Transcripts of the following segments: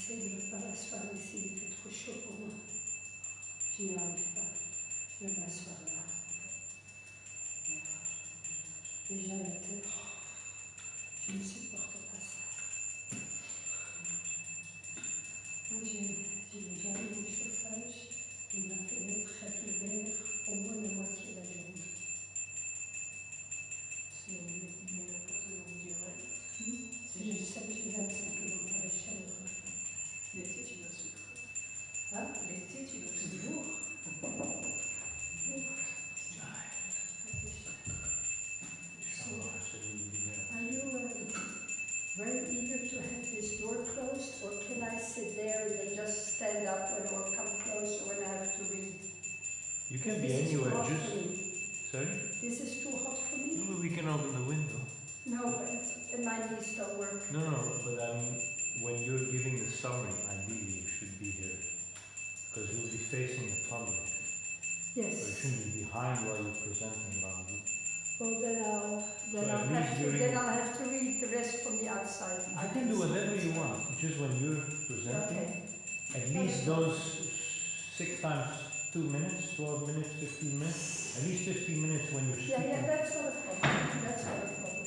J'essaie de ne pas m'asseoir ici, il fait trop chaud pour moi. Je n'y arrive pas. Je vais m'asseoir là. Déjà la tête, je ne supporte pas ça. Moi j'ai déjà mis le chauffage et ma fenêtre chaque hiver au moins la moitié de la journée. Je sais que j'ai 25 km à la chaleur. L'été, tu dois souffrir. Hein? L'été, tu dois C'est souffrir. lourd. Are you very eager to have this door closed, or can I sit there and then just stand up and or come closer when I have to read? You can be This is too anywhere, hot just... for me. Sorry? This is too hot for me? No, we can open the window. No, but and my knees don't work. No, but I mean, when you're giving the summary, ideally you should be here. Because you'll be facing the public. So you Yes. shouldn't be behind while you're presenting Bamboo. Well, then I'll have to read the rest from the outside. You can do whatever you want, just when you're presenting. Okay. At least those 6 times 2 minutes, 12 minutes, 15 minutes, at least 15 minutes when you're speaking. Yeah, that's not a problem. That's not a problem.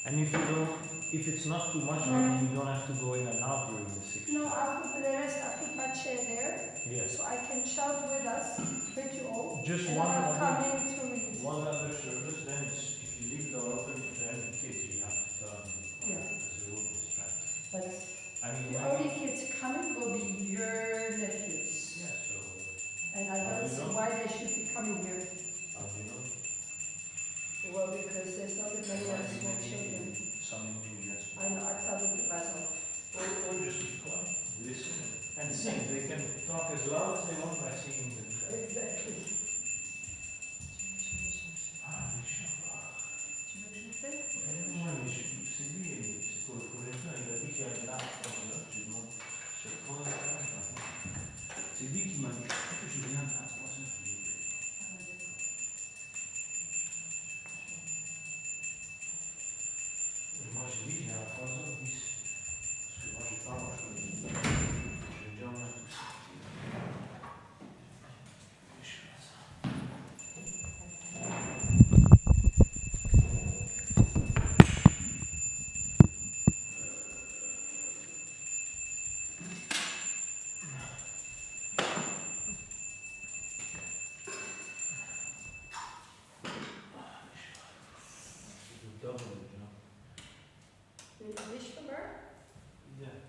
And if it's not too much, maybe you don't have to go in and out during the 6 No, I'll put the rest, I'll put my chair there, Yes. so I can shout with us, with you all. Just and one I'll come other, in to read. one other service, then it's, if you leave the door open, if there are any kids, you have to tell them. Yeah. Because they will be distracted. But I mean, the only kids coming will be your nephews. yeah, so, And I don't see why they should be coming here. how do you know? Well, because there's not that many other small children. Some yes. I know, I tell them to myself. Or just be quiet, listen, and sing. They can talk as loud as they want by singing the track. Exactly. Ah, Inch'Allah. Tu veux que je le fasse? Moi, c'est lui, c'est pour l'instant, il a dit qu'il y a un arbre comme là, je demande, c'est trop intéressant. C'est lui qui m'a dit, que je viens à 3 heures. Et moi, j'ai dit, j'ai à 3h10. Parce que moi, j'ai pas grand-chose. J'ai déjà en tout ça. Et je fais ça. Double it, you know. Do you wish for her? Yeah.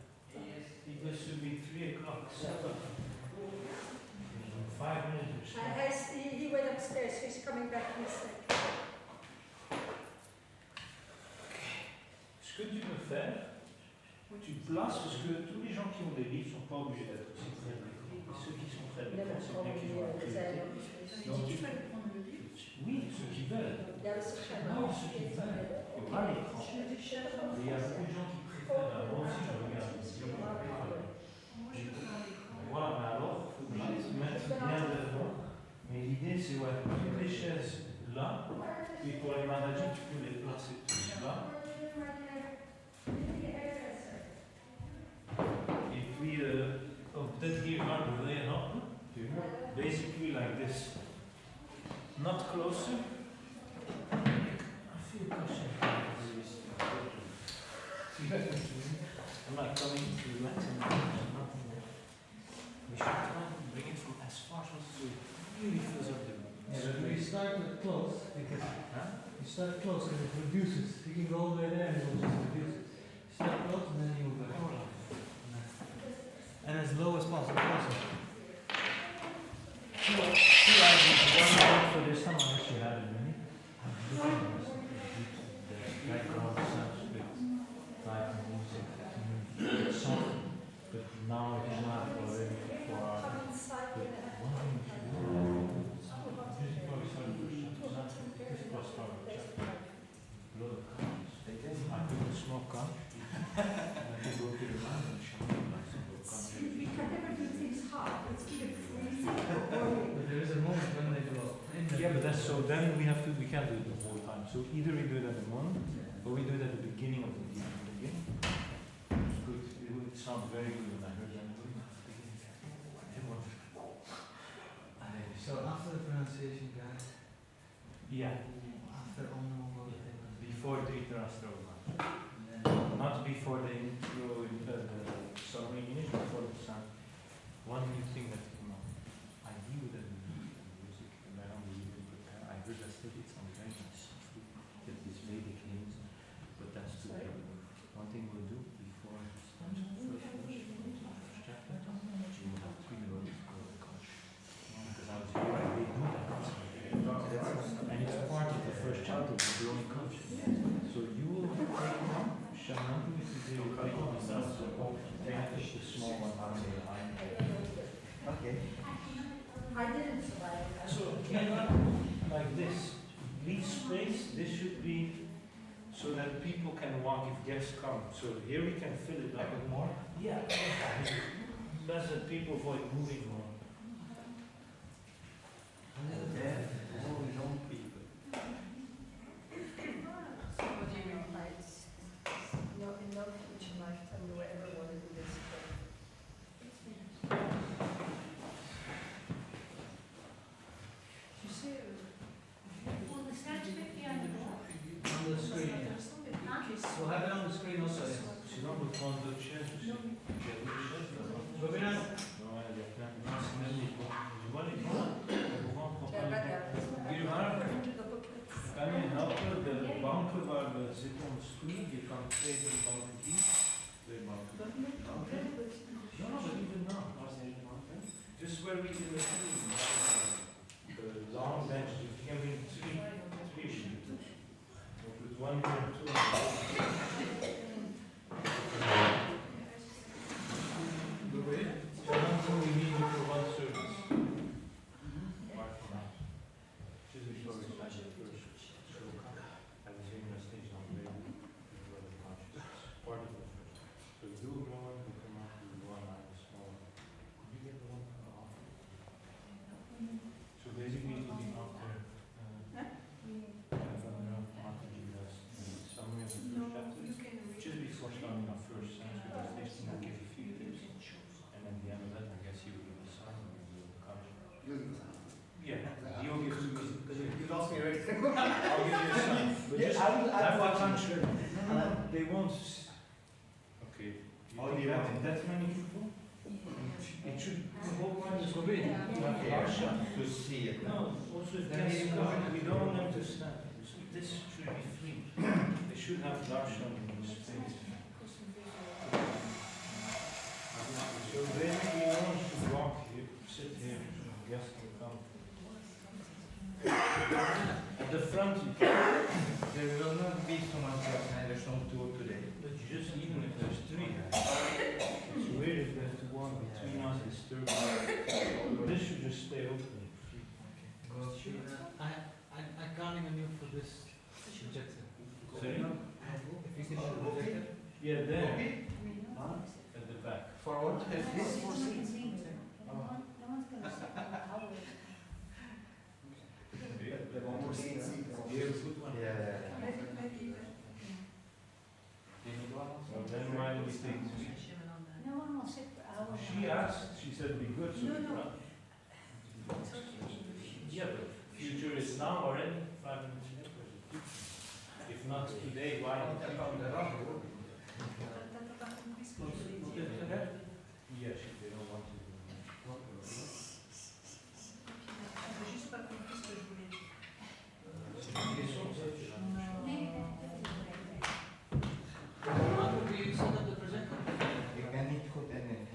It goes to be 3 o'clock. 5 minutes or so. He went upstairs, he's coming back in a sec. Ce que tu peux faire, tu places, parce que tous les gens qui ont des livres ne sont pas obligés d'être aussi très brillants. Ceux qui sont très brillants, c'est bien qu'ils ont la qualité. Tu as dit qu'il fallait prendre le livre. Oui, ceux qui veulent. Yeah, c'est très Non, ceux qui veulent. Il y aura l'écran. Et il y a beaucoup de gens qui préfèrent. Moi aussi, je regarde. Moi, je peux faire l'écran. Voilà, mais alors, il faut bien se mettre bien devant. Mais l'idée, c'est ouais, toutes les chaises là, et pour les managers, tu peux les placer tous là. Et puis, peut-être here, Mark, will they help you? Basically like this. Not closer. I feel closer. I'm not coming to Latin. We should try to bring it from as far as to really fills up the Yeah, but we start with close because you start close and it reduces. You can go all the way there and it will just reduce. You start close and then you move back. And as low as possible. Also. Two ideas. One for this time, unless you have it ready. The background sounds a bit like music. It's soft, but now it is not already for 4 hours. Come inside But with it. one thing you should do, music probably started to shut. This was probably shut. A lot of cars. I put a small car. And I go to the mountain shop and buy some little car. We can never do things hard, it's either freezing or boring. But there is a moment when they go in the Yeah, but that's so then we can't do it the whole time. So either we do it at the moment, or we do it at the beginning of the meeting. It's good. It would sound very good when I heard that. So after the pronunciation guide, Yeah, after Om, before Drita Astroma. then Not before the intro, the summary English, before the sound. One new thing that came up. I knew that the music, and I don't even prepare. I heard that study it's on very softly, that this Vedic hymns, but that's too big. One thing we'll do before it starts the first verse, first chapter, you will have 3 words called the Kosh. Because I was here, I did do that. And it's part of the first chapter, the growing Kosh. So you will take one, Shamantu, if you do it, take one, take the small one out of the line. Okay. I didn't survive. So like this, leave space, this should be so that people can walk if guests come. So here we can fill it up. More? Yeah. That's that people avoid moving more. Yeah. Oh, young people. What do you mean? It's not enough each lifetime do I ever want to do this again. Tu sais, Pour le certificate, il y a une voix. on the screen. Yeah. We'll have it on the screen also. Yeah. Sinon, vous prendre d'autres chaises aussi. Il y a d'autres chaises là-bas. Robina, Ouais, il y a plein de gens, c'est même les bons. Tu vois les bons? Les bons, on prend Jij pas bent les daar. bons. Hier waren we. Kan je helpen, de banken waar we zitten om de stoelen, je kan 2 banken kiezen. 2 banken. No, but even now, just where we do the long benches, you can bring 3 sheets. With 1 here, 2 on the Shamantu, we need you for 1 service. Apart from that. Just before we start the first show, I was in the stage on the radio, part of the first. So we do a one, we come out with 1 line, a small one. Could you get the one off? So basically it will be after, summary of the no, first chapter. you can read. Just before starting our first sentence, because next thing will give a few tips. And at the end of that, I guess you will give a sign and we will come. Yeah, you'll give to me. Because you lost me already. I'll give you a sign. But Yeah, just have a country. They won't. Okay. Oh, you have it. That many people? It should. The whole point is forbidden. Okay. Darshan. To see it. No, also if Then guests we- come, we don't want them to stand. So this should be free. They should have Darshan in the space. So basically, you want to walk here, sit here, guests can come. At the front, you can. There will not be so much additional tour today. But just even if there's 3, it's weird if there's 1 between us is 30. This should just stay open. I can't even mute for this projector. Sorry? If you can show the projector. Yeah, there. At the back. For what? This? No one's going to say how it is. The one more seat. Here, good one. Yeah. Maybe So then why do we take 2? No one will sit for hours. She asked, she said it'd be good, so. No. Yeah, but future is now already, 5 minutes later. If not today, why? Yes, they don't want to. J'ai juste pas compris ce que je voulais dire. Do you set up the projector? You can need put in it,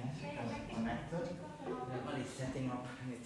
connector. Everybody setting up it.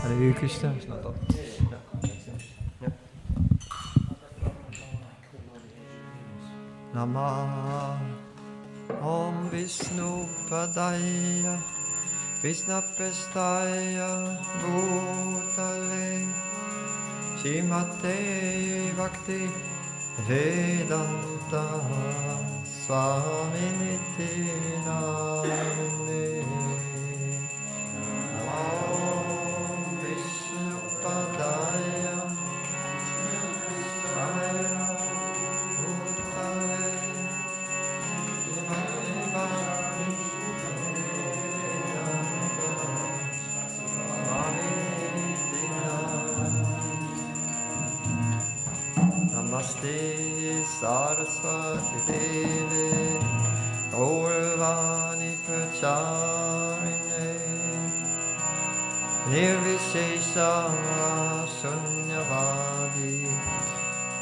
Hare Krishna. Namah Om Vishnu Padaya Krishna Prestaya Bhutale Shrimate Bhakti Vedanta Swaminiti Namine Om Vishnu Padaya Namaste Saraswati Devi Gaurvani Pracharine Nirvishesha Shunyavadi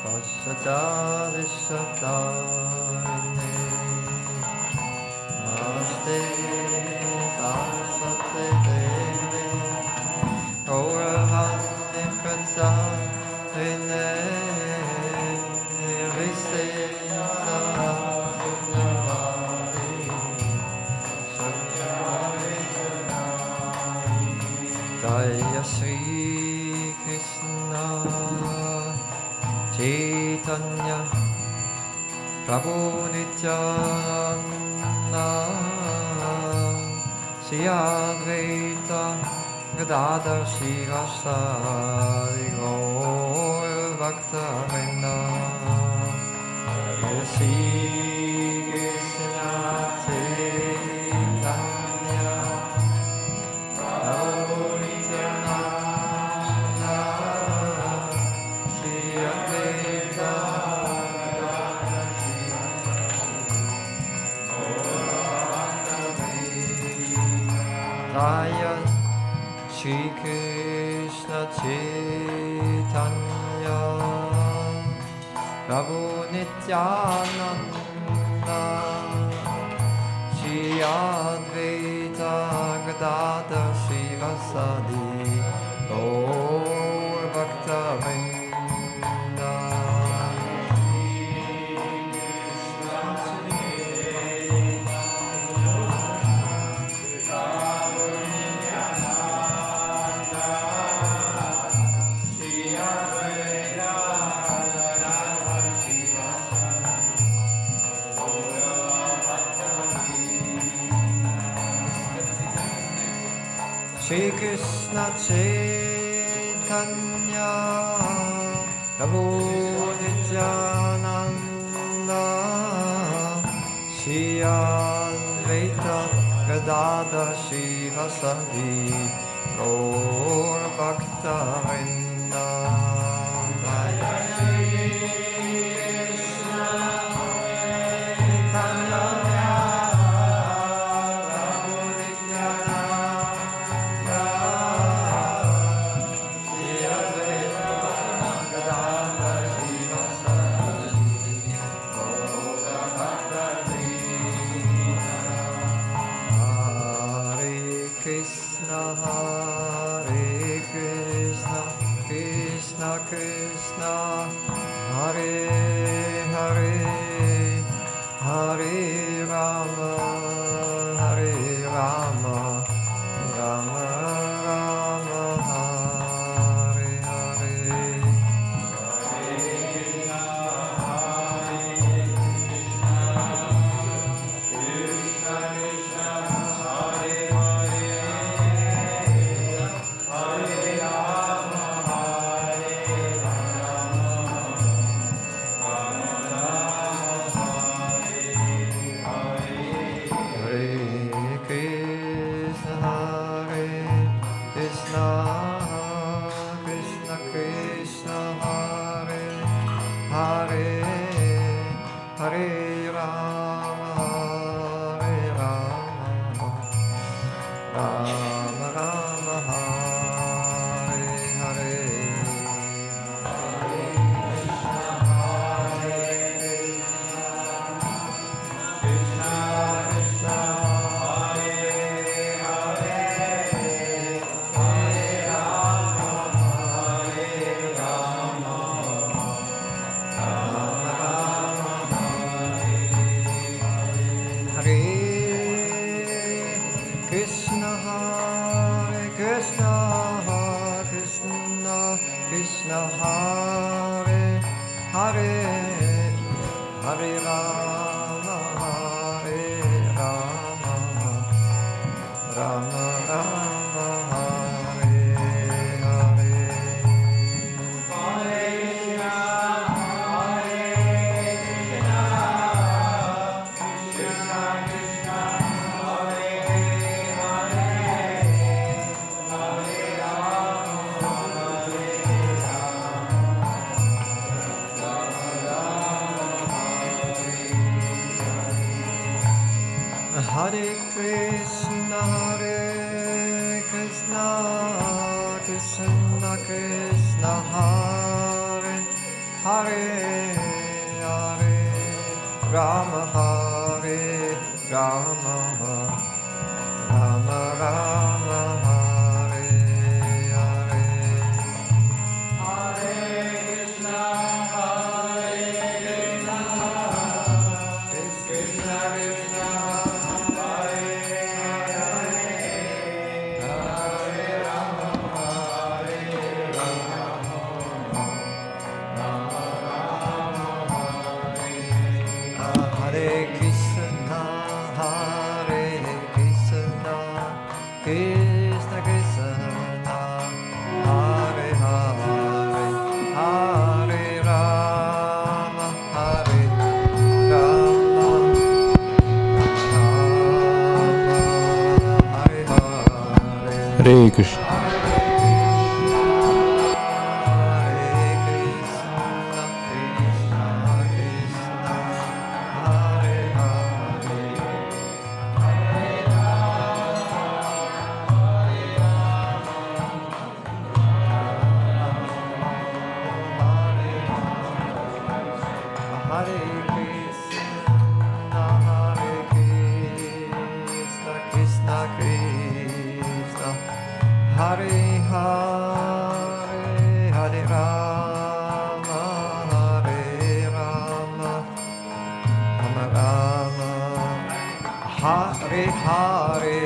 Paschatali Satarine Namaste Saraswati Devi Gauravani Pracharine Jaya Shri Krishna Chaitanya Prabhu Nityananda Shri Advaita Gadadhar Shivasari Gaur Bhakta-vrinda Jaya Shri Krishna Chaitanya Prabhu Nityananda Shri Advaita Gadadhar Shivasari Gaur Bhakta-vrinda Jaya Shri Krishna Chaitanya Prabhu Nityananda Shri Advaita Gadadhar Shivasadi Gaur Bhakta-vrinda Shri Krishna Chaitanya Prabhu Nityananda Shri Advaita Gadadhar Shivasadi Gaur Bhakta-vrinda Jaya Shri Krishna Chaitanya Krishna Hare Hare Hare Rama Hare Rama Rama Rama Hare Hare Krishna Krishna Hare Hare Hare Rama Hare Krishna, Hare Hare, Hare Rama, Hare Rama, Rama Rama, Hare Hare. Hare Krishna, Krishna Krishna, Hare Hare, Hare Rama, Hare Rama, Rama Rama, Hare Hare. Hare Krishna, Krishna Krishna, Hare Hare, Hare Rama, Hare Rama, Rama Hare Hare. Hare Krishna. Krishna Krishna, Hare Hare, Hare Rama, Hare Rama, Rama Rama, Hare Hare,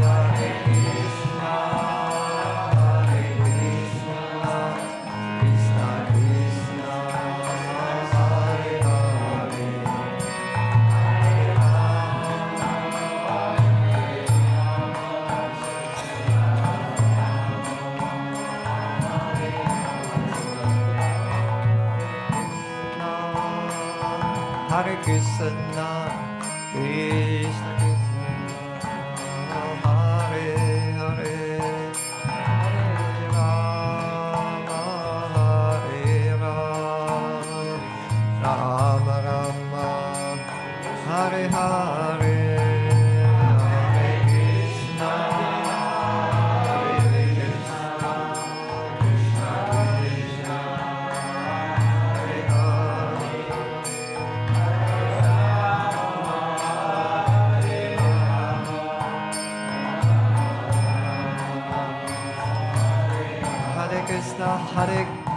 Hare Krishna, Krishna Krishna, Hare Hare. Hare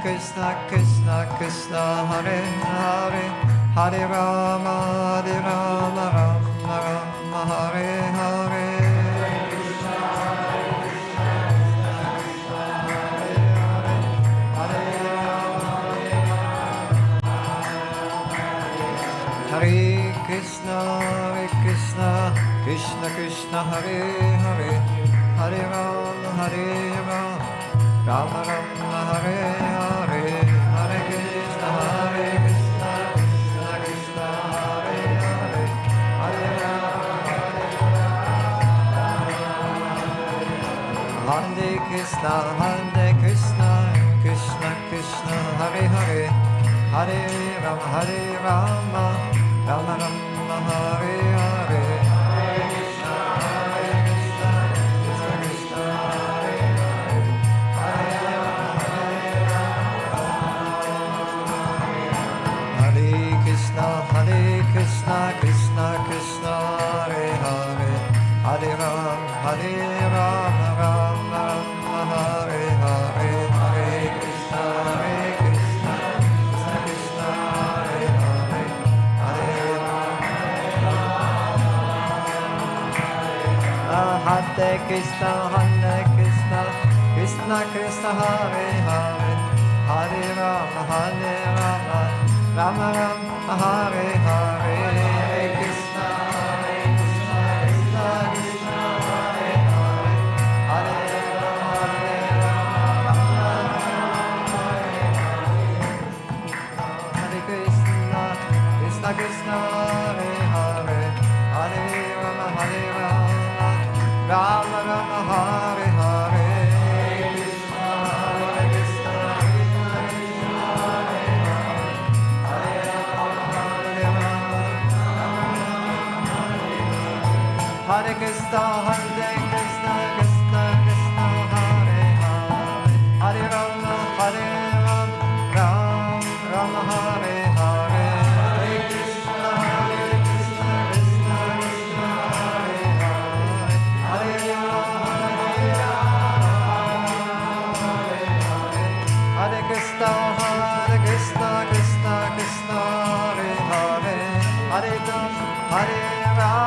Krishna, Krishna Krishna, Hare Hare, Hare Rama, Hare Rama, Rama Rama, Hare Hare, Hare Krishna, Hare Krishna, Krishna Krishna, Hare Hare. Hare Krishna, Krishna Krishna, Hare Hare, Hare Rama, Rama Rama, Hare Hare. Hare Krishna, Krishna Krishna, Hare Hare, Hare Rama, Rama Rama, Hare Hare, Hare Krishna, Krishna Krishna, Hare Hare, Hare Rama, Hare Krishna, Krishna Krishna, Hare Hare, Hare Rama, Rama Rama, Hare Hare, Hare Krishna, Krishna Krishna, Hare Hare, Hare Krishna, Krishna Krishna, Hare Hare, Hare Rama, Rama Rama, Hare Hare, Hare Krishna, Krishna Krishna, Hare Hare, Hare Rama, Hare Krishna, Krishna Krishna Krishna Hare Hare Hare Rama Rama Rama Hare Hare Hare Krishna Krishna Krishna Hare Hare Hare Rama Hare Krishna Krishna Krishna Hare Hare Hare Rama Rama Rama Hare Hare Hare Krishna, Hare Krishna, Krishna Krishna, Hare Hare, Hare Rama, Ram Rama, Hare Hare, Hare Krishna, Krishna Krishna, Hare Hare, Hare Rama, Hare Krishna, Krishna Krishna, Hare Hare, Hare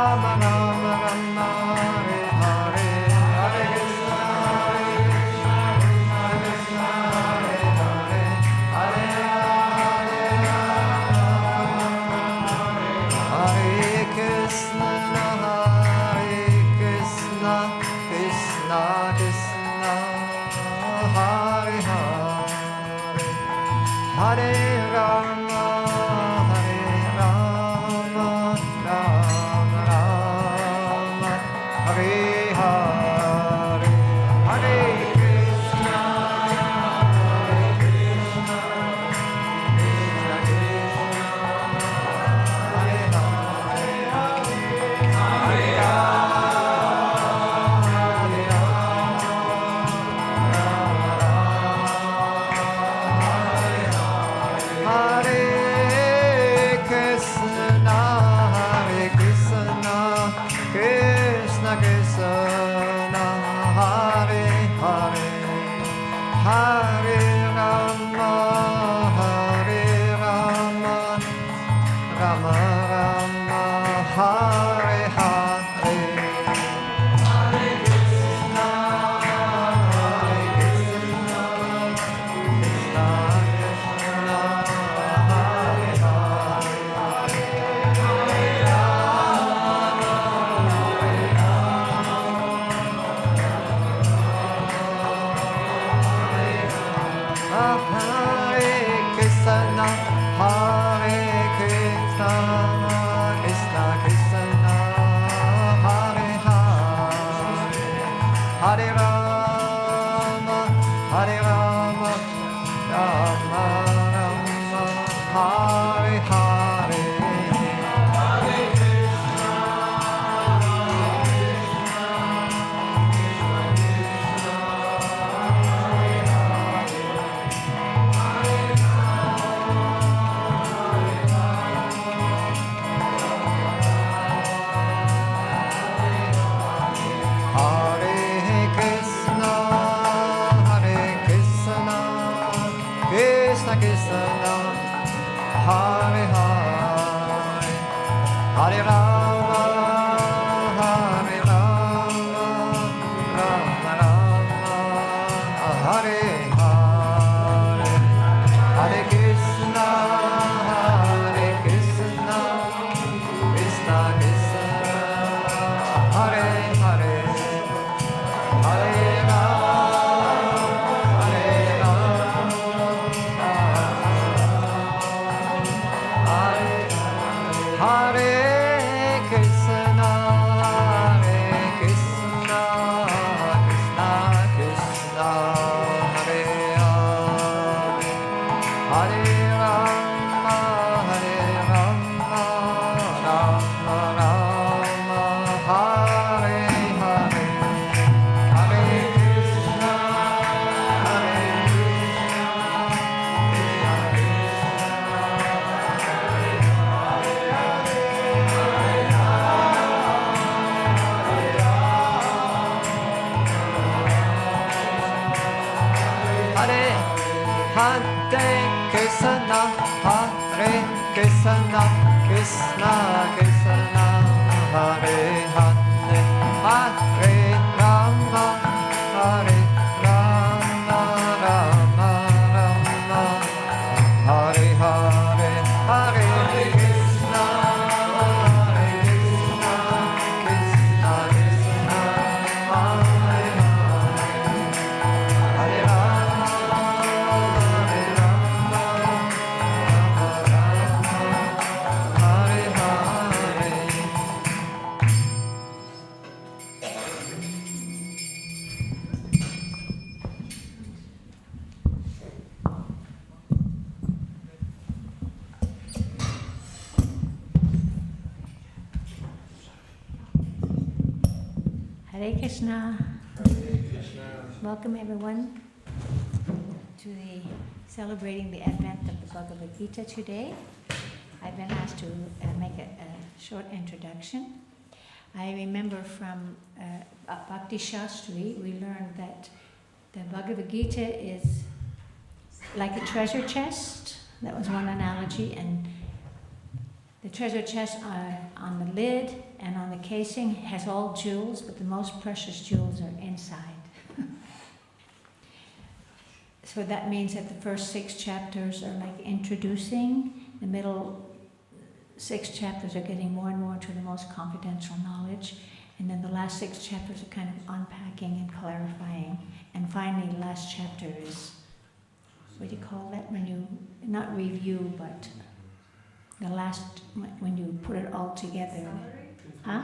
Rama, Rama Rama, Hare Hare, Hare Krishna, Krishna Hare Hare, Hare Hare Krishna, Krishna Krishna, Hare Hare, Hare Rama, Hare Hare Krishna. Welcome everyone to the celebrating the advent of the Bhagavad Gita today. I've been asked to make a short introduction. I remember from Bhakti Shastri, we learned that the Bhagavad Gita is like a treasure chest. That was one analogy, and the treasure chest on the lid and on the casing has all jewels, but the most precious jewels are inside. So that means that the first 6 chapters are like introducing, the middle 6 chapters are getting more and more to the most confidential knowledge, and then the last 6 chapters are kind of unpacking and clarifying, and finally the last chapter is, what do you call that, when you, not review, but the last, when you put it all together. Huh?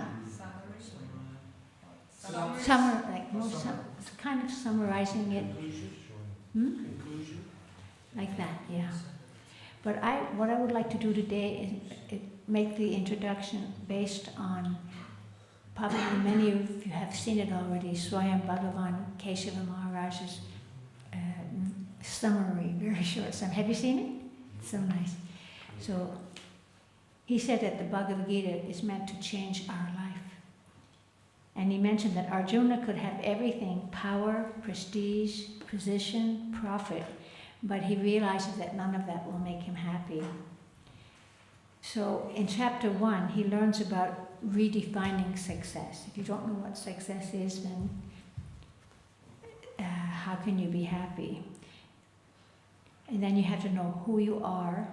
Kind of summarizing it. Like that, yeah. But what I would like to do today is make the introduction based on, probably many of you have seen it already, Swayam Bhagavan Keshava Maharaj's summary, very short summary. Have you seen it? So nice. So he said that the Bhagavad Gita is meant to change our life. And he mentioned that Arjuna could have everything, power, prestige, position, profit, but he realizes that none of that will make him happy. So in chapter 1, he learns about redefining success. If you don't know what success is, then how can you be happy? And then you have to know who you are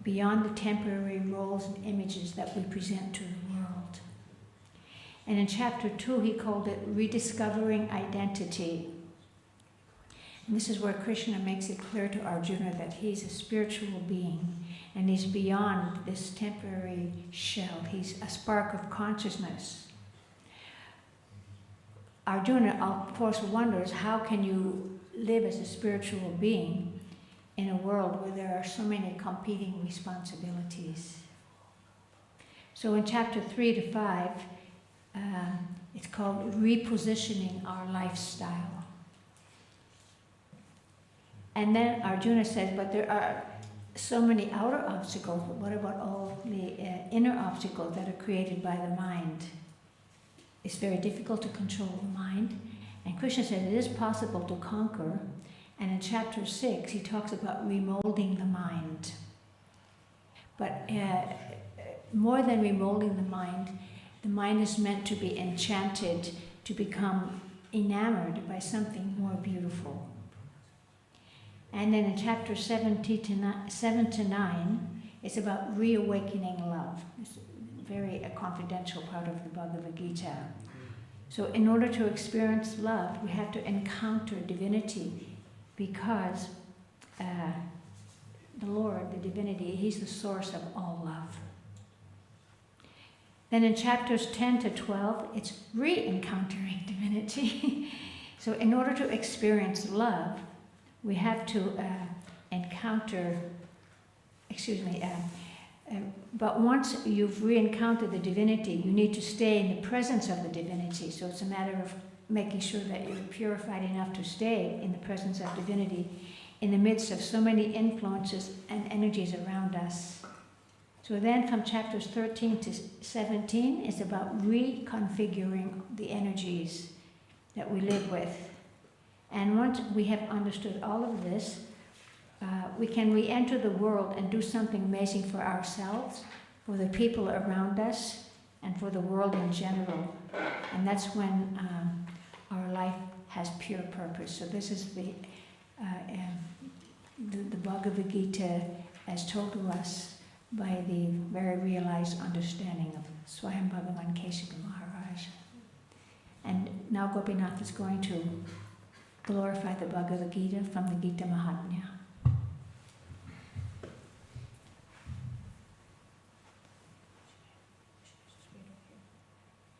beyond the temporary roles and images that we present to the world. And in chapter 2, he called it rediscovering identity. And this is where Krishna makes it clear to Arjuna that he's a spiritual being and he's beyond this temporary shell. He's a spark of consciousness. Arjuna, of course, wonders, how can you live as a spiritual being in a world where there are so many competing responsibilities? So in chapter 3 to 5, it's called repositioning our lifestyle. And then Arjuna says, but there are so many outer obstacles, but what about all the inner obstacles that are created by the mind? It's very difficult to control the mind. And Krishna says it is possible to conquer. And in chapter 6, he talks about remolding the mind. But more than remolding the mind is meant to be enchanted, to become enamored by something more beautiful. And then in chapter 7 to 9, it's about reawakening love. It's a confidential part of the Bhagavad Gita. So in order to experience love, we have to encounter divinity, because the Lord, the divinity, he's the source of all love. Then in chapters 10 to 12, it's re-encountering divinity. So in order to experience love, we have to encounter, but once you've re-encountered the divinity, you need to stay in the presence of the divinity. So it's a matter of making sure that you're purified enough to stay in the presence of divinity in the midst of so many influences and energies around us. So then from chapters 13 to 17, it's about reconfiguring the energies that we live with. And once we have understood all of this, we can re-enter the world and do something amazing for ourselves, for the people around us, and for the world in general. And that's when our life has pure purpose. So this is the Bhagavad Gita as told to us by the very realized understanding of Swayam Bhagavan Keshava Maharaj. And now Gopinath is going to glorify the Bhagavad Gita from the Gita Mahatmya.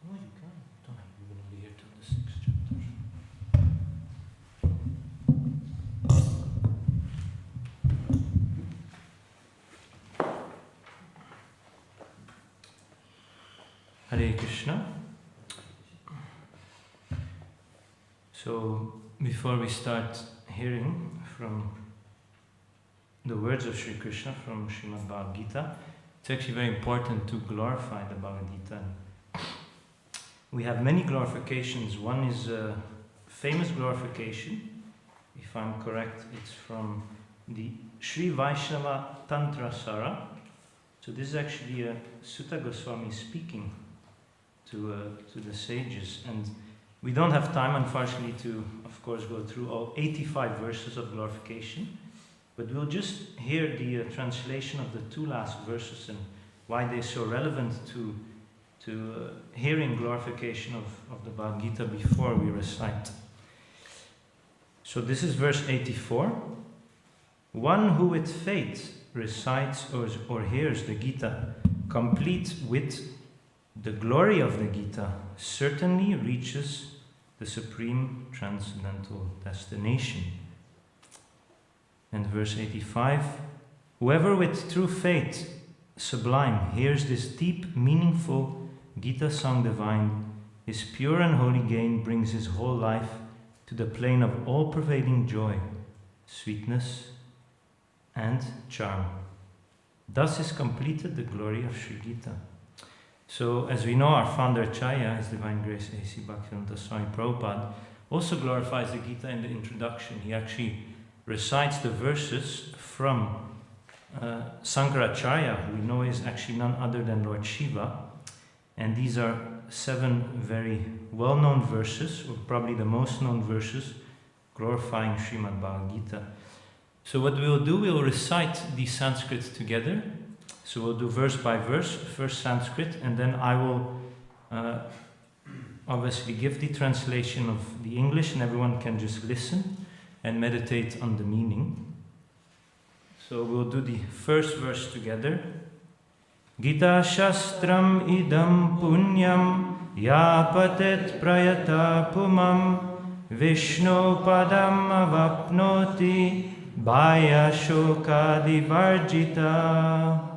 No, you can. Don't have, you're going to be here till the 6th chapter. Hare Krishna. So, before we start hearing from the words of Sri Krishna from Srimad Bhagavad Gita, it's actually very important to glorify the Bhagavad Gita. We have many glorifications. One is a famous glorification, if I'm correct, it's from the Sri Vaishnava Tantra Sara. So this is actually a Sutta Goswami speaking to the sages, and we don't have time, unfortunately, to, of course, go through all 85 verses of glorification, but we'll just hear the translation of the two last verses and why they're so relevant to hearing glorification of the Bhagavad Gita before we recite. So this is verse 84. One who with faith recites or hears the Gita, complete with the glory of the Gita, certainly reaches the supreme transcendental destination. And verse 85, whoever with true faith sublime hears this deep, meaningful Gita song divine, his pure and holy gain brings his whole life to the plane of all-pervading joy, sweetness, and charm. Thus is completed the glory of Sri Gita. So, as we know, our founder Acharya, His Divine Grace A.C. Bhaktivedanta Swami Prabhupada, also glorifies the Gita in the introduction. He actually recites the verses from Sankaracharya, who we know is actually none other than Lord Shiva. And these are 7 very well-known verses, or probably the most known verses, glorifying Srimad Bhagavad Gita. So what we will do, we will recite the Sanskrit together. So we'll do verse by verse, first Sanskrit, and then I will obviously give the translation of the English, and everyone can just listen and meditate on the meaning. So we'll do the first verse together. Gita Shastram idam punyam yapatet prayata pumam Vishnu padam avapnoti bhaya shokadi varjita.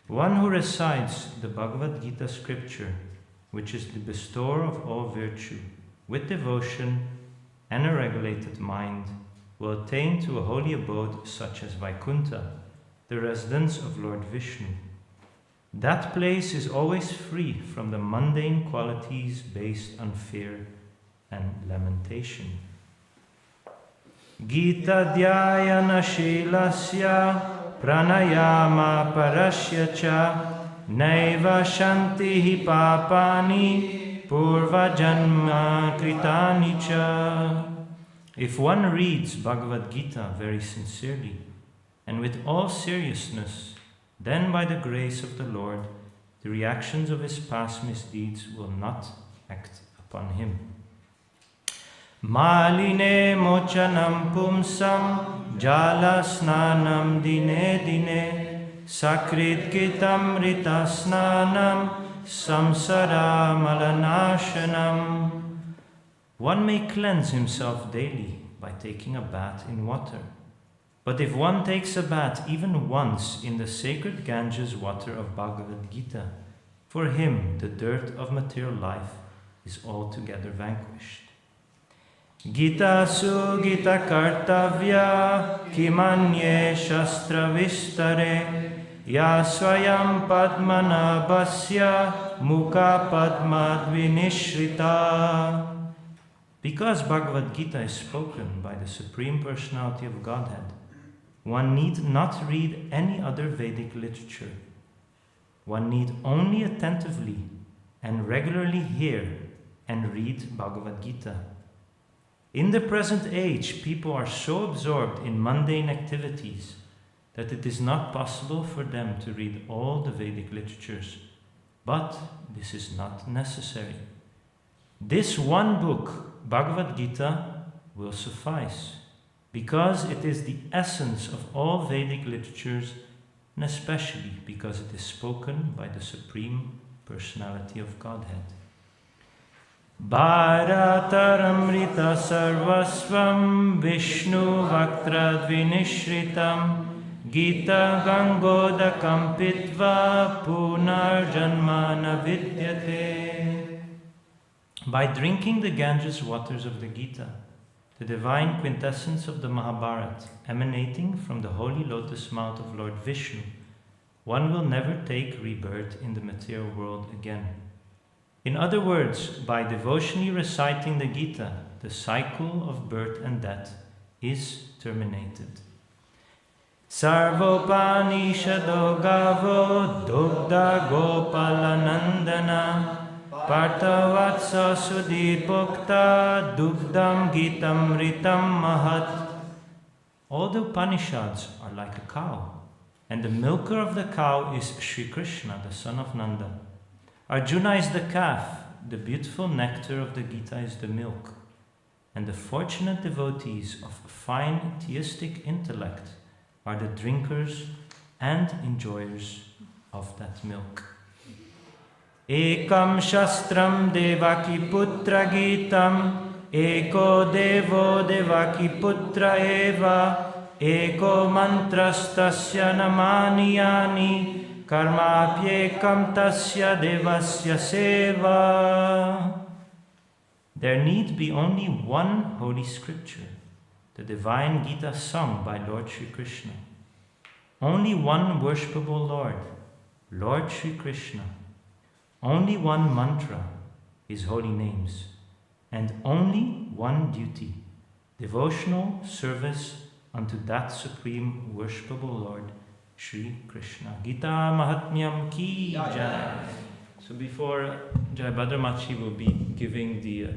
One who recites the Bhagavad Gita scripture, which is the bestower of all virtue, with devotion and a regulated mind, will attain to a holy abode such as Vaikuntha, the residence of Lord Vishnu. That place is always free from the mundane qualities based on fear and lamentation. Gita dhyayana shilasya pranayama parasya cha naiva shantihi papani purva janma kritani cha. If one reads Bhagavad Gita very sincerely and with all seriousness, then by the grace of the Lord, the reactions of his past misdeeds will not act upon him. Maline mochanam pumsam jala snanam dine dine sakrit gitam rita snanam samsara malanashanam. One may cleanse himself daily by taking a bath in water. But if one takes a bath even once in the sacred Ganges water of Bhagavad Gita, for him the dirt of material life is altogether vanquished. Gita su Gita kartavya kimanye shastra vistare ya swayam padmanabhasya mukha padmadvinishrita. Because Bhagavad Gita is spoken by the Supreme Personality of Godhead, one need not read any other Vedic literature. One need only attentively and regularly hear and read Bhagavad Gita. In the present age, people are so absorbed in mundane activities that it is not possible for them to read all the Vedic literatures. But this is not necessary. This one book, Bhagavad Gita, will suffice, because it is the essence of all Vedic literatures, and especially because it is spoken by the Supreme Personality of Godhead. Bharataramrita sarvasvam Vishnu vaktradvinishritam Gita gangodakam pitva punarjanmana vidyate. By drinking the Ganges waters of the Gita, the divine quintessence of the Mahabharata, emanating from the holy lotus mouth of Lord Vishnu, one will never take rebirth in the material world again. In other words, by devotionally reciting the Gita, the cycle of birth and death is terminated. Sarvopanishado gavo dugda gopalanandana Parthavatsa sudipukta dugdam gitam ritam mahat. All the Upanishads are like a cow, and the milker of the cow is Sri Krishna, the son of Nanda. Arjuna is the calf, the beautiful nectar of the Gita is the milk, and the fortunate devotees of fine theistic intellect are the drinkers and enjoyers of that milk. Ekam shastram devaki putra gitam, eko devo devaki putra eva, eko mantrastasya namani yani, karmapyekam tasya devasya seva. There need be only one holy scripture, the divine Gita sung by Lord Sri Krishna. Only one worshipable Lord, Lord Sri Krishna. Only one mantra, his holy names, and only one duty, devotional service unto that supreme worshipable Lord, Sri Krishna. Gita Mahatmyam ki jai. So before Jai Bhadramachi will be giving the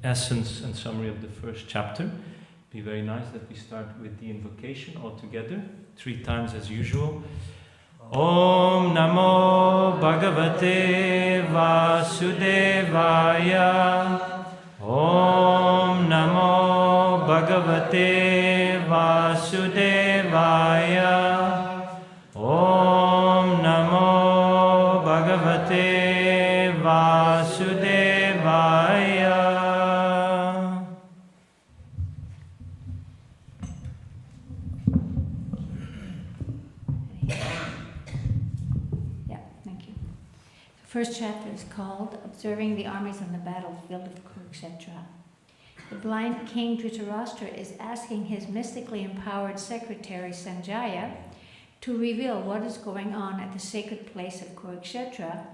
essence and summary of the first chapter, it'd be very nice that we start with the invocation all together, 3 times as usual. Om Namo Bhagavate Vasudevaya. Om Namo Bhagavate Vasudevaya. Om Namo Bhagavate Vasudevaya. The first chapter is called Observing the Armies on the Battlefield of Kurukshetra. The blind king Dhritarashtra is asking his mystically empowered secretary Sanjaya to reveal what is going on at the sacred place of Kurukshetra,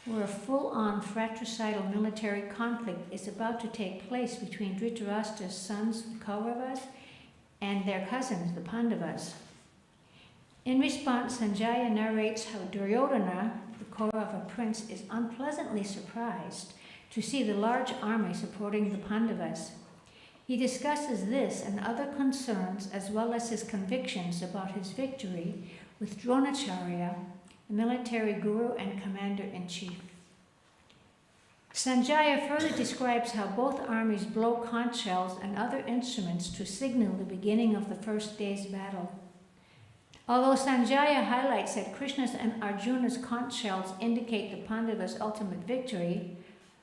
where a full-on fratricidal military conflict is about to take place between Dhritarashtra's sons, the Kauravas, and their cousins, the Pandavas. In response, Sanjaya narrates how Duryodhana, the Kaurava prince, is unpleasantly surprised to see the large army supporting the Pandavas. He discusses this and other concerns, as well as his convictions about his victory, with Dronacharya, the military guru and commander-in-chief. Sanjaya further describes how both armies blow conch shells and other instruments to signal the beginning of the first day's battle. Although Sanjaya highlights that Krishna's and Arjuna's conch shells indicate the Pandavas' ultimate victory,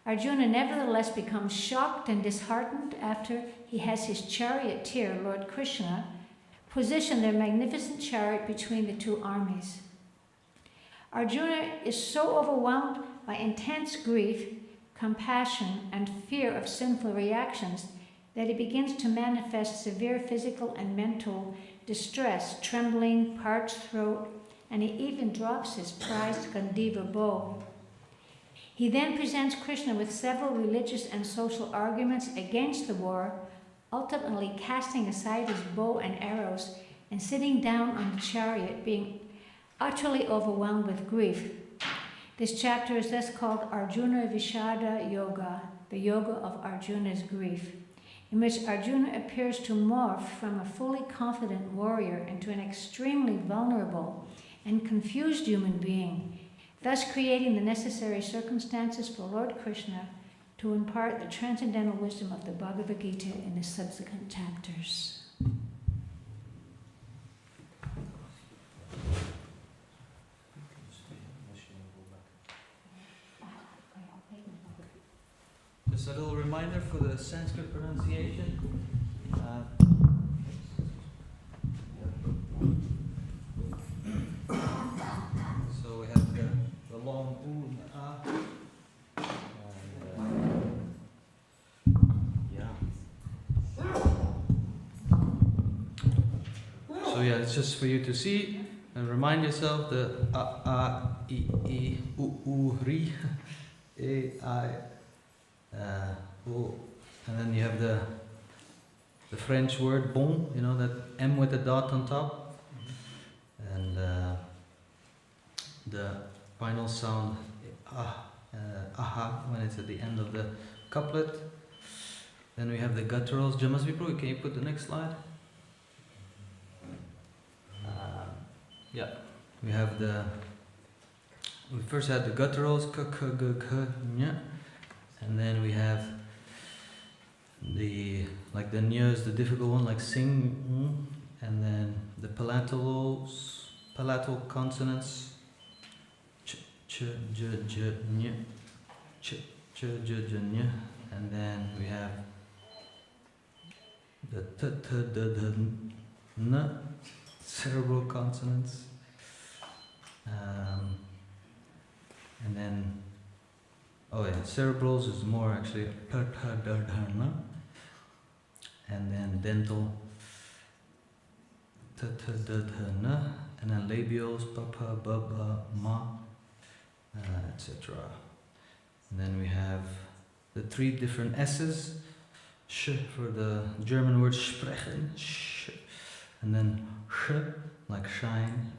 Arjuna nevertheless becomes shocked and disheartened after he has his charioteer, Lord Krishna, position their magnificent chariot between the two armies. Arjuna is so overwhelmed by intense grief, compassion, and fear of sinful reactions that he begins to manifest severe physical and mental distress, trembling, parched throat, and he even drops his prized Gandiva bow. He then presents Krishna with several religious and social arguments against the war, ultimately casting aside his bow and arrows and sitting down on the chariot, being utterly overwhelmed with grief. This chapter is thus called Arjuna Vishada Yoga, the yoga of Arjuna's grief, in which Arjuna appears to morph from a fully confident warrior into an extremely vulnerable and confused human being, thus creating the necessary circumstances for Lord Krishna to impart the transcendental wisdom of the Bhagavad Gita in the subsequent chapters. Just a little reminder for the Sanskrit pronunciation. So we have the long U and A. So yeah, it's just for you to see and remind yourself the I, ri, e, I, o. And then you have the French word bon, you know, that M with the dot on top. And the final sound, aha, when it's at the end of the couplet. Then we have the gutturals. Jamasvipru, can you put the next slide? Yeah, we have we first had the gutturals, k, k, g, k, nya, and then we have the nyas, the difficult one, like sing, and then the palatal consonants, ch, ch, j, j, nya, ch, ch, j, j, nya, and then we have the t, t, d, d, n, cerebral consonants, and then cerebrals is more actually p, t, d, d, n, and then dental t, t, d, d, n, and then labials p, p, b, b, ma, etc. And then we have the 3 different S's, sh for the German word sprechen, sh, and then sh like shine,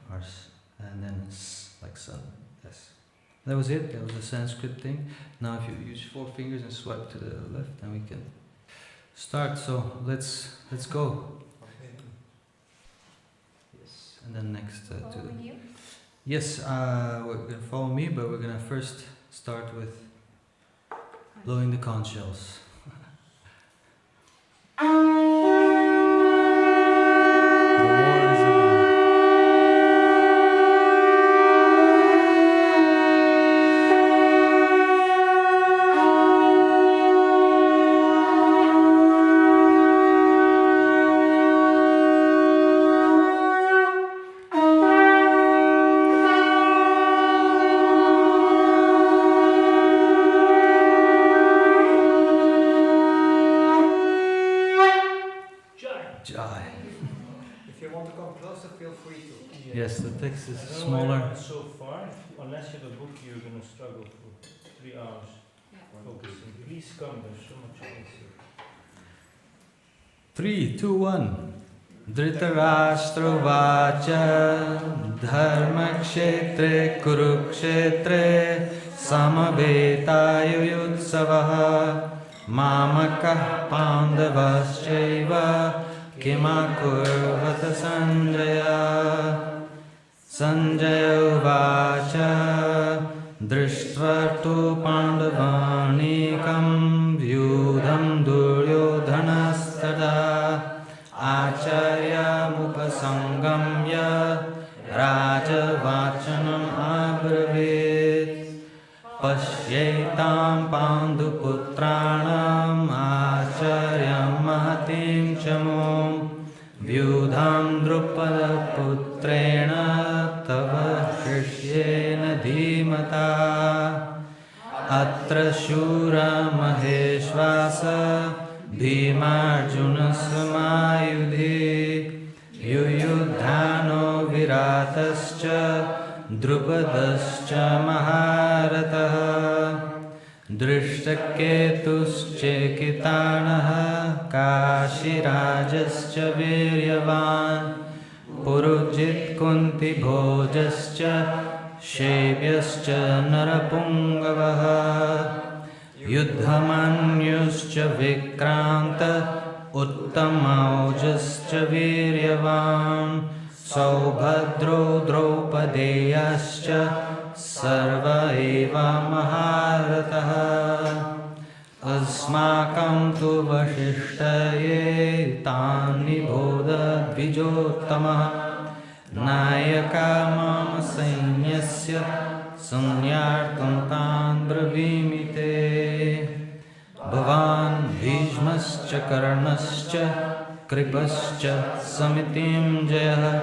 and then s like sun, S. That was it, that was the Sanskrit thing. Now if you use 4 fingers and swipe to the left, then we can start. So let's go. Yes, and then next to the... Yes, we're going to follow me, but we're going to first start with blowing the conch shells. Yes, the text is smaller. So far, unless you have a book, you're going to struggle for 3 hours focusing. Please come, there's so much I can see. 3, 2, 1. Dhritarashtra vacha dharma kshetre kurukshetre samaveta mamakah pandavaschaiva kimakurvata sanjaya. Sanjaya uvacha drishtva tu pandavanikam vyudham duryodhanastada acharya mupasangamya rajavachanam abravit pashyetam panduputranam acharyam mahatim chamom vyudham drupada putrena tava shishyena dhimata atra shura maheshvasa bhimarjuna samayudhi yuyudhano viratascha drupadascha maharatah drishtaketuschekitanaha kashirajascha viryavan purujit kunti bhojascha shevyascha narapungavaha yuddhamanyuscha vikranta uttamaujascha viryavan saubhadro draupadeyascha sarva eva maharatah asmakam tu vashishtaye tani bodha dvijottamah nayaka mama sainyasya sanyartam tan bravimite bhavan bhishmascha karnascha kripascha samitim jayah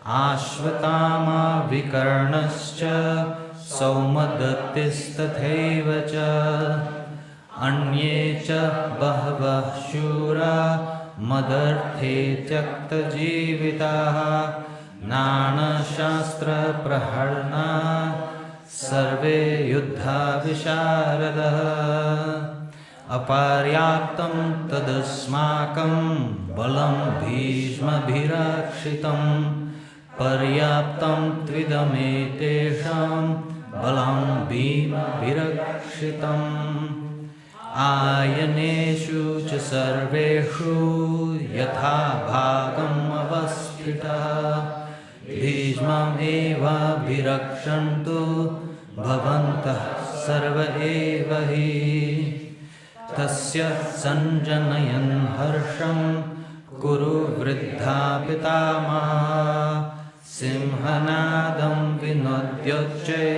Ashvatama vikarnascha saumadattisthatheva cha anye cha bahvah shura मदर्थे त्यक्तजीविताः नानाशास्त्रप्रहरणा सर्वे युद्धाविशारदः अपर्याप्तं तदस्माकं बलं भीष्मभिरक्षितं पर्याप्तं त्विदमेतेषां बलं भीमभिरक्षितम् आयनेषु च सर्वेषु यथा भागम् अवस्थितः भीष्ममेव विरक्षन्तु भवन्तः सर्व एव हि तस्य सञ्जनयन् हर्षं कुरु वृद्धा पितामहः सिंहनादं विनोद्योच्चै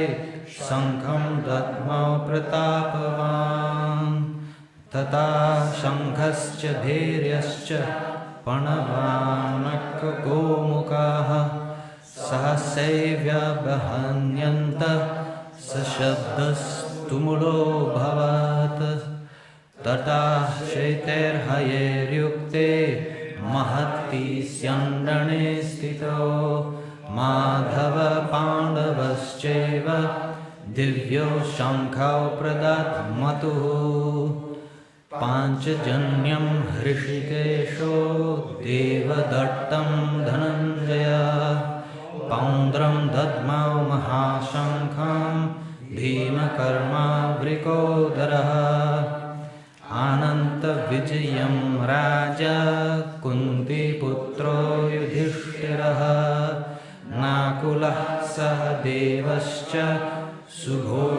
शङ्खं दद्मौ प्रतापवान् तथा शङ्खश्च भैर्यश्च पणवानकगोमुखाः सहसैव्यवहन्यन्तः सशब्दस्तुमुलोऽभवत् तथा शैतैर्हयैर्युक्ते महती स्यन्दने स्थितो माधव पाण्डवश्चैव दिव्यो शङ्खौ प्रदध्मतुः पाञ्चजन्यं हृषिकेशो देवदत्तं धनञ्जय पौन्द्रं दद्मौ महाशङ्खं भीमकर्मावृकोदरः आनन्तविजयं राजा कुन्तीपुत्रो युधिष्ठिरः नाकुलः सह देवश्च सुघोषमणिपुष्पकौ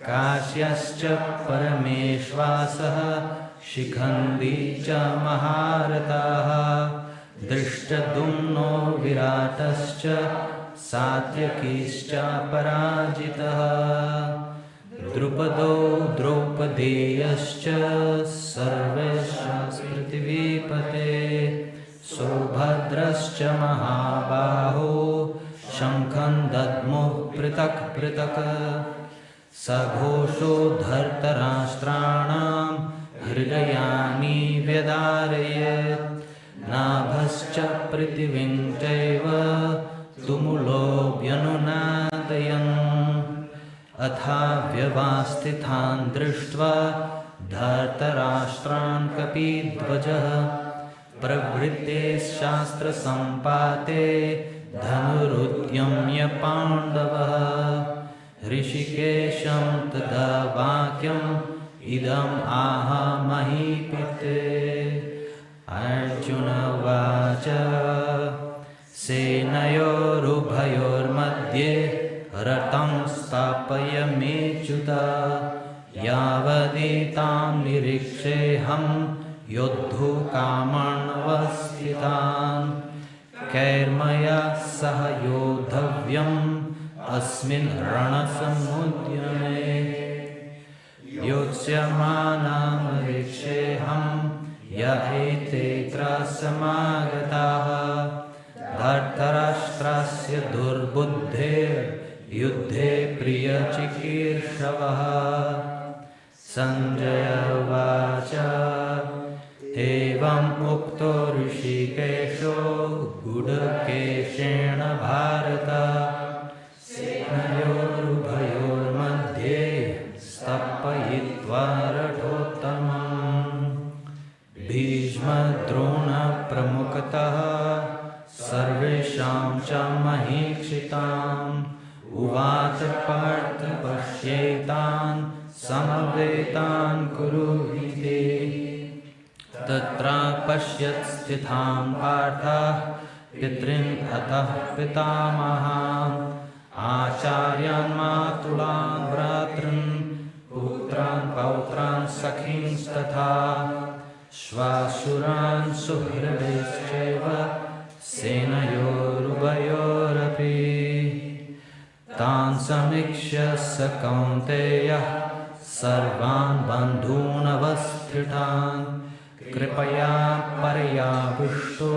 काश्यश्च परमेश्वासः शिखण्डी च महारथाः दृष्टद्युम्नो विराटश्च सात्यकीश्च पराजितः द्रुपदो द्रौपदेयश्च सर्वेश्च पृथिवीपते सौभद्रश्च महाबाहो शङ्खं दद्मुः पृथक् पृथक् सघोषो धर्तराष्ट्राणां हृदयानि व्यधारयेत् नाभश्च पृथिवीं चैव तुमुलोऽभ्यनुनादयन् अथा व्यवस्थितान् दृष्ट्वा धर्तराष्ट्रान् कपिध्वजः प्रवृत्ते शास्त्रसम्पाते धनुरुद्यम्य पाण्डवः ऋषिकेशं तदा वाक्यम् इदम् आह महीपते अर्जुन उवाच सेनयोरुभयोर्मध्ये रथं स्थापयमेच्युत यावदेतां निरीक्षेऽहं योद्धुकामानवस्थितान् कैर्मया सह योद्धव्यम् अस्मिन् रणसमुद्यमे योत्स्यमानामरीक्षेऽहं य एतेऽत्र समागताः धर्तराष्ट्रस्य दुर्बुद्धेर्युद्धे प्रियचिकीर्षवः सञ्जय उवाच एवम् उक्तो ऋषिकेशो गुडकेशेन भारत सेनयोरुभयोर्मध्ये स्थापयित्वा रथोत्तमम् भीष्मद्रोणप्रमुखतः सर्वेषां च महीक्षिताम् उवाच पार्थ पश्येतान् समवेतान् कुरुते तत्र पश्यत् स्थितान् पार्थः पितॄन् अतः पितामहान् आचार्यान् मातुलान् भ्रातॄन् पुत्रान् पौत्रान् सखींस्तथा श्वासुरान् सुहृदश्चैव सेनयोरुभयोरपि तान् समीक्ष्य स कौन्तेयः सर्वान् बन्धूनवस्थितान् कृपया पर्याविष्टो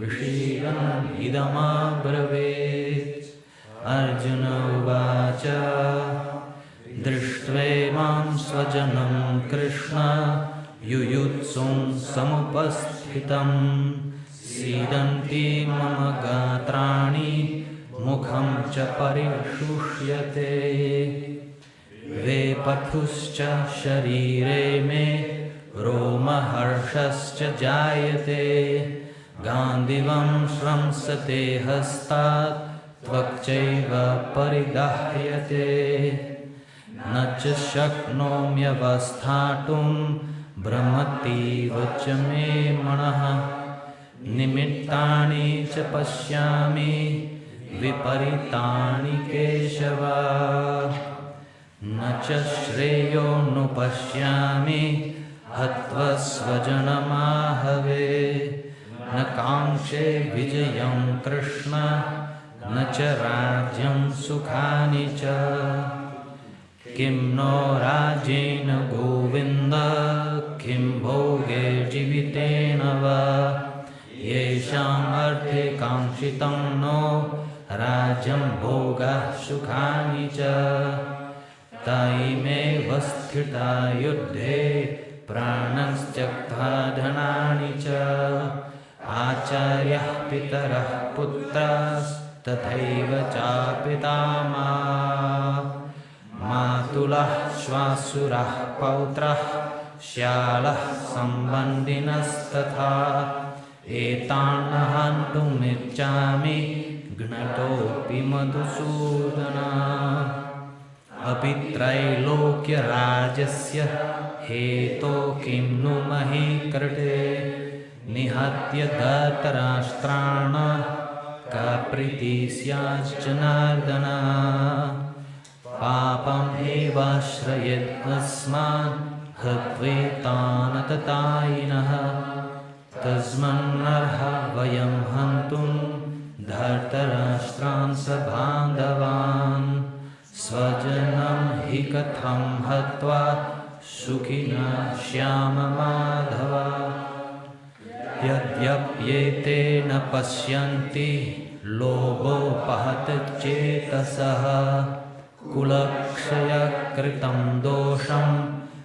विषीदन् इदमब्रवीत् अर्जुन उवाच दृष्ट्वेमां स्वजनं Krishna yuyutsum samupasthitam sidanti mama gatrani mukham cha parishushyate vepathuscha sharire me roma harshascha jayate gandivam shramsate hastat tvakchaiva paridahyate na cha shaknomyavasthatum brahmativa cha me manaha nimittani cha pashyami viparitani keshava na cha shreyo nupashyami hatva svajanamahave na kamshe vijayam krishna na cha rajyam sukhani cha kim no rajena govinda kim bhoge jivitena va yesham arthe kamshitam no rajam bhoga sukhani cha taime vasthita yuddhe pranans tyaktva dhanani cha acharyah pitarah putras tathaiva cha pitama matulah shvasurah pautrah syalah sambandinastatha etana hantum iccami gnatopi madhusudana apitrailokya rajasya heto kim nu mahi krate nihatya dhatarashtrana ka priti syasjanardana papam evashrayet asman hatvetanatatainah tasman narha vayam hantum dhartarashtran sabhandavan svajanam hi katham hatva sukhina shyama madhava yadyapyete na pasyanti logo pahatchetasah kulakshaya kritam dosham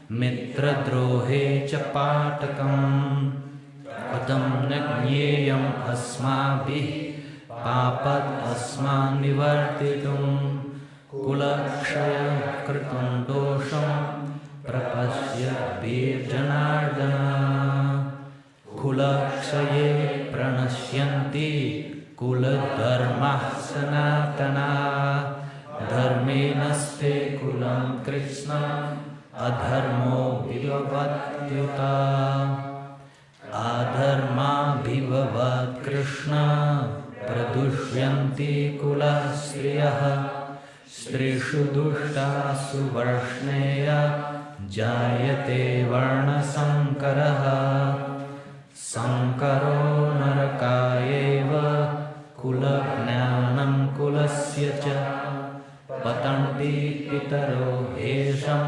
mitradrohe cha patakam padam nagneyam asmabhih papat asman nivartitum kulakshaya kritam dosham prapasya birjanardana kulakshaye pranashyanti kuladharmah sanatana dharme naste kulam krishna adharmo bhivavatyuta adharma bhivavat krishna pradushyanti kulasriyah strishu dushtasu varshneya jayate varna sankaraha sankaro narakayeva kulajnanam kulasya cha patanti pitaro hesham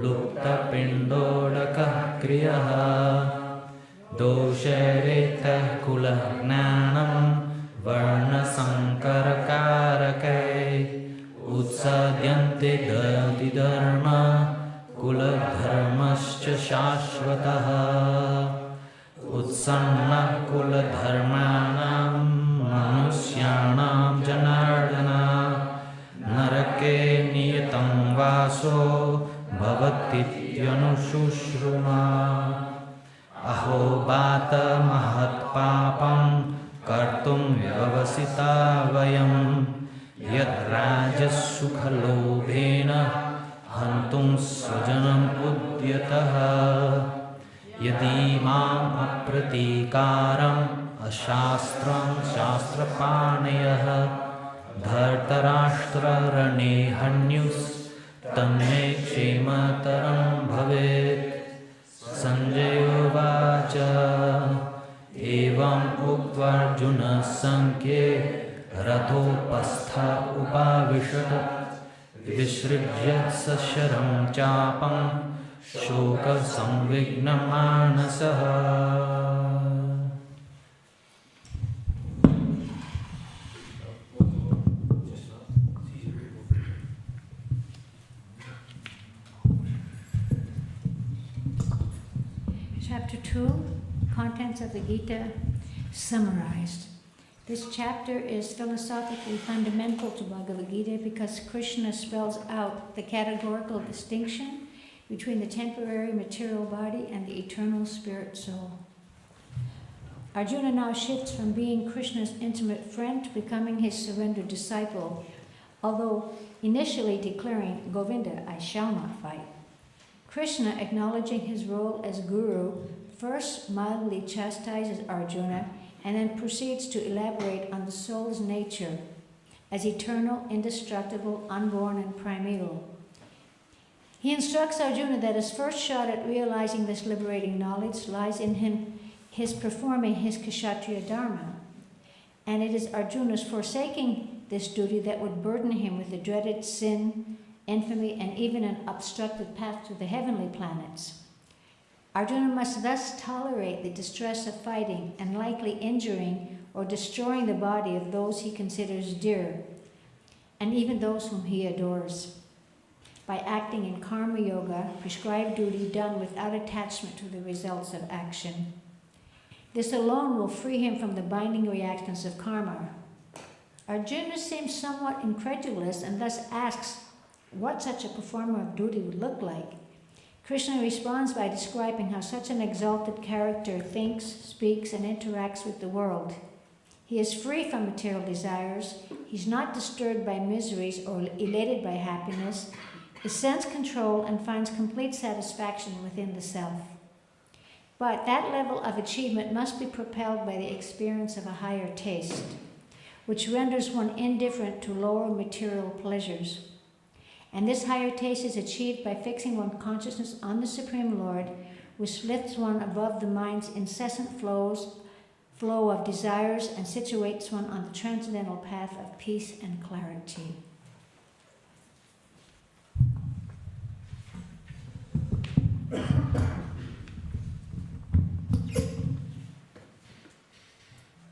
lupta pindodakah kriyaha doshareta kulajnanam varna sankarakarakay utsadyante dati dharma kuladharmascha shashvatah utsanna kuladharmanam manusyanam janardana narake niyatam vaso bhavatityanu aho bata mahat papam kartum vyavasita vayam yad rajas sukhalobhena hantum svajanam udyataha yadi mam apratikaram ashastram shastrapanayah dhartarashtra rane hanyus tanme kshemataram bhavet sanjaya vacha evam uktva arjuna sankye rathopastha upavishat vishrujya sasharam chapam shoka samvigna manasah. Chapter 2, Contents of the Gita, summarized. This chapter is philosophically fundamental to Bhagavad Gita because Krishna spells out the categorical distinction between the temporary material body and the eternal spirit soul. Arjuna now shifts from being Krishna's intimate friend to becoming his surrendered disciple, although initially declaring, Govinda, I shall not fight. Krishna, acknowledging his role as guru, first mildly chastises Arjuna and then proceeds to elaborate on the soul's nature as eternal, indestructible, unborn, and primeval. He instructs Arjuna that his first shot at realizing this liberating knowledge lies in his performing his Kshatriya Dharma, and it is Arjuna's forsaking this duty that would burden him with the dreaded sin, infamy, and even an obstructed path to the heavenly planets. Arjuna must thus tolerate the distress of fighting and likely injuring or destroying the body of those he considers dear, and even those whom he adores, by acting in karma yoga, prescribed duty done without attachment to the results of action. This alone will free him from the binding reactions of karma. Arjuna seems somewhat incredulous and thus asks what such a performer of duty would look like. Krishna responds by describing how such an exalted character thinks, speaks, and interacts with the world. He is free from material desires, he's not disturbed by miseries or elated by happiness, is sense-controlled and finds complete satisfaction within the self. But that level of achievement must be propelled by the experience of a higher taste, which renders one indifferent to lower material pleasures. And this higher taste is achieved by fixing one's consciousness on the Supreme Lord, which lifts one above the mind's incessant flow of desires and situates one on the transcendental path of peace and clarity.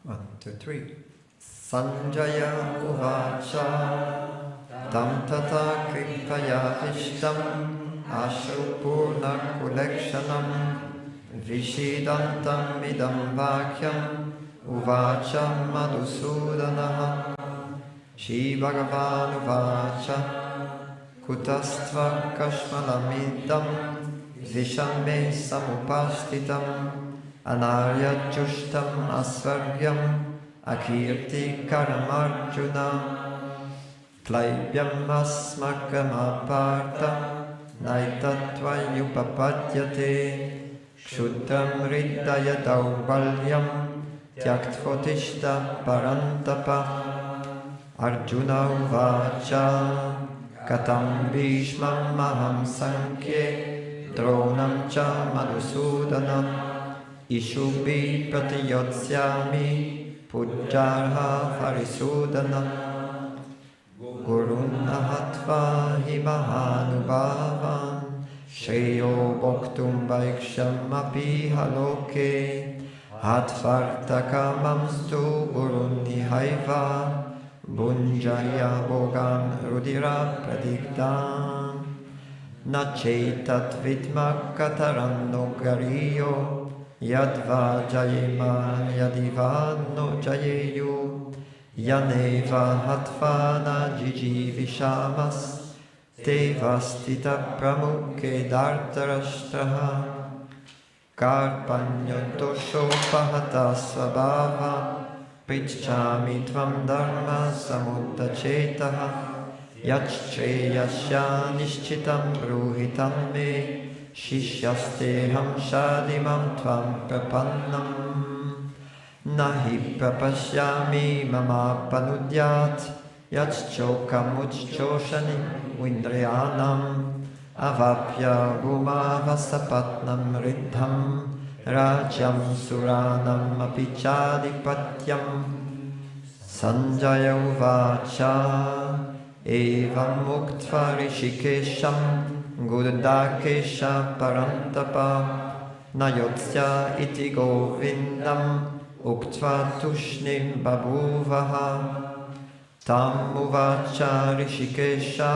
One, two, three. Sanjaya uvacha tam tata kripaya vishtam ashupurna kulekshanam vishidantam idam vakyam uvacha madhusudanaha Shri Bhagavan uvacha kutastva kashmalamidam vishame samupastitam anaryajushtam asvaryam akirti karamarjuna klaibhyam asmakam aparta naitatvayupapadyate kshudram riddaya daurbalyam tyaktfotishta parantapa Arjuna uvacha katam bhishmam maham sankhye dronam cha madhusudanam Ishubhi pratiyotsyami pujjarha harisudana Guruna hatva hi mahanubhavan Shreyo bhoktum vaiksham api haloke Hatvartakamamstu guruni haiva Bunjaya bhogam rudira pradigdam Nachetat vidma kataranno gariyo Yadva jayema yadiva no jayeyu Yaneva hatvana jijivishamas Devastita pramukhe dartarashtraha Karpanyotosho pahata svabhava Prichami tvam dharma samudachetaha Yachtreyasya nishchitam bruhitam me Shishyaste shadimam tvam prapannam Nahi prapashyami mama panudyat Yachchokam uchchoshani vindriyanam Avapya bhuma vasapatnam riddham Rajyam suranam apichadipatyam Sanjaya uvacha Evam muktva rishikesham Gurdakesha parantapa Nayotsya iti govindam Uktva tushnim babhuvaha Tam uvacha rishikesha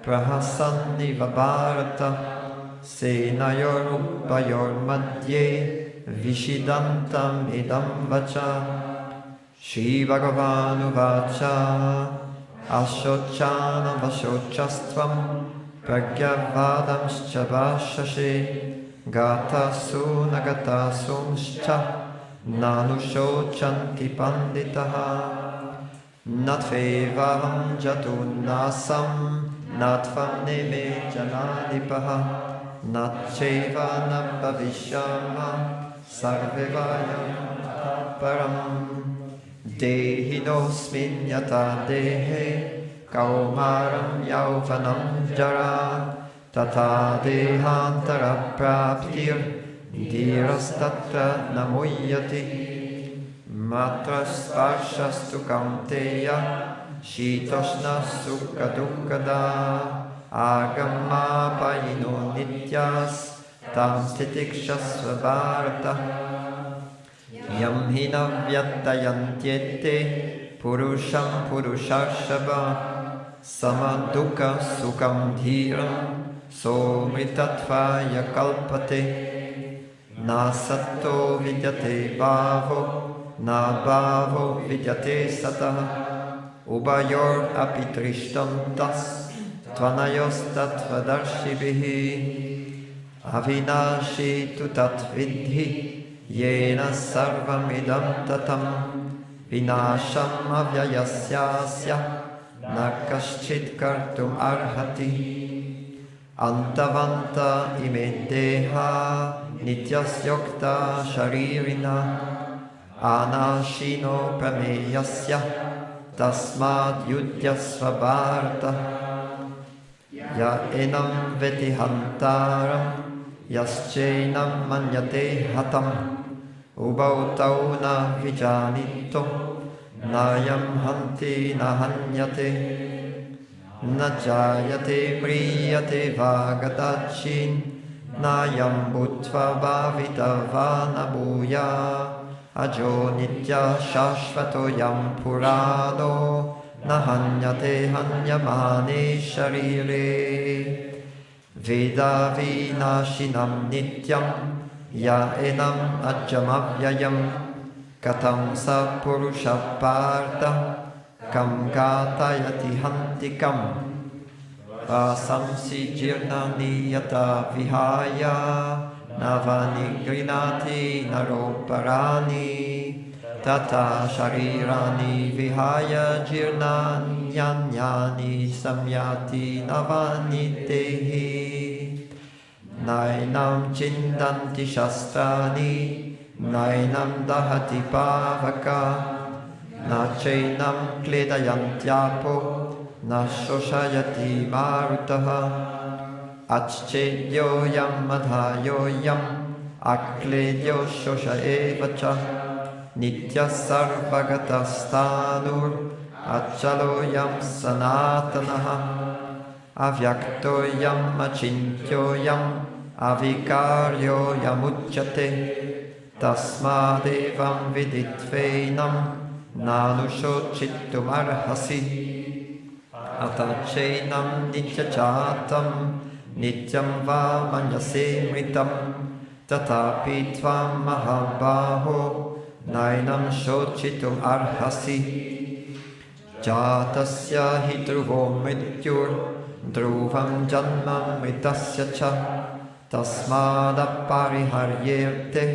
Prahasanniva bharata senayoruppayormadye vishidantam idam vacha Shri Bhagavanuvacha Ashocchana Vashochastvam Pragyavadamscha Vashashe Gata Sunagata Sumscha Nanushochanti Panditaha Natvevam Jatunasam Natvam Neme Janadipaha Natcheva Nabhavishyama Sarvevayam Param Dehinosmin Yata Dehe Kaumaram Yauvanam Jara Tata Dehantara Praptir Dhirastatra Namuyati Matras Parshastu Kaunteya Shitoshna Sukha Dukkada Agama Payino Nityas Tam Stitikshasva Bharata Yam Hina Vyatayantyete Purusham Purushashava Samadukha Sukham Dhiram Somritatvaya Kalpate Na Satto Vidyate Bhavo Na Bhavo Vidyate Satah Ubayor Apitrishtantas Tvanayos Tattvadarshibhihi Avinashi tu Tatvidhi Yena Sarvamidam Tatam Vinasham Avyayasyasya Nakaschit Kartum Arhati Antavanta ime deha Nityasyokta Sharirina Anashino Prameyasya Tasmad Yudhyasva Bharata Ya enam vetihantaram Yaschenam manyate hatam Ubautau na vijanito Nayam hanti nahanyate Najayate priyate vagadachin Nayam bhutva bhavita vanabuya Ajo nitya shashvato yam purano Nahanyate hanyamane sharire Veda vinashinam nityam Ya enam ajamavyayam Katam sa purusha parta Kam gatayati hantikam Vasamsi jirnani yata vihaya Navani grinati naroparani Tata sharirani vihaya jirnanyanyani samyati navani tehi Nainam chindanti shastrani Nainam dahati pavaka Nachainam kledayantyapo Nashoshayati marutaha Achchedyoyam madhayoyam Akledyo shosha evacha Nitya sarvagatastanur Achaloyam sanatanaha Avyaktoyam achintyoyam Avikaryoyam uchyate Tasmadevam viditvenam Nanushochittum arhasi Atachainam nityachatam Nityam va manyase mritam Tatapi tvam mahabaho Nainam shochitum arhasi Jatasya hi dhruvo mrityur Dhruvam janmam mritasya cha Tasmada pariharyerte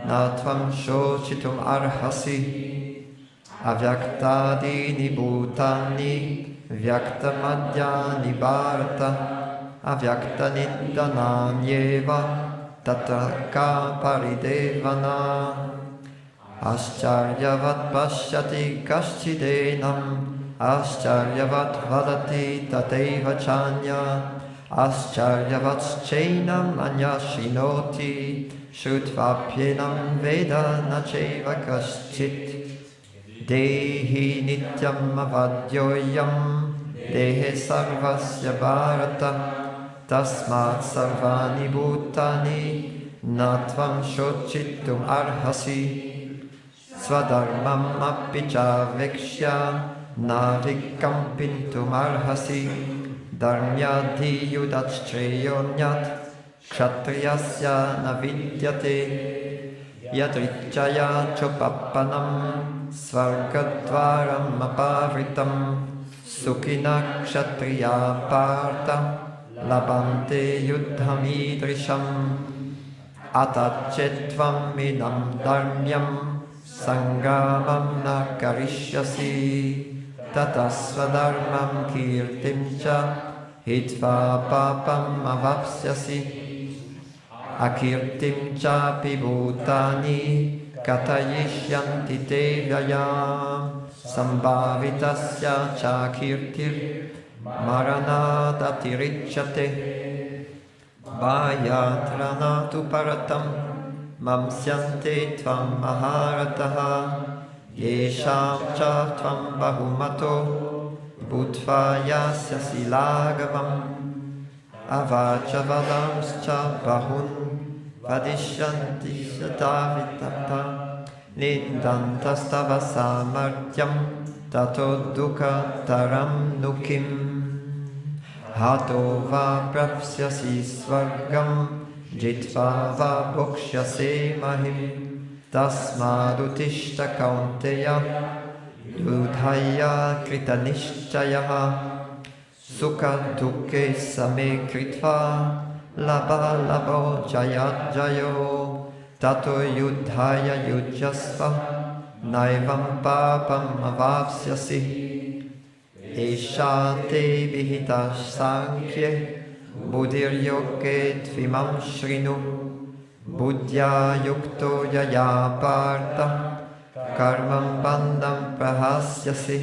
Natvam shochitum arhasi Avyaktadini bhutani Vyaktamadhyani bharata Avyaktaniddananyeva Tatraka paridevana Ascharyavat pashyati kaschidenam Ascharyavat vadati tateva chanya Ascharyavat chainam anyashinoti Shutvapyenam veda nacheva kaschit Dehi nityam avadyoyam Dehe sarvasya bharata Tasmat sarvani bhutani Natvam shochittum arhasi Swadharmam apicha vekshya Navikam pintum arhasi Dharmyadhi yudachtreyonyat kshatriyasya na vidyate yadrichaya chopappanam svargadvaram apavritam sukhina kshatriya partha labante yuddhamidrisham atachetvam minam dharmyam sangamam na karishyasi tatasvadharmam kirtim cha hitva papam avapsyasi akirtim cha pibhutani katayishyanti te vyayam sambhavitasya cha kirtir maranadatirichyate vayatranatu paratam mamsyante tvam maharataha yesham cha tvam bahumato bhutva yasyasi lagavam avachavadamscha bahun vadishyanti yadavitapa nindantastava samartyam tato dukha taram nukim hato va prapsyasi svargam jitva va bhokshyase mahim tasmadutishta kaunteya yudhaya kritanishchayaha sukha dukkhe same kritva labha labho jaya jayo tato yudhaya yujyasva naivam papam avapsyasi esha te vihita sankhye buddhir yoge tvimam shrinu buddhya yukto yaya partha karmam bandham prahasyasi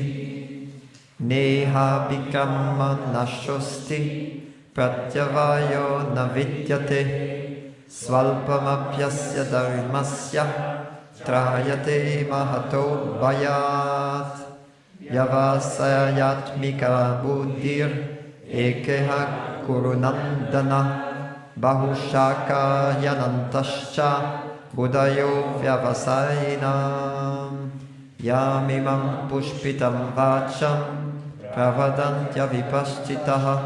neha vikramma nashosti pratyavayo na vidyate svalpamapyasya dharmasya trayate mahato bhayat yavasayatmika buddhir ekeha kurunandana bahushaka yanantascha buddhayo vyavasayinam yamimam pushpitam vacham pravadantya vipaschitaha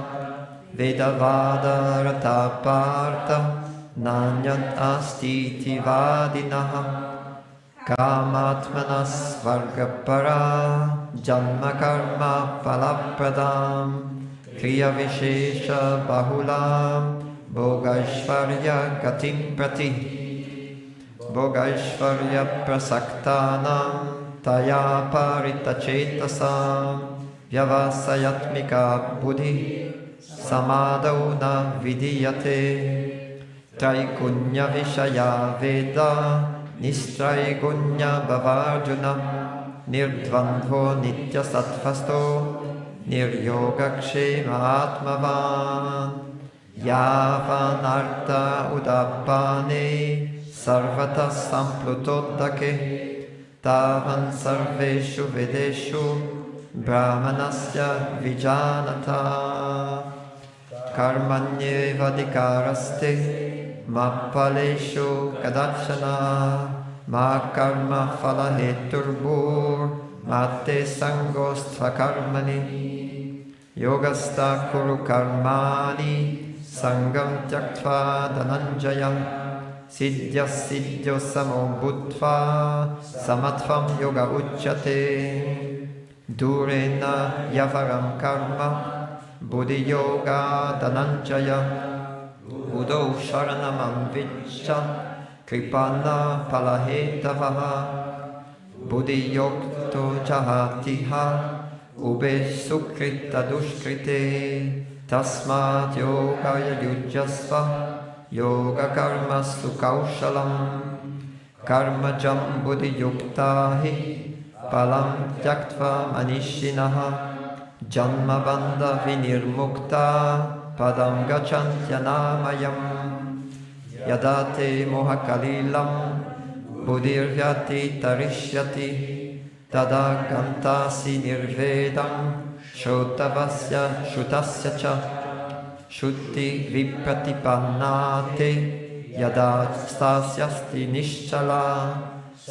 vedavada rata partha nanyat astiti vadinaha kamatmanas vargapara janma karma palapradam kriya vishesha bahulam bhogaishvarya gatim prati bhogaishvarya prasaktanam taya paritachetasam vyavasayatmika buddhi samadau na vidiyate traikunya vishaya veda nistraigunya bhavarjuna nirdvandvo nitya sattvasto niryogakshema atmavan yavanartha udappane sarvata samplutodake tavan sarveshu vedeshu brahmanasya vijanata karmanyeva dikaraste mappaleshu kadachana ma karma phalaheturbhur mate sangostva karmani yogasta kuru karmani sangam tyaktva dhananjaya siddhya siddhyo samo buddhva samatvam yoga uchyate durena yavaram karma buddhi yoga dhananjaya udo sharanamam viccha kripana palahetavaha buddhi yokto jahatiha ube sukrita dushkrite tasmat yogaya yujyasva yoga karma sukaushalam karmajam buddhi yuktahi palam tyaktva manishinaha janma bandha vinirmukta padam gacchantyanāmayam yadate mohakalilam buddhirvyati tarishyati tada gantasi nirvedam shotavasya shutasya cha shuddhi vipratipannate yada stasyasti nishchala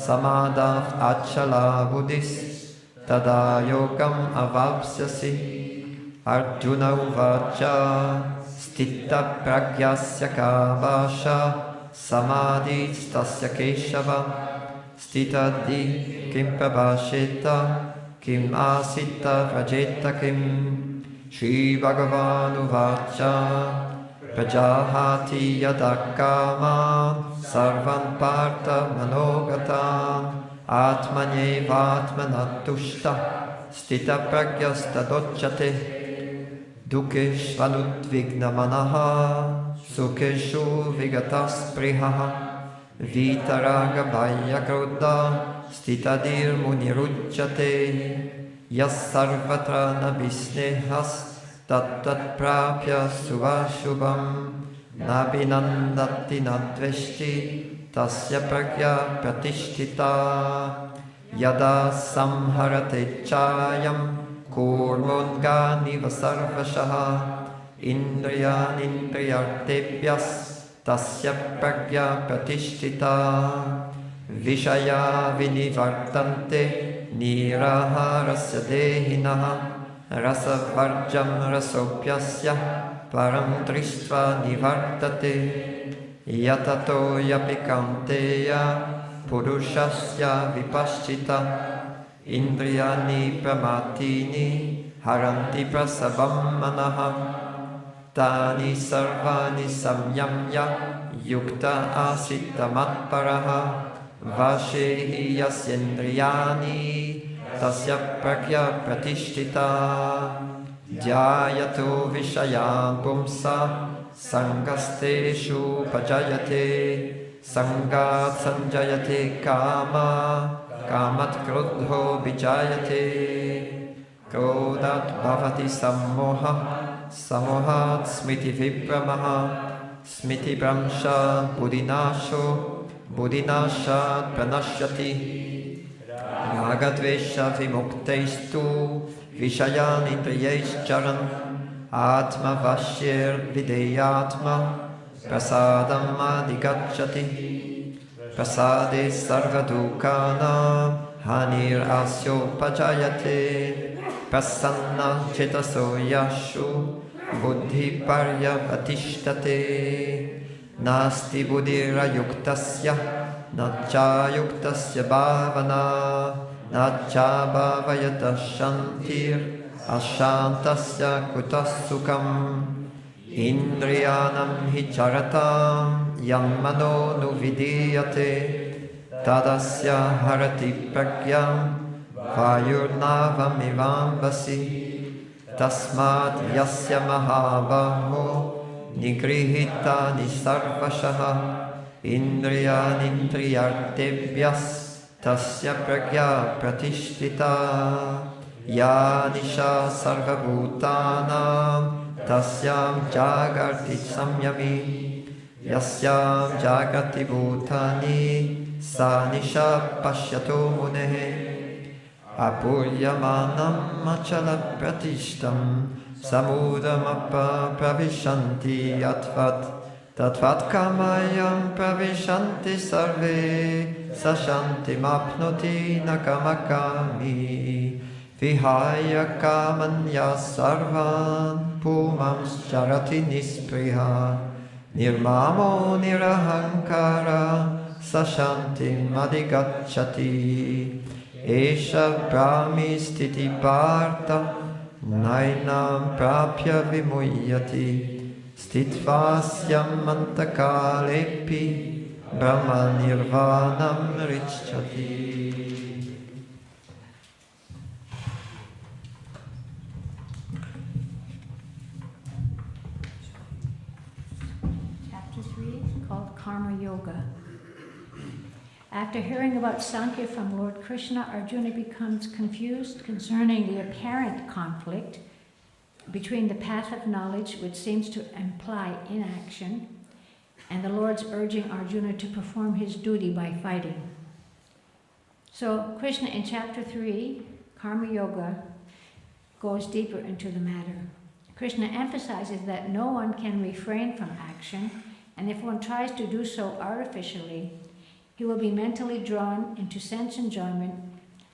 samadav achala buddhis tada yogam avapsyasi Arjuna uvacha Stita pragyasya kavasha samadhi stasya keshava stita di kim prabhasheta kim asita vrajeta kim Shri Bhagavan uvacha Prajahati yadakama sarvam partha manogata atmanyevatmanatushta stita pragyasta docchate Dukeshvanudvigna manaha Sukeshu vigatas prihaha Vitaraga bhaya krodha Stitadir munirujjate Yas sarvatra nabhisnehas Tat prapya suvashubham Nabhinandati nadveshti Tasya pragya pratishtita Yada samharate chayam Kurmodgani vasarvashaha Indriyanindriyartebhyas Tasya pragya pratishtita Vishaya vinivartante Niraharasya dehinaha Rasavarjam rasopyasya Param dristva nivartate Yatato yapikanteya Purushasya vipaschita Indriyani pramatini haranti prasabam manaha Tani sarvani samyamya yukta asita matparaha Vashehi yasyendriyani tasya pragya pratishtita Jyayato vishayan pumsa sangasteshu pajayate Sangat sanjayate kama Kamat krodho vijayate Krodat bhavati sammoha Sammohat smiti vibramaha Smiti bramsha buddhinasho Buddhinashat pranashyati Ragadvesha vimuktestu Vishayan indriyescharan Atma vashyir videyatma Prasadam adhigacchati Prasade sarvadukana hanir asyo pajayate prasanna chetaso yashu buddhi paryavatishtate nasti buddhira yuktasya nacha yuktasya bhavana nacha bhavayata shantir ashantasya kutasukam Indriyanam hi charatam yam mano nuvidiyate tadasya harati pragyam vayurnavamivam vasi tasmat yasya mahabaho nigrihita nisarvashaha indriyanindriyartebhyas tasya pragya pratishtita ya nisha sarvabhutanam Tasyam jagarti samyami Yasyam jagati bhutani Sanisha pashyato munehe Apuryamanam achala pratishtam Samudamappa pravishanti atvat Tatvat kamayam pravishanti sarve Sashanti mapnoti nakamakami Vihaya kamanya sarvan pumams charati nispriha nirmamo nirahankara sashanti madhigacchati esha brahmi stiti parta nainam prapya vimuyyati stitvasyam antakalepi brahma nirvanam richchati. Called Karma Yoga. After hearing about Sankhya from Lord Krishna, Arjuna becomes confused concerning the apparent conflict between the path of knowledge, which seems to imply inaction, and the Lord's urging Arjuna to perform his duty by fighting. So Krishna in chapter 3, Karma Yoga, goes deeper into the matter. Krishna emphasizes that no one can refrain from action, and if one tries to do so artificially, he will be mentally drawn into sense enjoyment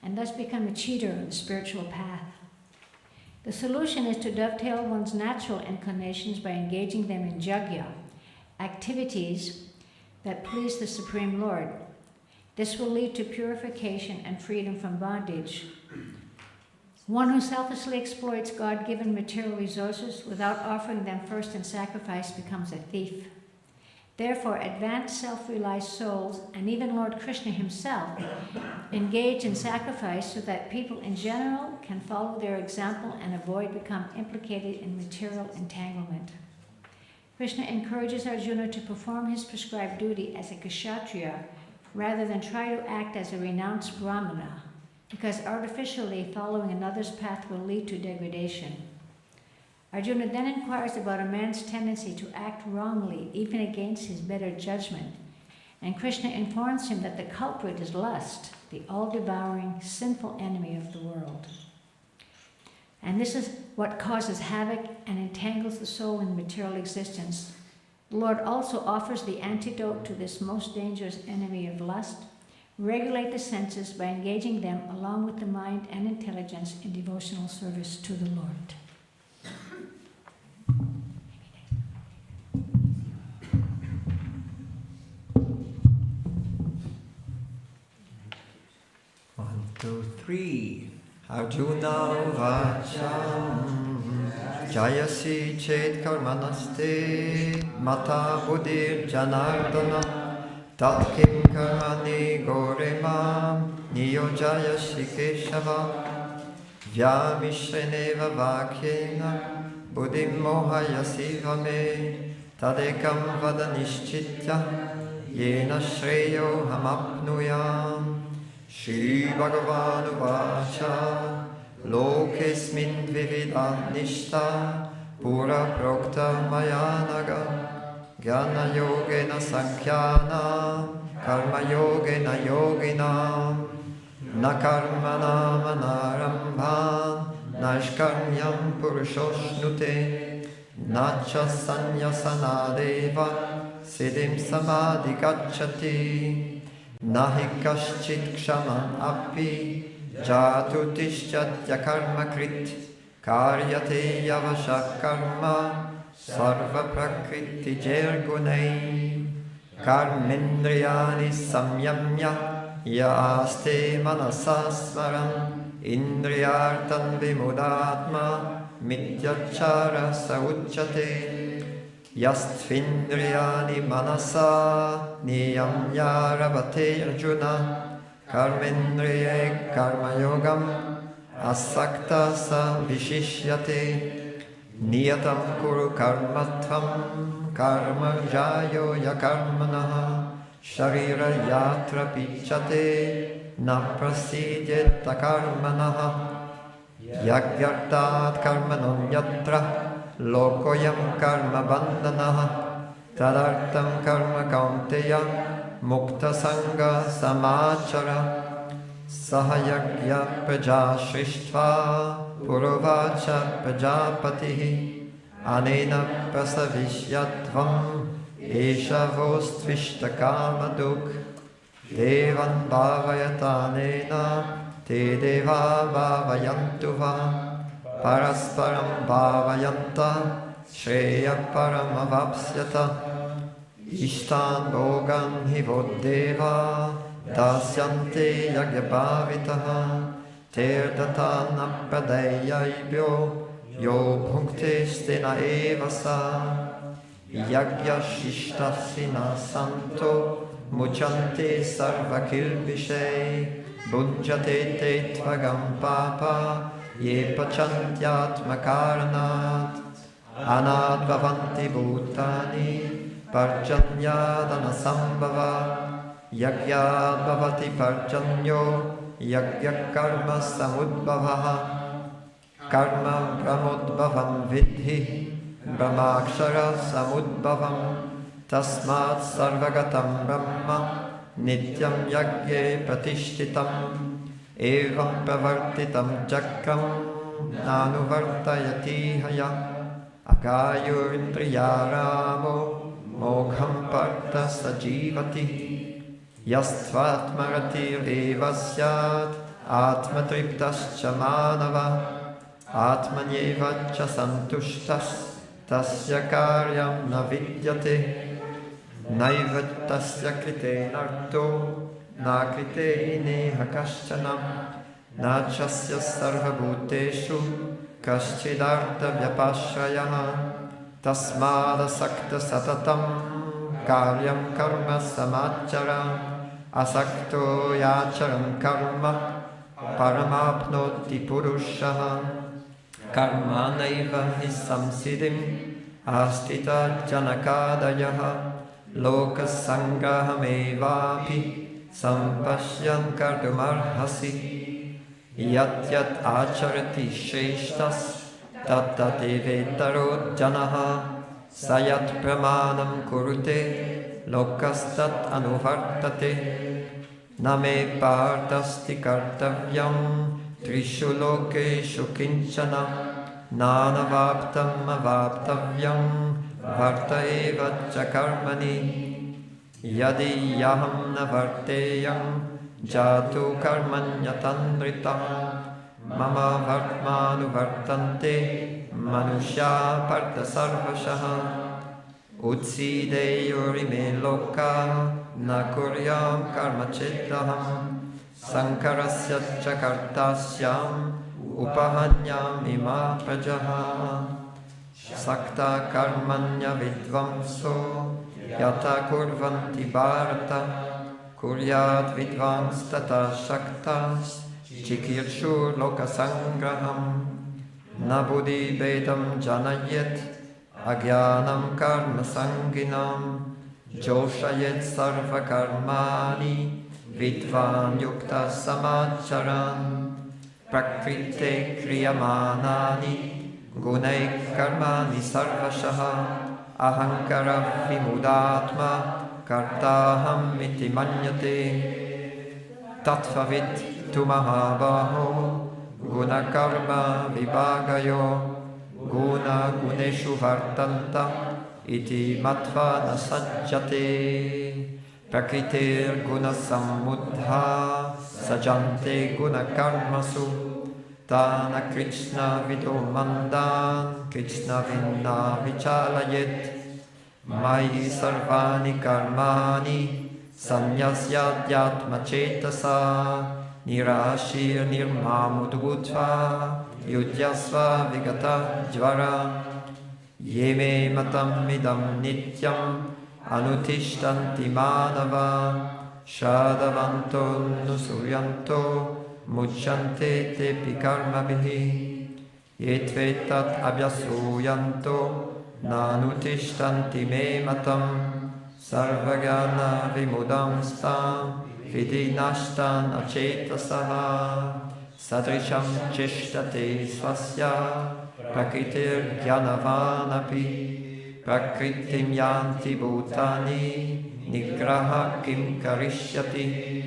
and thus become a cheater on the spiritual path. The solution is to dovetail one's natural inclinations by engaging them in jagya, activities that please the Supreme Lord. This will lead to purification and freedom from bondage. One who selfishly exploits God-given material resources without offering them first in sacrifice becomes a thief. Therefore, advanced self-realized souls, and even Lord Krishna himself, engage in sacrifice so that people in general can follow their example and avoid becoming implicated in material entanglement. Krishna encourages Arjuna to perform his prescribed duty as a kshatriya rather than try to act as a renounced brahmana, because artificially following another's path will lead to degradation. Arjuna then inquires about a man's tendency to act wrongly, even against his better judgment, and Krishna informs him that the culprit is lust, the all-devouring, sinful enemy of the world. And this is what causes havoc and entangles the soul in material existence. The Lord also offers the antidote to this most dangerous enemy of lust: regulate the senses by engaging them along with the mind and intelligence in devotional service to the Lord. One, two, three. Arjuna Vacham Jayasi Chet Karmanaste Mata Buddhir Janardana Tatkim Karmani Goremam Niyojayasi Keshava Vyamishreneva Vakyena Buddhim Mohayasi Vame Tadekam Vadanishchitya Yena Shreyo Hamapnuyam Shri Bhagavan Vacha Lokesmin Vividam Nishta Pura Prokta Mayanaga Jnana Yogena Sankhyanam Karma Yogena Yoginam Na Karmanam Anarambhan Naishkarmyam Purushoshnute Nacha Sanyasana Deva Siddhim Samadhi Gacchati Nahi kaschit kshaman api jatu tishchatya karma krit karyate yavasha karma sarva prakriti jergunai karmendriyani samyamya ya aste manasasmaram indriyartan vimudatma mityachara sauchyate Yastvindriyani manasa niyamya rabate arjuna karmendriye karma yogam asakta sa vishishyate niyatam kuru karmatvam karma jayo yakarmanaha sharira yatra pichate na prasidyeta karmanaha yagyartat karmanon yatra Lokoyam karma bandhanaha tadartam karma kaunteya mukta sangha samachara sahayagya praja shrishtva puruvacha prajapatihi anena prasavishyatvam esha vostvishta kamaduk devan bhavayatanena te deva bhavayantuva Parasparam bhavayanta Shreya paramavapsyata Ishtan bhogan hivodeva Dasyante yagyabhavitaha Terdatan apradeyaibhyo Yo bhuktestena evasa Yagya shishtasina santo Muchante sarvakilvishe Bhunjate te tvagam papa Ye pachantyatma karanat anad bhavanti bhutani parjanyadana sambhava yagyad bhavati parjanyo yagya karma samudbhavaha karma brahmodbhavam vidhi brahmakshara samudbhavam tasmat sarvagatam brahma nityam yagye pratishtitam Evam pravartitam chakram nanuvartayati haya Agayur indriyaramo mogham partha sajivati Yastvatmaratir evasyat atmatriptascha manava Atmanyeva cha santushtas tasya karyam na vidyate naiva tasya krite narto na krite neha kaschanam na chasya sarvabhuteshu kaschidartha vyapashrayah tasmada sakta satatam karyam karma samachara asakto yacharam karma paramapnoti purushaha karmanaiva hi samsiddhim astita janakadayaha lokasangrahamevapi sampashyan kartumarhasi yat yat acharati shreshtas tattatevetaro janaha sayat pramanam kurute lokastat anuvartate name partasti kartavyam trishu lokeshu kinchana nanavaptam avaptavyam varta eva cha karmani yadi yaham na varteyam jatu karmanyatandritam mama vartmanu vartante manushya partha sarvashaha utsideyurime loka na kuryam karma chettaham sankarasya cha kartasyam upahanyam ima prajaha sakta karmanya vidvamso yata kurvanti bharata kuryat vidvams tata shaktas chikirshur lokasangraham nabudhi bedam janayet agyanam karma sanginam joshayet sarva karmani vidvan yukta samacharan prakrite kriyamanani gunai karmani sarvashaha ahankara vimudatma kartaham iti manyate tatvavit tu mahabaho guna karma vibhagayo guna guneshu vartanta iti matva nasajjate prakritir guna sammudha sajante guna karmasu Tana Krishna vidomandan Krishna vinna vichalayet Mayi sarvani karmani Sanyasyadhyatma cetasa Nirashir nirmamudbhutva Yudhyasva vigata jvara Yeme matam idam nityam Anutishtanti manava Shadavanto nusuryanto Mucchante te pikarma bihi Yetvetat abhyasuyanto Nanutishtanti me matam Sarvagana vimudam stam Vidinashtan acetasaha Sadrisham chishtate svasya Prakritir gyanavanapi Prakritim yanti bhutani Nigraha kim karishyati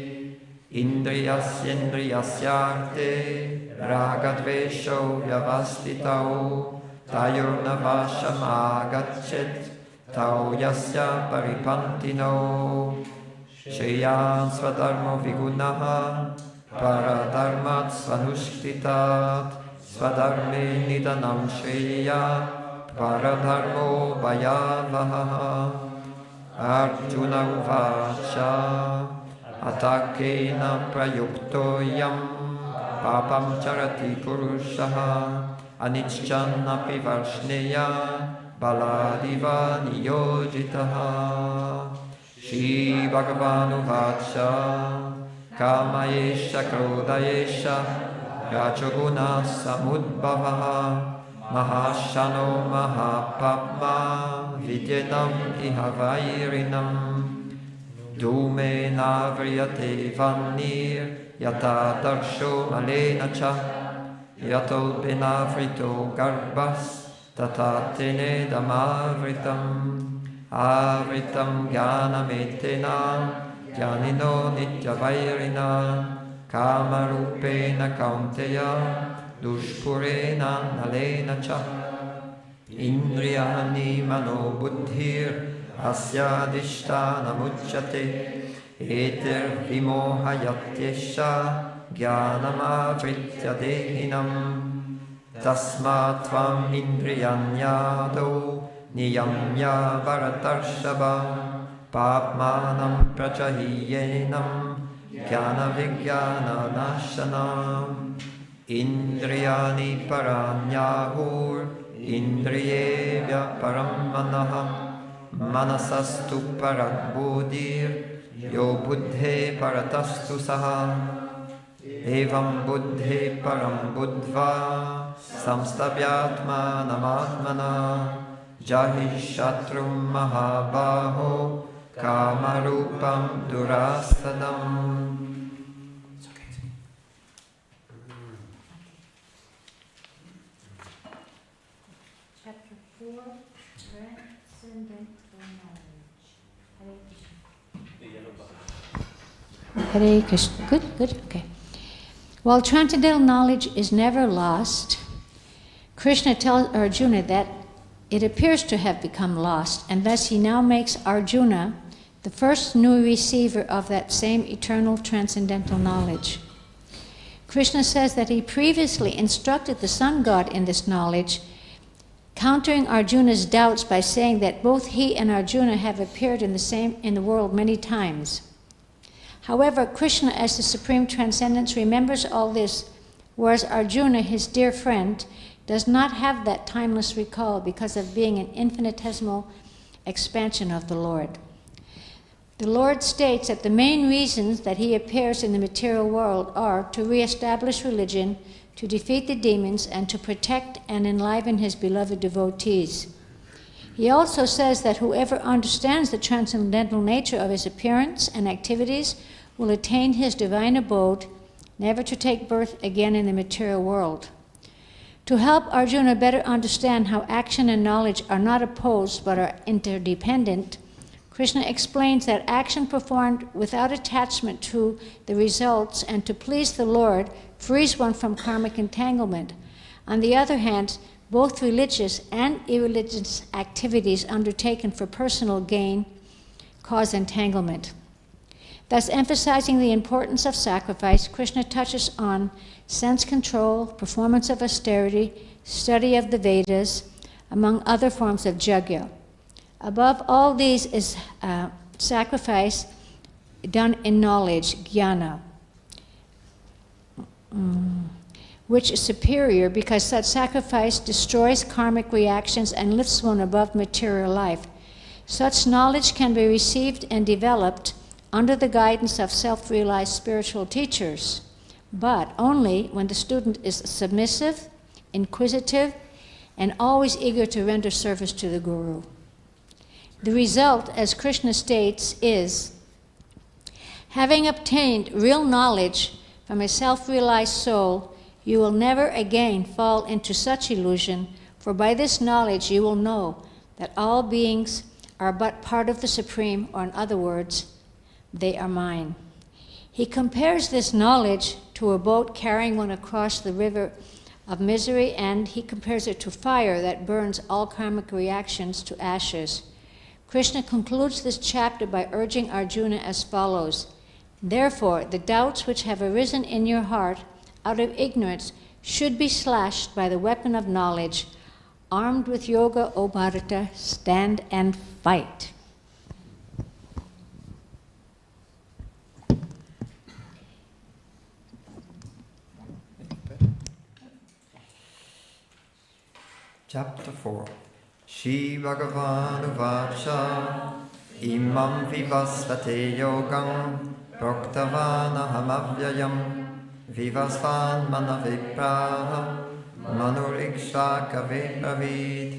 Indriyasyendriyasyarte ragadvesho vyavastitau tayurnavashamagachet tau yasya paripantino shreyan swadharmo vigunaha paradharmat svanushtitat swadharme nidanam shreya paradharmo vayavaha Arjuna uvacha Atakena prayuktoyam papam charati purushaha anicchan api varshneya baladiva niyojitaha Shri Bhagavan uvacha kamayesha krodayesha rajoguna samudbhavaha mahashano mahapapma vidyanam ihavairinam Dume navriyate vannir yata darsho malena cha yato benavrito garbhas tata tene damavritam avritam gyanametena gyanino nityavairina kamarupena kaunteya dushpurena nalena cha indriyani mano buddhir asyadishthanamuchyate eter vimohayatyesha jnanamavritya dehinam Tasmat tvam indriyanyado niyamya bharatarshava papmanam prachahiyenam jnana vijnana nashanam indriyani paranyahur indriyevya param manaha manasastu paradbudir yo buddhe paratastu saha evam buddhe param buddhva samstavyatmanam jahi shatrum mahabaho kamarupam durasadam. Chapter 4, Transcendental Knowledge. Hare Krishna. Good, good, okay. While transcendental knowledge is never lost, Krishna tells Arjuna that it appears to have become lost, and thus he now makes Arjuna the first new receiver of that same eternal transcendental knowledge. Krishna says that he previously instructed the sun god in this knowledge, countering Arjuna's doubts by saying that both he and Arjuna have appeared in the world many times. However, Krishna, as the supreme transcendence, remembers all this, whereas Arjuna, his dear friend, does not have that timeless recall because of being an infinitesimal expansion of the Lord. The Lord states that the main reasons that he appears in the material world are to reestablish religion, to defeat the demons, and to protect and enliven his beloved devotees. He also says that whoever understands the transcendental nature of his appearance and activities will attain his divine abode, never to take birth again in the material world. To help Arjuna better understand how action and knowledge are not opposed but are interdependent, Krishna explains that action performed without attachment to the results and to please the Lord frees one from karmic entanglement. On the other hand, both religious and irreligious activities undertaken for personal gain cause entanglement. Thus, emphasizing the importance of sacrifice, Krishna touches on sense control, performance of austerity, study of the Vedas, among other forms of yajna. Above all these is sacrifice done in knowledge, jnana, which is superior because such sacrifice destroys karmic reactions and lifts one above material life. Such knowledge can be received and developed under the guidance of self-realized spiritual teachers, but only when the student is submissive, inquisitive, and always eager to render service to the Guru. The result, as Krishna states, is having obtained real knowledge from a self-realized soul, you will never again fall into such illusion, for by this knowledge you will know that all beings are but part of the Supreme, or in other words, they are mine. He compares this knowledge to a boat carrying one across the river of misery, and he compares it to fire that burns all karmic reactions to ashes. Krishna concludes this chapter by urging Arjuna as follows: therefore, the doubts which have arisen in your heart out of ignorance should be slashed by the weapon of knowledge. Armed with yoga, O Bharata, stand and fight. Chapter 4. Shri Bhagavan Uvacha Imam Vivasvate Yogam Proktavan Ahamavyayam Vivasvan Manavipraha Manuriksha Kave Pravid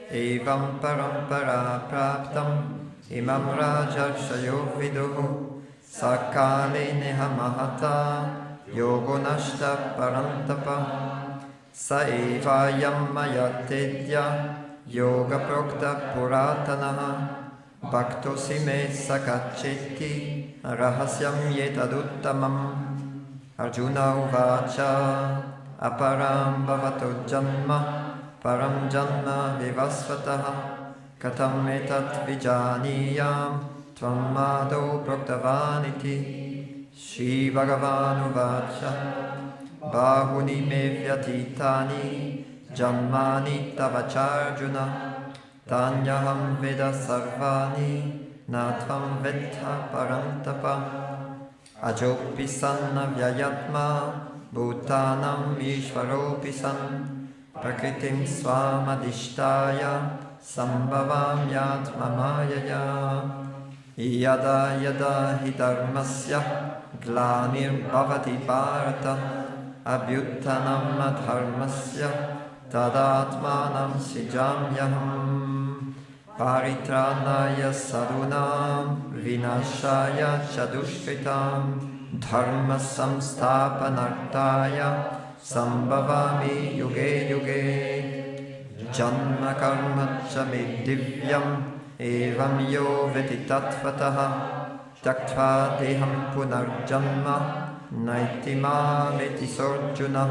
Evam Parampara Praptam Imam Rajarshayo Viduhu Sakale Nehamahata Yogonashta Parantapa Sa evayam mayatedya yoga prokta puratanaha bhaktosime sakacheti rahasyam yetaduttamam. Arjuna uvacha aparam bhavato janma param janma vivasvataha katam etat vijaniyam tvam mado proktavaniti. Shri Bhagavan uvacha bahuni me vyatitani janmani tava charjuna tanyaham veda sarvani natvam vetha parantapa ajopi sanna vyayatma bhutanam ishvaropi san prakritim svamadishtaya sambhavam yatma mayaya yada yada hi dharmasya glanir bhavati bharata abhyuttanam adharmasya tadatmanam sijamyaham paritranaya sadunam vinashaya chadushkritam dharma samsthapanartaya sambhavami yuge yuge janma karma cha me divyam evam yo vetitattvataha tyaktva deham punarjanma naiti mameti sorjuna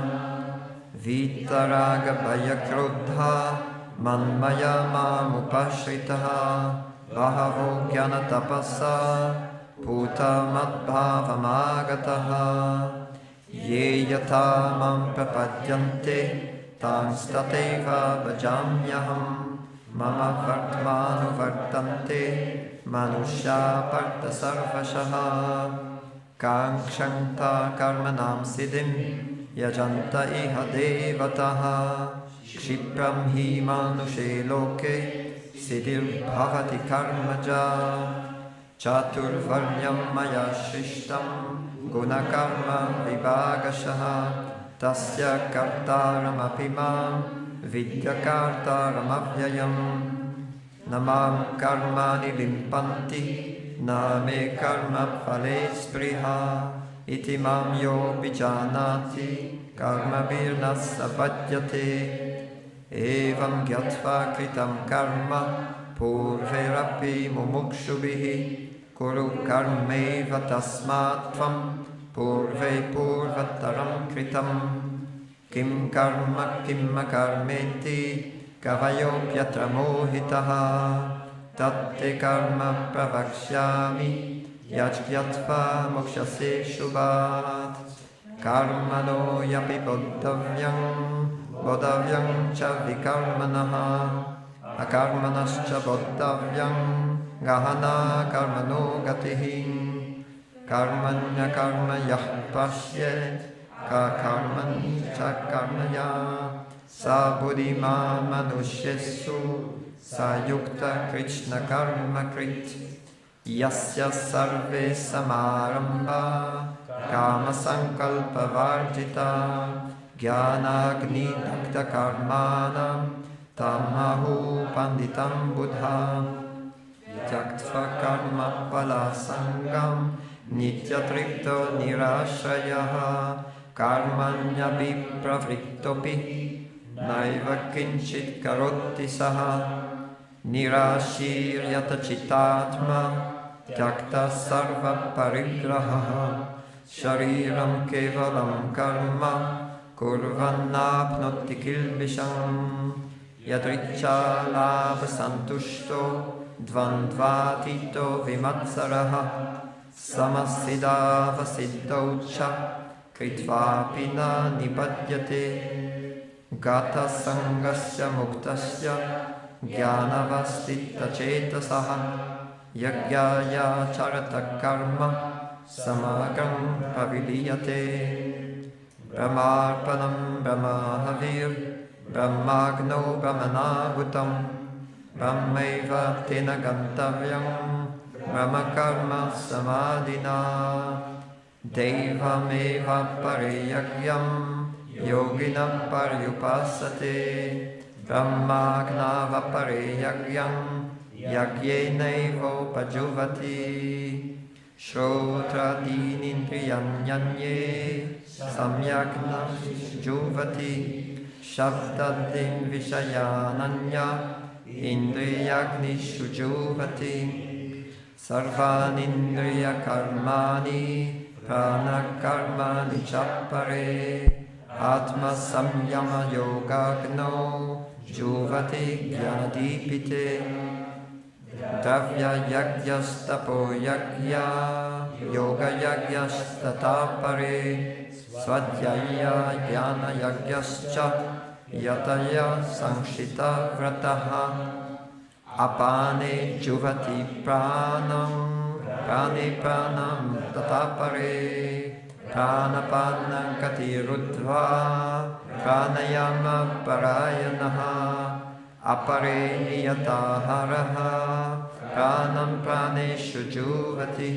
vitaraga bhaya krodha manmaya mamupashritaha bahavo jnana tapasa puta madbhavamagataha ye yata mam prapadyante tans tateva bhajamyaham mama vartmanu vartante manushya parta sarvashaha Kankshanta karmanam siddhim yajanta iha devataha kshipram hi manushe loke siddhir bhavati karmaja chaturvarnyam maya shrishtam gunakarma vibhagashaha tasya kartaram apimam vidyakartaram avyayam namam karmani limpanti na me karma phale spriha iti mam yo vijanati karma virnas apadyate evam gyatva kritam karma purverapi mumukshubhihi kuru karmeva tasmat tvam purve purvataram kritam kim karma kim karmeti kavayo pyatramohitaha tatte karma pravakshyami yajgyatva mokshase shubhat karmano yapi bodhavyam cha vikarmanaha akarmanascha bodhavyam gahana karmano gatihi karmanya karma yah pasyet ka karmani cha karmaya sa buddhima manushyesu Sayukta Krishna Karma Krit Yasya Sarve Samaramba Kama Sankalpa Varjita Jnanagni Dakta Karmanam Tamahu Panditam Buddha Tyaktva Karma Pala Sangam Nitya Tripto Nirashayaha Karmanya Vipravrittopi Naiva Kinchit Karoti Saha Nirashiryata Chitatma Tyakta Sarva Parigraha Shariram Kevalam Karma Kurvannapnoti Kilbisham Yadricha Labha Santushto Dvandvatito Vimatsaraha Samasidava Siddhaucha Kritvapina Nipadyate Gata Sangasya Muktasya Jnanavastita Chetasaha Yagyaya Charata Karma Samagram Paviliyate Brahmarpanam Brahmahavir Brahmagno Brahmanahutam Brahmaiva Tena Gantavyam Brahmakarma Samadhina Devameva Pariyagyam Yoginam Paryupasate Brahmagnava Pariyagyam Yagyenaivo Pajuvati Shrotratinindriyam Yanye Samyagna Juvati Shabdadim Vishayananya Indriyagni Shujuvati Sarvanindriya Karmani Prana Karmani Chappare Atma Samyama Yogagno Juvati Jnanadipite Dravya Yagyastapo Yagya Yoga Yagyastatapare Swadhyaya Jnana Yagyascha Yataya Sanshita Vrataha Apane Juvati Pranam Prane Pranam Tatapare Pranapanam Katirudva Pranayama Parayanaha Apare Niyataharaha Pranam Praneshu Juvati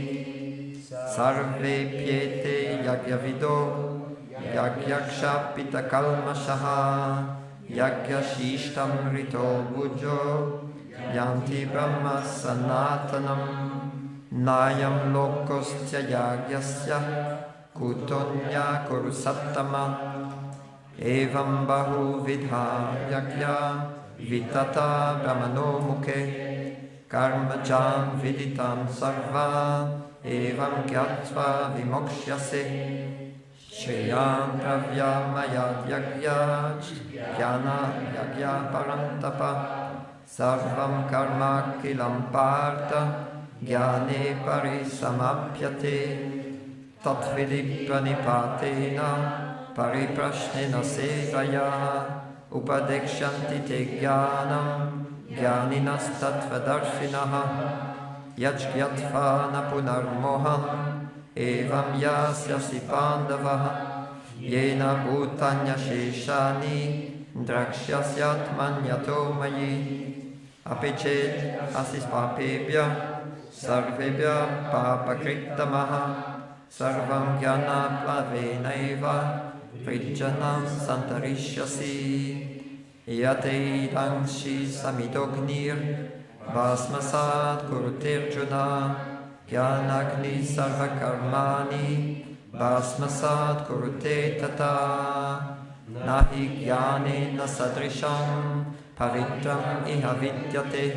Sarve Pyete Yagyavido Yagyaksha Kalmashaha Yagyashishtam Rito Bujo Yanti Brahma Sanatanam Nayam Lokostya Yagyasya Kutonya Kurusattama Evam Bahu Vidha Yagya Vitata Brahmano Mukhe Karmajam Viditam Sarva Evam Gyatva Vimoksyase Shriyam Pravya Mayad Yagya Jnana Yagya Parantapa Sarvam Karma Kilam Partha Jnane Parisamapyate Tatvidi Pranipatena Pariprashnena Sevaya Upadekshanti Te Jnanam Jnaninas Tattvadarshinaha Yajgyatva Punarmoham Evam Yasyasi Pandavaha Yena Bhutanya Sheshani Drakshyasyatmanyato Mayi Apichet Asis Papebhya Sarvebhya Papakritamaha Sarvam Jnana Plavenaiva Vrijjanam Santarishyasi Yate Idangshi Samidognir Vasmasad Kurutirjuna Jnanagni Sarvakarmani Vasmasad Kurute Tata Nahi Jnanena Sadrisham Paritram Iha Vidyate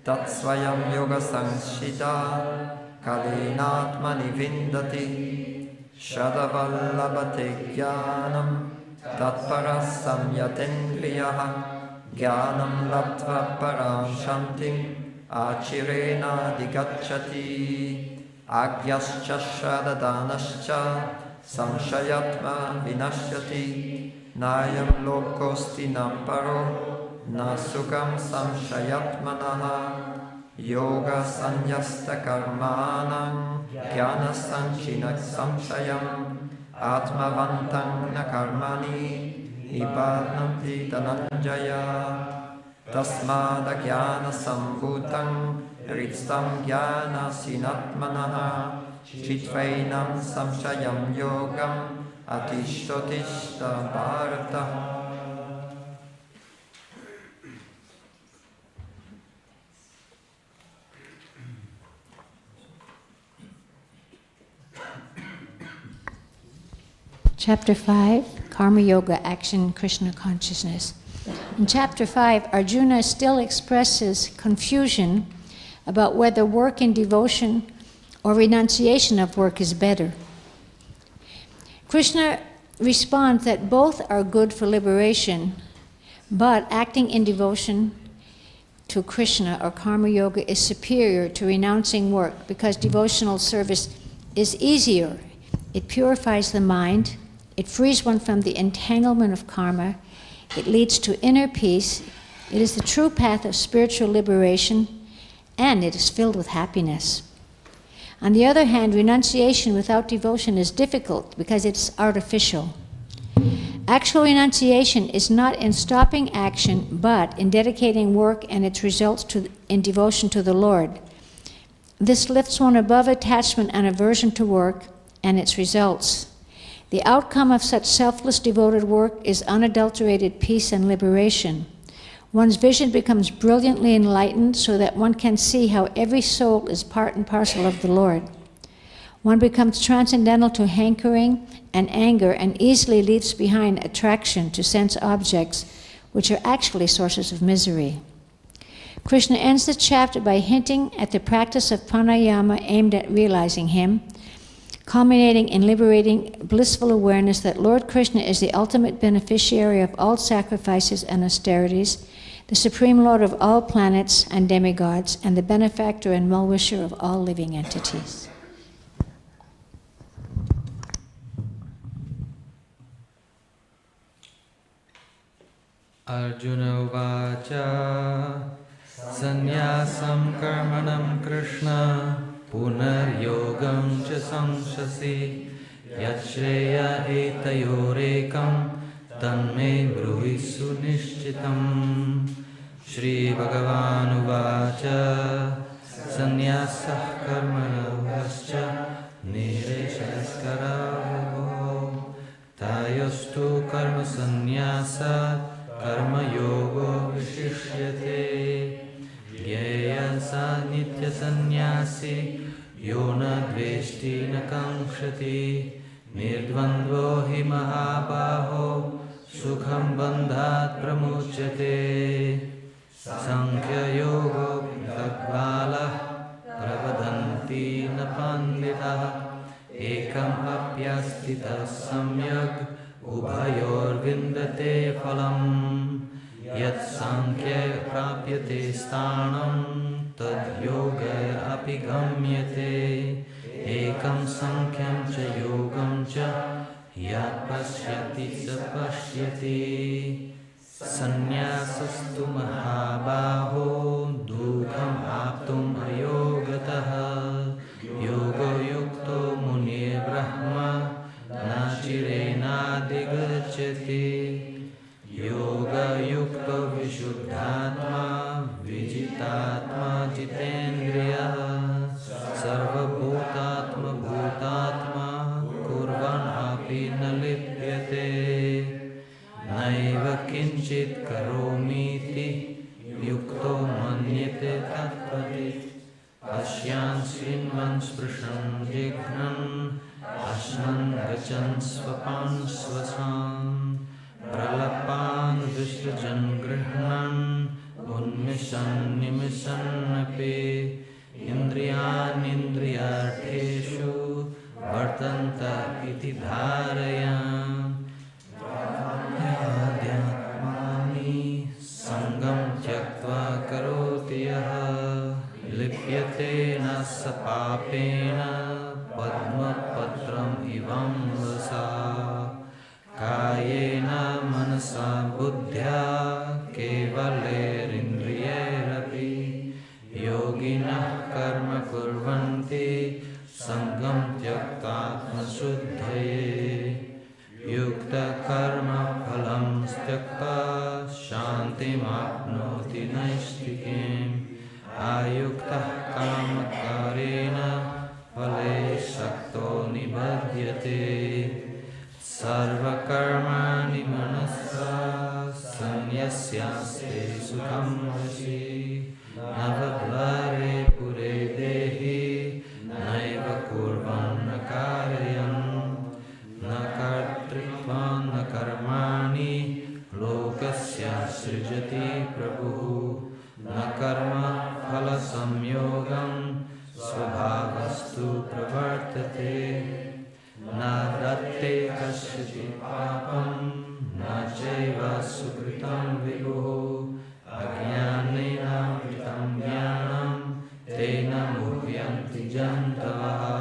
Tatsvayam Yoga Sanshita Kalinatmani Vindati Shadavallabhate Jnanam Tatparas Samyatendriyaha Jnanam Labdva Param Shantim Achirena Digacchati Agyascha Shadadanascha Samshayatma Vinashyati Nayam Lokosti Namparo Nasukam Samshayatmanaha Yoga Sanyasta Karmanam Jnana Sanchinak Samshayam Atmavantang Nakarmani Nibbadnanti Dhananjaya Tasmada Jnana Sambhutam Ritstam Jnana Sinatmanaha Chitvainam Samshayam Yogam Atishotishta Bharata. Chapter 5, Karma Yoga, Action, Krishna Consciousness. In Chapter 5, Arjuna still expresses confusion about whether work in devotion or renunciation of work is better. Krishna responds that both are good for liberation, but acting in devotion to Krishna or Karma Yoga is superior to renouncing work because devotional service is easier. It purifies the mind. It frees one from the entanglement of karma. It leads to inner peace. It is the true path of spiritual liberation, and it is filled with happiness. On the other hand, renunciation without devotion is difficult because it's artificial. Actual renunciation is not in stopping action, but in dedicating work and its results in devotion to the Lord. This lifts one above attachment and aversion to work and its results. The outcome of such selfless, devoted work is unadulterated peace and liberation. One's vision becomes brilliantly enlightened so that one can see how every soul is part and parcel of the Lord. One becomes transcendental to hankering and anger and easily leaves behind attraction to sense objects, which are actually sources of misery. Krishna ends the chapter by hinting at the practice of pranayama aimed at realizing him, culminating in liberating blissful awareness that Lord Krishna is the ultimate beneficiary of all sacrifices and austerities, the Supreme Lord of all planets and demigods, and the benefactor and well-wisher of all living entities. Arjuna Uvacha Sannyasam Karmanam Krishna Punar Yogam Cha Samshasi Yachreya Etayorekam Tanme Bruhi Sunishchitam Shri Bhagavan Uvacha Sannyasah Karmanavascha Nireshaskaravo Tayostu Karma Sannyasat Karma yogo vishishyate Gyeya sa nitya sannyasi Yona dveshti na kankshati Nirdvandvo hi mahabaho Sukham bandhat pramuchyate Sankhya yogo tadvala Pravadanti na pandita Ekam apyastita samyak Ubhayor vindate phalam Yat sankhya prapyate sthanam Tad yoga api gamyate Ekam sankhya cha yogam cha Yat pashyati sa pashyati Sannyasastu mahabaho Dukham aptum ayogataha Yogo yukto muni brahma Nachirena digacchati Yoga yukta vishuddhatma Vijitatma jitendriya Sarva bhutatma bhutatma Kurvan api nalipyate Naiva kinchit karomiti Yukto manyate tattvati Ashyan srinvan sprashan jignan Ashnan gachan swapan swasam Pralapan visrajan grihnan Unmishan nimishan api Indriyan indriyartheshu Vartanta iti dharayam Yadhyatmani sangam tyaktva karoti yaha Lipyate na sapapena Padma patram ivam vasa Kayena manasa buddhya Kevalerindriyerapi Yoginah karma kurvanti Sangam tyaktatma suddhaye Yukta karma phalam styakta Shantim apnoti naistikim Ayukta kamakarena Phale shakto nibhadyate Sarva karmani manasa Sanyasyaste sukham vashi Navadvare pure dehi Naiva kurvan nakarayam Nakartritvan nakarmani Lokasya srijati prabhu Nakarma phala samyogam Svabhavastu pravartate Na datte kasyati papam Na chaiva sukritam vibhu Ajnanena vritam jnanam Tena muhyanti jantavaha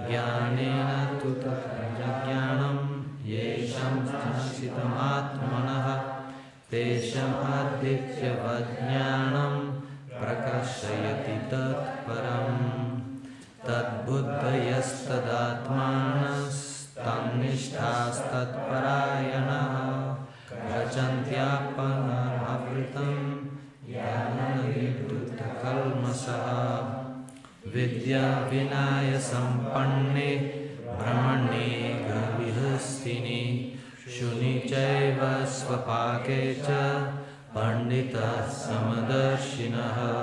Jnanena tu tathajnanam Yesham jnasitam atmanaha Tesham aditya vajnanam Prakashayati tat param Tad buddhayastadaatmanas Tannishthas tat parayanaha Gachantyapana avritam Yananirduta kalmasaha Vidya vinaya sampanne Brahmane gavihastini Shuni chaiva svapake cha Pandita samadarshinaha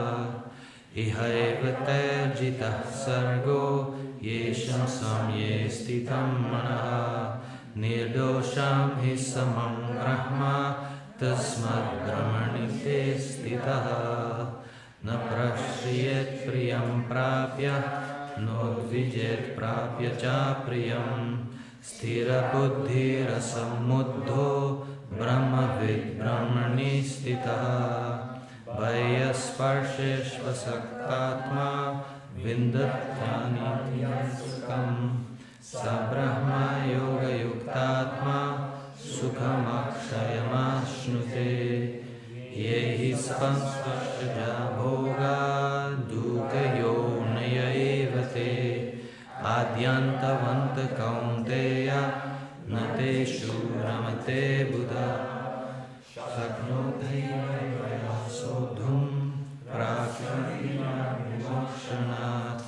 Ihaiva terjitah sargo Yesham samye stitam manaha Nirdosham hi samam brahma Tasmad brahmanite stitaha Na prashriyet priyam prapya Nodvijet prapya cha priyam Sthira buddhi rasam muddho Brahmavid Brahmani Stitaha Vayasparsheshvasaktatma Vindatyani Sukam Sa Brahma Yoga Yuktatma Sukhamakshayamashnuti Yehi Spansvashja Bhoga Dukayo Nayayevate Adyantavanta Kaunteya Nateshu Ramate Buddha Shaknoti Sodhum Prakrina Vimokshanat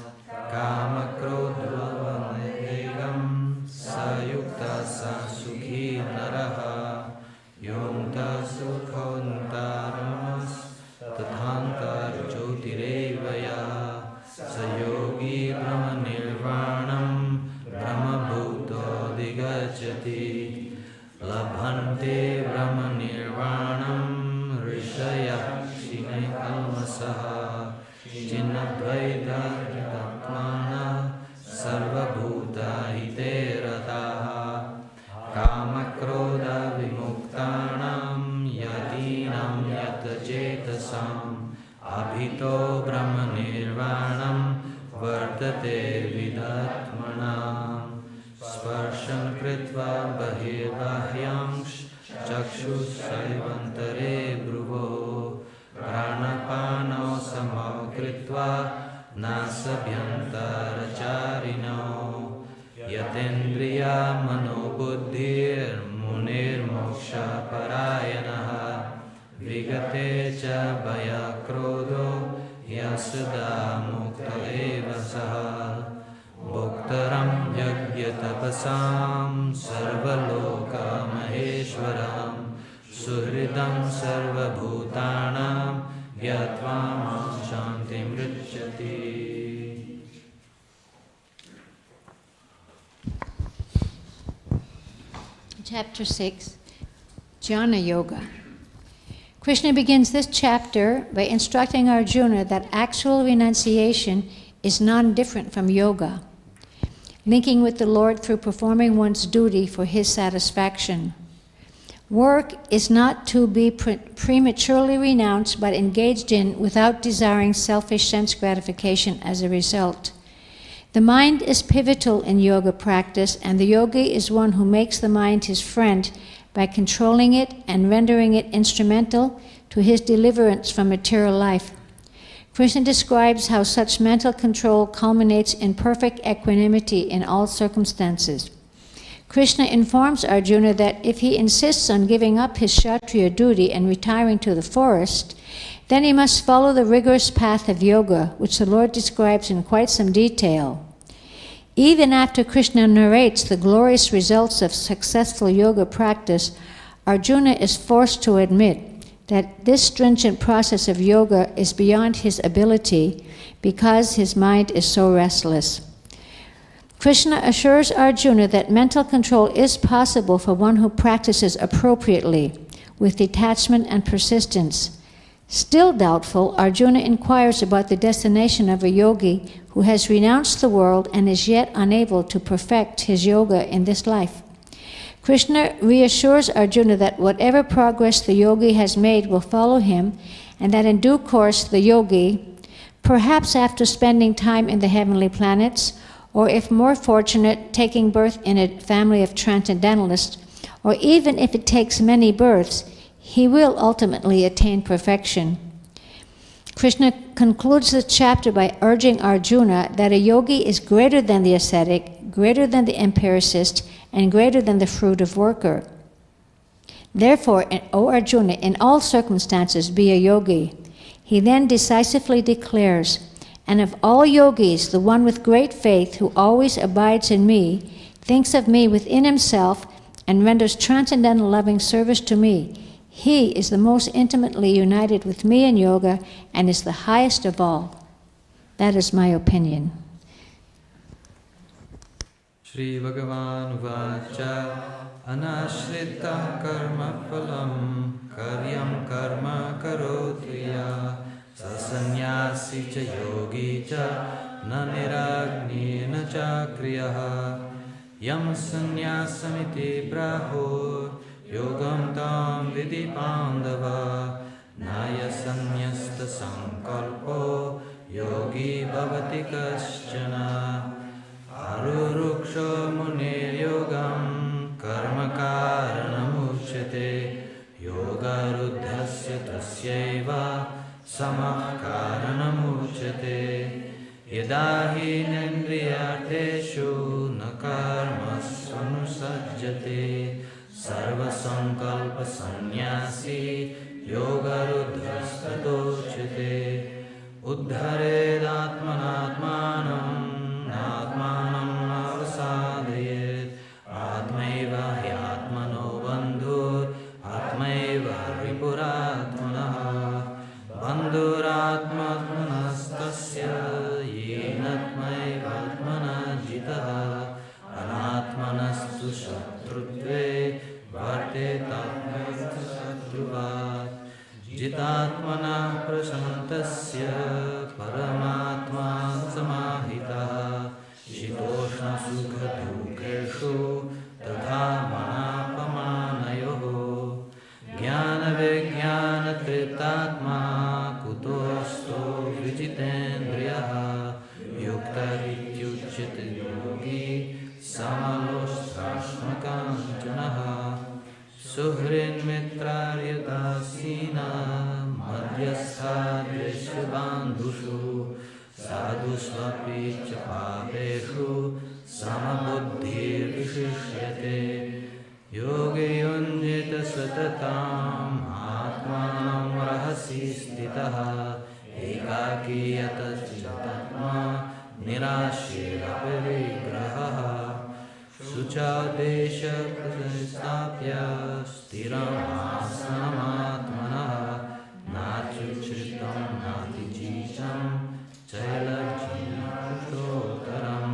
Kamakrodvavanegam Sayukta Sasukhi Naraha Yomta Sukhantaramas Tathantar Jyotirevaya Sayogi Brahma Nirvanam Brahma Bhuto Digachati Labhante Brahma Nirvanam Rishaya Shine Kalmasaha Chinnadvaita Tatmana Sarva Bhuta Hite Rataha Kamakroda Vimuktanam Yatinam Yatachetasam Abhito Brahma Nirvanam Vardate Vidatmanam Sparshan Kritva Bahirbahyamsh Chakshus Saivantare Bruvo Pranapano Samakritva Nasabhyantaracharino Yatendriya Manobuddhir Munir Moksha Parayanaha Vigate Cha Bhaya Krodho Yasada Mukta Eva Saha Bhoktaram Yagyatapasam Sarvaloka Maheshwaram Suhridam Sarvabhutanam Yatvam Shantim Richati. Chapter 6, Jnana Yoga. Krishna begins this chapter by instructing Arjuna that actual renunciation is non-different from yoga, linking with the Lord through performing one's duty for his satisfaction. Work is not to be prematurely renounced but engaged in without desiring selfish sense gratification as a result. The mind is pivotal in yoga practice, and the yogi is one who makes the mind his friend by controlling it and rendering it instrumental to his deliverance from material life. Krishna describes how such mental control culminates in perfect equanimity in all circumstances. Krishna informs Arjuna that if he insists on giving up his Kshatriya duty and retiring to the forest, then he must follow the rigorous path of yoga, which the Lord describes in quite some detail. Even after Krishna narrates the glorious results of successful yoga practice, Arjuna is forced to admit that this stringent process of yoga is beyond his ability because his mind is so restless. Krishna assures Arjuna that mental control is possible for one who practices appropriately, with detachment and persistence. Still doubtful, Arjuna inquires about the destination of a yogi who has renounced the world and is yet unable to perfect his yoga in this life. Krishna reassures Arjuna that whatever progress the yogi has made will follow him, and that in due course the yogi, perhaps after spending time in the heavenly planets, or if more fortunate, taking birth in a family of transcendentalists, or even if it takes many births, he will ultimately attain perfection. Krishna concludes the chapter by urging Arjuna that a yogi is greater than the ascetic, greater than the empiricist, and greater than the fruitive worker. Therefore, O Arjuna, in all circumstances be a yogi. He then decisively declares, "And of all yogis, the one with great faith who always abides in me, thinks of me within himself, and renders transcendental loving service to me. He is the most intimately united with me in yoga and is the highest of all." That is my opinion. Shri Bhagavan Vacha Anashrita Karma Phalam Karyam Karma Karotriya Sasanyasi Cha Yogi Cha Naniragni Na Cha Kriyaha Yam Sanyasamiti Praho Yogam tam vidi pandava Naya sanyasta sankalpo Yogi bhavati kaschana Aruruksha munir yogam Karma karanam uchyate Yoga ruddhasya tasyaiva Samah karanam uchyate Yada hi nendriyateshu na karmasvanusajjate Sarva sankalpa sannyasi yoga ruddhastatochite Uddhared atmanatmanam atmanam avasadayet Atmaiva hyatmano bandhur atmaiva ripuratmanah Bandhuratmatmanastasya yenatmaivatmana jitah Anatmanastu shatrutve varte tatmastu shatruvat Jitatmana prasantasya paramatma samahitah Shitoshna sukha dukeshu tadha manapamanayoh Jnana vijnana tritatma kutosto vijitendriyaha Yukta vityuchyate yogi samalostrashmakanchanaha Suhrin mitraryadasina madhyastha dreshabandhushu sadhusvapi cha papeshu samabuddhir vishishyate Yogi yunjita satatam atmanam rahasi stitaha ekaki yataschitatma nirashirapi vigraha suchadesha prasastapya stiram asanam atmanaha nachuchritam natijisham chailajjina pushtotaram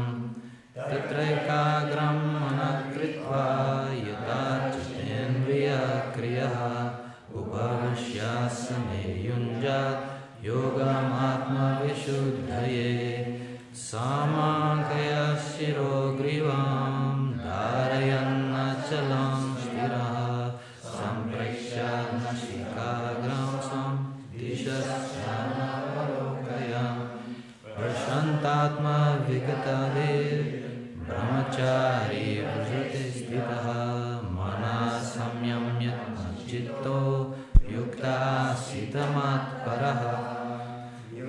tatraikagram manakritva yatachitendriya kriyaha upavashyasane yunjat yogam atma vishuddhaye samankaya shiro grivam dharayanna chalam stiraha samprashya nashikagram sam dishasyana parokayam prashantatma vigatadev brahmachari vrjate stitaha mana samyamyat chitto yukta sitamat paraha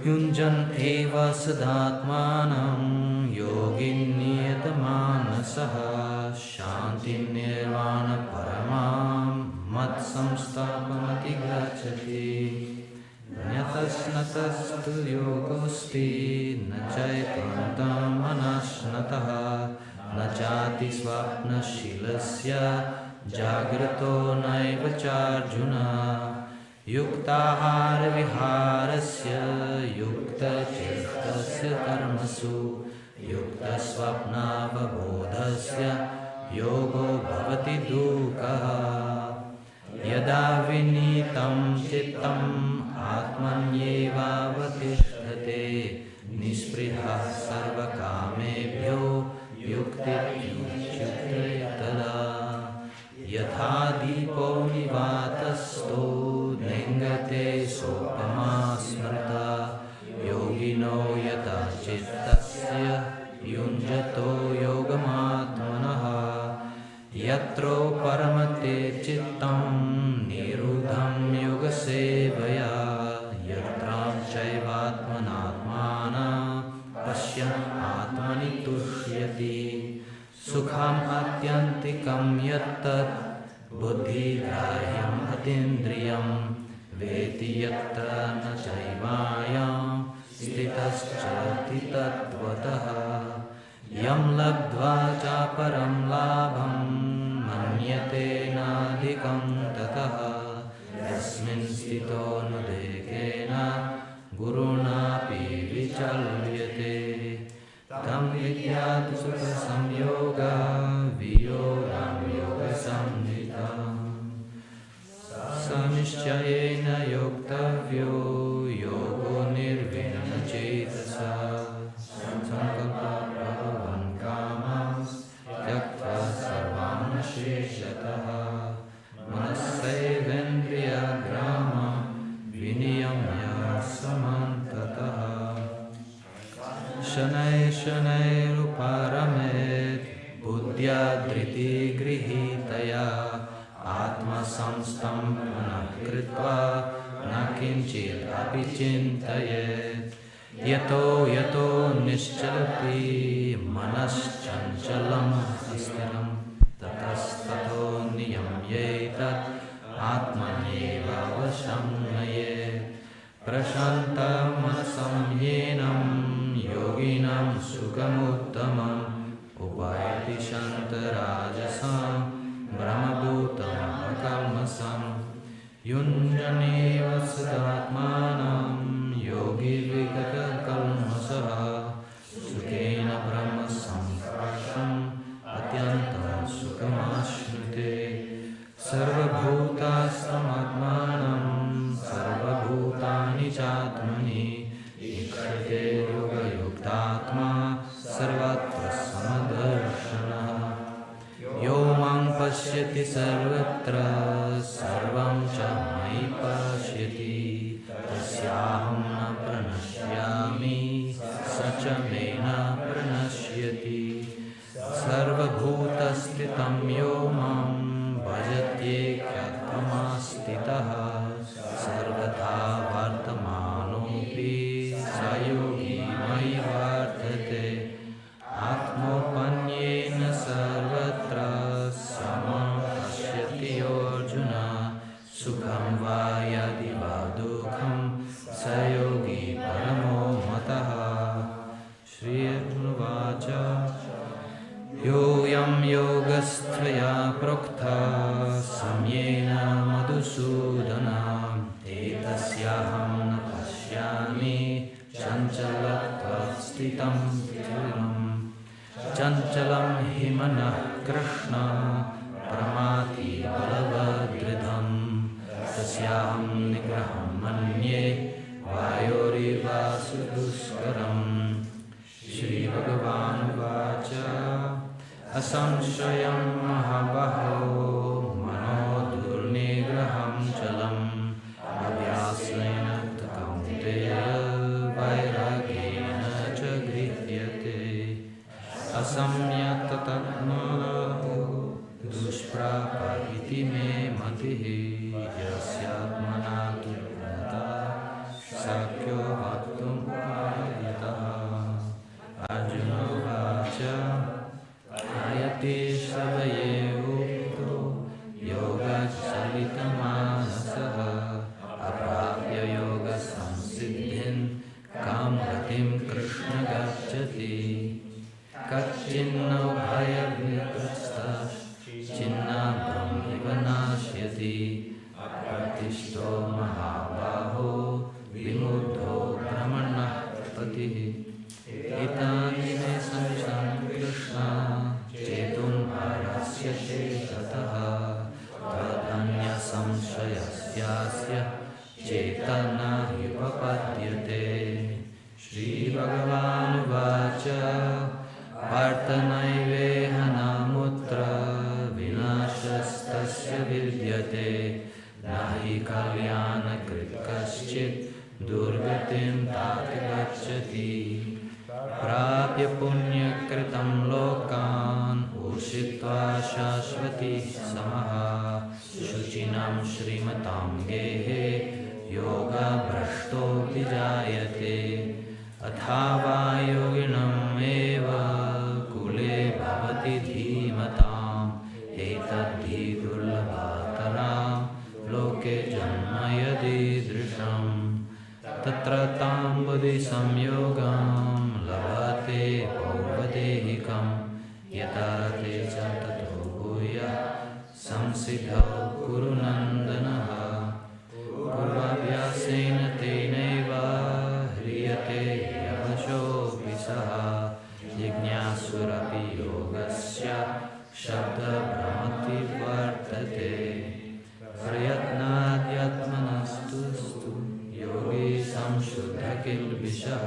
yunjan eva sadatmanam yogin niyatmanasaha shanti nirvana paramam mat samstapamati gacchati Nyatasnatastu yogosti nachaitantam anashnataha nachati swapna shilasya jagrato naiva charjuna yuktahara viharasya yukta chirtasya karmasu yukta swapna vabodhasya yogo bhavati dukaha yada vinitam chittam Atmanyevavatisthate nispriha sarvakamebhyo yuktityuchyate tada yatha dipo nivatasto nengate sopama smrta yogino yata chittasya yunjato yogamatmanaha yatro paramate chittam nirudham yoga sevaya yatram chaivatmanatmana pasyan atmani tushyati sukham atyantikam yattat buddhi grahyam atindriyam veti yatra na chaivayam stitascharati tattvataha yam labdva cha param labham manyate nadikam tataha yasmin stito nudekena guruna pi vichalyate tam vidyat sukha samyoga viyogam yoga samhitam sanishchayena yoktavyo yogo nirvinana cetasa sankalpa prabhavan kamas tyaktva sarvam sheshataha यद्या धृति गृहीतया आत्मसंस्थं मनः कृत्वा न किञ्चित् अपि चिन्तयेत् यतो यतो निश्चलति मनश्चञ्चलम् अस्थिरं ततस्ततो नियम्येतत् आत्मन्येव वशं नयेत् प्रशान्तमनसं येनं योगिनं सुखमुत्तमम् उपायति शान्तराजसं ब्रह्मभूतं अकल्मषं युञ्जनेव सदात्मानं योगी विगतकल्मषः सुखेन ब्रह्म संस्पर्शम् अत्यन्तं सुखमाश्नुते सर्वभूतास्तमात्मानं सर्वभूतानि चात्मनि ईक्षते योगयुक्तात्मा सर्वत्र समदर्शनः यो मां पश्यति सर्वत्र सर्वं च मयि पश्यति तस्याहं न प्रणश्यामि स च मे न प्रणश्यति सर्वभूतस्थितं यो मां भजत्येकत्वमास्थितः सर्वथा वर्तमानोऽपि स योगी मयि वर्तते आत्मोपन्येन सर्वत्र समं पश्यति अर्जुन सुखं वा यदि वा दुःखं स योगी परमो मतः श्रीर्वाच योऽयं योगस्त्वया प्रोक्तः सम्येन मधुसूदन एतस्याहं न पश्यामि चञ्चलत्वस्थितं चिरम् चञ्चलं हि मनः कृष्ण प्रमाथि बलवदृढं तस्याहं निग्रहं मन्ये वायोरिवासु दुष्करम् श्रीभगवानुवाच असंशयं महाबाहो मनो दुर्निग्रहं चलम् अभ्यासेन कौन्तेय वैराग्येन च गृह्यते असंयततत्मनो दुष्प्राप इति मे मतिः यस्यात्मना दुर्गता शक्यो वक्तुं पायतः अर्जुन उवाच आयते सवये उक्तो योगचलितमानसः अप्राप्य योगसंसिद्धिं कां गतिं कृष्ण गच्छति कच्चिन्नो भयविप्रस्तश्चिन्नाभ्रमिव नाश्यति अप्रतिष्ठो महाबाहो विमुग्धो भ्रमणः पतिः एतानि मे संशयं कृष्ण चेतुम् अर्हस्य चेततः तदन्यसंशयस्यास्य चेतना ह्युपपद्यते श्रीभगवानुवाच पार्थ नैवेह नामुत्र विनाशस्तस्य विद्यते न हि कल्याणकृत् कश्चित् दुर्गतिं तात गच्छति प्राप्य पुण्यकृतं लोकान् उषित्वा शाश्वती समः शुचिनं श्रीमतां गेहे योगभ्रष्टोऽपि जायते अथवा योगिनम् एव कुले भवति धीमताम् एतद्धि दुर्लभतरां लोके जन्म यदीदृशम् तत्र तां बुद्धिसंयोगं लभते पौर्वदेहिकं यथा ते च ततो भूयः संसिद्धौ कुरु नन्दनः पूर्वाभ्यासेन तेनैव ह्रियते यवशोऽपि सः जिज्ञासुरपि योगस्य शब्दभ्रमति वर्तते प्रयत्नाद्यत्मनस्तु योगी संशुद्ध किल्बिषः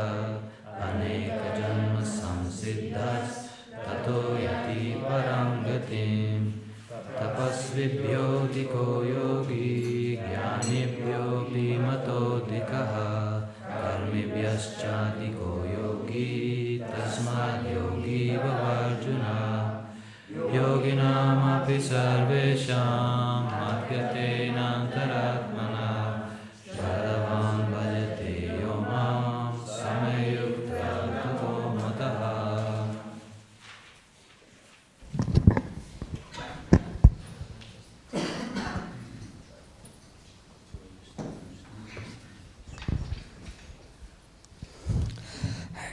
अनेकजन्म संसिद्धस्ततो यति परां गतिम् तपस्विभ्योऽधिको योगी ज्ञानिभ्योऽपि मतोऽधिकः कर्मिभ्यश्चाधिको योगी तस्माद् योगी भवार्जुन सर्वेषां मध्यतेनान्तरात्मना श्रद्धवान् भजते यो मां समयुक्ता ततो मतः.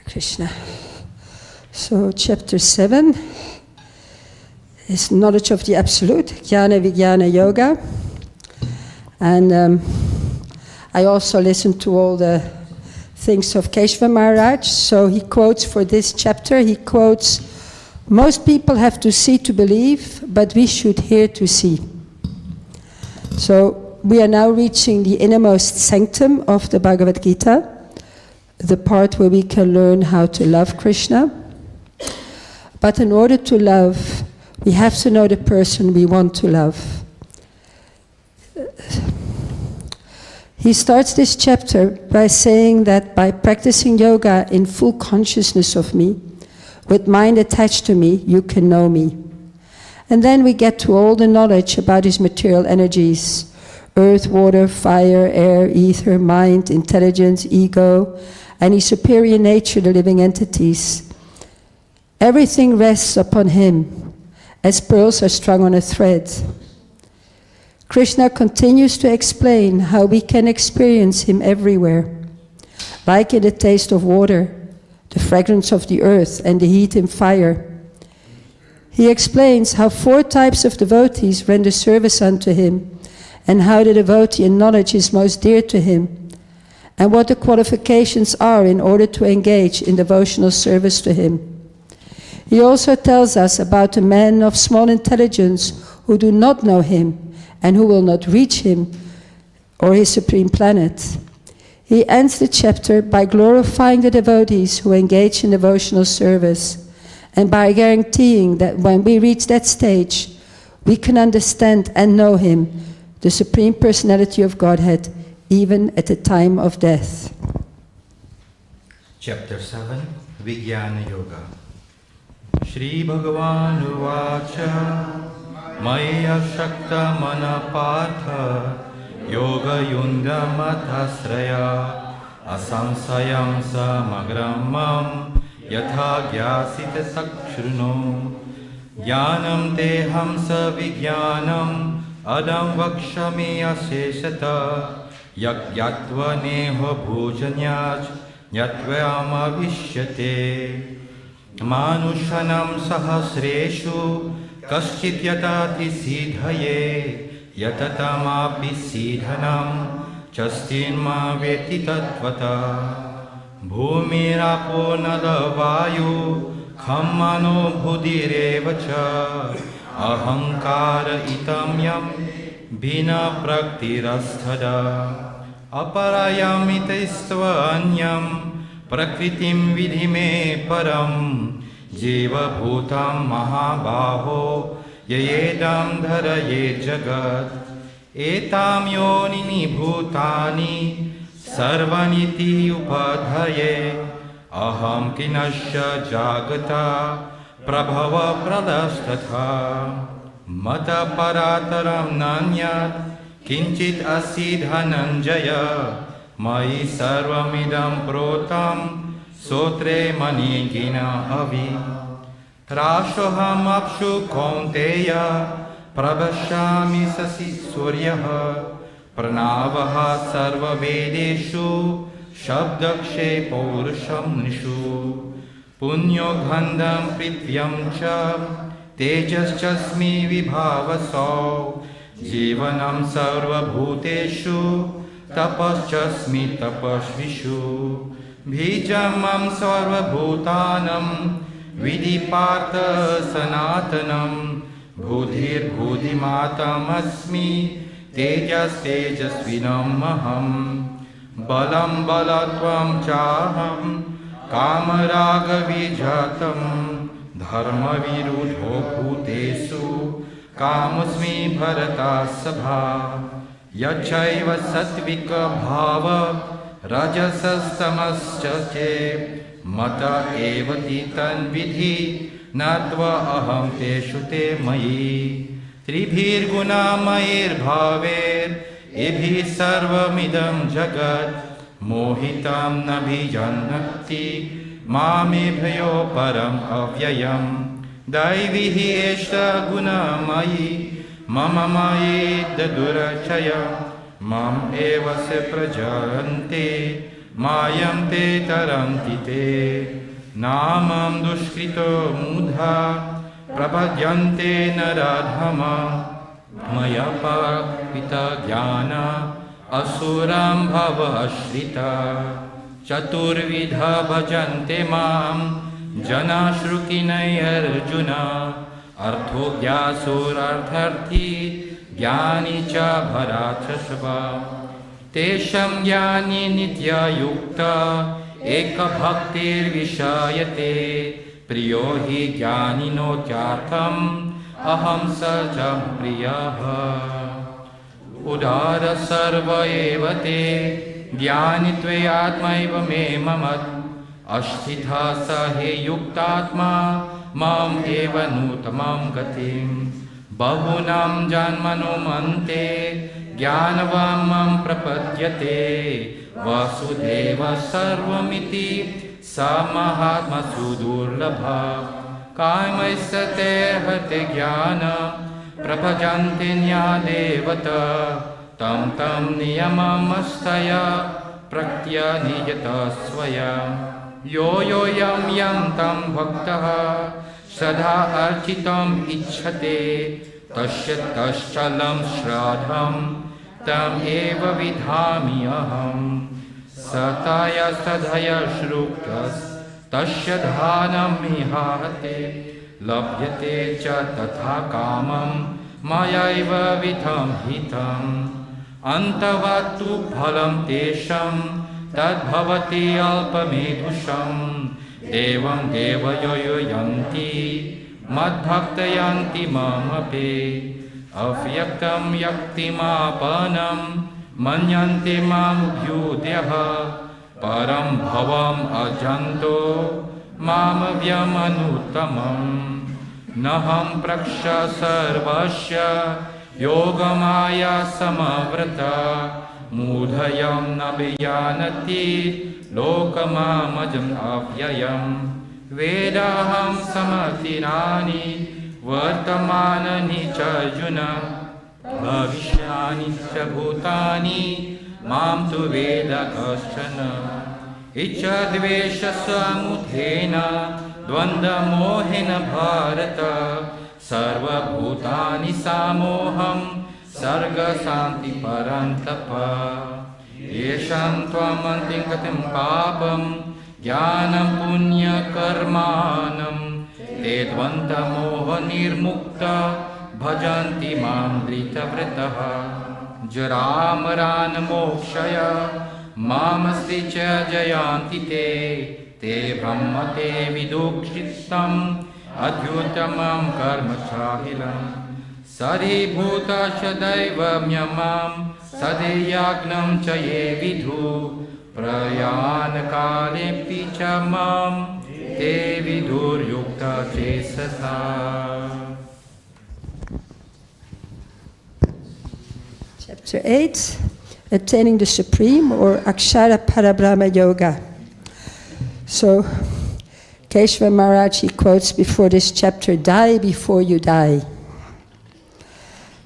Krishna. So, chapter 7 is knowledge of the Absolute, Jnana Vijnana Yoga. And I also listened to all the things of Keshava Maharaj. So he quotes for this chapter, he quotes, "Most people have to see to believe, but we should hear to see." So we are now reaching the innermost sanctum of the Bhagavad Gita, the part where we can learn how to love Krishna. But in order to love, we have to know the person we want to love. He starts this chapter by saying that by practicing yoga in full consciousness of me, with mind attached to me, you can know me. And then we get to all the knowledge about his material energies: earth, water, fire, air, ether, mind, intelligence, ego, and his superior nature, the living entities. Everything rests upon him, as pearls are strung on a thread. Krishna continues to explain how we can experience him everywhere, like in the taste of water, the fragrance of the earth, and the heat in fire. He explains how 4 types of devotees render service unto him, and how the devotee in knowledge is most dear to him, and what the qualifications are in order to engage in devotional service to him. He also tells us about the men of small intelligence who do not know him and who will not reach him or his supreme planet. He ends the chapter by glorifying the devotees who engage in devotional service, and by guaranteeing that when we reach that stage, we can understand and know him, the Supreme Personality of Godhead, even at the time of death. Chapter 7, Vijnana Yoga. Shri Bhagavan Uvacha Maya Shakta Manapatha Yoga Yundra Mathasraya Asamsayam Samagramam Yatha Gyasita Sakshruno Jnanam Teham Savijnanam Adam Vakshami Aseshata Yagyatva Neho Bhojanyaj Yatvayama Vishyate Manushanam Sahasreshu Kaschit Yatati Siddhaye Yatatamapi Siddhanam Chastinma Veti Tatvata Bhumirapo Nadavayu Khammano Bhudirevacha Ahankara Itam Yam Bina Praktirasthada Aparayam Itaistva Anyam Prakritim Vidhime Param Jiva Bhutam Mahabaho Yayedam Dharaye Jagat Etam Yonini Bhutani Sarvaniti Upadhaye Aham Kinasya Jagata Prabhava Pradastatha Mata Parataram Nanyat Kinchit Asidhananjaya Mai Sarvamidam Protam Sotre Manigina Avi Rashoham Apshu Kaunteya Prabhashami Sasi Suryaha Pranavaha Sarva Vedeshu Shabdakshe Paurusham Nishu Punyo Ghandam Prityam Cha Tejas Chasmi Vibhavaso Jivanam Sarva Bhuteshu Tapaschasmi tapasvishu Bhijamam sarva bhutanam Vidiparta sanatanam Budhir budhimatam asmi Tejas tejasvinam maham Balam balatvam chaham Kamaraga vijatam Dharma virudho bhutesu Kamasmi bharata sabha Yachaiva satvika bhava Rajasastamascha Mata evati tan vidhi Natva aham teshu te mayi त्रिभिर्गुणामयैर्भावैर् एभिः सर्वमिदं जगत् मोहितं नभिजन्नति मामेभ्यो परम् अव्ययम् दैवी एषा गुणमयी मम मयि दुरचय माम् एव से प्रजायन्ते मायं ते तरन्ति ते नामं दुष्कृतो मूढा प्रपद्यन्ते नराधमा मया पापिता ज्ञान असुरां भवाश्रिता चतुर्विधा भजन्ते मां जना श्रुकिनैर्जुन अर्थो ज्ञासुरार्थी ज्ञानी च भराचस्वा तेषां ज्ञानी नित्ययुक्ता एकभक्तिर्विषायते प्रियो हि ज्ञानिनोत्यार्थम् अहं स च प्रियः उदार सर्व एव ते ज्ञानित्वे आत्मैव मे ममत् अस्थिता स हि युक्तात्मा माम् एव नूतमां गतिं बहूनां जन्मनोऽन्ते ज्ञानवान् मां प्रपद्यते वासुदेव सर्वमिति स महात्मा सुदुर्लभः कामैस्ते हते ज्ञान प्रभजन्ते न्यादेवता तं तं नियममस्तया प्रत्यनियत स्वयं यो यं यं तं भक्तः सदा अर्चितम् इच्छते तस्य तश्चलं श्राद्धं तम् एव विधामि अहम् सताय सधय श्रुतस् तस्य धानं मिहाते लभ्यते च तथा कामं मयैव विधं हितम् अन्तवत्तु फलं तेषां तद्भवति अल्पमेधुषम् देवं देवयो यन्ति मद्भक्तयन्ति मामपि अव्यक्तं व्यक्तिमापनं मन्यन्ते मामभ्युदयः परं भवम् अजन्तो मामव्यमनुत्तमम् नहं प्रक्ष सर्वस्य योगमाया समवृता मूढयं न विजानति लोकमामजम् अव्ययम् वेदाहं समतीराणि वर्तमानानि च अर्जुन भविष्यानि च भूतानि मां तु वेद कश्चन इच्छद्वेषसमुत्थेन द्वन्द्वमोहेन भारत सर्वभूतानि सामोहं सर्गशान्तिपरन्तप येषां त्वमन्तिं गतिं पापं ज्ञानं पुण्यकर्माणं ते द्वन्द्वमोहनिर्मुक्ता भजन्ति मां धृतव्रतः जरामरान्मोक्षय मामस्ति च जयान्ति ते ब्रह्मते विदुक्षितम् अध्युत्तमं कर्म चाहिलम् सरीभूतश्च दैवम्यमां सदेयाग्नं च ये विदु प्रयाणकालेऽपि च मां ते विदुर्युक्ता चेतसा. Chapter 8, Attaining the Supreme, or Akshara Parabrahma Yoga. So, Keshava Maharaj, he quotes before this chapter, die before you die.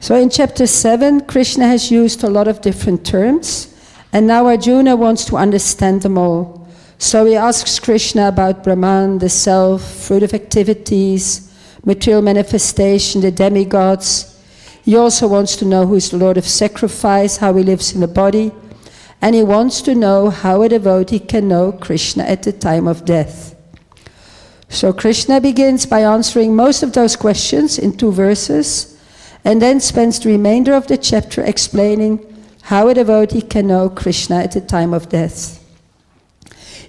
So in chapter 7, Krishna has used a lot of different terms, and now Arjuna wants to understand them all. So he asks Krishna about Brahman, the self, fruit of activities, material manifestation, the demigods. He also wants to know who is the Lord of sacrifice, how he lives in the body, and he wants to know how a devotee can know Krishna at the time of death. So Krishna begins by answering most of those questions in 2 verses, and then spends the remainder of the chapter explaining how a devotee can know Krishna at the time of death.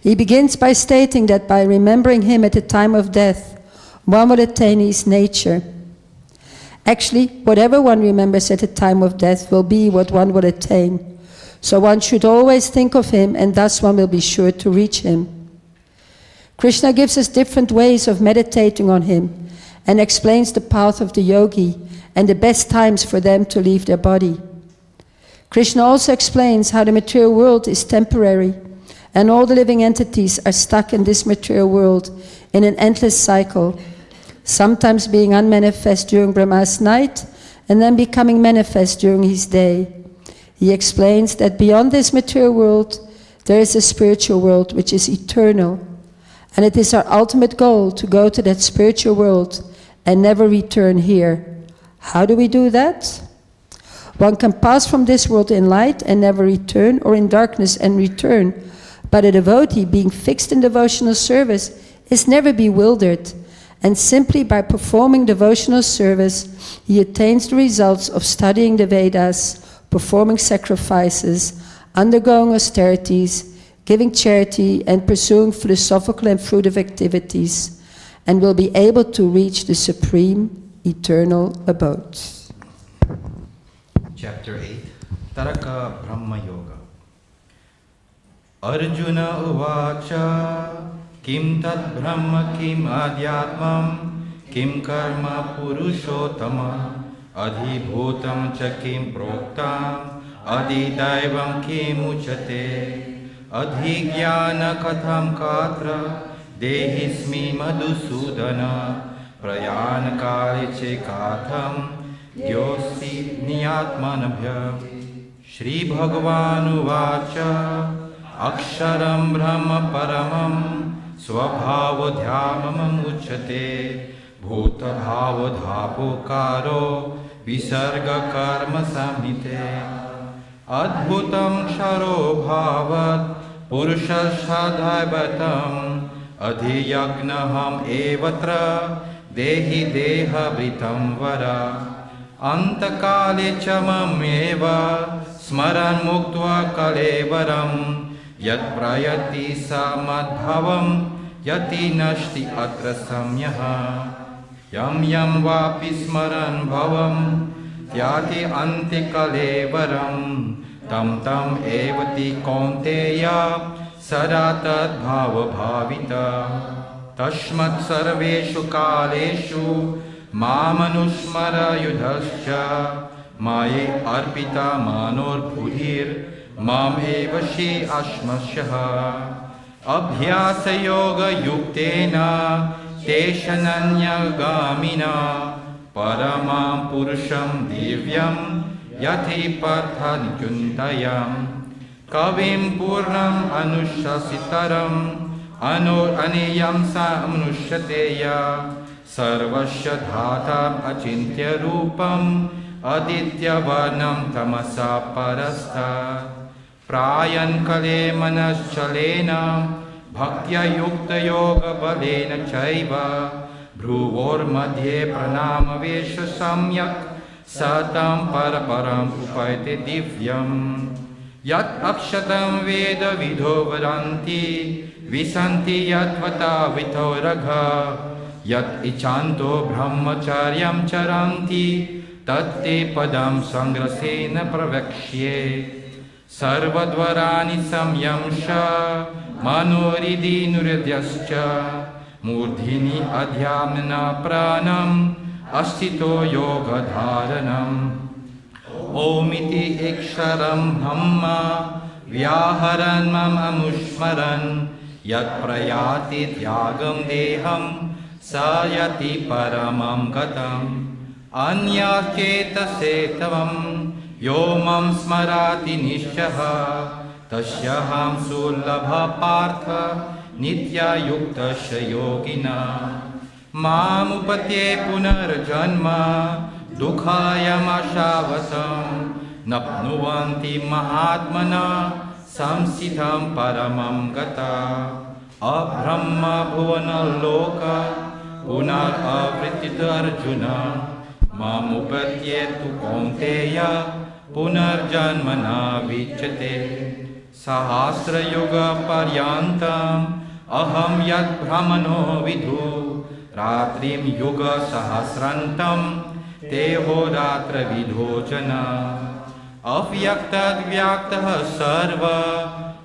He begins by stating that by remembering him at the time of death, one will attain his nature. Actually, whatever one remembers at the time of death will be what one will attain. So one should always think of him, and thus one will be sure to reach him. Krishna gives us different ways of meditating on him, and explains the path of the yogi and the best times for them to leave their body. Krishna also explains how the material world is temporary and all the living entities are stuck in this material world in an endless cycle, sometimes being unmanifest during Brahma's night and then becoming manifest during his day. He explains that beyond this material world, there is a spiritual world which is eternal, and it is our ultimate goal to go to that spiritual world and never return here. How do we do that? One can pass from this world in light and never return, or in darkness and return, but a devotee being fixed in devotional service is never bewildered, and simply by performing devotional service, he attains the results of studying the Vedas, performing sacrifices, undergoing austerities, giving charity, and pursuing philosophical and fruitive activities, and will be able to reach the supreme eternal abode. Chapter 8 Taraka Brahma Yoga. Arjuna Uvacha Kim Tat Brahma Kim Adhyatmam Kim Karma Purushottama Adhibhutam Cha Kim Proktam Adidaivam Kim Uchate Adhigyana Katham Katra Dehismi Madhusudana Prayanakali Che Katham Yosi Niyatmanabhya Shri Bhagavan Uvacha Aksharam Brahma Paramam Swabhavadhyamam Uchate Bhuta Bhavadhapokaro Visarga Karma Samhite Adbhutam Sharo Bhavat Purusha Shadhaivatam Adhiyagnaham Evatra Dehi Deha Vritam Vara Antakale Chamam Eva Smaran Muktva Kalevaram Yat Prayati Samadbhavam Yati Nashti Atra Samyaha Yam Yam Vapi Smaran Bhavam Yati Ante Kalevaram Tam Tam Evati Konteya Saratat Bhava Bhavita Tashmat Sarveshu Kaleshu Mamanushmara Yudhascha Maye Arpita Manor Budhir Mam Evashi Ashmasyaha Abhyasa Yoga Yuktena Teshananya Gamina Paramam Purusham Divyam Yati Partha Nikyuntayam Kavim Purnam Anushasitaram Aniyam Sa Manushateya Sarvasya Dhatam Achintya Rupam Aditya Varnam Tamasa Parasta Prayan Kale Manaschalena Bhaktya Yukta Yoga Balena Chaiva Bhruvor Madhye Pranama Vesha Samyak Satam Paraparam Upayate Divyam Yat Akshatam Veda Vidho Varanti Visanti Yatvata Vito Ragha Yat Ichanto Brahmacharyam Charanti Tatte Padam Sangrasena Pravakshye Sarvadvarani Samyamsha Manoridi Nuridyascha Murdhini Adhyamna Pranam Astito Yoga Dharanam Omiti Iksharam Brahma Vyaharan Mam Amushmaran Yat Prayati Tyagam Deham Sayati Paramam Gatam Anya Chetase Tavam Yomam Smarati Nishaha Tasyaham Sulabha Partha Nitya Yukta Shayogina Mam Upatye Punarjanma Dukhayam Ashavatam Napnuvanti Mahatmana Samsitam Paramam Gata Abrahma Bhuvana Loka Punar Avritita Arjuna Mam Upatyetu Konteya Punarjanmana Vichyate Sahasra Yoga Paryantam Aham Yat Brahmano Vidhu Ratrim Yoga Sahasrantam Teho Ratra Vidhojana Avyaktad Vyaktaha Sarva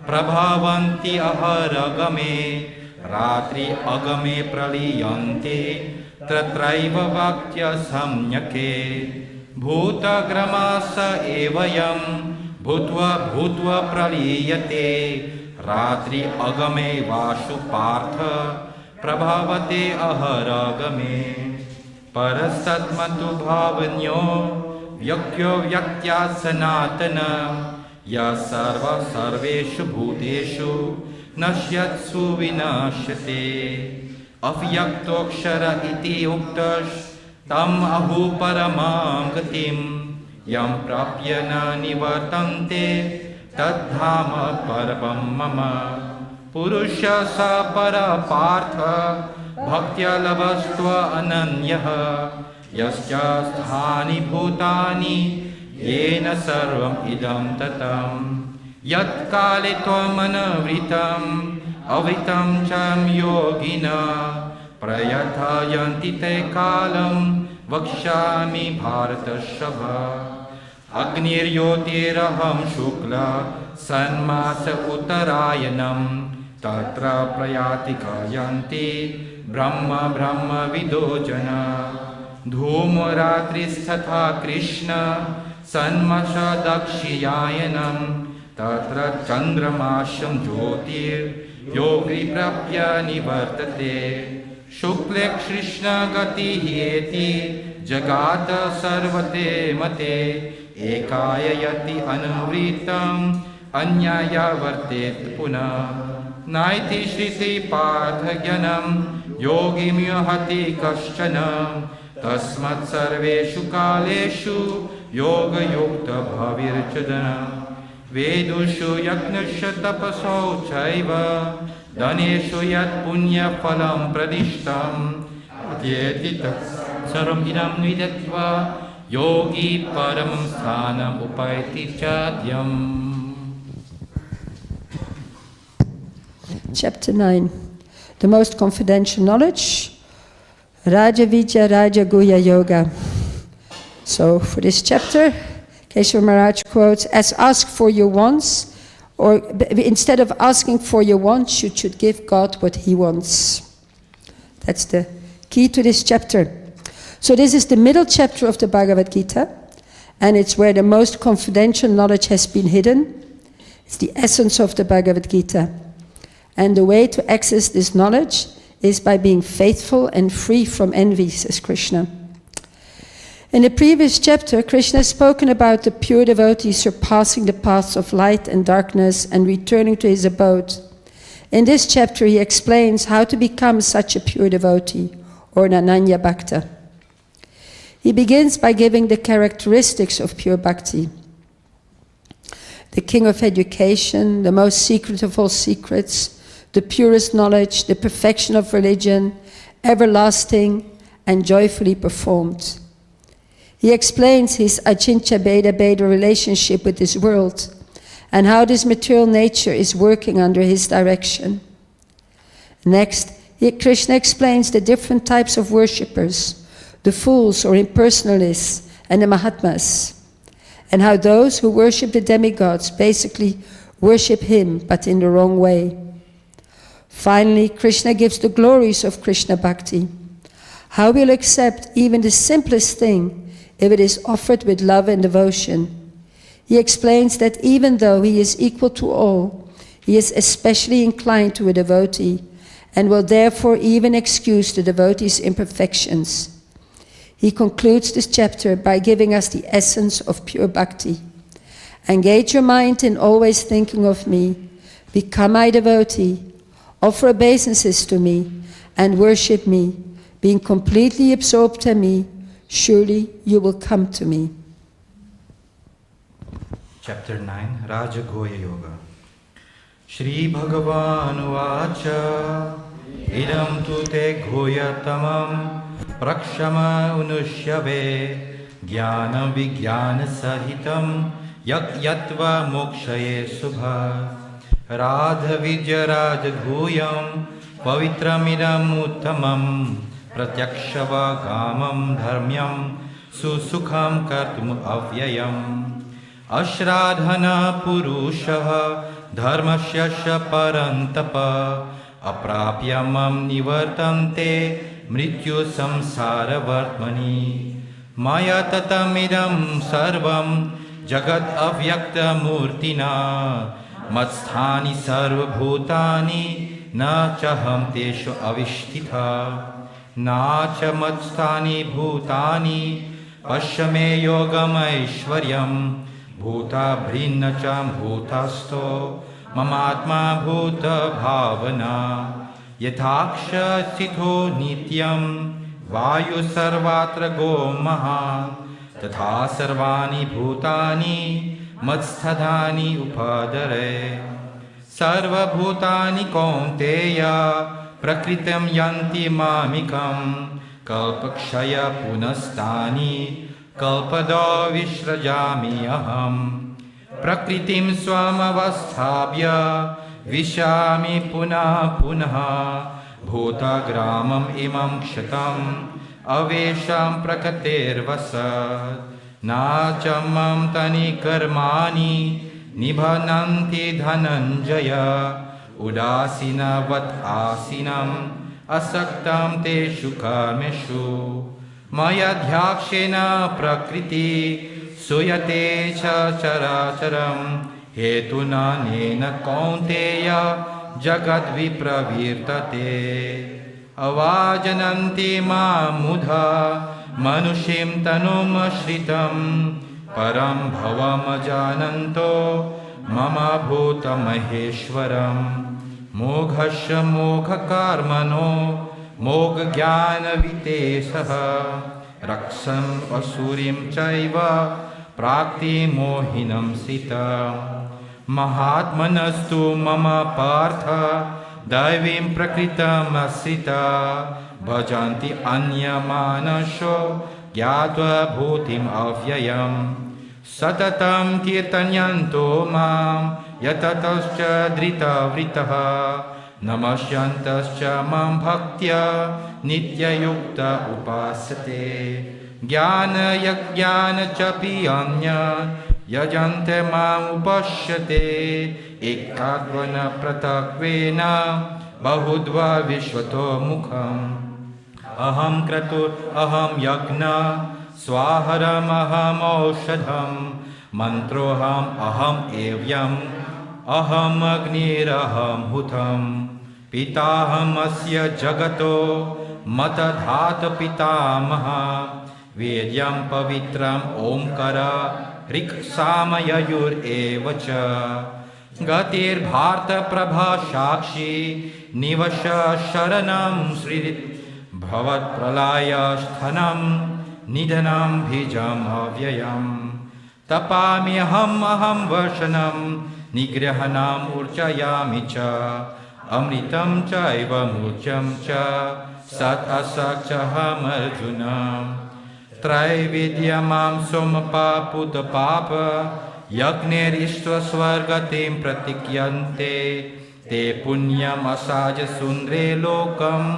Prabhavanti Aharagame Ratri Agame Praliyante तत्रैव वाक्य सम्यके भूतग्रमास एवयं भूत्वा भूत्वा प्रलीयते रात्रि अगमे वासु पार्थ प्रभावते अहरगमे परस्तत्मतु भावन्यो व्यक्यो व्यक्त्या सनातन यः सर्वेषु भूतेषु नश्यत्सु विनश्यते अव्यक्तोऽक्षर इति उक्तस्तम् आहु परमां गतिं यं प्राप्य न निवर्तन्ते तद्धाम परमं मम पुरुष स पर पार्थ भक्त्या लभस्त्व अनन्यः यस्य स्थानि भूतानि येन सर्वम् इदं ततं यत्काले त्वमनवृतम् अवृतं च योगिनः प्रयथयन्ति ते कालं वक्ष्यामि भारतर्षभ अग्निर्ज्योतिरहं शुक्ल सन्मास उत्तरायणं तत्र प्रयाति गायन्ति ब्रह्म ब्रह्मविदो जना धूमरात्रिस्तथा कृष्ण सन्मश दक्षिणायनं तत्र चन्द्रमासं ज्योतिर्योगी प्राप्य निवर्तते शुक्ले कृष्ण गतिहेति जगात सर्वते मते एकाय यति अनुवृत्तम् अन्याय वर्तेत पुनः नाइति श्रुति पार्थज्ञानं योगिम्यहति कश्चन तस्मात् सर्वेषु कालेषु योगयुक्त भविर्चदन वेदुषु यज्ञस्य तपसौ चैव धनेषु यत् पुण्यफलं प्रदिष्टम् अत्येति तत् सर्वम् इदं विदित्वा योगी परमं स्थानम् उपैति चाद्यम्. Chapter 9. The most confidential knowledge, Raja Vidya Raja Guhya Yoga. So for this chapter, Keshav Maharaj quotes, as ask for your wants, or instead of asking for your wants, you should give God what he wants. That's the key to this chapter. So this is the middle chapter of the Bhagavad Gita, and it's where the most confidential knowledge has been hidden. It's the essence of the Bhagavad Gita. And the way to access this knowledge is by being faithful and free from envy, says Krishna. In the previous chapter, Krishna has spoken about the pure devotee surpassing the paths of light and darkness and returning to his abode. In this chapter, he explains how to become such a pure devotee, or an Ananya Bhakta. He begins by giving the characteristics of pure bhakti. The king of education, the most secret of all secrets, the purest knowledge, the perfection of religion, everlasting and joyfully performed. He explains his Achintya Bheda Bheda relationship with this world and how this material nature is working under his direction. Next, Krishna explains the different types of worshippers, the fools or impersonalists and the Mahatmas, and how those who worship the demigods basically worship him but in the wrong way. Finally, Krishna gives the glories of Krishna Bhakti. How we'll accept even the simplest thing if it is offered with love and devotion. He explains that even though he is equal to all, he is especially inclined to a devotee and will therefore even excuse the devotee's imperfections. He concludes this chapter by giving us the essence of pure bhakti. Engage your mind in always thinking of me, become my devotee, offer obeisances to me, and worship me, being completely absorbed in me, surely you will come to me. Chapter 9, Raja Guhya Yoga. Shri Bhagavan Vacha Idam tu te guhyatamam prakshama unushyave jnana vijnana sahitam yatva mokshaye subha Radha Vidya Raja Guhyam Pavitramidam Uttamam Pratyakshava Gamam Dharmyam Susukham Kartum Avyayam Ashradhana Purushaha Dharmasya Parantapa Aprapyamam Nivartante मृत्यु संसारवर्त्मनि मया ततमिदं सर्वं जगत् अव्यक्तमूर्तिना मत्स्थानि सर्वभूतानि न चहं तेषु अविष्ठितः न च मत्स्थानि भूतानि पश्य मे योगमैश्वर्यं भूता भिन्न च भूतस्थो ममात्मा भूतभावना यथाक्षस्थितो नित्यं वायु सर्वत्र गो महान् तथा सर्वाणि भूतानि मत्स्थानि उपादरे सर्वभूतानि कौन्तेय प्रकृतिं यन्ति मामिकं कल्पक्षय पुनस्तानि कल्पदो विसृजामि अहम् प्रकृतिं स्वमवस्थाप्य विशामि पुनः पुनः भूतग्रामम् इमं क्षतम् अवेशं प्रकृतेर्वसत् न च मम तनि कर्माणि निबध्नन्ति धनञ्जय उदासीनवत् आसीनम् असक्तं तेषु कर्मेषु मयाध्याक्षेण प्रकृति सूयते च चराचरं हेतुनानेन कौन्तेय जगद्विप्रवर्तते अवाजनन्ति मामुधा मनुष्यं तनुमश्रितं परं भवमजानन्तो मम भूतमहेश्वरं मोघस्य मोघकर्मणो मोघज्ञानवितेशः रक्षन् असुरीं चैव प्राक्तिमोहिनं सिता महात्मनस्तु मम पार्थ दैवीं प्रकृतमसिता भजन्ति अन्यमानसो ज्ञात्वा भूतिम् अव्ययम् सततं कीर्तयन्तो मां यततश्च धृतवृतः नमस्यन्तश्च मां भक्त्या नित्ययुक्त उपासते ज्ञानयज्ञान च अन्य यजन्ते माम् उपश्यते एकात्मन पृथक्त्वेन बहुद्वा विश्वतो मुखम् अहं क्रतुः अहं यज्ञः स्वाहारमहम् औषधम् मन्त्रोऽहम् अहम् एव्यम् अहम् अग्निरहं हुतम् पिताहमस्य जगतो मतधातपितामहः वेद्यं पवित्रम् ओङ्कार ऋक् सामययुरेव च गतिर्भारतप्रभा साक्षी निवश शरणं श्रीरित् भवत्प्रलयस्थनं निधनं बीजम् अव्ययम् तपाम्यहम् वर्षणं निग्रहणम् ऊर्जयामि च अमृतं चैव मूर्छं च सत् असत् च अहमर्जुन त्रैविध्यमां सोमपापुतपाप यज्ञैरिष्टस्वर्गतिं प्रतिक्रियन्ते ते पुण्यम् असाज सुन्दरे लोकम्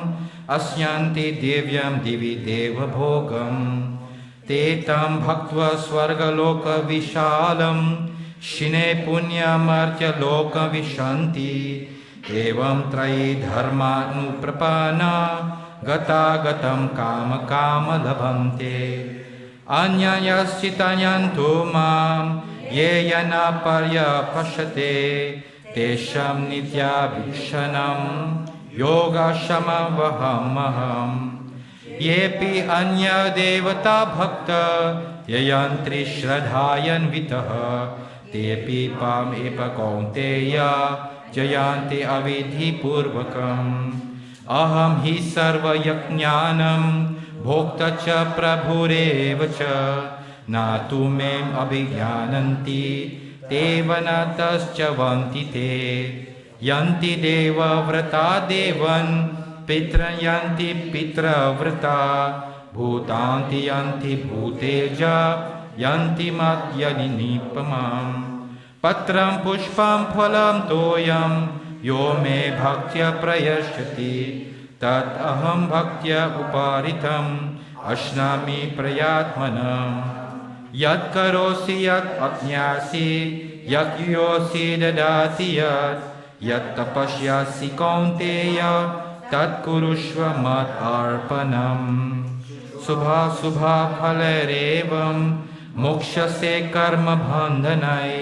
अस्यन्ति दिव्यं दिवि देवभोगम् ते तं भक्त्वा स्वर्गलोकविशालं शिने पुण्यमर्च्य लोकविशन्ति एवं त्रयी धर्मानुप्रपन्ना गतागतं काम लभन्ते अन्ययश्चितयन्तु मां ये न पर्यपश्यते तेषां नित्याभीक्षणं योगक्षममहम् येऽपि अन्यदेवता भक्त ययन्ति श्रद्धान्वितः तेऽपि पामेव कौन्तेय जयन्ति अविधिपूर्वकम् अहं हि सर्वयज्ञानं भोक्ता च प्रभुरेव च न तु मेम् अभिजानन्ति ते वनतश्च वन्ति ते यन्ति देवव्रता देवन् पितृयन्ति पितृव्रता भूतान्ति यन्ति भूतेज यन्ति मद्यनिपमाम् पत्रं पुष्पं फलं तोयं यो मे भक्त्या प्रयच्छति तत् अहं भक्त्या उपारितम् अश्नामि प्रयात्मनम् यत् करोसि यत् अज्ञासि यत् योऽसि ददाति यत् तपस्यासि कौन्तेय तत्कुरुष्व मत् अर्पणम् शुभाशुभफलैरेवं मोक्षस्य कर्मबन्धनै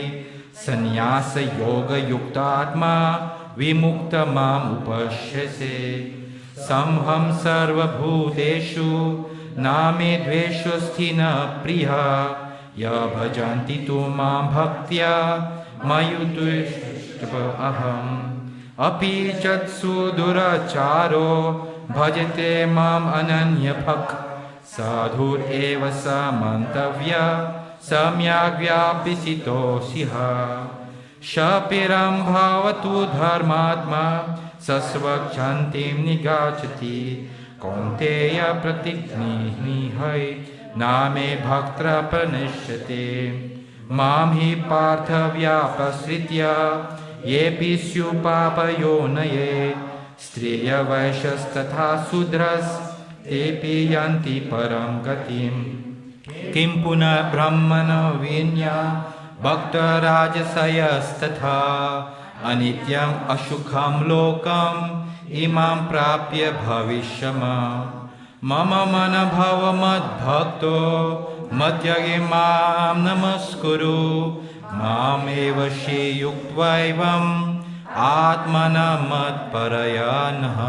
संन्यासयोगयुक्तात्मा विमुक्तमाम् उपश्यसे समहं सर्वभूतेषु नामे द्वेषोऽस्ति न प्रियः य भजन्ति तु मां भक्त्या मयुतुष्टोऽहम् अपि चत्सु दुराचारो भजते माम् अनन्यभक् साधुरेव स मन्तव्यः सम्यग् व्यापिसितोऽसिह शपिरं भवतु धर्मात्मा सस्वच्छन्तिं निगाचति कौन्तेय प्रतिघ्निहै नामे भक्त्र प्रणश्यते मां हि पार्थ व्यापश्रित्य येऽपि स्युः पापयोनये स्त्रियवैश्यस्तथा शूद्रस्तेऽपि यान्ति परं गतिम् किं पुनः ब्रह्मण विन्या भक्तराजसयस्तथा अनित्यम् असुखं लोकम् इमां प्राप्य भविष्यमः मम मनभव मद्भक्तो मध्यगे मां नमस्कुरु मामेव श्रीयुक्त्वैवम् आत्मना मत्परयनः.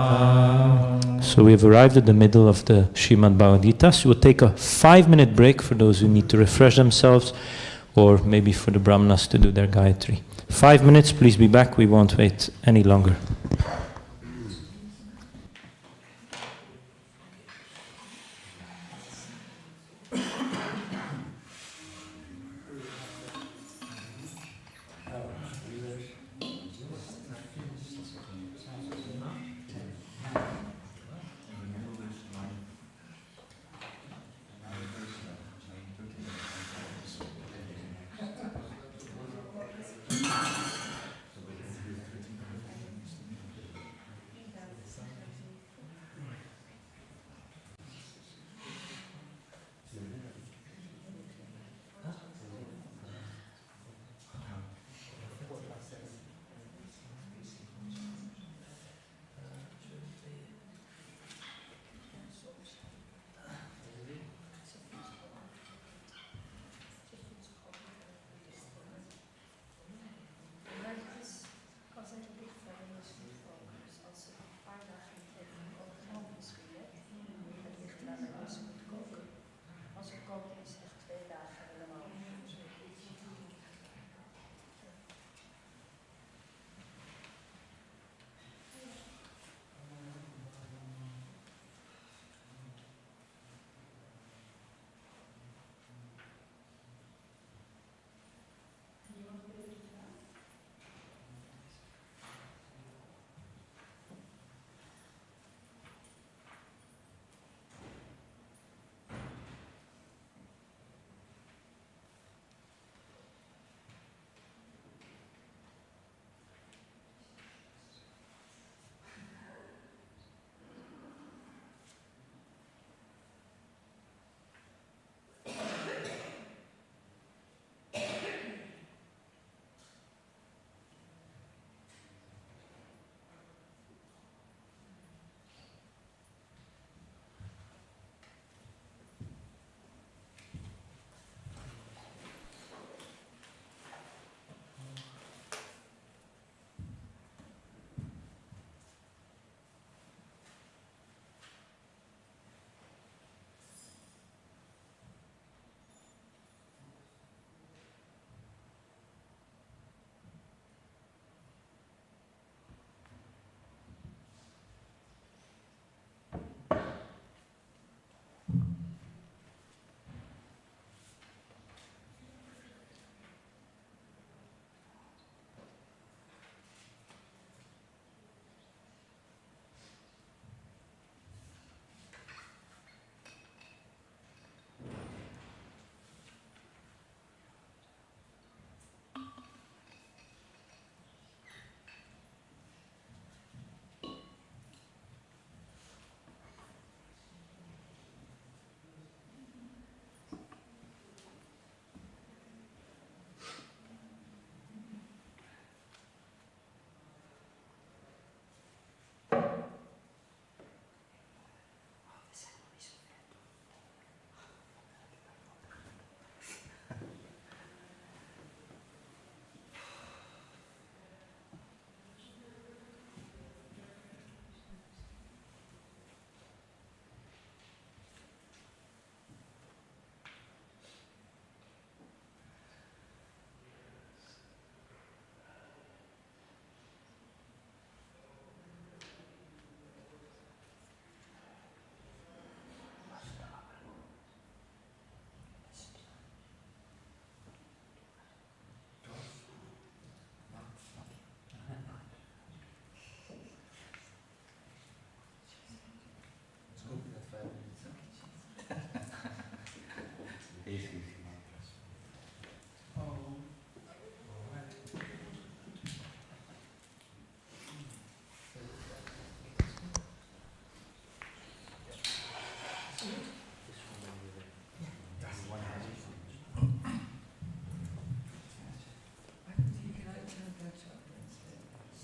So we have arrived at the middle of the Srimad Bhagavad Gita. So we'll take a 5-minute break for those who need to refresh themselves, or maybe for the Brahmanas to do their Gayatri. 5 minutes, please be back. We won't wait any longer.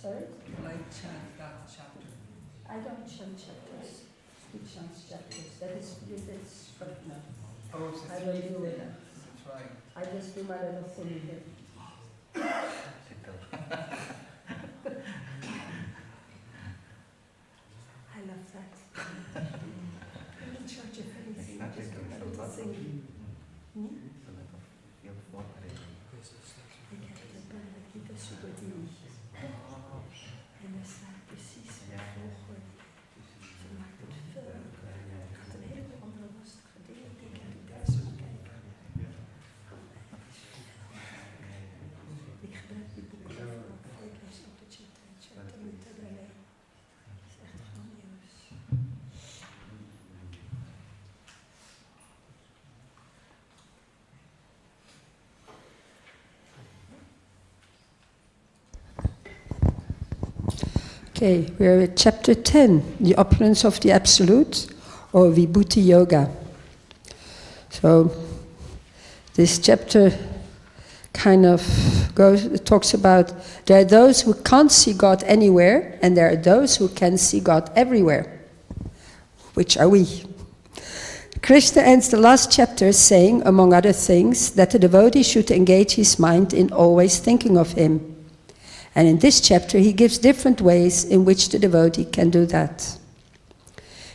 Sorry? Like chant that chapter. I don't chant chapters. He chants chapters. That is footnote. Oh, it's I don't do it. That's right. I just do my little thing here. I love that. I'm in charge of anything. I just do my little thing. Ik heb de Bhagavad Subodhi. En daar staat precies in volgorde. Ze maakt het veel leuker. Ik had een heleboel andere lastige dingen die ik uit thuis moet kijken. Ik gebruik die boeken overal voor. Ik lees ook de chapter met Tadale. Het is echt grandioos. Okay, we're at chapter 10, the opulence of the Absolute, or Vibhuti Yoga. So, this chapter kind of talks about there are those who can't see God anywhere, and there are those who can see God everywhere. Which are we? Krishna ends the last chapter saying, among other things, that the devotee should engage his mind in always thinking of him. And in this chapter, he gives different ways in which the devotee can do that.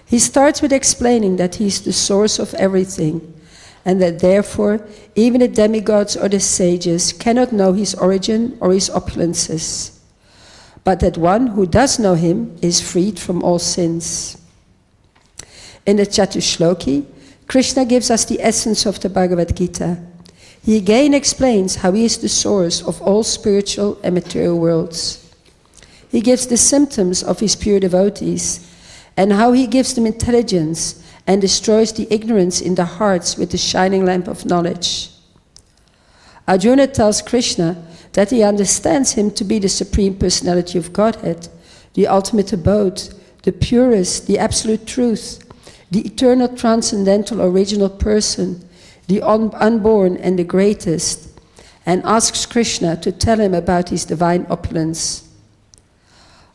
He starts with explaining that he is the source of everything, and that therefore, even the demigods or the sages cannot know his origin or his opulences, but that one who does know him is freed from all sins. In the Chatushloki, Krishna gives us the essence of the Bhagavad Gita. He again explains how he is the source of all spiritual and material worlds. He gives the symptoms of his pure devotees and how he gives them intelligence and destroys the ignorance in their hearts with the shining lamp of knowledge. Arjuna tells Krishna that he understands him to be the Supreme Personality of Godhead, the ultimate abode, the purest, the absolute truth, the eternal transcendental original person, the unborn and the greatest, and asks Krishna to tell him about his divine opulence.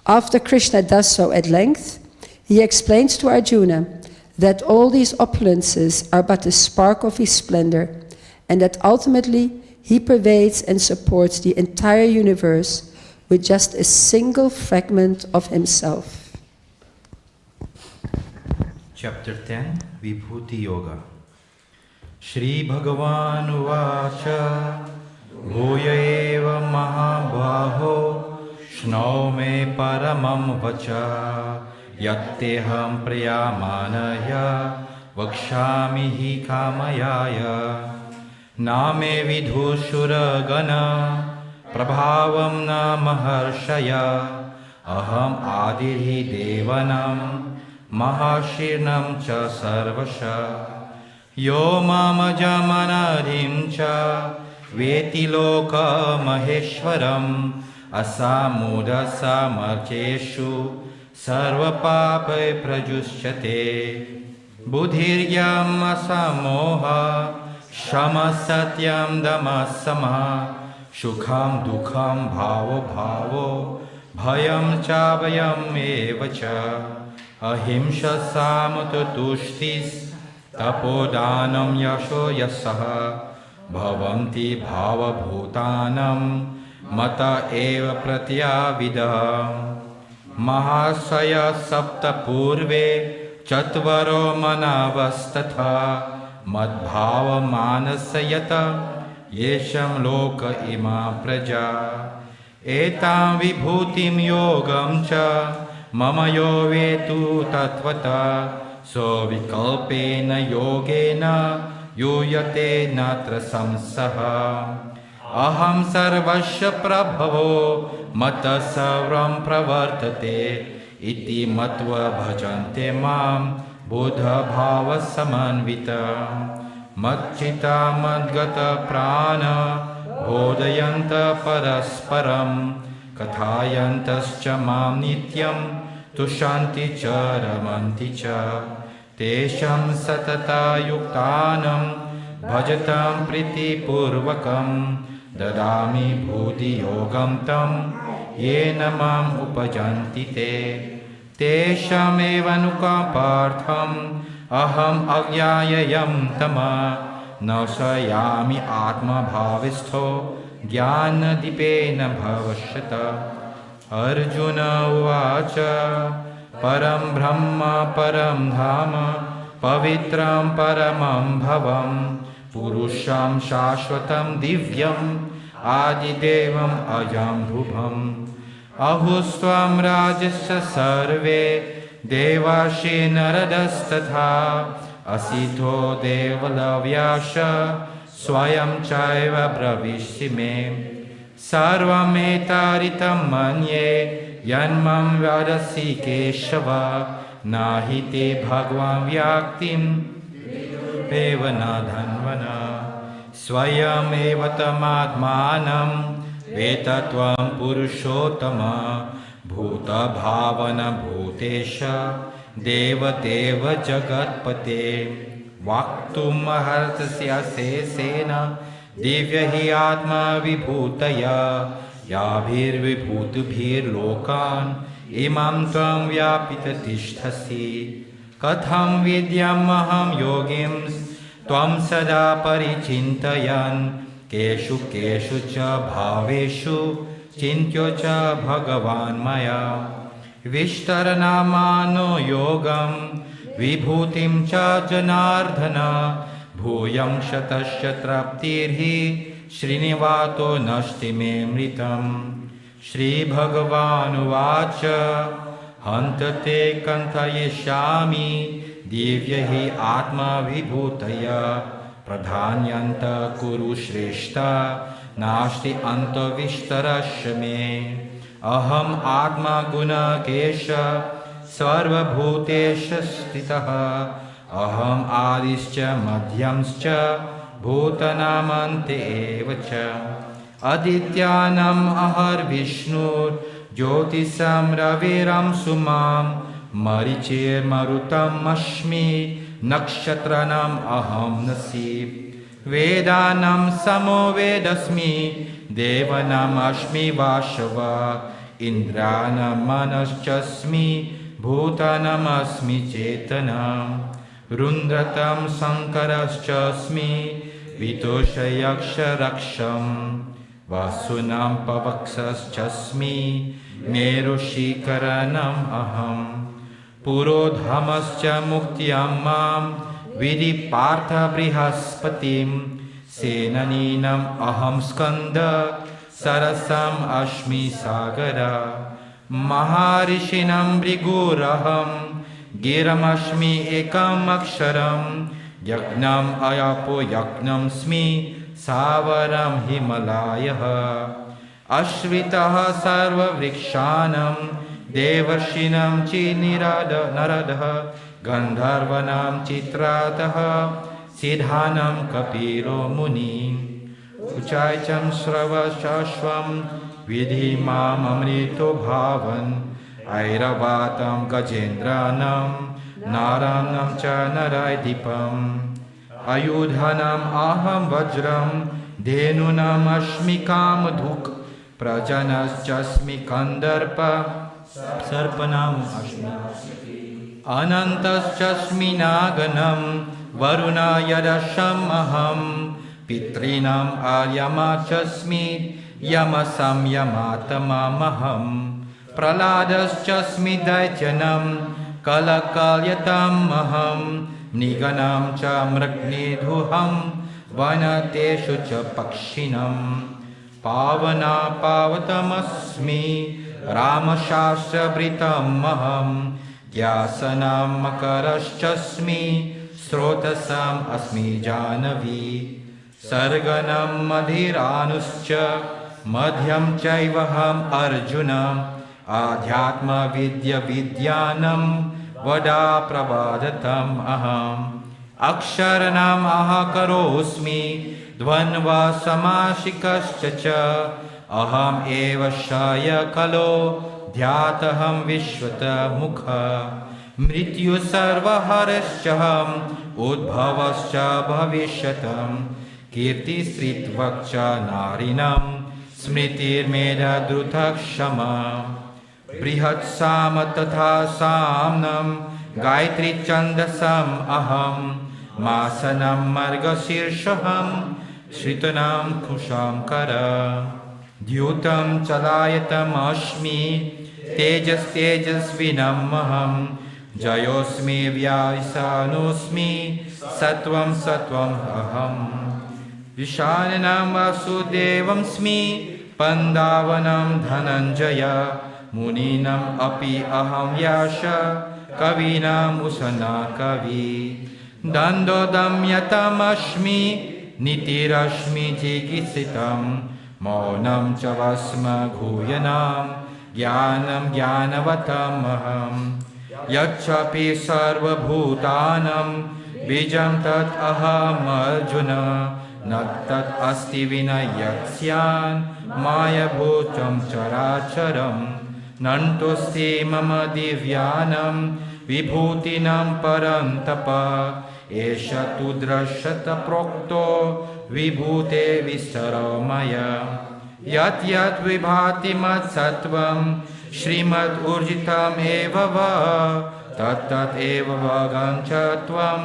After Krishna does so at length, he explains to Arjuna that all these opulences are but a spark of his splendor, and that ultimately he pervades and supports the entire universe with just a single fragment of himself. Chapter 10, Vibhuti Yoga. Shri Bhagavan Uvacha Bhuya eva mahabhaho Shno me paramam vacha Yatteham priyamanaya Vakshami hi kamayaya Name vidhushura gana Prabhavam na maharshaya Aham adirhi devanam Mahashirnam cha sarvasha Yo mama jamanarim cha Veti loka maheshwaram Asamuda samarcheshu Sarva pape prajushate Buddhiryam asamoha Shama satyam damasama Shukham dukham bhavo bhavo Bhayam chabhayam evacha Ahimsa samata tushtis Tapodanam yasho yasaha Bhavanti bhava bhutanam Mata eva pratyavida Mahasaya sapta purve Chatvaro manavastatha Madbhava manasayata Yesham loka ima praja Etam vibhutim yogam cha Mama yo vetu tatvata So vikalpena yogena Yuyate natra samsaha Aham sarvasya prabhavo Mata savram pravartate Iti matva bhajante mam Buddha bhava samanvita मच्चिता मद्गतप्राण बोधयन्तः परस्परं कथायन्तश्च मां नित्यं तुष्यन्ति च रमन्ति च तेषां सततयुक्तानं भजतां प्रीतिपूर्वकं ददामि भूतियोगं तं येन माम् उपजन्ति ते तेषामेव अनुकम्पार्थम् अहम् अज्ञाययं तमः नशयामि आत्मभावस्थो ज्ञानदीपेन भविष्यत अर्जुन उवाच परं ब्रह्म परं धाम पवित्रं परमं भवं पुरुषं शाश्वतं दिव्यम् आदिदेवम् अजं भुवम् अहुस्त्वं राजस्य सर्वे देवासि नरदस्तथा असितो देवलव्याश स्वयं चैव ब्रवीषि मे सर्वमेतरितं मन्ये यन्मं वदसि केशव नहि ते भगवान् व्यक्तिं एव न धन्वन् स्वयमेव तमात्मानं वेत्त्वं पुरुषोत्तम भूतभावनभूतेश देवदेव जगत्पते वक्तुमर्हसि अशेषेण दिव्य हि आत्मा विभूतया याभिर्विभूतिभिर्लोकान् इमां त्वं व्यापिततिष्ठसि कथं विद्यामहं योगिंस् त्वं सदा परिचिन्तयन् केषु केषु च भावेषु चिन्त्यो च भगवान् मया विस्तरनामानो योगं विभूतिं च जनार्दन भूयं शतस्य तृप्तिर्हि श्रीनिवातो नष्टि मे मृतम् श्रीभगवानुवाच हन्त ते कथयिष्यामि दिव्य हि आत्मविभूतय प्रधान्यन्त कुरु श्रेष्ठ नास्ति अन्तविस्तरस्य मे अहम् आत्मा गुणकेश सर्वभूतेषु स्थितः अहम् आदिश्च मध्यंश्च भूतानामन्ते एव च आदित्यानाम् अहर्विष्णुर्ज्योतिषं रविरं सुमां मरीचिर्मरुतम् अस्मि नक्षत्राणाम् अहं नसि वेदानां समो वेदस्मि देवानाम् अस्मि वासव इन्द्राणां मनश्चास्मि भूतानाम् अस्मि चेतनम् रुन्द्रतं शङ्करश्चास्मि वितोषयक्षरक्षम् वासुनां पवक्षश्चास्मि मेरुशिखरणम् अहम् पुरोधमश्च मुक्त्यां मां विधि पार्थ बृहस्पतिं सेननीनम् अहं स्कन्द सरसम् अस्मि सागर महर्षिणं भृगुरहं गिरमस्मि एकम् अक्षरं यज्ञम् अयापो यज्ञमस्मि सावरं हिमलायः अश्रितः सर्ववृक्षाणां देवर्षीणां नरदः गन्धर्वाणां चित्रातः सिद्धानां कपिलो मुनिः उचायचं श्रवशश्वं विधि माममृतो भावन् ऐरवातं गजेन्द्राणां नारायणं च नरायदीपम् आयुधानाम् अहं वज्रं धेनूनाम् अस्मि कामधुक् प्रजनश्चास्मि कन्दर्प सर्पणाम् अस्मि अनन्तश्चास्मि नागनं वरुणायदशम् अहं पितॄणाम् आर्यमाचस्मि यमसंयमात्मामहं प्रह्लादश्चास्मि दैत्यनं कलकाल्यतम् अहं निगनं च मृग्निधुहं वनतेषु च पक्षिणं पावनापावतमस्मि रामशास्त्रभृतम् अहं व्यासनां मकरश्चास्मि स्रोतसाम् अस्मि जानवी सर्गनं मधिरानुश्च मध्यं चैवहम् अर्जुन आध्यात्मविद्यानं वदा प्रवादतम् अहम् Aksharanam ahakarosmi dvanva samashikas aham eva shaya kalo dhyataham vishvata mukha mrityu sarvaharashchaham udbhavascha bhavishatam kirti sritvakcha narinam smritir meda drutakshama brihat sama tatha samnam gayatri chandasam aham masanam margasirshaham shritanam kusham kara Dyutam chalayatam ashmi tejas tejasvinam maham jayosmi vyavisanosmi satvam satvam aham vishananam vasudevam smi pandavanam dhananjaya muninam api aham yasha kavinam usana kavi dandodamyatam ashmi nitirashmi jigisitam Maunam chavasma bhuyanam jnanam jnanavatam yachapi sarva bhutanam bijam tat aham arjuna nat tat asti vinayaksyan maya bhutam characharam nantosti mama divyanam vibhutinam parantapa esha tu drashata prokto Vibhute vistaramaya Yat yat vibhati mat sattvam Shrimat urjitam eva va Tat tat eva vaganchатvam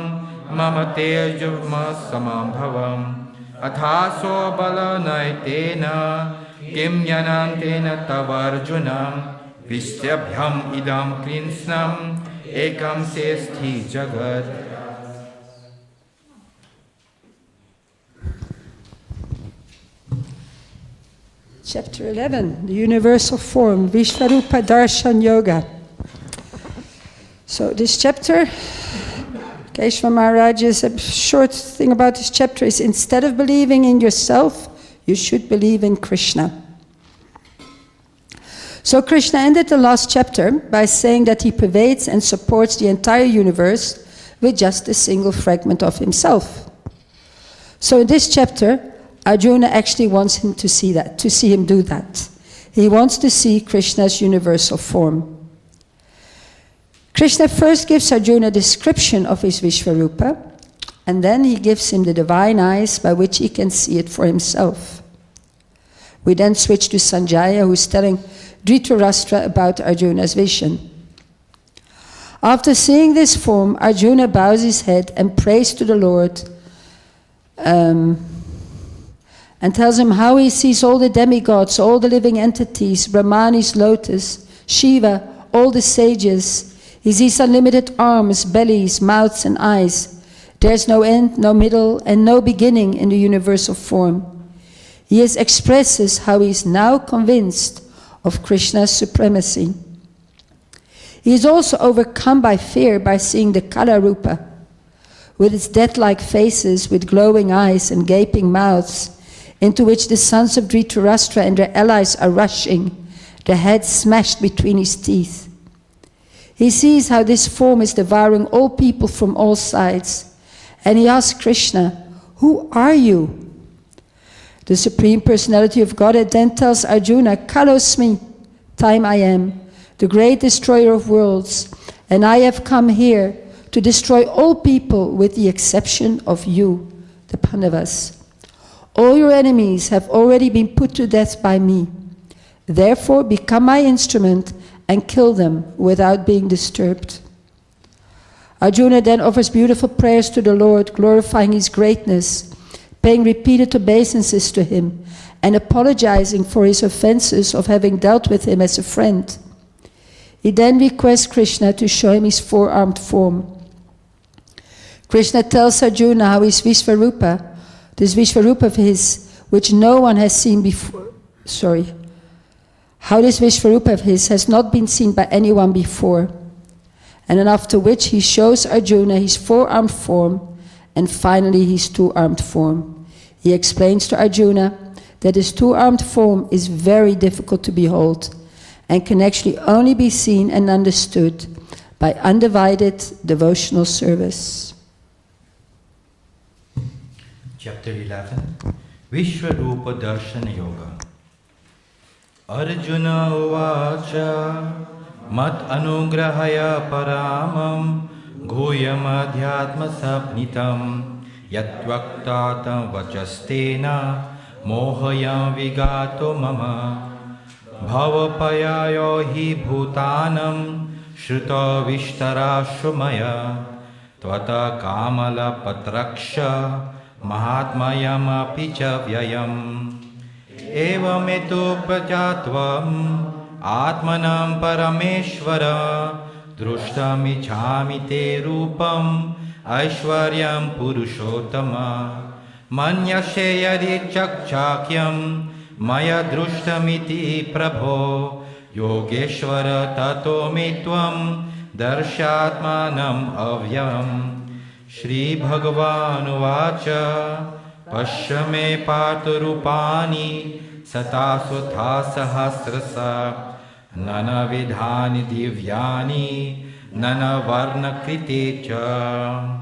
Mama tejuma samambhavam Athaso balanaitena Kim yanantena tavarjunam Vistyabhyam idam krinsnam Ekam sesthi jagat Chapter 11, the universal form, Vishvarupa Darshan Yoga. So this chapter, Keshava Maharaj's short thing about this chapter is instead of believing in yourself, you should believe in Krishna. So Krishna ended the last chapter by saying that he pervades and supports the entire universe with just a single fragment of himself. So in this chapter, Arjuna actually wants him to see that, to see him do that. He wants to see Krishna's universal form. Krishna first gives Arjuna a description of his Vishvarupa, and then he gives him the divine eyes by which he can see it for himself. We then switch to Sanjaya, who is telling Dhritarashtra about Arjuna's vision. After seeing this form, Arjuna bows his head and prays to the Lord, and tells him how he sees all the demigods, all the living entities, Brahmani's lotus, Shiva, all the sages. He sees unlimited arms, bellies, mouths, and eyes. There's no end, no middle, and no beginning in the universal form. He expresses how he is now convinced of Krishna's supremacy. He is also overcome by fear by seeing the Kala Rupa, with its death-like faces, with glowing eyes and gaping mouths, into which the sons of Dhritarashtra and their allies are rushing, their heads smashed between his teeth. He sees how this form is devouring all people from all sides, and he asks Krishna, "Who are you?" The Supreme Personality of Godhead then tells Arjuna, "Kalosmi, time I am, the great destroyer of worlds, and I have come here to destroy all people with the exception of you, the Pandavas. All your enemies have already been put to death by me. Therefore, become my instrument and kill them without being disturbed." Arjuna then offers beautiful prayers to the Lord, glorifying his greatness, paying repeated obeisances to him, and apologizing for his offenses of having dealt with him as a friend. He then requests Krishna to show him his four-armed form. Krishna tells Arjuna how his Vishvarupa, this Vishvarupa of his, which no one has seen before, how this Vishvarupa of his has not been seen by anyone before. And then after which he shows Arjuna his four-armed form, and finally his two-armed form. He explains to Arjuna that his two-armed form is very difficult to behold, and can actually only be seen and understood by undivided devotional service. Chapter 11 Vishwarupa Darshan Yoga. Arjuna Uvacha Mat Anugrahaya Paramam Guyam Adhyatma Sapnitam Yatvaktatam Vachastena Mohayam Vigato Mama Bhavapayayo Hi Bhutanam Shruta Vishtarashumaya Tvata Kamala Patraksha Mahatmayam Apicha Vyayam Evametu Prajatvam Atmanam Parameshvara Drushtam Ichhami Te Rupam Aishwaryam Purushottama Manyashe Yadi Chakchakyam Maya Drushtamiti Prabho Yogeshvara Tato Mitvam Darshatmanam Avyam Shri Bhagavan Uvacha Pashyame Partarupani Satasutha Sahasrasa Nana Vidhani Divyani Nana Varna Kritecha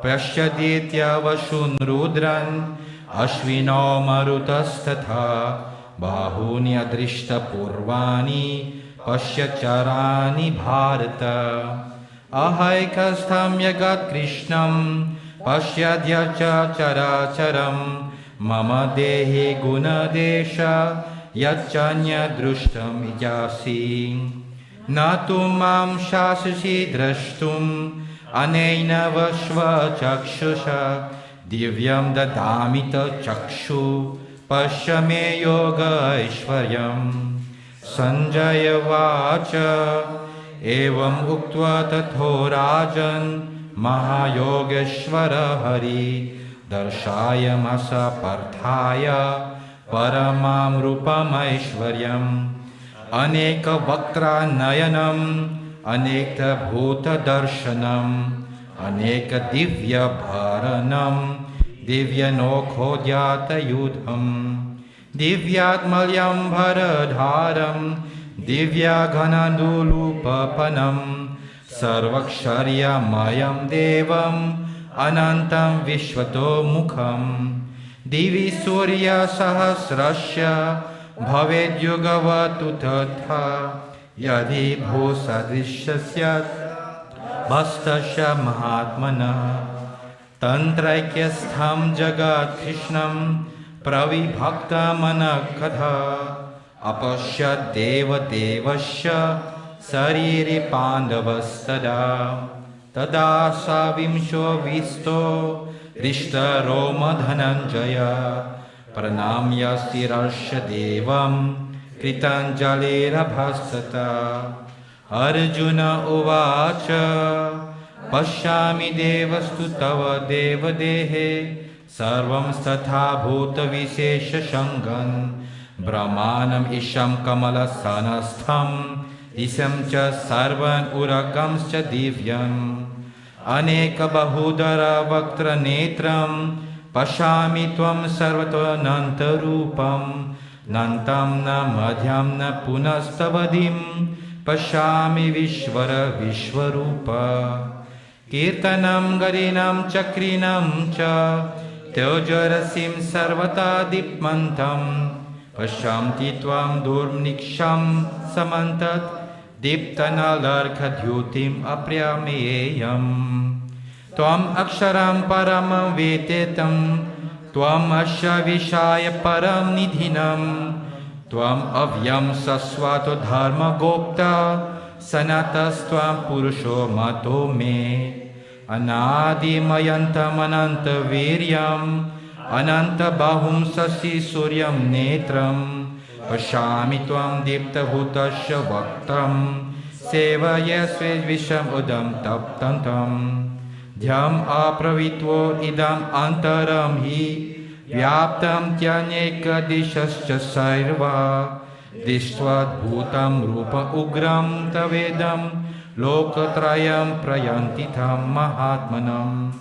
Prasyaditya Vashun Rudran Ashvino Marutastatha Bahuni Adrishta Purvani Pasyacharani Bharata Ahaikastham Yagat Krishnam Pasyadhyacha Characharam Mama Dehi Gunadesha Yachanya Drushtam Ijasi Natum Mam Shasasi Drashtum Aneina Vashva Chakshusha Divyam Dadamita Chakshu Pashyame Yoga Aishwaryam Sanjaya Vacha Evam Uktva Tatho Rajan Mahayogeshwara Hari Darshaya Masa Parthaya Paramam Rupam Aishwaryam Aneka Vaktra Nayanam Anekta Bhuta Darshanam Aneka Divya Bharanam Divya Nokhodyata Yudham Divyatmalyam Bharadharam Divya Ghanandulupapanam Sarvaksharya Mayam Devam Anantam Vishvato Mukham Divi Surya Sahasrasya Bhaved Yogavatu Tatha Yadi Bhusadrishasyat Bastasya Mahatmana Tantraikyastham Jagat Krishnam Pravibhakta Manakatha Apasya Deva Devasya Sariri Pandavastada Tada Savimsho Visto Rishta Roma Dhananjaya Pranamya Sirasya Devam Kritanjalera Bhasata Arjuna Uvacha Pashyami Devastu Tava Deva Dehe Sarvam Statha Bhuta Vishesha Shangan Brahmanam Isham Kamala Sanastham Isam Cha Sarvan Urakams Cha Divyam Aneka Bahudara Vaktra Netram Pashami Tvam Sarvato Nanta Rupam Nantam Na Madhyam Na Punastavadim Pashami Vishvara Vishvarupa Kirtanam Garinam Chakrinam Cha Teojarasim Sarvata Dipmantam Pashamti Tvam Durmniksham Samantat Diptanalarkadhyutim Apriyameyam Tvam Aksharam Paramam Vetetam Tvam Asya Vishaya Param Nidhinam Tvam Avyam Saswato Dharma Gopta Sanatas Tvam Purusho Mato Me Anadi Mayantam Ananta Viryam Ananta Bahum Sasi Suryam Netram Pashami Tvam Dipta Bhutasya Vaktam Sevaya Sveshvisham Udam Taptantam Dhyam Apravitvo Idam Antaram Hi Vyaptam Tyanyeka Dishascha Sairva Dishtvad Bhutam Rupa Ugram Tavedam Lokatrayam Prayantitam Mahatmanam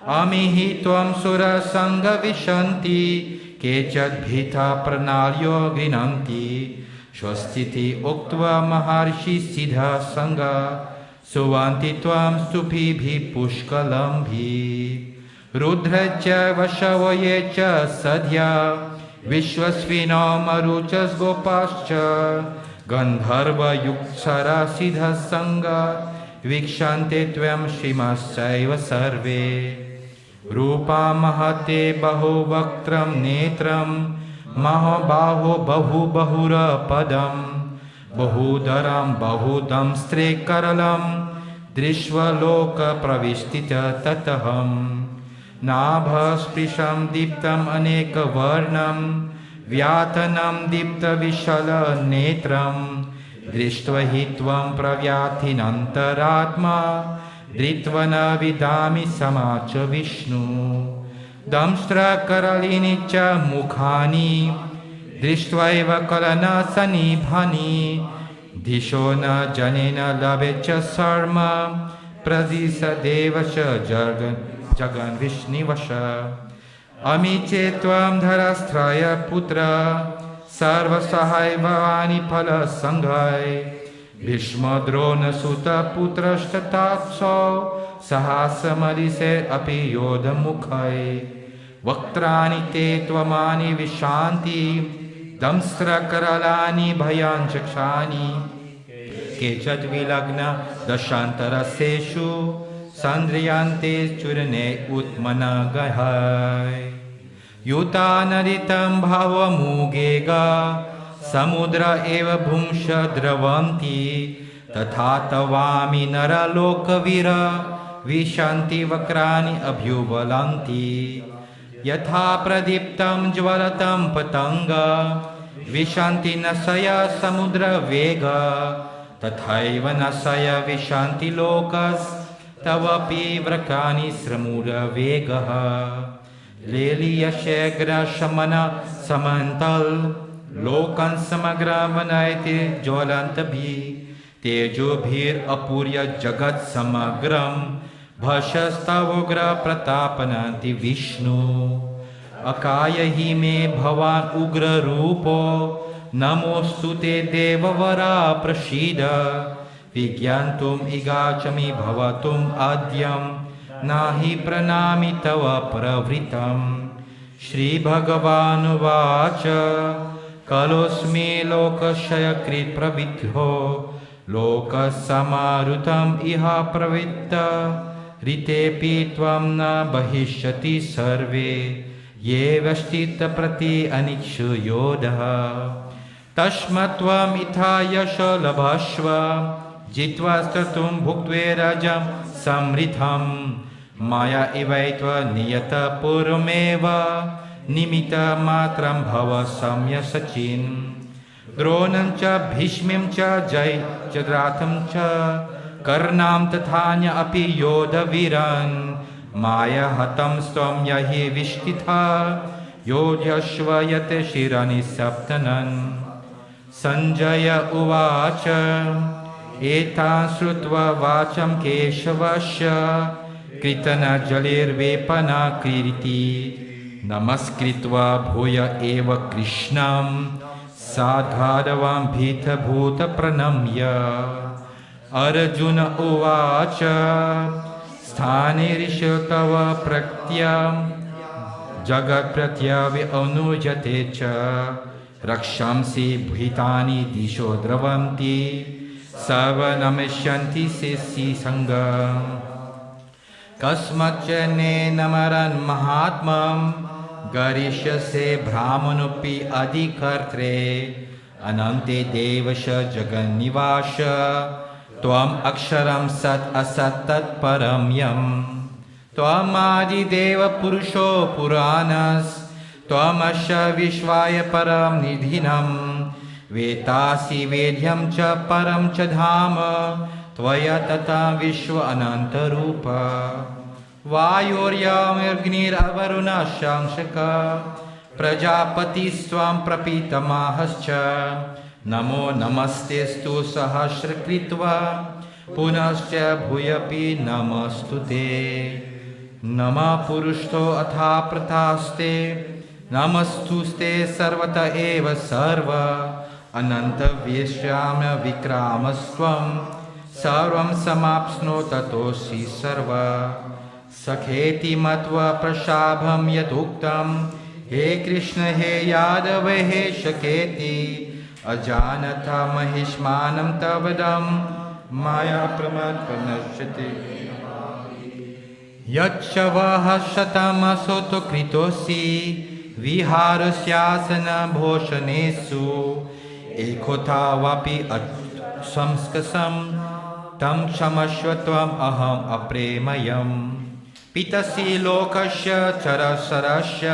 Amihi Tvam Sura Sangha Vishanti Kechat Bhita Pranalyo Grinanti Shvastiti Uktva Maharshi Siddha Sangha Suvanti Tvam Stupibhi Pushkalambhi Rudra च वशवो ये च सद्या विश्वस्विनो मरुचस्गोपाश्च गन्धर्वयुक्सरा सिद्धसङ्गा वीक्षन्ते त्वं श्रीमश्चैव सर्वे रूपा महते बहुवक्त्रं नेत्रं महाबाहो बहुबहुरपदं बहुदरं बहुदंस्त्रेकरलं दृष्ट्वा लोकप्रविष्टित ततहं नाभस्पृशं दीप्तम् अनेकवर्णं व्यातनं दीप्तविशलनेत्रं दृष्ट्वा हि त्वं प्रव्याथिनन्तरात्मा धृत्वा न विदामि समाच विष्णु दंष्ट्रकरलिनि च मुखानि दृष्ट्वैव कलनसनिभानि दिशो न जनेन लभे च शर्म प्रदिशदेव च जगन्विष्णुवश अमी चे त्वं धरस्त्रय पुत्र सर्वसहाय भवानि फलसङ्घाय भीष्मद्रोणसुतपुत्रस्तथात्सौ सहासमरिसे अपि योधमुखै वक्त्राणि ते त्वमानि विशान्ति दंस्त्रकरलानि भयाञ्चक्षानि केचिद्विलग्न दशान्तरसेषु सन्द्रियान्ते चूर्णे उत्मनगहै युतानरितं भावमुगेगा समुद्र एव भुंश द्रवन्ति तथा तवामि नरलोकवीर विशन्ति वक्राणि अभ्युबलन्ति यथा प्रदीप्तं ज्वलतं पतङ्ग विशन्ति नशय समुद्रवेग तथैव नशय विशन्ति लोकस्तवपि वक्राणि श्रमुरवेगः लेलीयशेग्रशमन समन्तल लोकं समग्रमनयति ज्वलन्तभिः तेजोभिरपूर्य जगत् समग्रं भस्मस्तवोग्र प्रतापनन्ति विष्णु अकाय हि मे भवान् उग्ररूपो नमोऽस्तु ते देववरा प्रसीद विज्ञान्तुम् इगाचमि भवतुम् आद्यं नहि प्रणामि तव प्रवृत्तं श्रीभगवानुवाच कलोऽस्मि लोकक्षयकृत् प्रविद्धो लोकसमारुतम् इह प्रवृत्त ऋतेऽपि त्वं न बहिष्यति सर्वे ये वष्टितप्रति अनिक्षुयोधः तस्मात् त्वम् इथा यशो लभस्व जित्वा स्तुं भुक्त्वेरजं समृद्धं माया इवैत्वनियतपूर्वमेव निमित्तमात्रं भव सम्यसचिन् द्रोणं च भीष्मं च जयद्रथं च कर्णां तथान्य अपि योधवीरान् मायाहतं स्वं यहि विष्टिथा योजस्व यत् शिराणि सप्तनन् सञ्जय उवाच एतान् श्रुत्वा वाचं केशवस्य कृतनजलेर्वेपना क्रीडिति नमस्कृत्वा भूय एव कृष्णं साद्गादवां भीतभूतप्रणम्य अर्जुन उवाच स्थानेरिषु तव प्रत्यं जगत्प्रत्यवनुजते च रक्षांसि भीतानि दिशो द्रवन्ति सर्वनमिष्यन्ति शिष्यसङ्गम् कस्मच्च नेनमरन् महात्मं गरिष्यसे ब्राह्मणोऽपि अधिकर्त्रे अनन्ते देवश जगन्निवास त्वम् अक्षरं सत् असत् तत्परं यम् त्वमादिदेव पुरुषो पुराणस्त्वमस्य विश्वाय परं निधिनं वेत्तासि वेद्यं च परं च धाम त्वया तथा विश्व अनन्तरूप वायुर्यमग्निरवरुणशंसक प्रजापतिस्त्वं प्रपीतमाहश्च नमो नमस्तेस्तु सहस्रकृत्वा पुनश्च भूयपि नमस्तु ते नमः पुरुषो अथा प्रथास्ते नमस्तुस्ते सर्वत एव सर्व अनन्तविश्राम्य विक्रामस्त्वं सर्वं समाप्नो ततोऽसि सर्व सखेति मत्वा प्रशाभं यदुक्तं हे कृष्ण हे यादव हे शकेति अजानता महिष्मानं तवदं माया प्रमत्पनश्यति यच्च वः शतमसोतो कृतोऽसि विहारस्यासन भोषणेषु एकोथावपि संस्कसं तं क्षमस्व त्वम् अहम् अप्रेमयम् पितसि लोकस्य चरसरस्य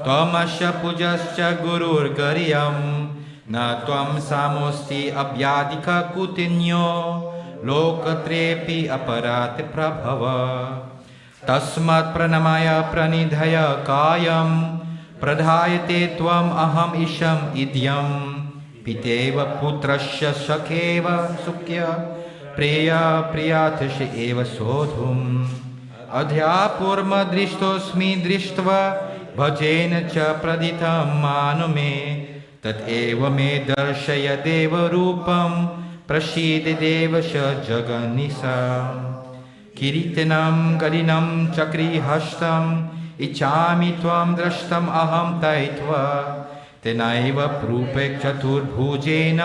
त्वमस्य पूजश्च गुरुर्गर्यं न त्वं सामोऽस्ति अव्याधिकः कुतिन्यो लोकत्रेऽपि अपरात् प्रभव तस्मात् प्रणमाय प्रणिधय कायं प्रधायते त्वम् अहम् ईशम् इद्यं पितेव पुत्रस्य सखेव सुख्य प्रेया प्रियाथश एव सोढुम् अध्यापूर्वदृष्टोऽस्मि दृष्ट्वा भजेन च प्रदितं मानुमे तदेव मे दर्शय देवरूपं प्रसीद देवश जगन्निसा किरीटनं गदिनं चक्रीहस्तम् इच्छामि त्वं द्रष्टुम् अहं तैत्वा तेनैव रूपे चतुर्भुजेन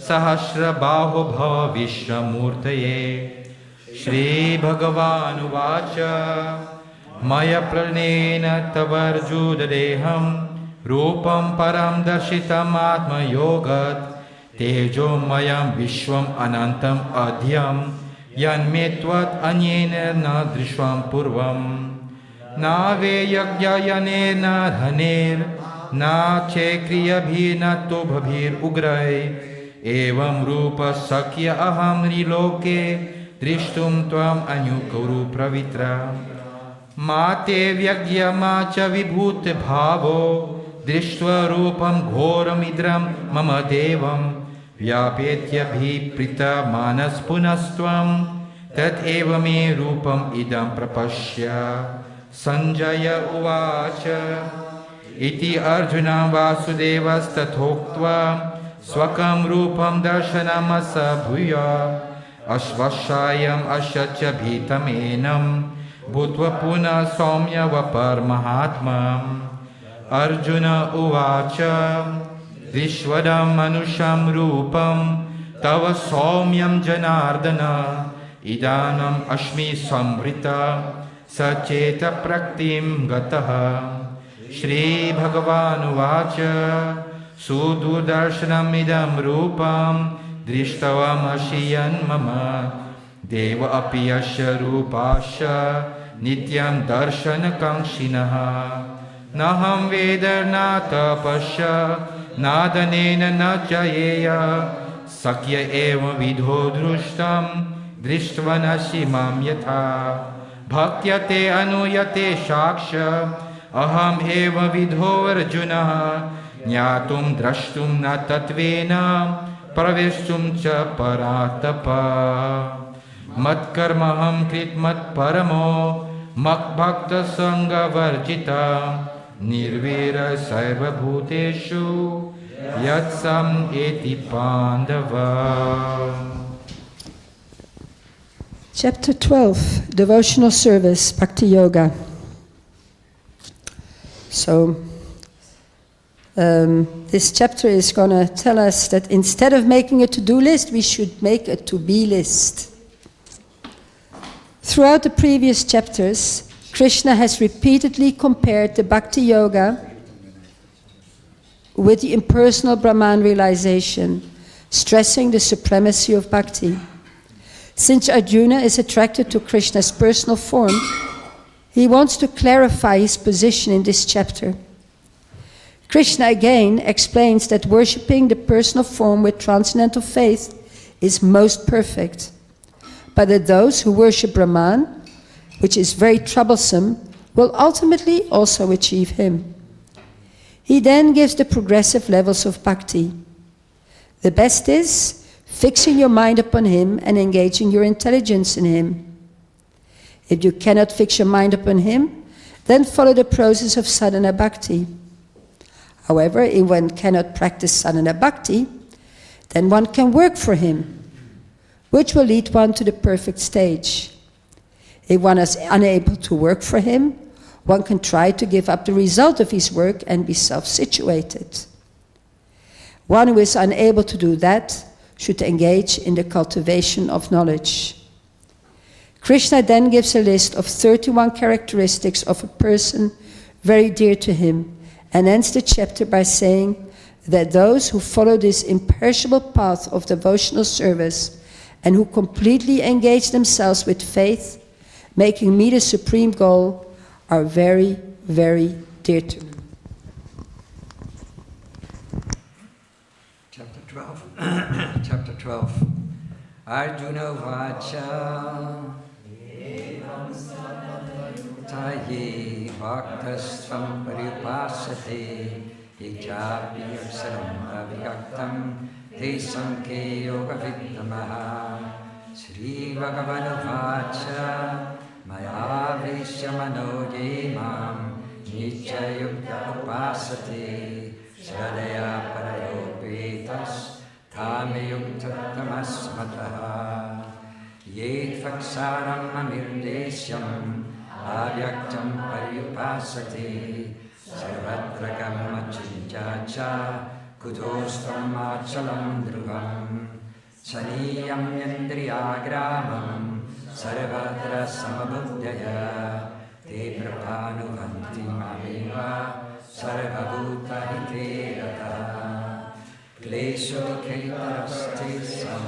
सहस्रबाहो भव विश्वमूर्तये श्रीभगवानुवाच मया प्रणेन तवर्जुददेहं रूपं परं दर्शितम् आत्मयोगात् तेजोमयं विश्वम् अनन्तम् अध्यं यन्मे त्वत् अन्येन न दृष्टं पूर्वम् न वे यज्ञयनेन धनेर्न चैक्रियभिर्न तुभभिरुग्रैः एवं रूपशक्य अहं नृलोके दृष्टुं त्वम् अनुकुरु पवित्रा मा ते व्यज्ञमा च विभूतभावो दृष्ट्वा रूपं घोरमिद्रं मम देवं व्यापेत्यभिप्रीतमानस्पुनस्त्वं तदेव मे रूपम् इदं प्रपश्य संजय उवाच इति अर्जुनं वासुदेवस्तथोक्त्वा स्वकं रूपं दर्शनमसभूय अश्वशायम् अस्य च भीतमेनं भूत्वा पुनः सौम्यवपरमहात्मा अर्जुन उवाच विश्वदं मनुष्यं रूपं तव सौम्यं जनार्दन इदानीम् अस्मि संवृत्ता सचेत प्रकृतिं गतः श्रीभगवानुवाच सुदुर्दर्शनमिदं रूपं दृष्टवामसि यन्मम देव अपि यस्य रूपस्य नित्यं दर्शनकाङ्क्षिणः नाहं वेद न तपस्य न दानेन न च येया शक्य एव विधो दृष्टं दृष्ट्वनसि मां यथा भक्त्यते अनुयते साक्ष अहम् एव विधो अर्जुनः ज्ञातुं द्रष्टुं न तत्त्वेन प्रवेष्टुं च परातप मत्कर्महं कृतमत्परमो मद्भक्तसङ्गवर्जिता निर्वीर सर्वभूतेषु यत्सम् एति Pandava. Chapter 12, Devotional Service, Bhakti Yoga. So, this chapter is going to tell us that instead of making a to-do list, we should make a to-be list. Throughout the previous chapters, Krishna has repeatedly compared the Bhakti Yoga with the impersonal Brahman realization, stressing the supremacy of Bhakti. Since Arjuna is attracted to Krishna's personal form, he wants to clarify his position in this chapter. Krishna again explains that worshipping the personal form with transcendental faith is most perfect, but that those who worship Brahman, which is very troublesome, will ultimately also achieve him. He then gives the progressive levels of bhakti. The best is fixing your mind upon him and engaging your intelligence in him. If you cannot fix your mind upon him, then follow the process of sadhana bhakti. However, if one cannot practice sadhana bhakti, then one can work for him, which will lead one to the perfect stage. If one is unable to work for him, one can try to give up the result of his work and be self-situated. One who is unable to do that should engage in the cultivation of knowledge. Krishna then gives a list of 31 characteristics of a person very dear to him, and ends the chapter by saying that those who follow this imperishable path of devotional service and who completely engage themselves with faith, making me the supreme goal, are very, very dear to me. Chapter 12. Chapter 12. Arjuna Vacha Taye Bhaktasvam Paripasate Yechapi Aksaram Avyaktam Te Sanke Yoga Viddamaha Sri Bhagavanu Vacha Maya Vishamano Yemam Nichayukta Upasate Sradaya Parayopetas Tameyuktamasmataha Yet Faksaram Amirdesyam Avyaktam Paryupasate Sarvatrakam Achinchacha Kudostam Achalam Dhruvam Saniyam Yandriyagramam Sarvatra Samabuddhaya Te Prapanuvanti Mameva Sarvabhuta Hiterata Klesho Keitaraste Sam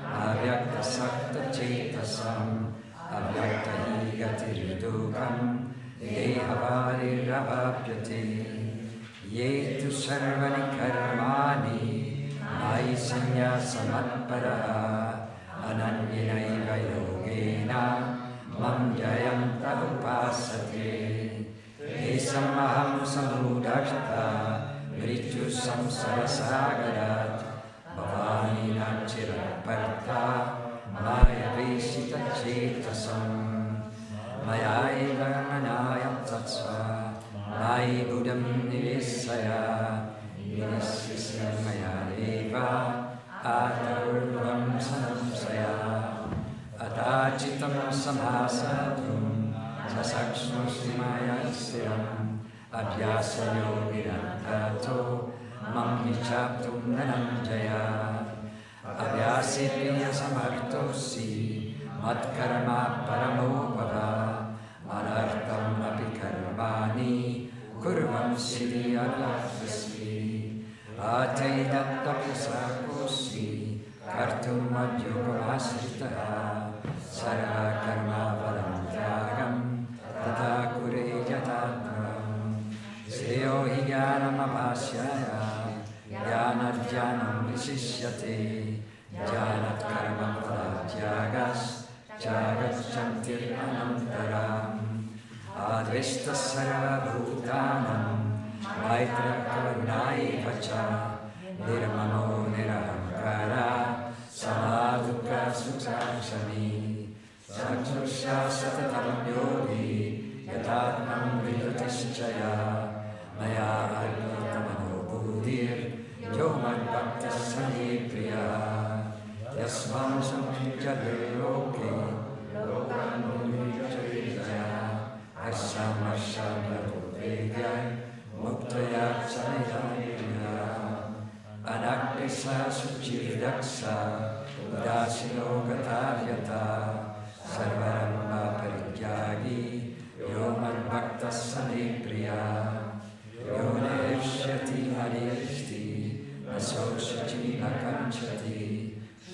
Avyakta Sakta Chetasam Avyakta Higatiridukam Dehavari Ravapyate Yetu Sarvani Karmani Mai Sanya Samatparaha Ananyanaiva Yogena Mam Jayanta Upasate Esamaham Samudashta Mritu Samsara Sagarat Bhavani Nachira Partha Maya Veshita Chetasam Maya Eva Manayam Tatsva Mai Buddham Nivesaya Nivisya Maya Eva Atarvam Sanamsaya Atachitam Samhasatum Sasakshusti Maya Siram Abhyasa Yogirantato Mam Vichaptum Nananjaya Abhyasipiya Samartosi Matkarma Paramobhava Manartam Api Karmani Kurvam Siddhi Alavasvi Ataidattapasakosi Kartum Madhyupamasritaha Sarva Karma Valam Tyagam Tata Kure Yatadvam Sreyo Hi Jnanam Abhasyaya Jnanadjnanam Vishishyate Jnanat Karma Phalatyagas Jagat Chantir Anantaram Advishta Sarva Bhutanam Maitra Karunai Vacha Nirmamo Nirahamkara Samadhuka Suksashami Sakshusha Satatam Yogi Yatatmam Viratishchaya Maya Arvitamano Buddhir Yomad Bhakti Sani Priya Yasvam Samkhyadir Loke Lokan Mujaya Asam Asam Rupegya Muktaya Sanayaya Anakrisa Suchirdaksa Udasino Gatavyata Sarvaramba Parityagi Yoman Bhakta Sanipriya Yoneshyati Harishti Nasoshati Nakanchati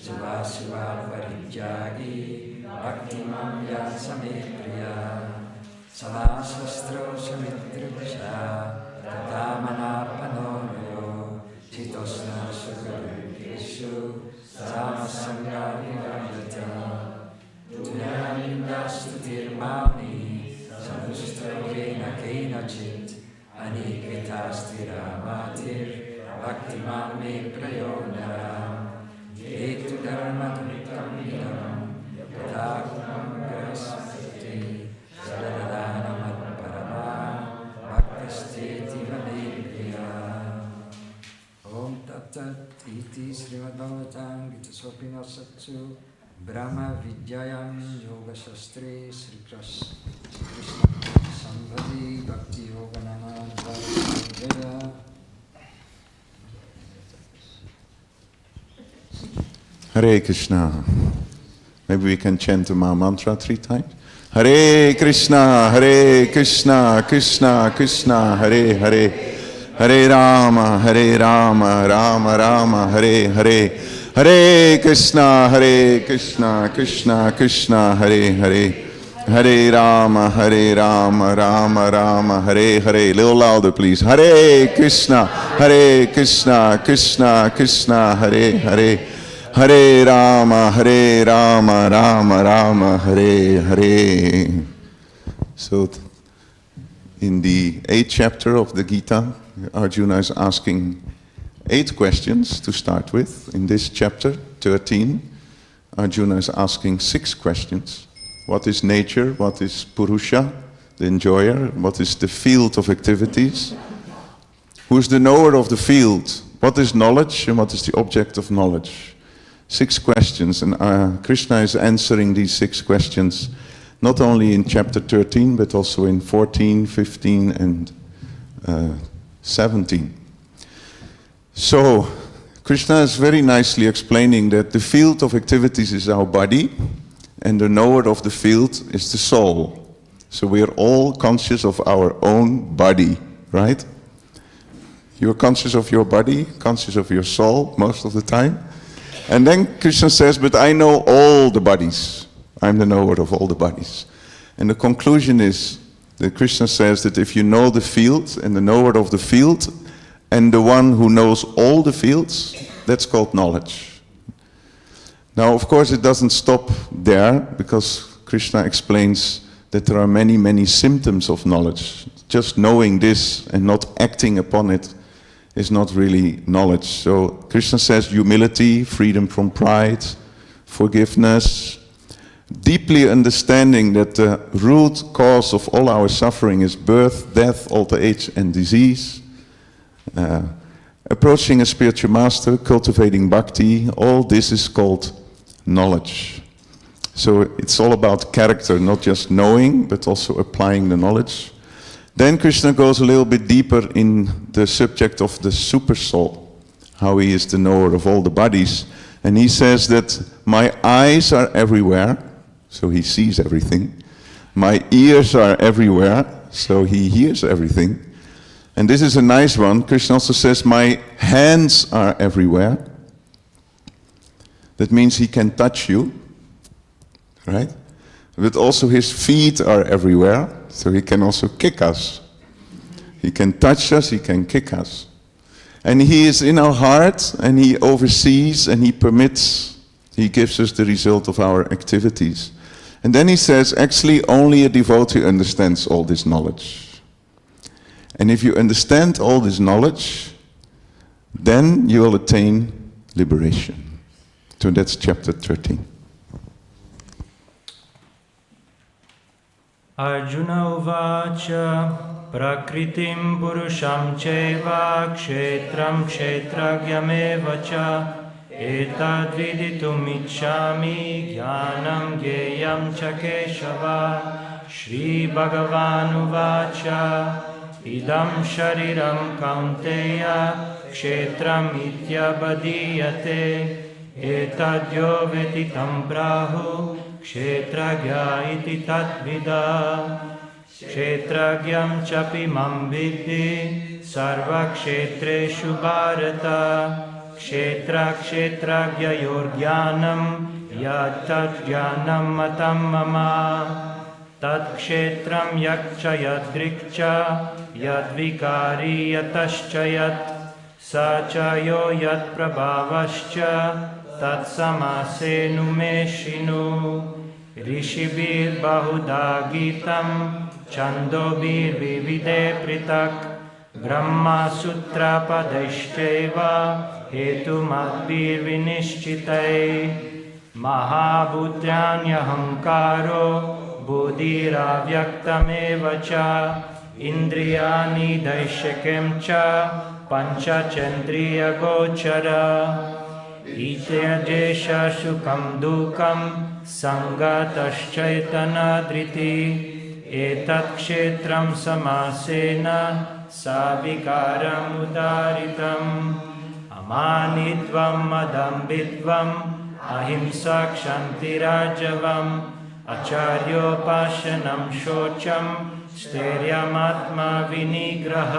Suvasuva Parityagi Bhaktimam Yasamipriya Samasastro Samitriksha Tatamana Panoyo Chitosna Sukarukeshu Samasanga Vivajata Tunamindastutirmani Samustrakena Kenachit Anikritasthira Matir Bhaktimame Prayonara Etu Dharmadvitam Vidam Yatakumam Grasati Sadadana Parama Bhaktasteti Vanepriya Om Tat Iti Srimad Bhagavatam Gita Sopina Satsu Brahma Vidyayam Yoga Shastre Sri Krishna Sambhadi Bhakti Yoga Nama. Hare Krishna. Maybe we can chant the Maha Mantra 3 times. Hare Krishna, Krishna Krishna, Hare Hare, Hare Rama, Rama Rama, Hare Hare, Hare Krishna, Krishna Krishna, Hare Hare, Hare Rama, Rama Rama, Hare Hare. A little louder, please. Hare Krishna, Krishna Krishna, Hare Hare. Hare Rama, Rama Rama, Hare Hare. So, in the 8th chapter of the Gita, Arjuna is asking 8 questions to start with. In this chapter, 13, Arjuna is asking 6 questions. What is nature? What is Purusha, the enjoyer? What is the field of activities? Who is the knower of the field? What is knowledge and what is the object of knowledge? 6 questions, and Krishna is answering these 6 questions not only in chapter 13 but also in 14, 15 and 17. So Krishna is very nicely explaining that the field of activities is our body and the knower of the field is the soul. So we are all conscious of our own body, right? You're conscious of your body, conscious of your soul most of the time. And then Krishna says, but I know all the bodies. I'm the knower of all the bodies. And the conclusion is that Krishna says that if you know the field and the knower of the field and the one who knows all the fields, that's called knowledge. Now, of course, it doesn't stop there because Krishna explains that there are many, many symptoms of knowledge. Just knowing this and not acting upon it is not really knowledge. So Krishna says humility, freedom from pride, forgiveness, deeply understanding that the root cause of all our suffering is birth, death, old age and disease. Approaching a spiritual master, cultivating bhakti, all this is called knowledge. So it's all about character, not just knowing, but also applying the knowledge. Then Krishna goes a little bit deeper in the subject of the super soul, how he is the knower of all the bodies. And he says that my eyes are everywhere, so he sees everything. My ears are everywhere, so he hears everything. And this is a nice one. Krishna also says my hands are everywhere. That means he can touch you, right? But also his feet are everywhere, so he can also kick us. He can touch us, he can kick us. And he is in our heart, and he oversees, and he permits, he gives us the result of our activities. And then he says, actually only a devotee understands all this knowledge. And if you understand all this knowledge, then you will attain liberation. So that's chapter 13. Arjuna uvacha prakritim purusham cheva kshetram kshetragyameva cha etad viditum ichchami jnanam gyeyam cha keshava Shri Bhagavan uvacha idam shariram kaunteya kshetram ityabadiyate etadyo vetitam prahu Kshetragya iti tatvida Kshetragyam chapi mam vidhi Sarva kshetreshu bharata Kshetra kshetragya yorgyanam Yad tat jnanam matam mama Tat kshetram yakcha yadrikcha Yad vikari yatascha yat Sachayo yad prabhavascha Tat samase numeshinu Rishibir bahuda gitam Chandobir vivide pritak Brahma sutra padeshcheva Hetu madbir vinishchitai Mahabhutyanya hankaro Bodhiravyaktameva cha Indriyani daishakem cha Pancha chandriya gochara ईत्यजेष सुखं दुःखं सङ्गतश्चैतनधृति एतत् क्षेत्रं समासेन साविकारम् उदारितम् अमानित्वम् अदम्भित्वम् अहिंसा क्षान्तिराजवम् आचार्योपासनं शौचं स्थैर्यमात्मा विनिग्रह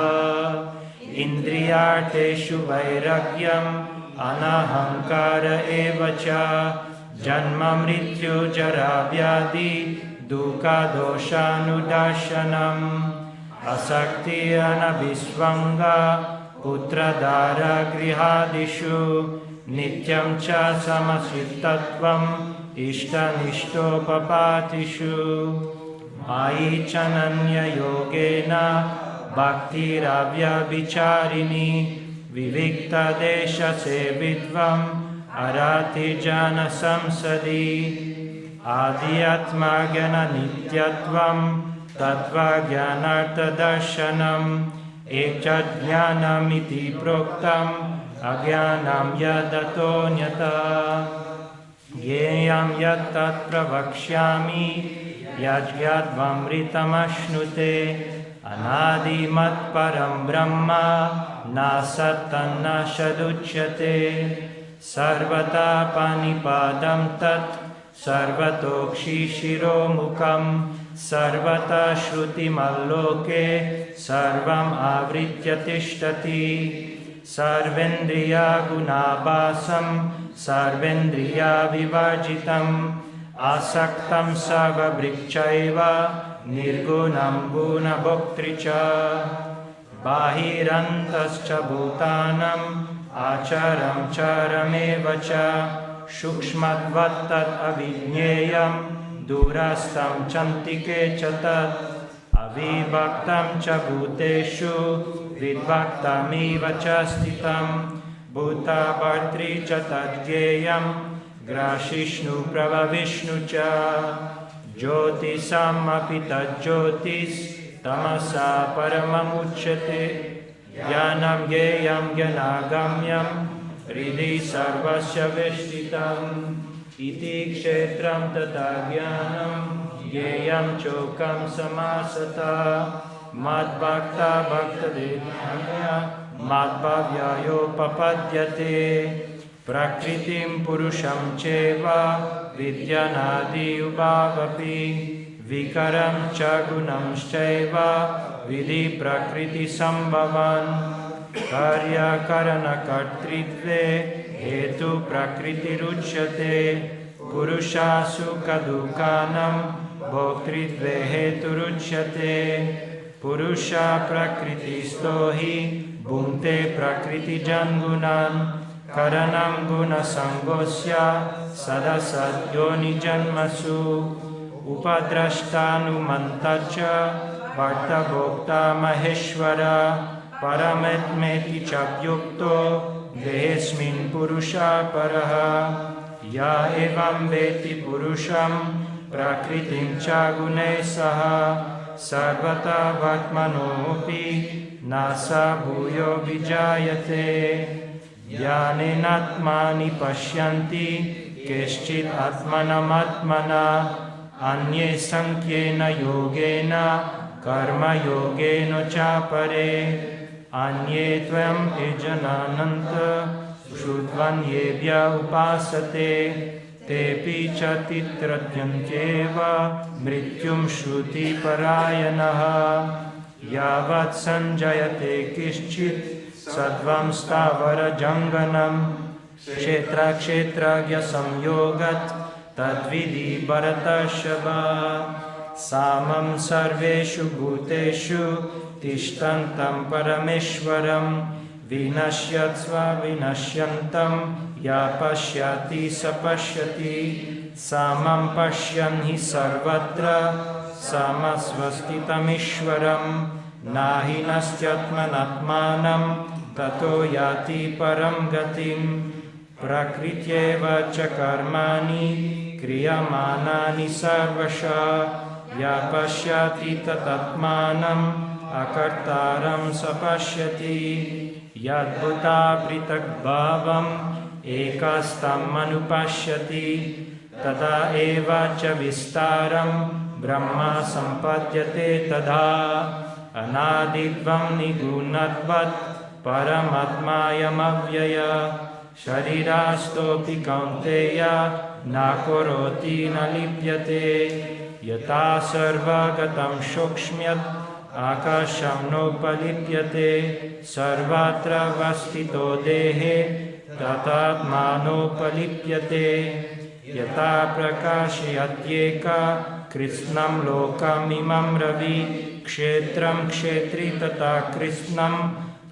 इन्द्रियार्थेषु वैराग्यम् अनहङ्कार एव च जन्म मृत्यु जरा व्याधि दुःखदोषानुदर्शनम् असक्ति अनभिस्वङ्गा पुत्रदारा गृहादिषु नित्यं च समचित्तत्वम् इष्टनिष्टोपपातिषु मयि चनन्ययोगेन भक्तिरव्यभिचारिणी विविक्तदेशसेवित्वम् अराति जनसंसदि आध्यात्मज्ञाननित्यत्वं तत्त्वज्ञानार्थदर्शनम् एकज्ञानमिति प्रोक्तम् अज्ञानं यदतोऽन्यथा ज्ञेयं यत्तत् प्रवक्ष्यामि यज्ञाद्वमृतमश्नुते अनादिमत्परं ब्रह्म न सत्तन्न सदुच्यते सर्वथा पाणिपादं तत् सर्वतोक्षिशिरोमुखं सर्वथा श्रुतिमल्लोके सर्वम् आवृत्य तिष्ठति सर्वेन्द्रियगुणाभासं सर्वेन्द्रियविवर्जितम् आसक्तं सर्वभृक्षैव निर्गुणं गुणभोक्तृ च बाहिरन्तश्च भूतानाम् आचरं चरमेव च सूक्ष्मत्वत्तद् अविज्ञेयं दूरस्थं चन्तिके च तत् अविभक्तं च भूतेषु विभक्तमिव च स्थितं भूतभर्तृ च तज्ज्ञेयं ग्रासिष्णु प्रभविष्णु च ज्योतिषमपि तज्ज्योतिस्तमसा परममुच्यते ज्ञानं ज्ञेयं ज्ञानागम्यं हृदि सर्वस्य वेष्टितम् इति क्षेत्रं तथा ज्ञानं ज्ञेयं चोकं समासतः मद्भक्ता भक्तदेवस्य मद्भाव्यायोपपद्यते प्रकृतिं पुरुषं चैव विद्यनादि उभावपि विकरं च गुणंश्चैव विधि प्रकृतिसम्भवान् कार्यकरणकर्तृत्वे हेतु प्रकृतिरुच्यते पुरुषासु सुखदुःखानां भोक्तृत्वे हेतुरुच्यते पुरुषा प्रकृतिस्थो हि भुङ्क्ते प्रकृतिजन्गुणान् करणं गुणसङ्गोऽस्य सदसद्योनिजन्मसु उपद्रष्टानुमन्तश्च भर्तभोक्ता महेश्वर परमेत्मेति च युक्तो देहेऽस्मिन् पुरुषः परः य एवं वेत्ति पुरुषं प्रकृतिं च गुणैः सह सर्वथा वर्त्मनोऽपि न स भूयो विजायते ज्ञानेनात्मानि पश्यन्ति केश्चित् आत्मनमात्मना अन्ये सांख्येन योगेन कर्मयोगेन च परे अन्ये त्वं यजनानन्त श्रुत्वन्येभ्य उपासते तेऽपि च तित्रत्यन्त्येव मृत्युं श्रुतिपरायणः यावत् सञ्जयते किश्चित् सत्त्वं स्थावरजङ्गमं क्षेत्रक्षेत्रज्ञसंयोगात् तद्विधि भरतर्षभ सामं सर्वेषु भूतेषु तिष्ठन्तं परमेश्वरं विनश्यत्स्व विनश्यन्तं या पश्यति स पश्यति सामं पश्यन् हि सर्वत्र समस्वस्थितमीश्वरं नाहि नश्यत्मनात्मानं ततो याति परं गतिं प्रकृत्यैव च कर्माणि क्रियमाणानि सर्वशः या पश्यति तदात्मानम् अकर्तारं स पश्यति यद्भूता पृथग्भावं ekastam anupashyati tada eva cha vistaram brahma sampadhyate tada anadidvam nigunatvat paramatmayam avyaya Sharirastopi kaunteya nakoroti nalipyate yata sarvagatam shukshmyat akasham nopalipyate sarvatra vastito dehe tatatmanopalipyate yata prakashayatyeka krishnam lokam imam ravi kshetram kshetri tata krishnam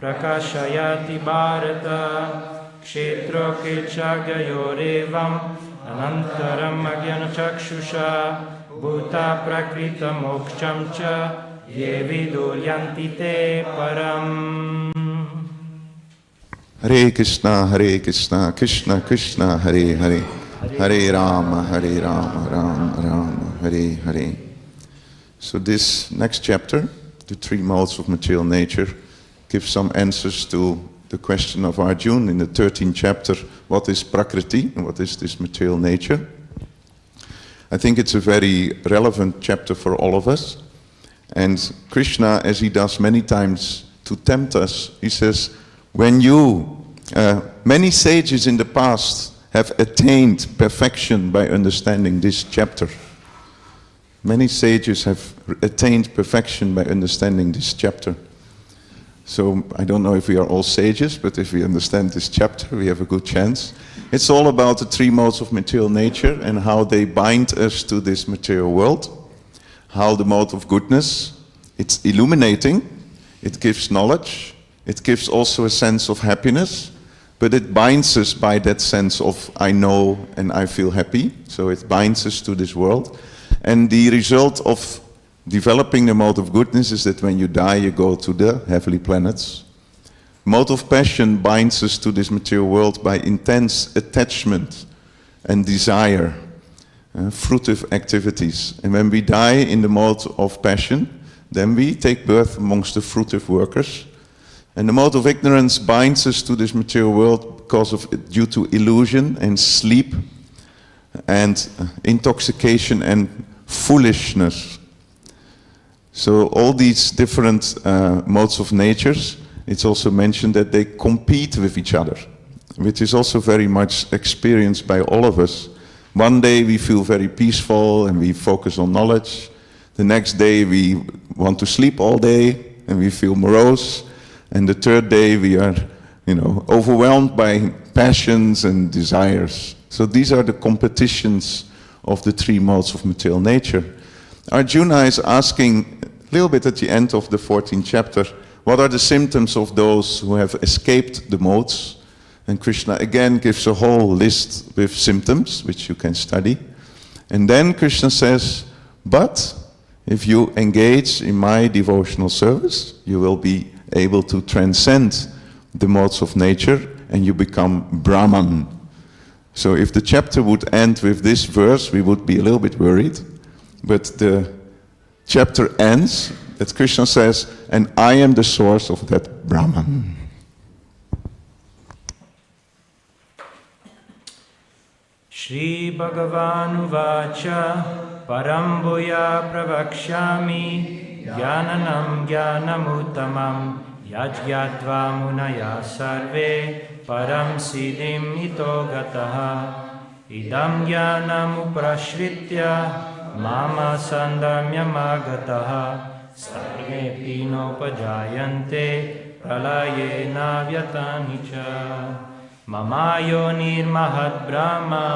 prakashayati bharata Kshetro Kilchagayorevam Anantaram Agyanachakshusha Bhuta Prakrita Moksham Cha Yeviduryanti Te Param. Hare Krishna, Krishna Krishna, Hare Hare, Hare Rama, Rama Rama, Hare Hare. So this next chapter, the three modes of material nature, gives some answers to the question of Arjuna in the 13th chapter, what is Prakriti and what is this material nature? I think it's a very relevant chapter for all of us. And Krishna, as he does many times to tempt us, he says, when many sages in the past have attained perfection by understanding this chapter. Many sages have attained perfection by understanding this chapter. So I don't know if we are all sages, but if we understand this chapter, we have a good chance. It's all about the three modes of material nature and how they bind us to this material world. How the mode of goodness, it's illuminating, it gives knowledge, it gives also a sense of happiness, but it binds us by that sense of I know and I feel happy. So it binds us to this world. And the result of developing the mode of goodness is that when you die, you go to the heavenly planets. Mode of passion binds us to this material world by intense attachment and desire, fruitive activities. And when we die in the mode of passion, then we take birth amongst the fruitive workers. And the mode of ignorance binds us to this material world due to illusion and sleep and intoxication and foolishness. So all these different modes of natures, it's also mentioned that they compete with each other, which is also very much experienced by all of us. One day we feel very peaceful and we focus on knowledge. The next day we want to sleep all day and we feel morose. And the third day we are, overwhelmed by passions and desires. So these are the competitions of the three modes of material nature. Arjuna is asking a little bit at the end of the 14th chapter, what are the symptoms of those who have escaped the modes? And Krishna again gives a whole list with symptoms, which you can study. And then Krishna says, but if you engage in my devotional service, you will be able to transcend the modes of nature and you become Brahman. So if the chapter would end with this verse, we would be a little bit worried. But the chapter ends that Krishna says, and I am the source of that Brahman. Shri Bhagavan Uvacha Param Bhuya Pravakshami Jnanam Jnanamuttamam Yajgyatva Munaya Sarve Param Siddhim Ito Gataha Idam Jnanam Uprashritya Mama Sandamyamagataha Sarve Pinopajayante Pralayena Vyatanicha Mamayo Nirmahat Brahma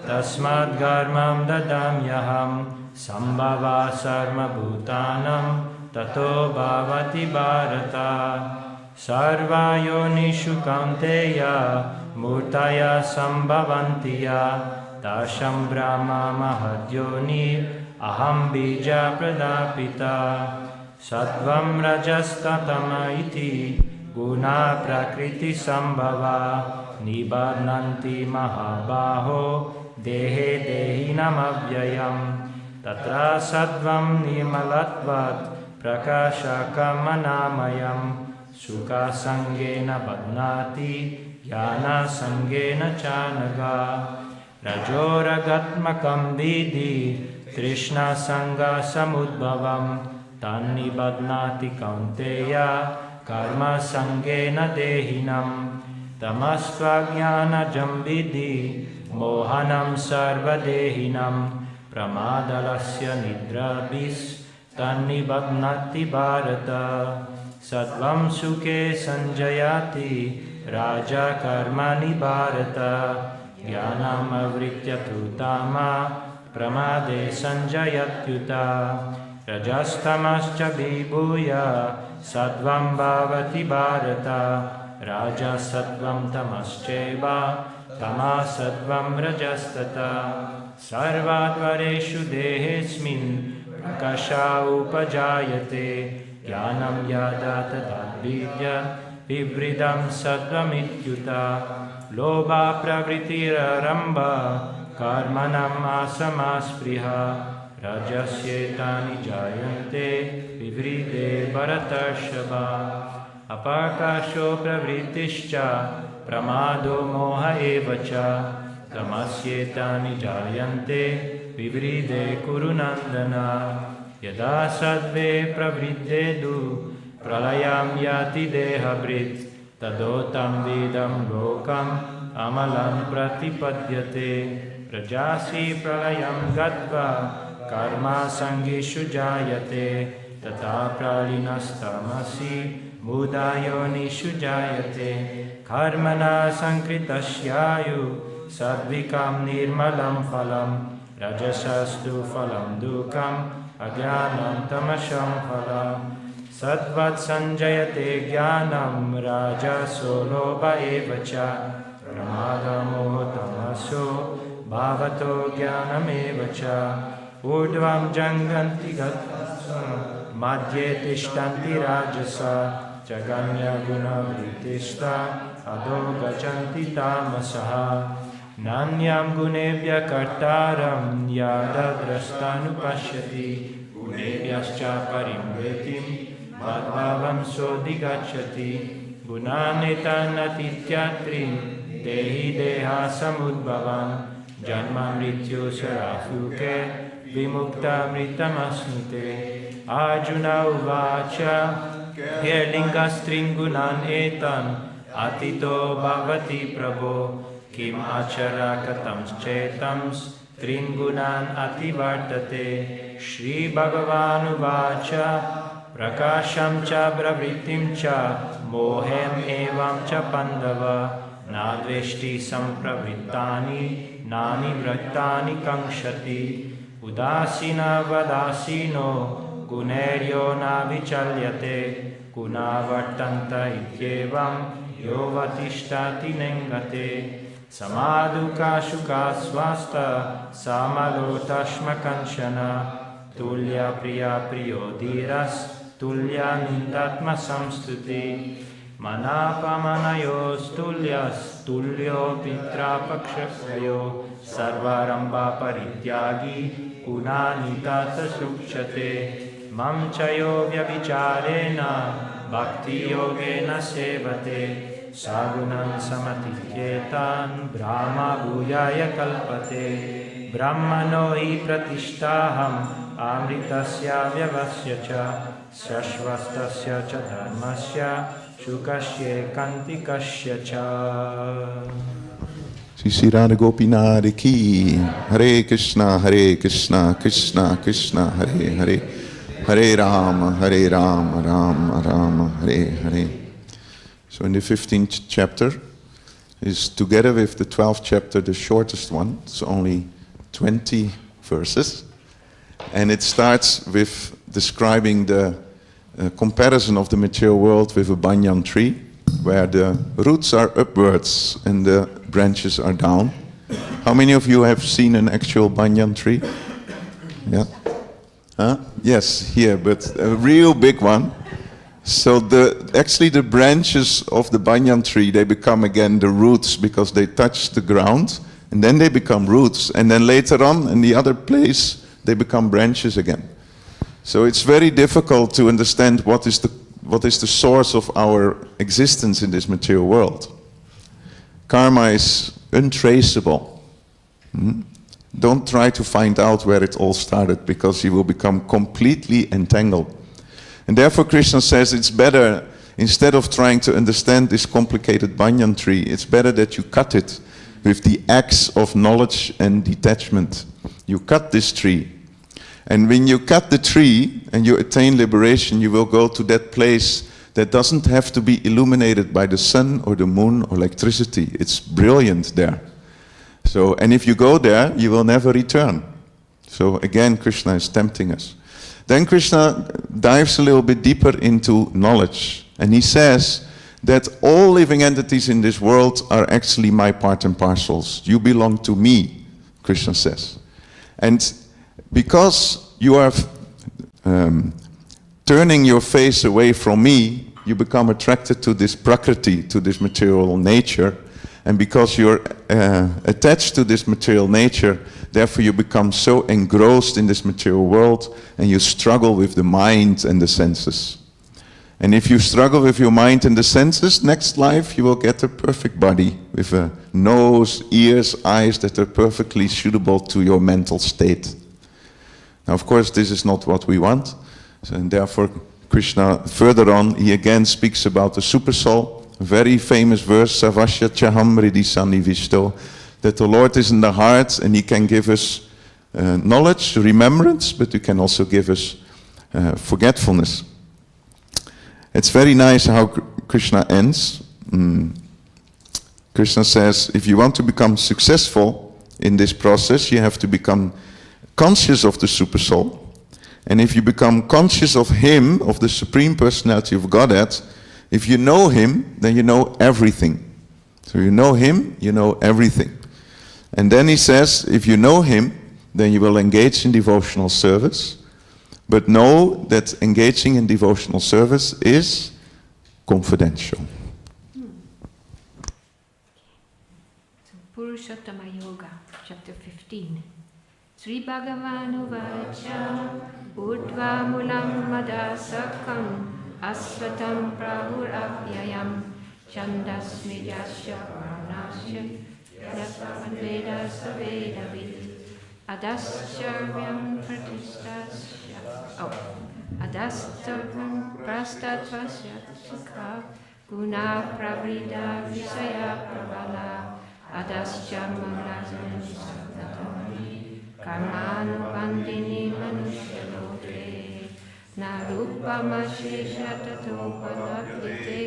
Tasmad Garmam Dadamyaham Sambhava Sarma Bhutanam Tato Bhavati Bharata Sarva Yonishu Kaunteya Murtaya Sambhavantiya Dasham Brahma Mahadyoni Aham Bija Pradapita Sattvam Rajastatama Iti Guna Prakriti Sambhava Nibbadnanti Mahabaho Dehe Dehinam Avyayam Tatra Sattvam Nirmalatvat Prakashakam Anamayam Sukha Sangena Badnati Jnana Sangena Chanaga Rajoragatmakam Vidhi Trishna Sanga Samudbhavam Tanni Badnati Kaunteya Karma Sangena Dehinam Tamasva Jnana Jambidhi Mohanam Sarva Dehinam Pramadalasya Nidrabis Tanni Badnati Bharata Sattvam Sukhe Sanjayati Raja Karmani Bharata Jnanam Avritya Tutama Pramade Sanjayatyuta Rajastamascha Vibhuya Sattvam Bhavati Bharata Raja Sattvam Tamascheva Tama Sattvam Rajastata Sarvadvareshu Dehesmin Prakasha Upajayate Jnanam Yada Tadvidya Vivridam Sattvamithyuta Lobha Pravritira Ramba Karmanam Asamaspriha Rajasyetani Jayante Vivride Bharatarshava Apakasho Pravritischa Pramado Moha Evacha Tamasyetani Jayante Vivride Kurunandana Yada Sadve Pravridedu Pralayam Yati Dehabrit Tadotam Vidam Lokam Amalam Pratipadyate Rajasi Pralayam Gatva Karma Sangishu Jayate Tata Pralinastamasi Mudayonishu Jayate Karmana Sankritasyayu Sadvikam Nirmalam Phalam Rajasastu Phalam Dukam Agyanam Tamasham Phalam Sadvat Sanjayate Jnanam Raja Solobha Evacha Pramada Mohotamaso Bhavato Jnanam Evacha Urdvam Janganti Gattasam Madhye Tishtanti Rajasa Jaganya Guna Vritishta Ado Gajanti Tamasaha Nanyam Gunebhya Kartaram Yadadrastanu Pashyati Gunebhyascha Parimvetim Madhavam Sodigachati Gunanetanatyatrim Dehi Deha Samudbhavam Janma Mrityu Sarafuke Vimukta Mritamasnute Arjuna Uvacha Herlingas Tringunan Etan Atito Bhavati Prabho Kim Achara Katams Chetams Tringunan Ativartate Shri Bhagavan Uvacha Prakasham Cha Bravritim Cha Mohem Evam Cha Pandava Nadveshti Sampravittani Nani Vrattani Kankshati Udasina Vadasino Guneryo Na Vichalyate Gunavartanta Ityevam Yovatishtati Nengate Samadhuka Shuka Swasta Samalotashma Kanchana Tulya Priya Priyodiras Tulya Nindatma Samstuti Manapamanayos Tulyas Tulyo Pitra Pakshayo Sarvaramba Parityagi Kunanitata Sukshate Mamchayo Vyabicharena Bhakti Yogena Sevate Sagunan Samatiketan Brahma Bhujaya Kalpate Brahmano hi pratishtaham Amritasya Vyavasya cha Shashvastasya cha Dharmasya Shukashye Kantikashya cha. Sri Radha Gopinade ki. Hare Krishna, Krishna Krishna, Hare Hare. Hare Rama, Rama Rama, Hare Hare. So in the 15th chapter is together with the 12th chapter the shortest one. It's only 20 verses. And it starts with describing the comparison of the material world with a banyan tree, where the roots are upwards and the branches are down. How many of you have seen an actual banyan tree? Yeah? Huh? Yes, here, but a real big one. So actually the branches of the banyan tree, they become again the roots because they touch the ground, and then they become roots, and then later on in the other place they become branches again. So it's very difficult to understand what is the source of our existence in this material world. Karma is untraceable. Don't try to find out where it all started, because you will become completely entangled. And therefore Krishna says it's better, instead of trying to understand this complicated banyan tree, it's better that you cut it with the axe of knowledge and detachment. You cut this tree. And when you cut the tree and you attain liberation, you will go to that place that doesn't have to be illuminated by the sun or the moon or electricity. It's brilliant there. So, and if you go there, you will never return. So again, Krishna is tempting us. Then Krishna dives a little bit deeper into knowledge. And he says that all living entities in this world are actually my part and parcels. You belong to me, Krishna says. And because you are turning your face away from me, you become attracted to this prakriti, to this material nature. And because you're attached to this material nature, therefore you become so engrossed in this material world, and you struggle with the mind and the senses. And if you struggle with your mind and the senses, next life you will get a perfect body with a nose, ears, eyes that are perfectly suitable to your mental state. Now, of course, this is not what we want. So, and therefore, Krishna, further on, he again speaks about the super soul. A very famous verse, Savasya Chaham Ridisani Vishto, that the Lord is in the heart and he can give us knowledge, remembrance, but he can also give us forgetfulness. It's very nice how Krishna ends. Krishna says, if you want to become successful in this process, you have to become conscious of the super soul. And if you become conscious of him, of the Supreme Personality of Godhead, if you know him, then you know everything. So you know him, you know everything. And then he says, if you know him, then you will engage in devotional service. But know that engaging in devotional service is confidential. So, Purushottama Yoga, chapter 15. Sri Bhagavan Uvacha Urdhva Mulam Madasakam Asvatam Prahurapyayam Chandasmi Yasya Pranasya Yasavan Veda Saveda Vid Adascharvyam Pratistasya Adastarvam Prastatvasya Sukha Guna Pravrida Visaya Pravala Adaschamam Lazam Savatami Karmanu Bandini Manushaloke Narupamashesha Tatopanapite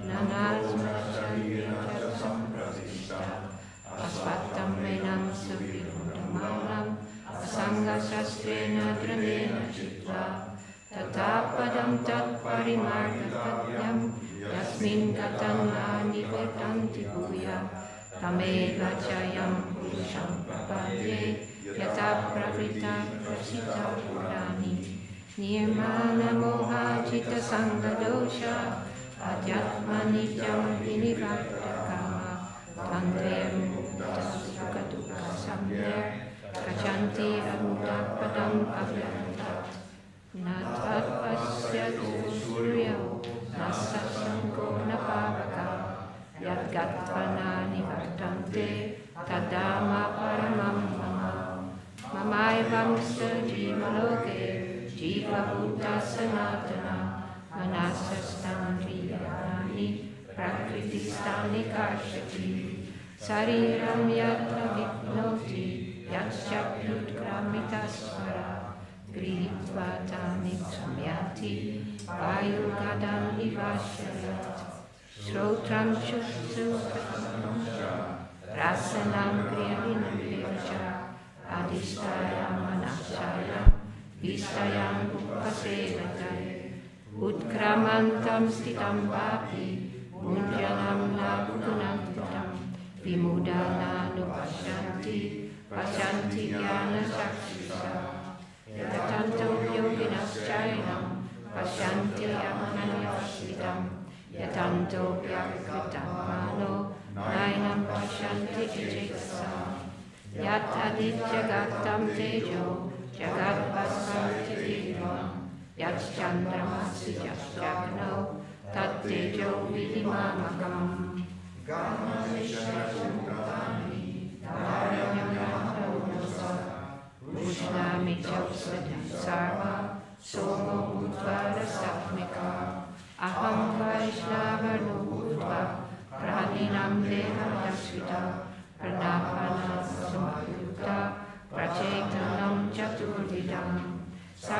Nanazmachandya Samprasista Asvatam Venam Savivodamalam Asanga Sastrena Dramena Chitva Tatapadam Tat Parimargapatyam Yasmin Gatana Nivedanti Bhuya Tameva Chayam Purusham Prapadye Yata Pravita Prasita Purani Nirmana Moha Jita Sangadosha Adhyatma Nityam Vinivakta Kama Tantve Mukta Sukatuka Samder Kachanti Amutta Padam Avyatat Natat Pasyat Suryo Nasasanko Napavaka Yadgatvana Nivartante Tadama Paramam Mama Mamaivam Sajivaloke Jiva Buddha Sanatana Manasastani Yanani Prakriti Karshati Sariram Yatra Vipnoti Yatchapyutkramitasvara Grihitva Tamik Samyati Vayugadam Ivashayat Shrotram Shutsu Rasanam Kriyavinam Virja Adistaya Manashaya Vistayam Upasevataya Utkramantam Stitam Vapi Munjanam Nabukunam Vitam Vimudana Nupashanti Pashanti Jnana Sakshisa Yatatanto Yoginas Chayanam Pashanti Amanyavasvitam Yatanto Vyakritam Mano Nainam Pashanti Chekasa Yat Aditya Gatam Tejo Jagat Basanti Divam Yat Chandramasi Jagno Tat Tejo Vidimamakam Gamasya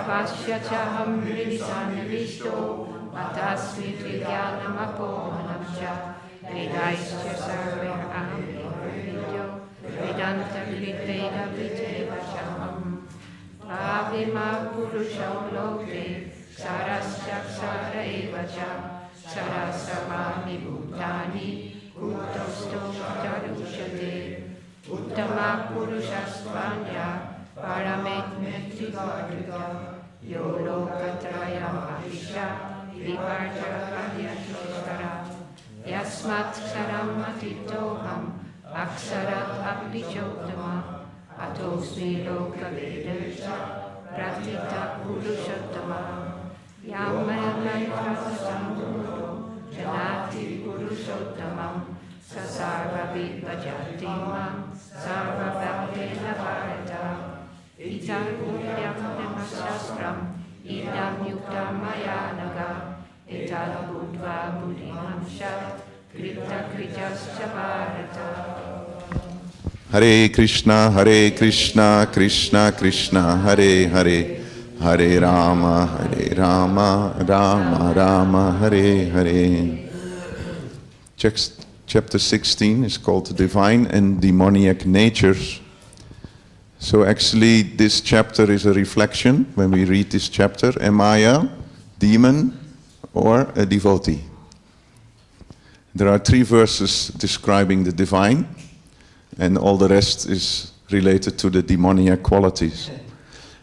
Bhavasya chaham hridisannavishto matasmi trigyanam apohanam cha vedaischa sarvem aham vidyo vedanta kritveda viteva chaham Bhavima purusham loke sarasya eva cha sarasavami bhutani kutosto charushate Uttama purushastvanya paramet metrivartuta yolo katrayam ahisha vivarja kalyatistara yasmat saram atitoham aksarat abhichodama atosmi loka vedacha pratita purushottama yamayaman prasasambuddho janati purushottamam Sasarva vibhajati mam sarva bhaktena bharata Itam udyam brahmasastram idam yuktam maya naga Etat buddva buddhimam shat krita kritascha bharata Hare Krishna, Krishna Krishna, Hare Hare, Hare Rama, Rama Rama, Hare Hare. Chapter 16 is called Divine and Demoniac Natures. So actually this chapter is a reflection, when we read this chapter, am I a demon or a devotee? There are 3 verses describing the divine, and all the rest is related to the demoniac qualities.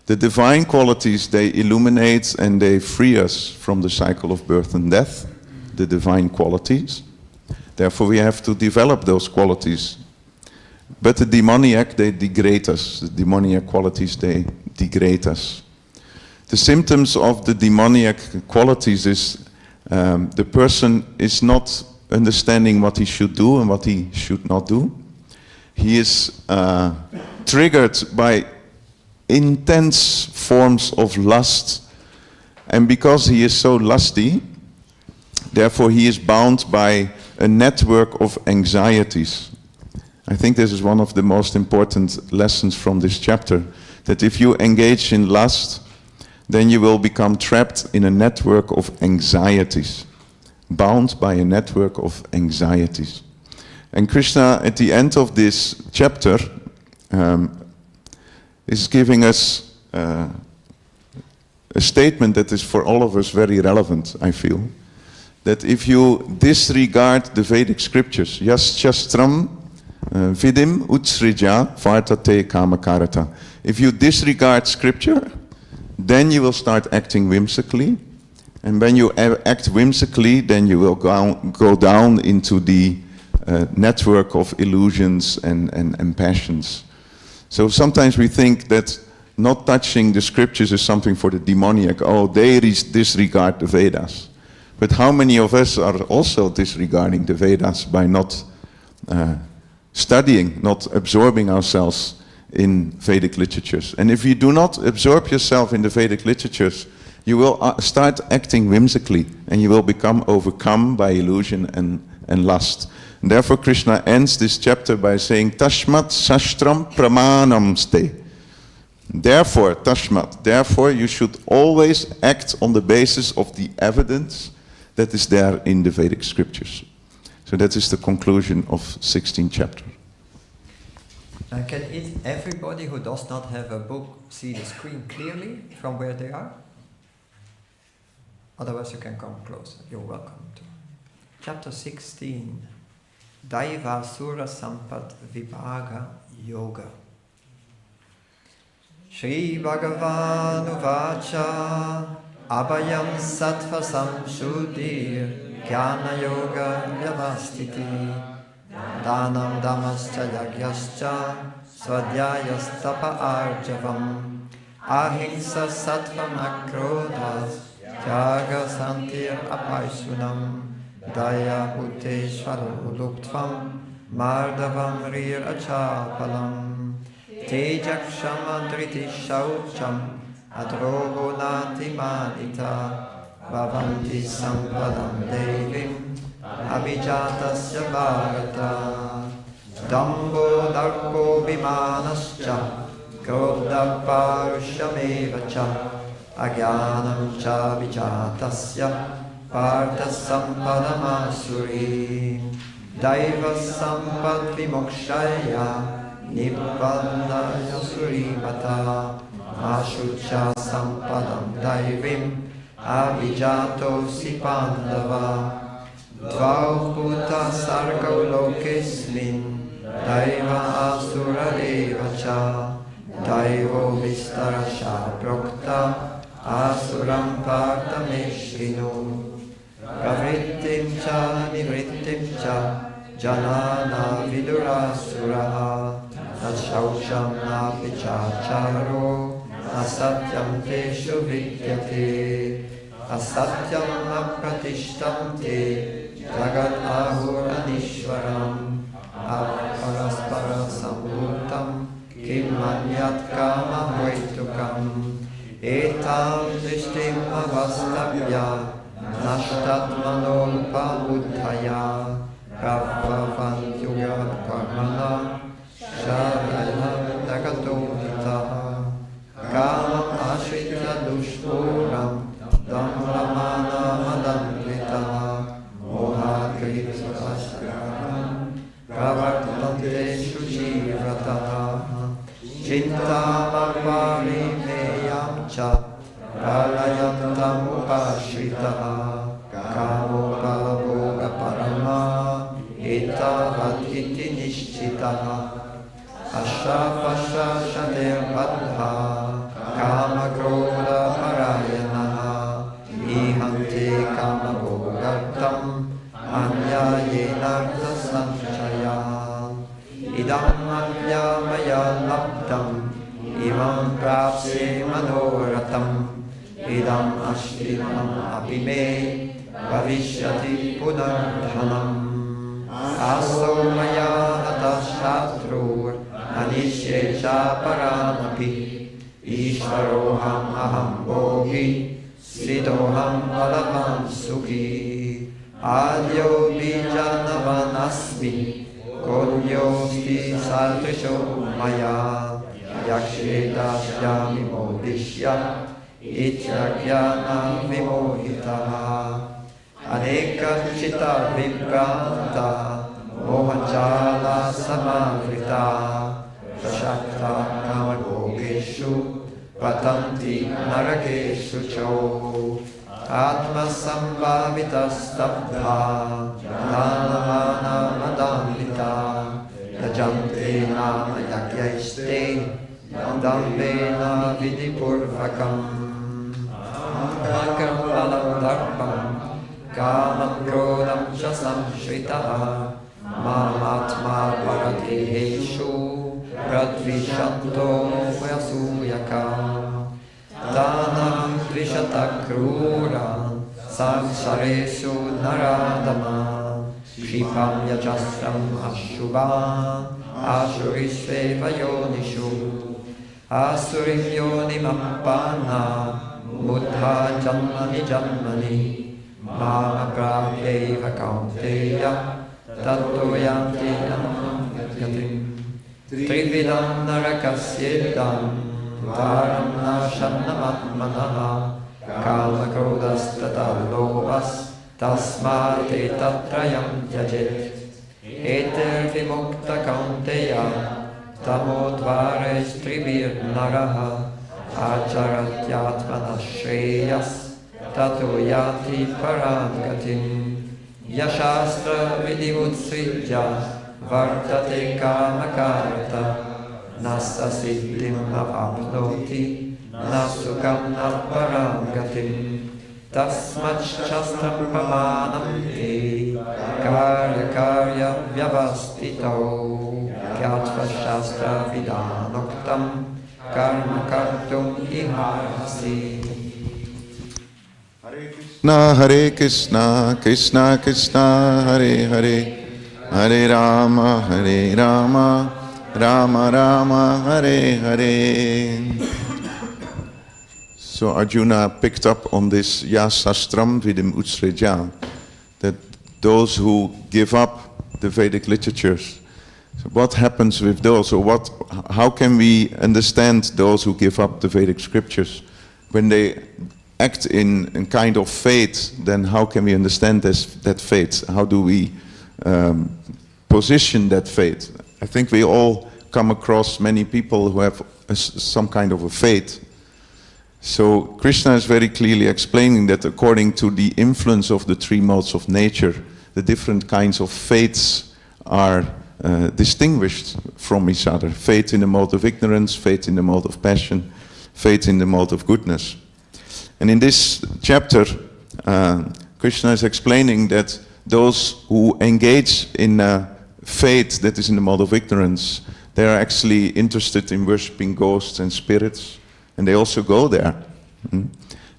The divine qualities, they illuminate and they free us from the cycle of birth and death, the divine qualities. Therefore we have to develop those qualities. But the demoniac, they degrade us. The demoniac qualities, they degrade us. The symptoms of the demoniac qualities is the person is not understanding what he should do and what he should not do. He is triggered by intense forms of lust. And because he is so lusty, therefore he is bound by a network of anxieties. I think this is one of the most important lessons from this chapter, that if you engage in lust, then you will become trapped in a network of anxieties, bound by a network of anxieties. And Krishna, at the end of this chapter, is giving us a statement that is for all of us very relevant, I feel. That if you disregard the Vedic scriptures, yaschastram vidim utsrija vartate kamakarata. If you disregard scripture, then you will start acting whimsically. And when you act whimsically, then you will go down into the network of illusions and passions. So sometimes we think that not touching the scriptures is something for the demoniac. Oh, they disregard the Vedas. But how many of us are also disregarding the Vedas by not studying, not absorbing ourselves in Vedic literatures? And if you do not absorb yourself in the Vedic literatures, you will start acting whimsically, and you will become overcome by illusion and lust. And therefore Krishna ends this chapter by saying, Tashmat Sastram Pramanam Ste. Therefore, Tashmat, therefore you should always act on the basis of the evidence that is there in the Vedic scriptures. So that is the conclusion of 16th chapter. Can everybody who does not have a book see the screen clearly from where they are? Otherwise you can come closer. You're welcome to. Chapter 16. Daiva Sura Sampat Vibhaga Yoga. Shri Bhagavan Uvacha Abhayam Sattva Samshuddhir Jnana Yoga Vyavastiti Dhanam Dhamascha Yagyascha Svadhyayastapa Arjavam Ahimsa Sattvam Akrodhas Tyaga Santir Apaisunam Daya Bhutteshvaro Luptvam Mardavam Rir Achapalam Tejaksham Adriti Shaucham Adroho Nati Manita Bhavanti Sampadam Devim Abhijatasya Bharata Dambo Darko Vimanascha Krodha Parushamevacha Agyanam cha vijatasya partha sampadamasurim Daiva sampad vimokshaya nibbandaya surimata Ashucha sampadam daivim avijato si pandava Dvau puta sargau lokesmin Daiva asura devacha Daivo vistarasha prokta Asuram parta meshkinu Pravrittim cha nivrittim cha Janana vidurasuraha Nashausham napi chacharo Asatyam teshu vidyate Asatyam apratishtamte Jagat ahuranishwaram Aparaspara sambutam Kim manyat kama hoitukam Etam drishtim avastabhya Nashtatmanolpa buddhaya Prabhavan yuga karmana Sharayam dagato hitaha Kamam ashritya dushpuram Dhamramana madamritaha Moha kritasyaram Pravartante shuchivrataha Chintamapari meyam cha Pralayantam upashritaha Kamopavoga parama Etavad iti nishchitaha Ashapasha shader badha Kama krodha parayanaha Ihante kama bogartam Anya yenartha sanchaya Idam anya maya labdam Imam prapse manoratam Idam ashtimam apime Bhavishyati punardhanam Aso maya hatashatrur Anishye cha paramapi Ishvaroham aham bogi Sidoham balavam sukhi Adyo bijanavan asmi Konyosti sadrisho maya Yakshe dashyami modishya Ityagyana vimohitaha Aneka chitta vibranta Mohanjala samavrita Prashakta kamagogeshu Patanti narakeshu cho Atma sambhavita stabdha Dhanamana madamvita Yajante nama yakyaiste Dambena vidipurvakam Akam balam dharpam Kamam krodam cha samshritaha Mamatma paratiheshu Pradvishanto vyasuyaka Tanam dvishata krura Samsaresu naradama Shipam yajasram ashubha Ashurishveva yonishu Asurim yonimapana Buddha janmani janmani Mama prapyeva kaunteya Tato yanti gatim Trividam narakasyedam Varam nashannamatmanaha Kama krodastata lobas Tasmat etatrayam yajet Eter vimukta kaunteya Tamodvare stribir naraha Acharatyatmana shreyas Tato yati param gatim Yashastra vidivutsridya Vartate kamakarta Nasa siddhim avapnoti Nasukam naparam gatim Tasmat shastram pamanam te Karya karya vyavastito Kyatva shastra vidanoktam Karma kartum iharasi Hare Krishna, Krishna Krishna, Hare Hare, Hare Rama, Rama Rama, Hare Hare. So Arjuna picked up on this Yasastram Vidim Utsreja, that those who give up the Vedic literatures, so what happens with those, or how can we understand those who give up the Vedic scriptures? when they act in kind of faith, then how can we understand that faith? How do we position that faith? I think we all come across many people who have some kind of a faith. So Krishna is very clearly explaining that according to the influence of the three modes of nature, the different kinds of faiths are distinguished from each other. Faith in the mode of ignorance, faith in the mode of passion, faith in the mode of goodness. And in this chapter, Krishna is explaining that those who engage in faith that is in the mode of ignorance, they are actually interested in worshipping ghosts and spirits, and they also go there.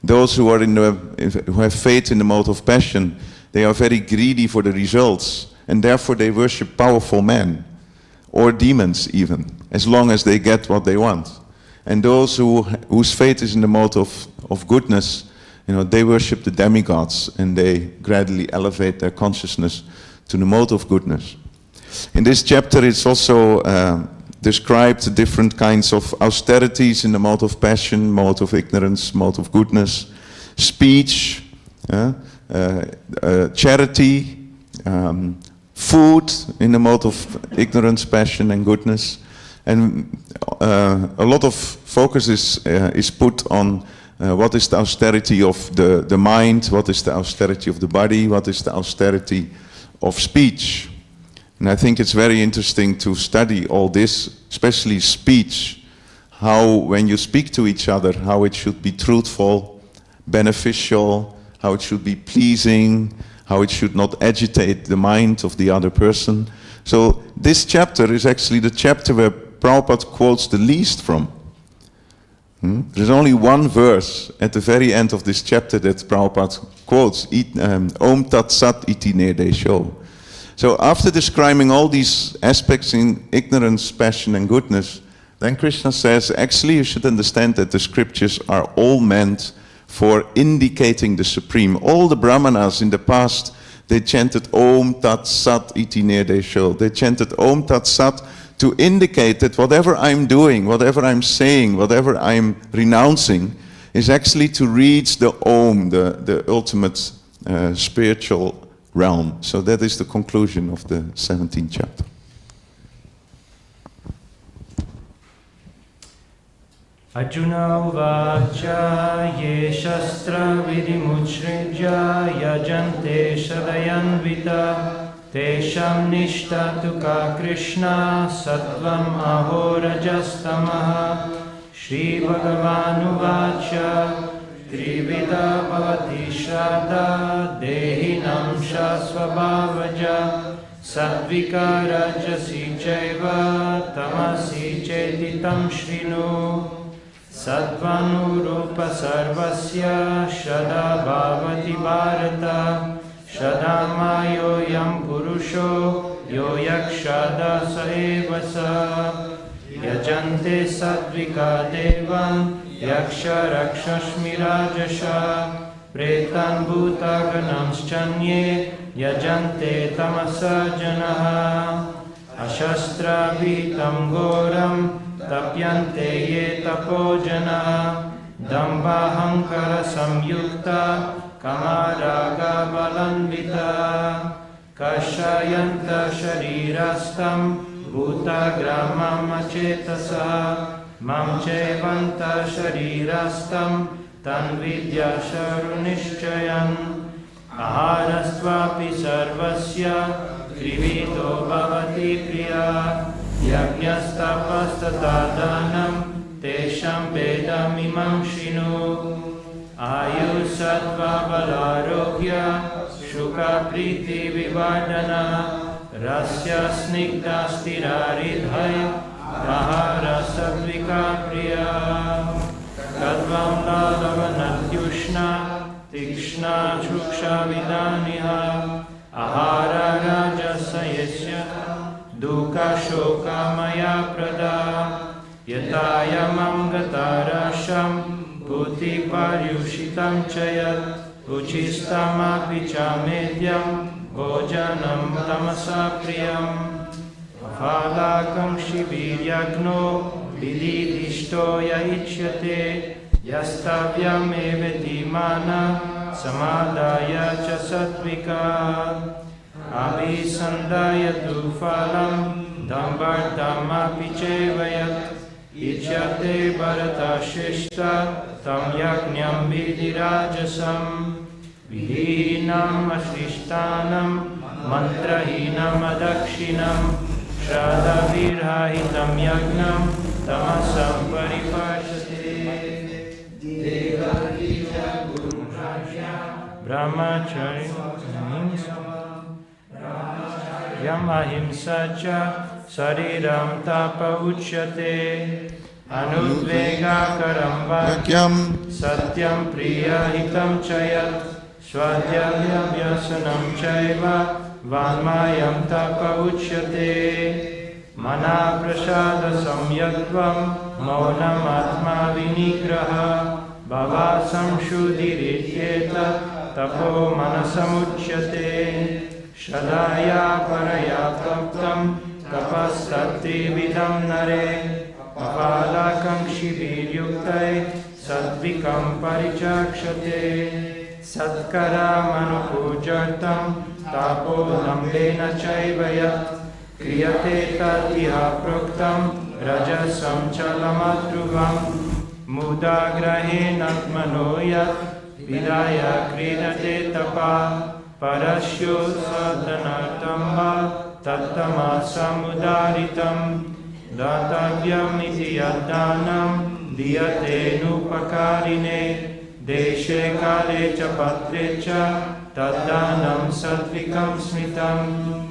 Those who are who have faith in the mode of passion, they are very greedy for the results, and therefore they worship powerful men or demons even, as long as they get what they want. And those whose faith is in the mode of goodness, they worship the demigods, and they gradually elevate their consciousness to the mode of goodness. In this chapter, it's also described different kinds of austerities in the mode of passion, mode of ignorance, mode of goodness, speech, charity, food in the mode of ignorance, passion, and goodness. And a lot of focus is put on what is the austerity of the mind, what is the austerity of the body, what is the austerity of speech. And I think it's very interesting to study all this, especially speech, how when you speak to each other, how it should be truthful, beneficial, how it should be pleasing, how it should not agitate the mind of the other person. So this chapter is actually the chapter where Prabhupada quotes the least from. There's only one verse at the very end of this chapter that Prabhupada quotes, Om Tat Sat Iti Nirdesho. So after describing all these aspects in ignorance, passion, and goodness, then Krishna says, actually you should understand that the scriptures are all meant for indicating the Supreme. All the Brahmanas in the past, they chanted Om Tat Sat Iti Nirdesho. They chanted Om Tat Sat to indicate that whatever I'm doing, whatever I'm saying, whatever I'm renouncing, is actually to reach the Om, the ultimate spiritual realm. So that is the conclusion of the 17th chapter. Arjuna uvacha ye shastra vidimuchrijya yajante shadayanvita tesham nishtatuka Krishna sattvam ahorajastamaha Shri Bhagavan uvacha Trivida bhavati shraddha dehinam shasvabhavaja sattvika rajasi chaiva tamasi chetitam shrinu sattvanurupa sarvasya shraddha bhavati bharata shraddhamayo yam purusho yo yakshada sa eva sa yajante sattvika devan Yaksha Rakshashmi Rajasha Pretan Bhuta Ganamschanye Yajante Tamasa Janaha Ashastra Vitam Goram Tapyante Ye Tapo Jana Damba Hankara Samyukta Kamaraga Balanvita Kashayanta Sharirastam Bhuta Gramam Achetasa Mam Chevanta Sharirastam Tan Vidya Sharunishchayan Aharastvapi Sarvasya Krivito Bhavati Priya Yajnastapastatadhanam Tesham Vedam Imam Shinu Ayusattva Balarogya Shuka Priti Vivardana Rasya Snigdha Stiraridhaya Ahara Sattvika Priya Kadvam Ladavanatyushna Tikshna Chuksha Vidaniha Ahara Rajasa Yesya Duka Shoka Maya Prada Yatayamam Gatarasham Bhuti Paryushitam Chayat Uchistam Apichamedyam Bhojanam Tamasa Priyam Phalakam Shiviryagno Vididishto Yaichyate yastavyam eveti mana samadaya cha sattvika abhisandaya tu phalam dhambartamapi chevayat ichyate bharata shishta tam yajñam vidirajasam vihinam ashrishtanam mantrahinam adakshinam shraddhavirhahitam yajnam tamasam paripashate devadija guru rajya brahmachari Yamahimsa cha sariram tapa uchyate anudvega karam vakyam satyam priya hitam chayat swadhyayam yasanam chaiva vanmayam tapa uchyate mana prasada samyatvam maunam atma vinigraha bhava samshuddhirityeta tapo manasamuchyate Shadaya paraya taptam tapastati vidam nare apalakankshi viryuktai sadvikam parichakshate satkara manupujartam tapo dambena chaivayat kriyate tatiha proktam rajasam chalamatruvam mudagrahenatmano yat vidaya kridate tapa Parashyo sadhanartam va tattama samudaritam datavyam iti yaddanam diyate nupakarine deshe kale cha patre cha taddanam sattvikam smitam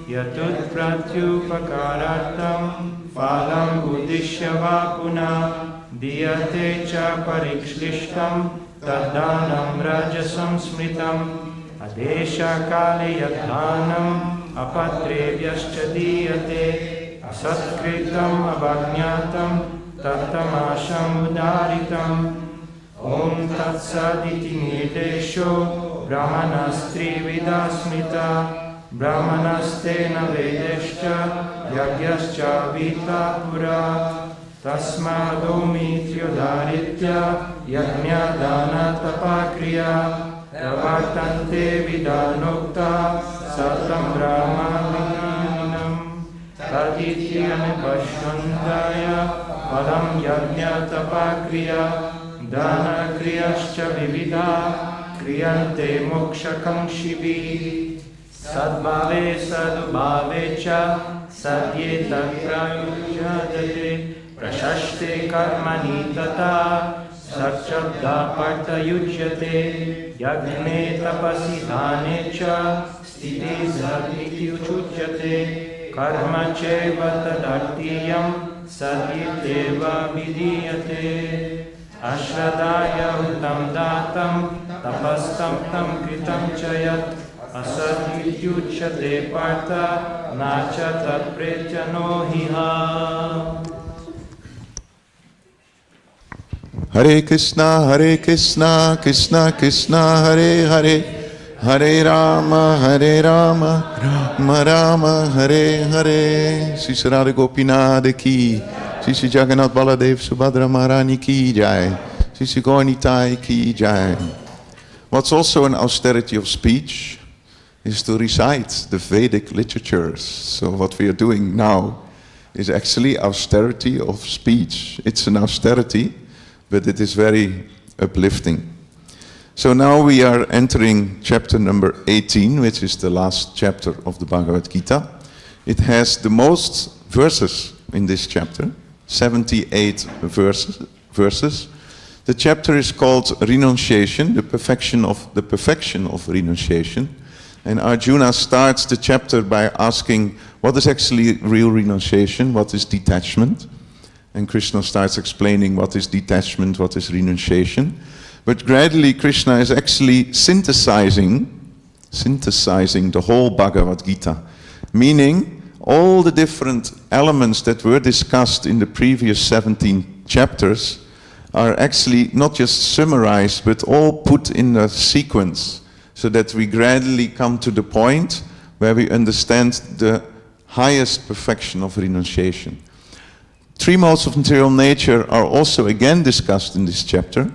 yatut pratyupakarartam phalam uddishya va puna diyate cha parikshishtam taddanam rajasam smitam Adesha kali yadhanam apatrevyascha diyate asatkritam abhagnatam tattamasham udaritam Om tatsaditi nirdesho brahmanastri vidasmita brahmanastena vedescha yagyascha vita pura tasmadomi tyodaritya yajna dana tapakriya Pravartante vidanokta satam brahmaninam tadityam pashvandaya palam yajna tapakriya dana kriyascha vivida kriyante mokshakangshivi sadbhave sadubhave cha sadyeta prayujyate prashaste karmani tata Satchabda parta yujyate yagne tapasi dhane cha stiti sadhiti uchujyate karma cheva tadartiyam sadyiteva vidiyate ashradaya utam datam tapastam tam kritam chayat asadhityuchyate parta nacha tat pretyano hiha Hare Krishna, Krishna Krishna, Hare Hare, Hare Rama, Rama Rama, Hare Hare. Sri Radha Gopinath ki, Sri Jagannath Baladev Subhadra Maharani ki jai, Sri Gaurnitai ki jai. What's also an austerity of speech is to recite the Vedic literatures. So what we are doing now is actually austerity of speech. It's an austerity, but it is very uplifting. So now we are entering chapter number 18, which is the last chapter of the Bhagavad Gita. It has the most verses in this chapter, 78 verses. The chapter is called Renunciation, the perfection of renunciation. And Arjuna starts the chapter by asking, what is actually real renunciation? What is detachment? And Krishna starts explaining what is detachment, what is renunciation. But gradually Krishna is actually synthesizing the whole Bhagavad Gita. Meaning, all the different elements that were discussed in the previous 17 chapters are actually not just summarized, but all put in a sequence, so that we gradually come to the point where we understand the highest perfection of renunciation. Three modes of material nature are also again discussed in this chapter,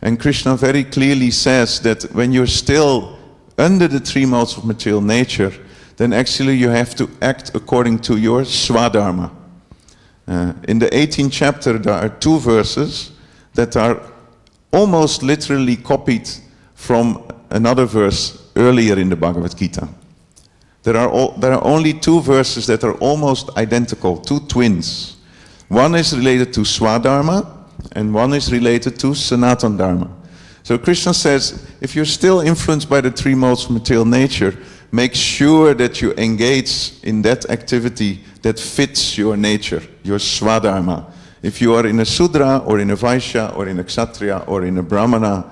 And Krishna very clearly says that when you're still under the three modes of material nature, then actually you have to act according to your swadharma. In the 18th chapter, there are 2 verses that are almost literally copied from another verse earlier in the Bhagavad Gita. There are only 2 verses that are almost identical, 2 twins. One is related to Swadharma, and one is related to Sanatana Dharma. So Krishna says, if you're still influenced by the 3 modes of material nature, make sure that you engage in that activity that fits your nature, your Swadharma. If you are in a Sudra, or in a Vaishya, or in a Kshatriya, or in a Brahmana,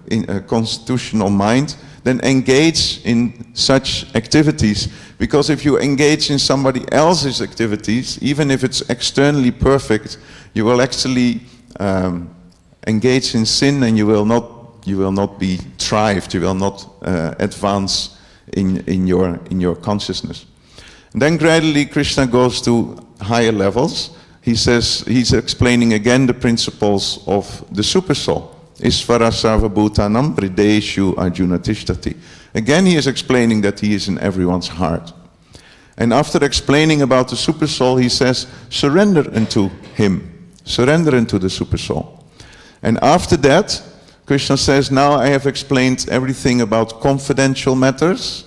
in a constitutional mind, then engage in such activities. Because if you engage in somebody else's activities, even if it's externally perfect, you will actually engage in sin, and you will not be thrived. You will not advance in your consciousness. And then gradually Krishna goes to higher levels. He says, he's explaining again the principles of the super soul. Isvara sarva bhutanam hrideshu arjuna tishtati. Again he is explaining that he is in everyone's heart. And after explaining about the super soul, he says, surrender unto him. Surrender unto the super soul. And after that, Krishna says, now I have explained everything about confidential matters.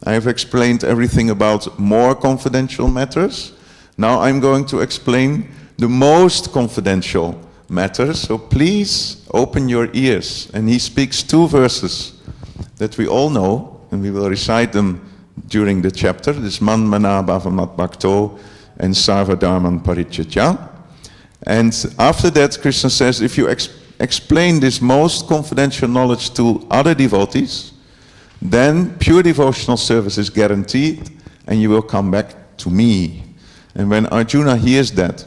I have explained everything about more confidential matters. Now I'm going to explain the most confidential matters. So please open your ears. And he speaks 2 verses that we all know, and we will recite them during the chapter. This man mana bhavamat bhakto and sarva dharman parityajya. And after that, Krishna says, if you explain this most confidential knowledge to other devotees, then pure devotional service is guaranteed, and you will come back to me. And when Arjuna hears that,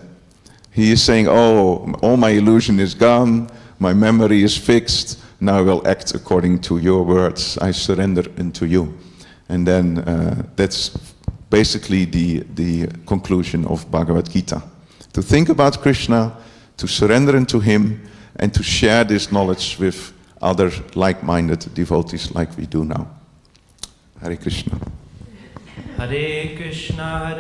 he is saying, oh, all my illusion is gone, my memory is fixed, now I will act according to your words, I surrender unto you. And then that's basically the conclusion of Bhagavad Gita. To think about Krishna, to surrender unto him, and to share this knowledge with other like-minded devotees like we do now. Hare Krishna. Hare Krishna,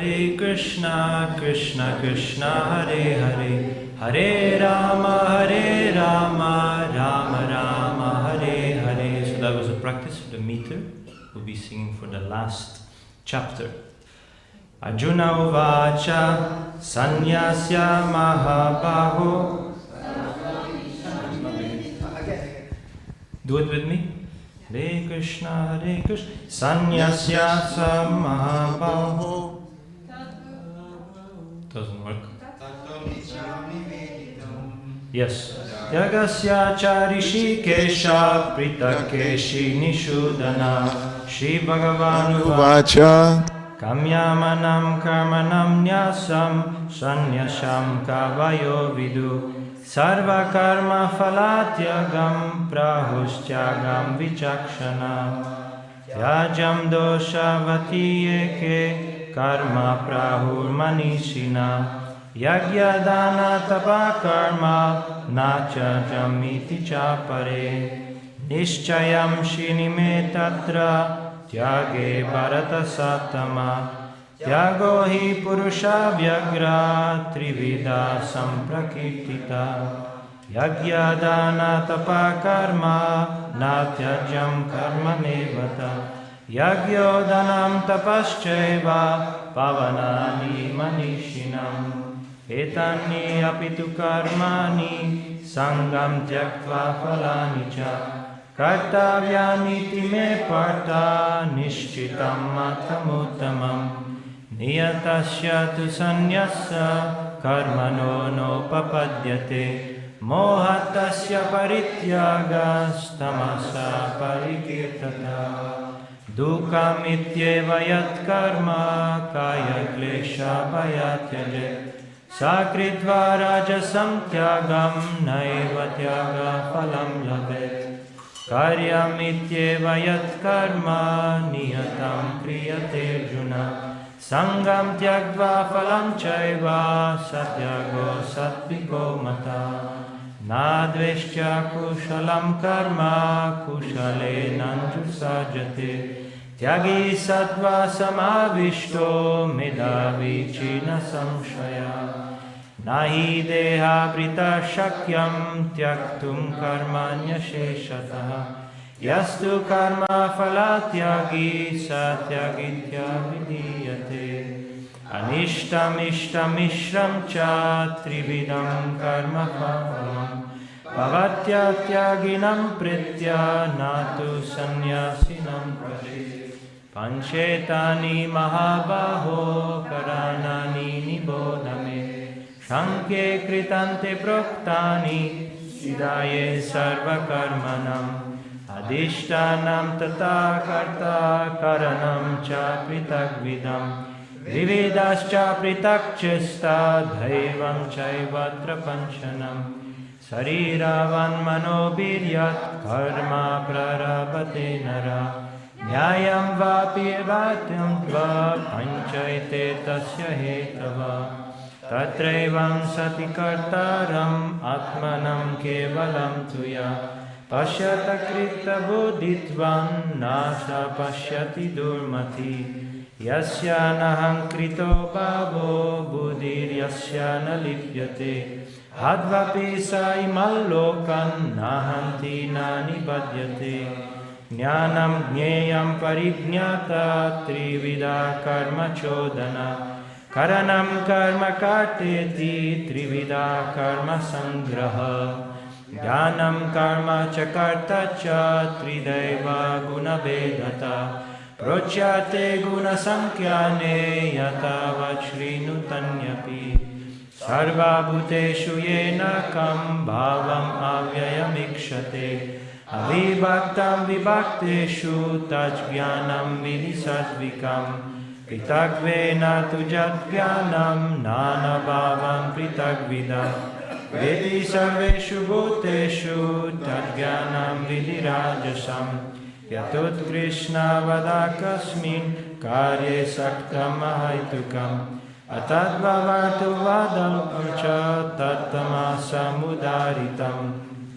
Krishna Krishna, Hare Hare, Hare Rama, Rama Rama, Hare Hare. So that was a practice for the meter. We'll be singing for the last chapter. Arjuna uvacha sanyasya mahabaho. Do it with me. Hare Krishna, Sanyasya Mahabaho. Doesn't work. Yes. Yagasya Charishi Kesha Pritakeshi Nishudana Shri Bhagavan Vacha Kamyamanam Karmanam Nyasam Sanyasham Kavayo Vidu Sarva karma phalatyagam prahustyagam vichakshana Tyajam dosha vatiyeke karma prahur manishina Yagya dana tapa karma nacha jamiti chapare Nishchayam shinime tatra tyage bharata satama Tyago hi purusha vyagra trivida samprakirtita Yagya dana tapa karma natyajam karma nevata Yagyo danam tapascheva pavanani manishinam Etani apitu karmani sangam tyaktva phalani cha Kartavyani time parta nishchitam matamuttamam Niyatasya tu sanyasa karmano no papadyate mohatasya parityagas tamasa parikirtata dukam ityeva yat karma kaya klesha bhayatyaje sakritva rajasam tyagam naiva tyaga phalam labet karyam ityeva yat karma niyatam kriyate arjuna Sangam tyagva phalam chaiva satyago satviko mata Nadveshya kushalam karma kushalenanju sajate Tyagi sattva samavishto medavi china samshaya Nahi deha prita shakyam tyaktum karmanya sheshataha Yastu karma phalatyagi satyagitya vidiyate Anishtam ishtam mishram cha trividam karma phalam Bhavatya tyaginam pritya natu sanyasinam prati Panchetani mahabaho karanani nibodhame Shankye kritante proktani sidaye sarva karmanam Adishtanam tata karta karanam cha pritagvidam Vividascha pritakchista dhaivam chaivatra panchanam Sariravan manobiryat karma prarabhate nara Nyayam vapi vatyam dva panchaite tasya hetava Tatraivam sati kartaram atmanam kevalam tuya Pashyata krita bodhitvan nasa pashyati durmati Yasya naham krito bhavo buddhir yasya na lipyate Advapi sa imallokan nahanti na nibadyate Jnanam jneyam parignyata trivida karma chodana Karanam karma karteti trivida karma sangraha Jnanam karma cha karta cha tridaiva guna vedata Prochyate guna sankyane yata vachrinu tanyapi Sarva bhuteshu yena kam bhavam avyayamikshate Avibhaktam vibhakteshu tajjnanam vidhisattvikam Pritagvena tujadjnanam nana bhavam pritagvidam Vedi sarveshu bhuteshu tajjnanam vidhirajasam Yatut Krishna vadakasmin karye saktam mahaitukam Atadvavartu vadam urcha tattamasa mudaritam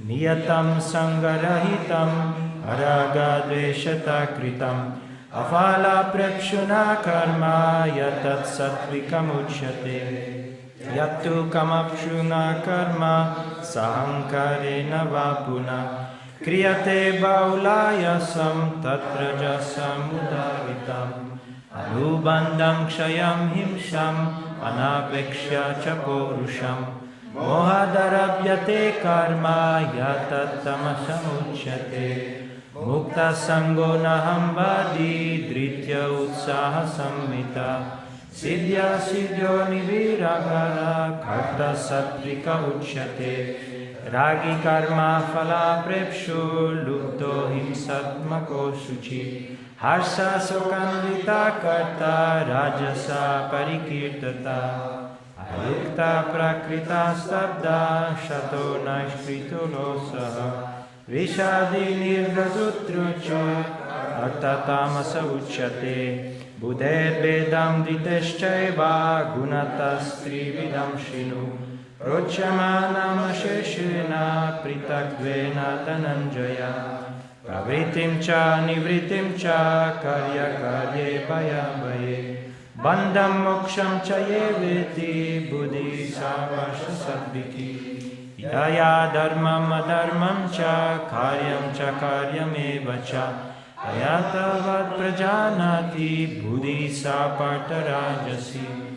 Niyatam sangarahitam araga dveshata kritam Afala prepshuna karma yatat satvikam uchyate Yattu kamapshuna karma sahankarena vapuna Kriyate baulayasam tatra jasam udaritam Anubandam kshayam himsham anapekshya cha porusham Mohadarabhyate karma yatat tamasam uchyate Mukta sango naham vadi dritya utsaha sammita Siddhya siddhyo niviragara karta satvika uchyate Ragi karma phala prepshu lupto himsatmako suchi Harsa sokandita karta rajasa parikirtata Ayukta prakrita stabda shato naishkrito losaha Vishadi nirgazutrucho artatamasa uchyate Budher bedam diteschaiva gunatas trividam shinu Prochamanam asheshena pritagvena dhananjaya Pravritim cha nivritim cha karya karye bhaya bhaye Bandham moksham cha yeveti buddhi savasya sadviki Yaya dharmam adharmam cha karyam eva cha Ayatavad prajanati buddhi saparta rajasi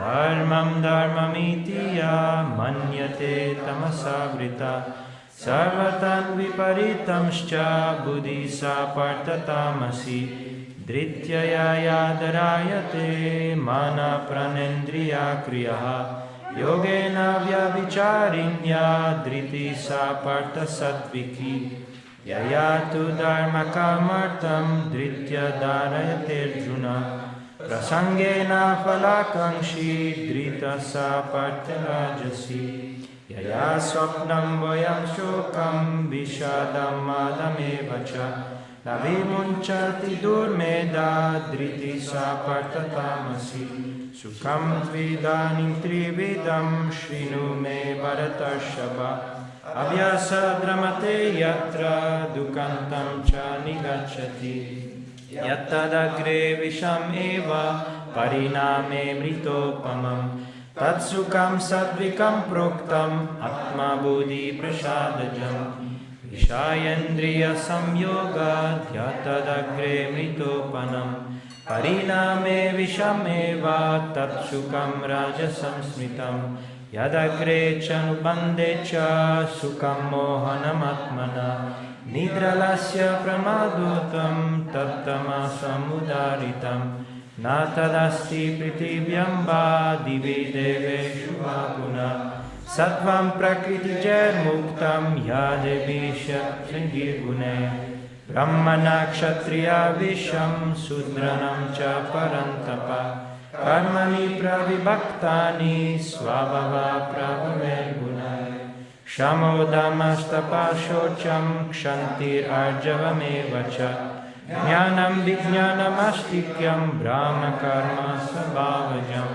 Dharmam dharmamiti ya manyate tamasavrita Sarvatan viparitamscha buddhi saparta tamasi Drityaya yadarayate mana pranendriya kriyaha Yogena vyavicarinya driti saparta satviki Yayatu dharma kamartam dritya darayate arjuna Prasangena falakangshi drita saparta rajasi Yaya swapnam vayam shokam vishadam madameva cha Navimunchati durmeda driti saparta tamasi Sukham tvidanim trividam shrinu me bharatarshava Abhyasa dramate yatra dukantam cha nigacchati. Yattadagre visham eva pariname mritopamam. Tatsukam sadvikam proktam atma buddhi prasadajam. Vishayendriya samyoga yattadagre mritopanam. Pariname visham eva tatsukam rajasam smritam. Yadagre chanubande cha sukam mohanam atmana. Nidralasya pramadotam tattamasam udaritam. Natadasti pritibhyamba divi deveshu vapuna. Sattvam prakriti jair muktam yadebisha sangirgune. Brahmana kshatriya visham sudranam cha parantapa. Karmani pravibhaktani svabhava prabhavergunai. Shamodamastapa shocham kshantir arjavamevacha. Jnanam vijnanam astikyam brahma karma sabhavajam.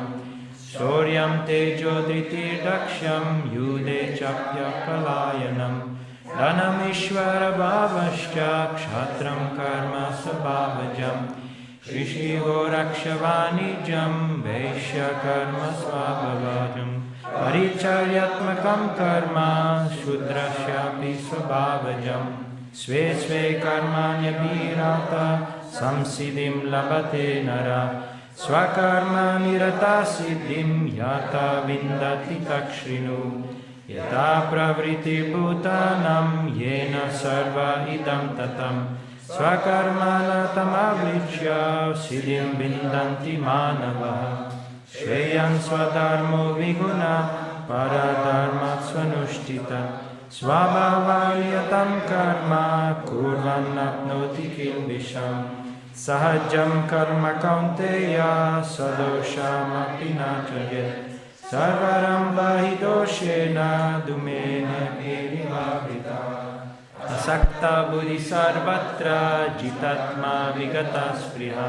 Soryam tejo dhritir daksham yude chapya palayanam. Dhanam ishvara bhavascha kshatram karma sabhavajam. Shrishivo rakshavanijam vaishya karma svabhavajam. Paricharyatmakam karma shudrasyapi svabhavajam. Sve sve karmanya virata samsiddhim labate nara. Swakarma nirata siddhim yata vindati takshrinu. Yata pravriti bhutanam yena sarva idam tatam. Swakarmana tamavrichya siddhim vindanti manavaha. Shreyan swadharmo viguna paradharma svanushtita. Svabhavayatam karma kurvan apnoti kilbisham. Sahajam karma kaunteya sadosham apinachayet. Sarvarambha hi doshena dumena pirivavrita. Asakta buddhi sarvatra jitatma vigata spriha.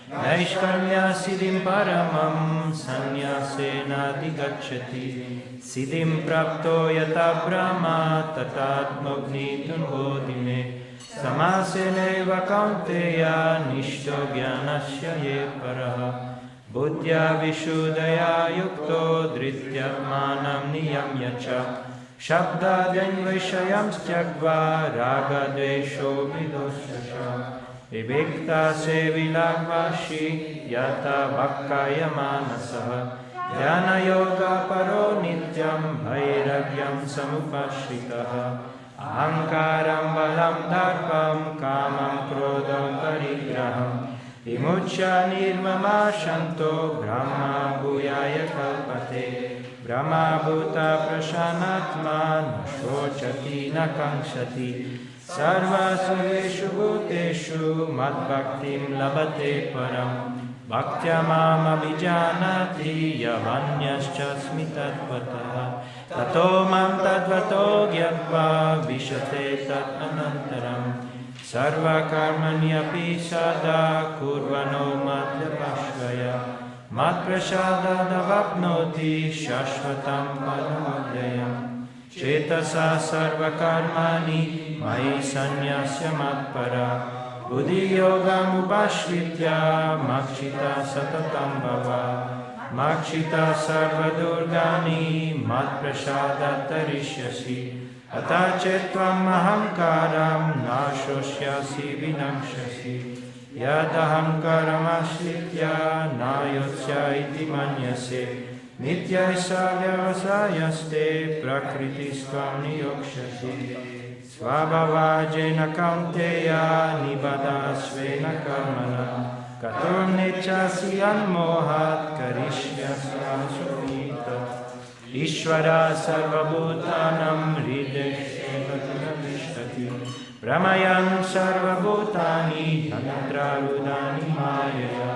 Naishkarmya siddhim paramam sannyasena digacchati. Siddhim prapto yata brahma tatatmagni tunbodhime. Samaseneva kaunteya nishto jnanasya ye paraha. Buddhya vishuddhaya yukto dhrityatmanam niyamya cha. Shabdadyam vishayam tyagva raga dvesho vidosya. Vivekta se vilagvashi yata vakkaya manasaha. Dhyana yoga paro nityam bhairagyam samupashritaha. Ahankaram balam darpam kamam krodam parigraham. Vimuchya nirmama shanto brahma bhuyaya kalpate. Brahma bhuta prashanatma nashochati nakangshati. Sarva sarveshu bhuteshu madbhaktim labate param. Bhaktya mam abhijanati yavanyascha smitatvatah. Tato mam tadvato gyatva vishate tat anantaram. Sarva karmani api sada kurvano madhyapashvaya. Mat prasada davapnoti shashvatam padamavdayam. Cetasa sarva karmani mai sanyasya matpara. Buddhi yogam upashritya makshita satatam bhava. Makshita sarva durgani mat prasada tarishyasi. Ata chetvam ahamkaram nashosyasi vinamshasi. Yadahamkaram ashritya nayotsya iti manyase. Nityayasa vyavasayaste prakritistvam niyokshasi. Svabhavajena kaunteya nibadasvena karmana. Katur nechasi anmohat karishyasya sumita. Ishvara sarvabhutanam hridesheva vishtati. Brahmayan sarvabhutani yantrarudani mayaya.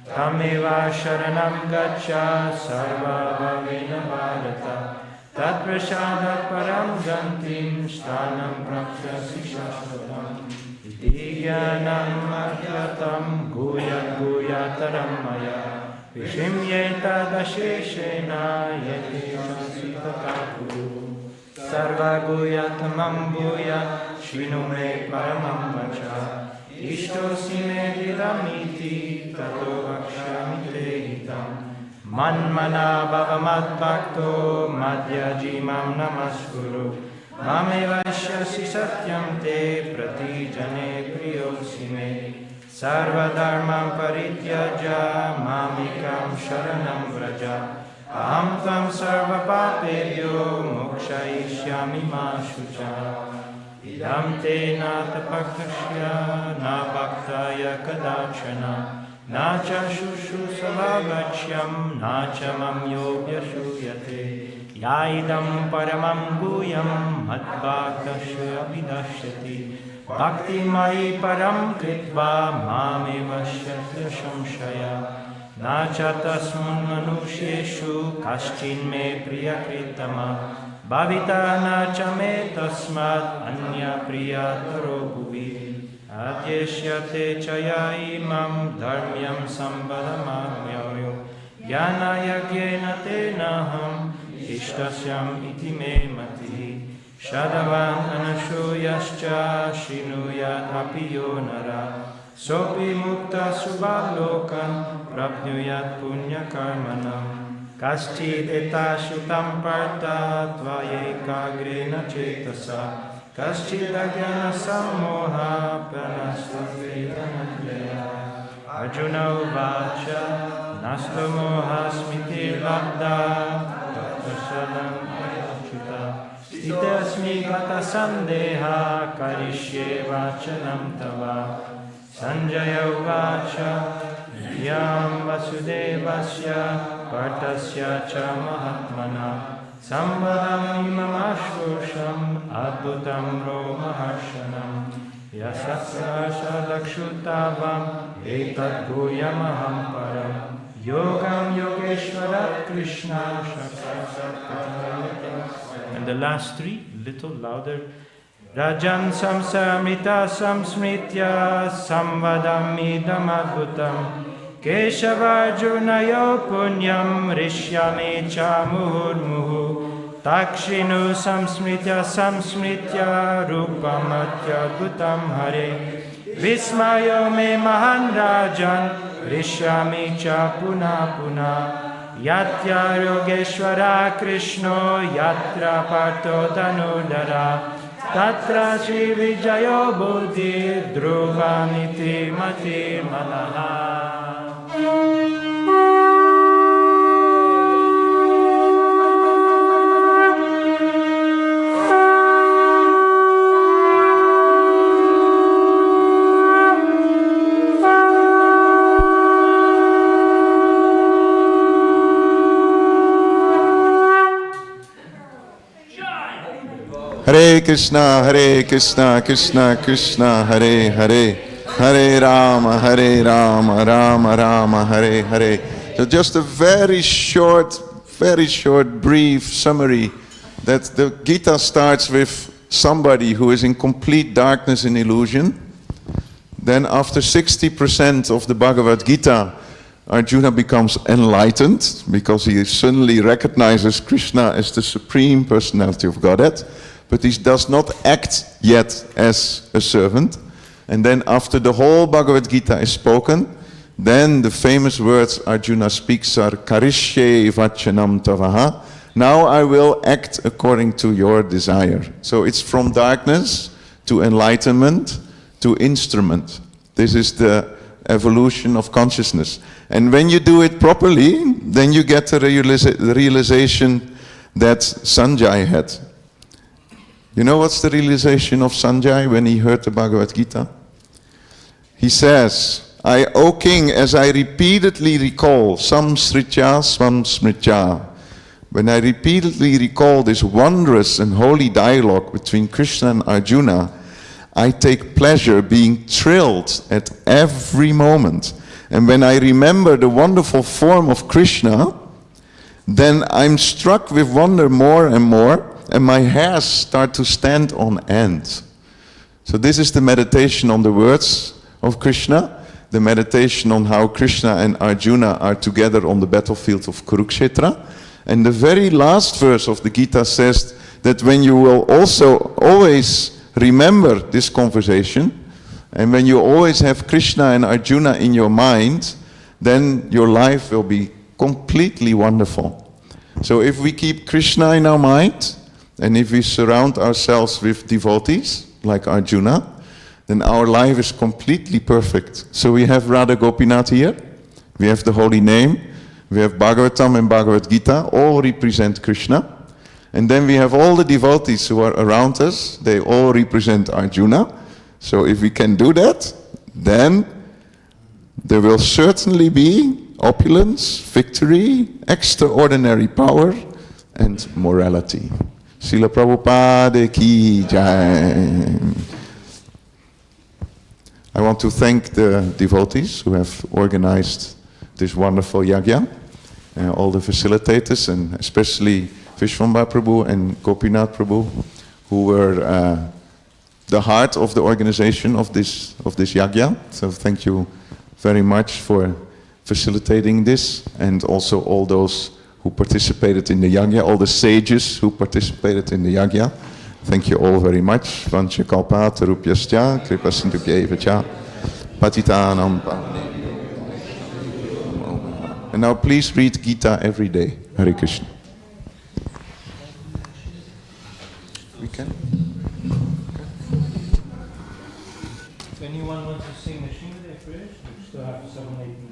Tameva sharanam gaccha sarva bhavena bharata. Tat prasadat param gantim stanam prapsyasi shashvatam. Iti jnanam adhyatam guyat guyataram maya. Vishimyeta dasheshena yeti chasita kakuru. Sarvaguyatamam Bhuya Shrinume Paramam Vacha Ishtosi Me Didamiti Tato Vakshami Te Hitam Manmana Bhavamat Bhakto Madhya Jimam Namaskuru Mame Vaishyasi Satyam Te Pratijane Priyosi Me Sarva Dharmam Parityaja Mamikam Sharanam Vraja Aham Tvam Sarva Papebhyo Mokshayishyami Ma Shucha Idam Te Nata Pakashya Na Bhaktaya Kadachana Na Cha Shushu Savagachyam Na Cha Mamyo Vyashuyate Yaidam Paramam Guyam Madbhaktasya Vidashyati Bhakti Mai Param Kritva Mame Vashyasya Shamshaya Na Cha Tasmun Manusheshu Kaschin Me Priyakritama Bhavita Na Cha Me Tasmat Anya Priyataro Bhuvi Adyeshyate Chaya Imam Dharmyam Sambadamamyayo Jnana Yagyena Tenaham Ishtasyam iti me mati Shadavan anashuyascha Shinuyat apiyo nara Sopi mukta subhalokan Prapnuyat punya karmanam Kaschid etashutam parta Tvayekagrena cetasa Kaschid agyana sammoha Pranastadvedanadleya Arjuna uvacha Nastomoha smiti labda Stita asmi gata sandeha karishye vachanam tava Sanjaya uvacha Yam vasudevasya partasya cha mahatmana Sambadam imamashvosham adbhutam romaharshanam Yasasya lakshutavam etat guyamaham param Yogam Yogeshwara Krishna And the last three, little louder. Rajan samsamrita samsmritya samvadamidam adbhutam Keshavarjunayo punyam rishyami cha muhurmuhu Takshinu samsmritya rupam atyadbhutam hare Vismayo me mahan rajan Rishyami cha puna puna Yatya Yogeshwara Krishno Yatra Parto Danudara Tatra Sri Vijayo Buddhi Dhruvaniti Mati Manaha Hare Krishna, Krishna Krishna, Hare Hare, Hare Rama, Rama Rama, Hare Hare. So just a very short, brief summary that the Gita starts with somebody who is in complete darkness and illusion. Then after 60% of the Bhagavad Gita, Arjuna becomes enlightened because he suddenly recognizes Krishna as the Supreme Personality of Godhead. But he does not act yet as a servant. And then after the whole Bhagavad Gita is spoken, then the famous words Arjuna speaks are Karishye vachanam tavaha. Now I will act according to your desire. So it's from darkness to enlightenment to instrument. This is the evolution of consciousness. And when you do it properly, then you get the realization that Sanjay had. You know what's the realization of Sanjay when he heard the Bhagavad Gita? He says, O king, as I repeatedly recall, samsritya, samsmritya, when I repeatedly recall this wondrous and holy dialogue between Krishna and Arjuna, I take pleasure being thrilled at every moment. And when I remember the wonderful form of Krishna, then I'm struck with wonder more and more, and my hairs start to stand on end. So this is the meditation on the words of Krishna, the meditation on how Krishna and Arjuna are together on the battlefield of Kurukshetra. And the very last verse of the Gita says that when you will also always remember this conversation, and when you always have Krishna and Arjuna in your mind, then your life will be completely wonderful. So if we keep Krishna in our mind, and if we surround ourselves with devotees, like Arjuna, then our life is completely perfect. So we have Radha Gopinath here, we have the holy name, we have Bhagavatam and Bhagavad Gita, all represent Krishna. And then we have all the devotees who are around us, they all represent Arjuna. So if we can do that, then there will certainly be opulence, victory, extraordinary power, and morality. Srila Prabhupada ki jai. I want to thank the devotees who have organized this wonderful yagya, all the facilitators, and especially Vishwambhar Prabhu and Gopinath Prabhu, who were the heart of the organization of this yagya. So thank you very much for facilitating this, and also all those who participated in the yagya, all the sages who participated in the yagya. Thank you all very much. Vancha kalpa tarupyascha kripa sindhubhyeva cha patitanam pavanebhyo. And now please read Gita every day. Hare Krishna. We can. If anyone wants to sing the Srimad first, we still have 7-8 minutes.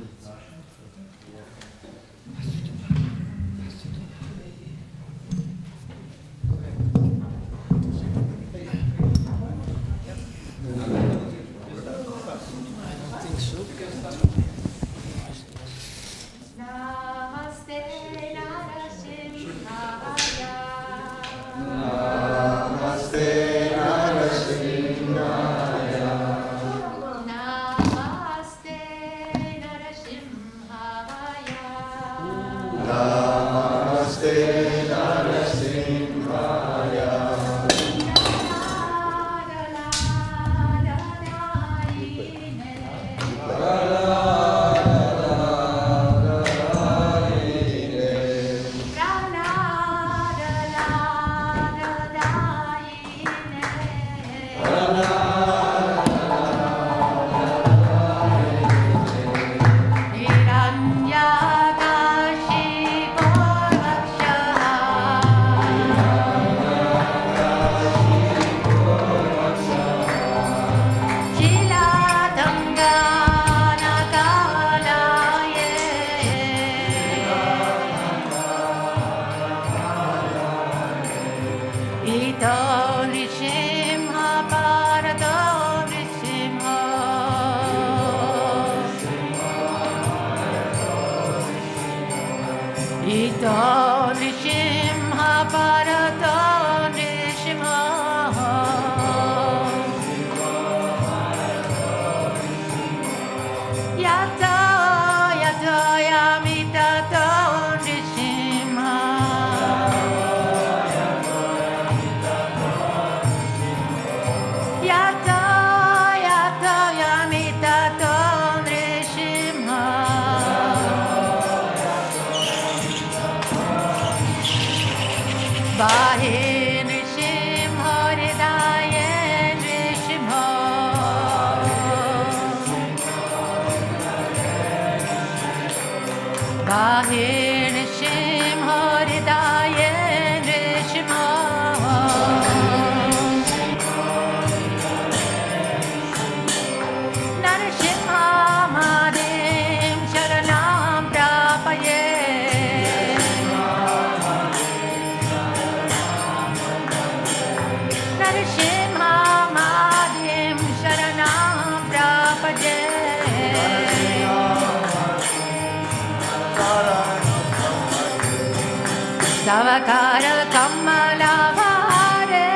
Savakara Kamalavare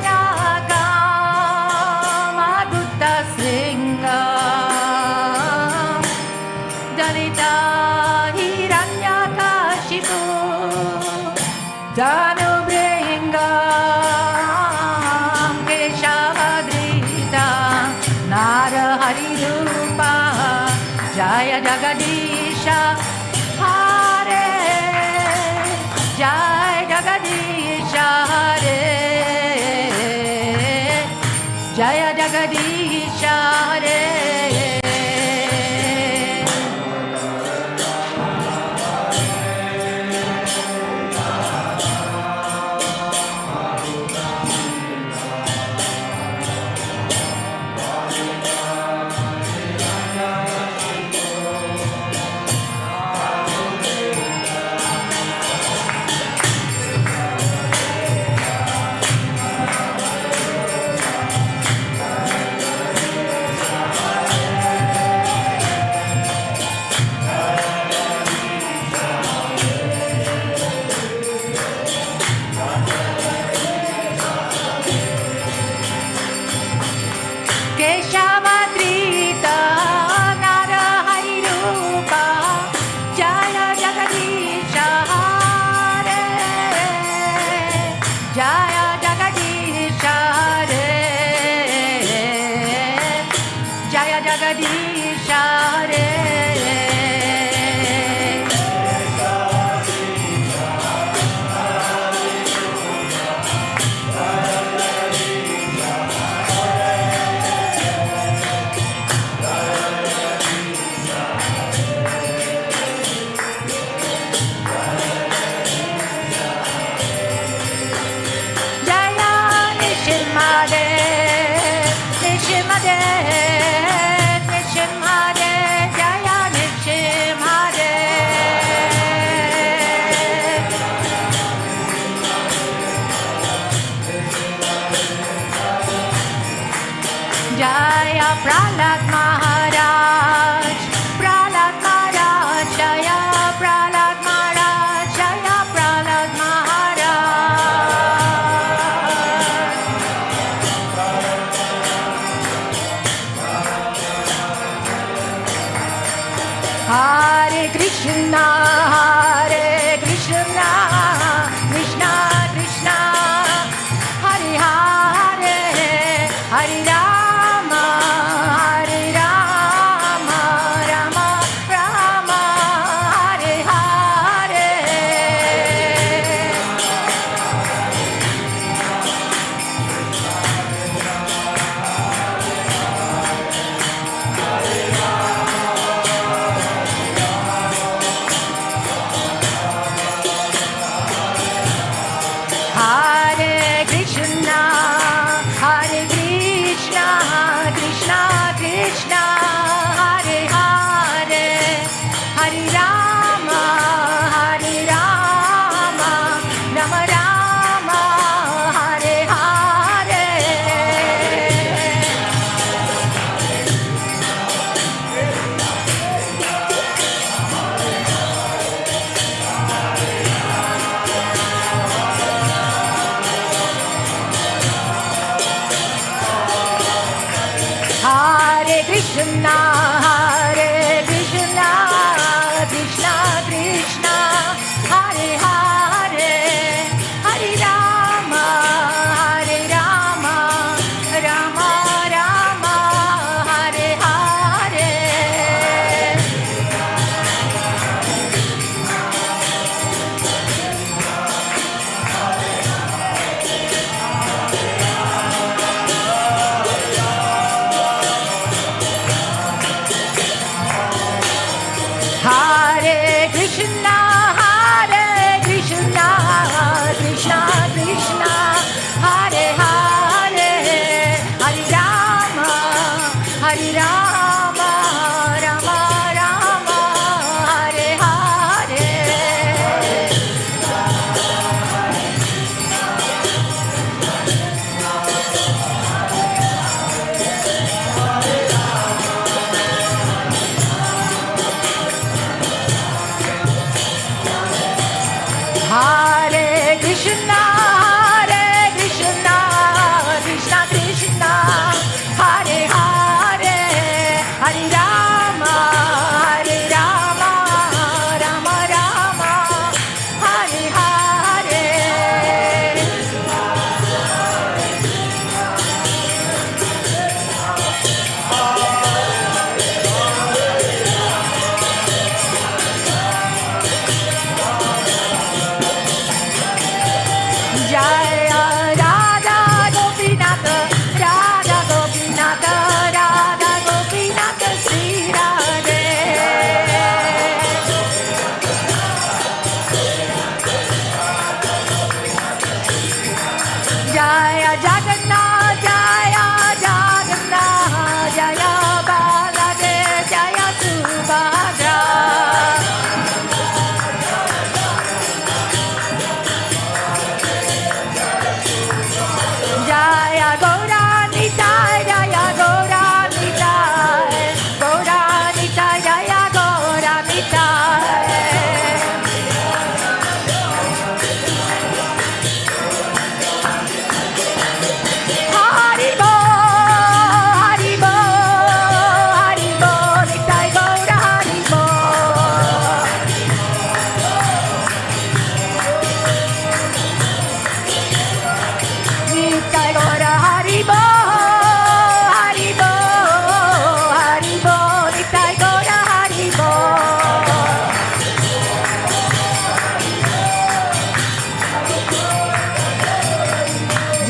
Naga Madutta Sringa Dalita Hiranyakashipu Danubringa Keshavadrita Narahari Rupa Jaya Jagadisha Jai Jagadisha Jagadish Hare. Keshavadrita Narahari Rupa Jaya Jagadisha Hare Jaya Jagadisha Hare Jaya Jagadisha Hare. Jaya Nishimade, Nishimade, Nishimade, Jaya Nishimade. Jaya Prahlad Maharaj, Prahlad Maharaj, Jaya Prahlad Maharaj, Jaya Prahlad Maharaj. Hare Krishna, Hare Krishna, Krishna Krishna, Hare Hare, Hare Rama, Hare Rama, Rama Rama, Hare Hare. Hare Krishna, Hare Krishna, Krishna Krishna, Hare Hare, Hare Rama, Hare Rama, Rama Rama, Hare Hare. Hare Krishna, Hare Krishna, Krishna Krishna, Hare Hare, Hare Rama, Hare Rama, Rama Rama, Hare Hare. Hare Krishna, Hare Krishna, Krishna Krishna, Hare Hare, Hare Rama, Hare Rama, Rama Rama, Hare Hare.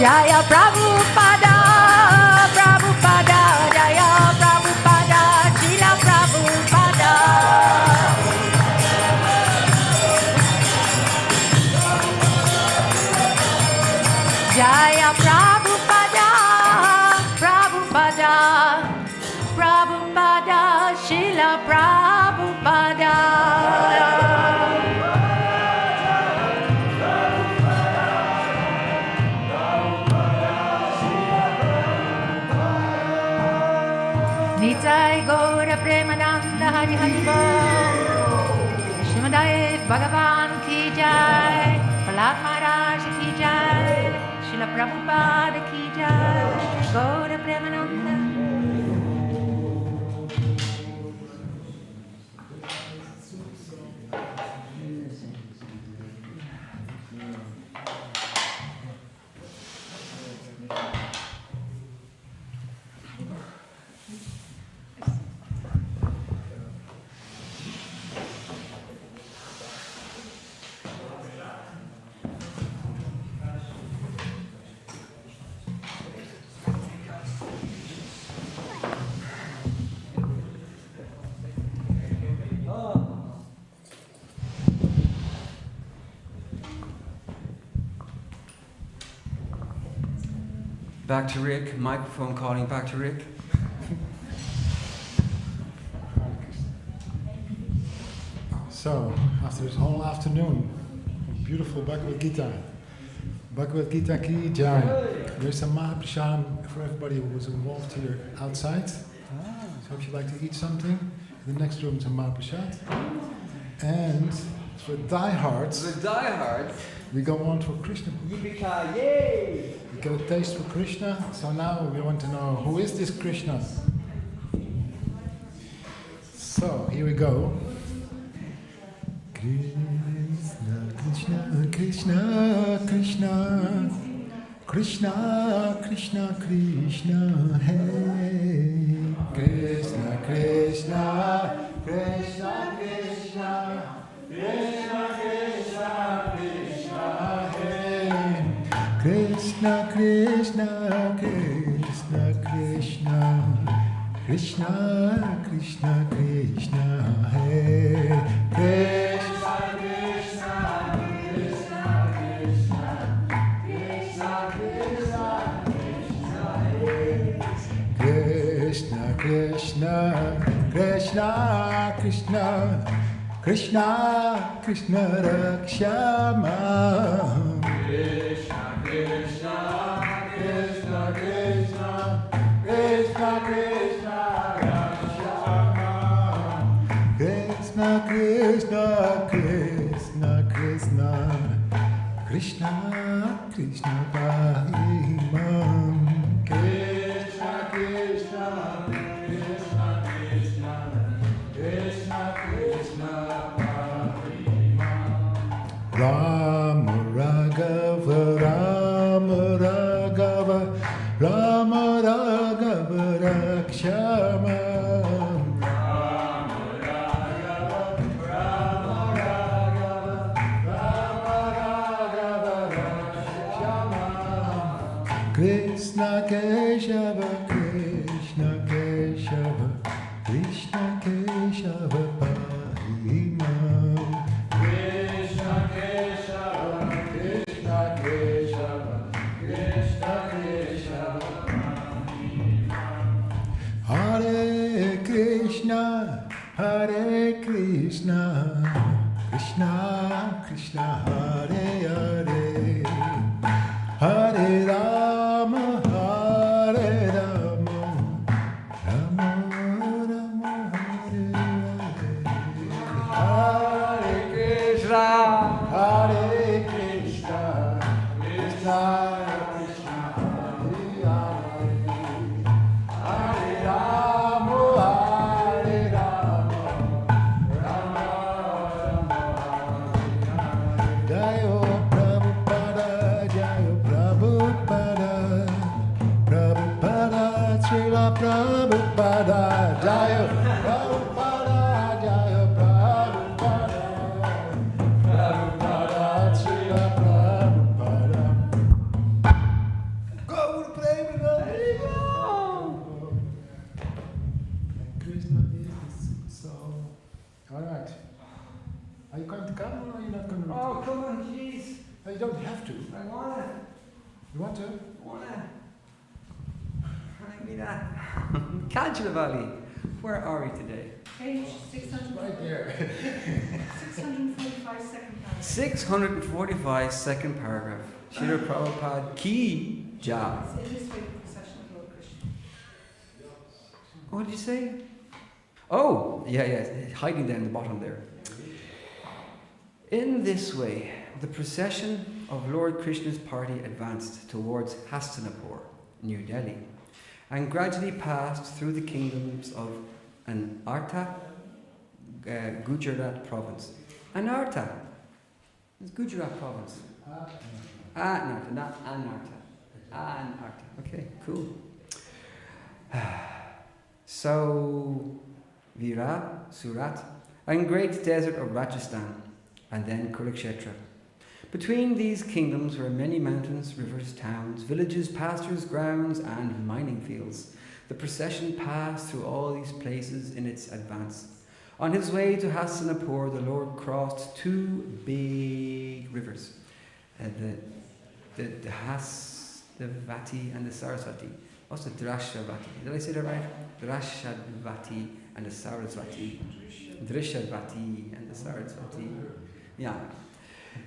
Jaya Prabhupada, Prabhupada, Jaya Prabhupada, Srila Prabhupada. Jaya Prabhupada, Prabhupada, Prabhupada, Srila Prabhupada. Nitai Gaura Premananda Hari Hari Bol. Shrimadai Bhagavan Ki Jai, Prahlad Maharaj Ki Jai, Srila Prabhupada Ki Jai, Gaura Premananda. Back to Rick, microphone calling back to Rick. So, after this whole afternoon, beautiful Bhagavad Gita. Bhagavad Gita Ki Jai. There's some Mahaprasad for everybody who was involved here outside. So if you'd like to eat something, in the next room is a Mahaprasad. And for diehards, The diehards. we go on for Krishna. Yippee yay! We get a taste for Krishna, so now we want to know, who is this Krishna? So, here we go. Krishna, Krishna, Krishna, Krishna, Krishna, Krishna, Krishna, Hey. Krishna, Krishna, Krishna, Krishna, Krishna, Krishna, Krishna, Hey. Krishna, Krishna, Krishna, Krishna, Krishna, Krishna, Krishna, Hey. Krishna, Krishna, Krishna, Krishna, Krishna, Krishna, Krishna, Hey. Krishna, Krishna, Krishna, Krishna, Krishna, Krishna, Rakshama. Krishna, Krishna, Krishna, Krishna, Krishna, Krishna, Rakshama. Krishna, Krishna, Krishna, Krishna, Krishna, Krishna, Pahimam. Krishna, Krishna, Krishna, Krishna, Krishna, Krishna, Pahimam. Rama Raghava, Rama Raghava, Rama Raghava Rakshama. Rama Raghava, Rama Raghava, Rama Raghava Rakshama. Krishna Keshava, Krishna Keshava, Krishna Keshava Pahimam. Krishna Keshava, Krishna Keshava, Krishna Keshava Pahimam. Hare Krishna, Hare Krishna, Krishna Krishna, Hare Hare, Hare Rama, Hare Rama, Rama Rama, Hare Hare. Hare Krishna, Hare Krishna, Krishna Krishna, Hare Hare, Hare Rama, Hare Rama, Rama Rama, Hare Hare. Jai Ho Prabhupada, Are you going to come or are you not going to? Oh, come on, jeez. No, you don't have to. I wanna. You want to? Wanna. Give me that. Cajula Valley. Where are we today? Page 600, Right there. 645, second paragraph. 645, second paragraph. Srila Prabhupada Ki Jai. It's in this way, the procession of Lord Krishna. What did you say? Oh, yeah, hiding down the bottom there. In this way, the procession of Lord Krishna's party advanced towards Hastinapur, New Delhi, and gradually passed through the kingdoms of Anarta, Gujarat province. Anarta is Gujarat province. Anarta, not Anarta. Anarta. Okay, cool. So, Virat, Surat, and great desert of Rajasthan, and then Kurukshetra. Between these kingdoms were many mountains, rivers, towns, villages, pastures, grounds, and mining fields. The procession passed through all these places in its advance. On his way to Hastinapur, the Lord crossed two big rivers, the Hasdavati and the Saraswati. Also Drashavati. Did I say that right? Drashavati and the Saraswati. Drishavati and the Saraswati. Yeah.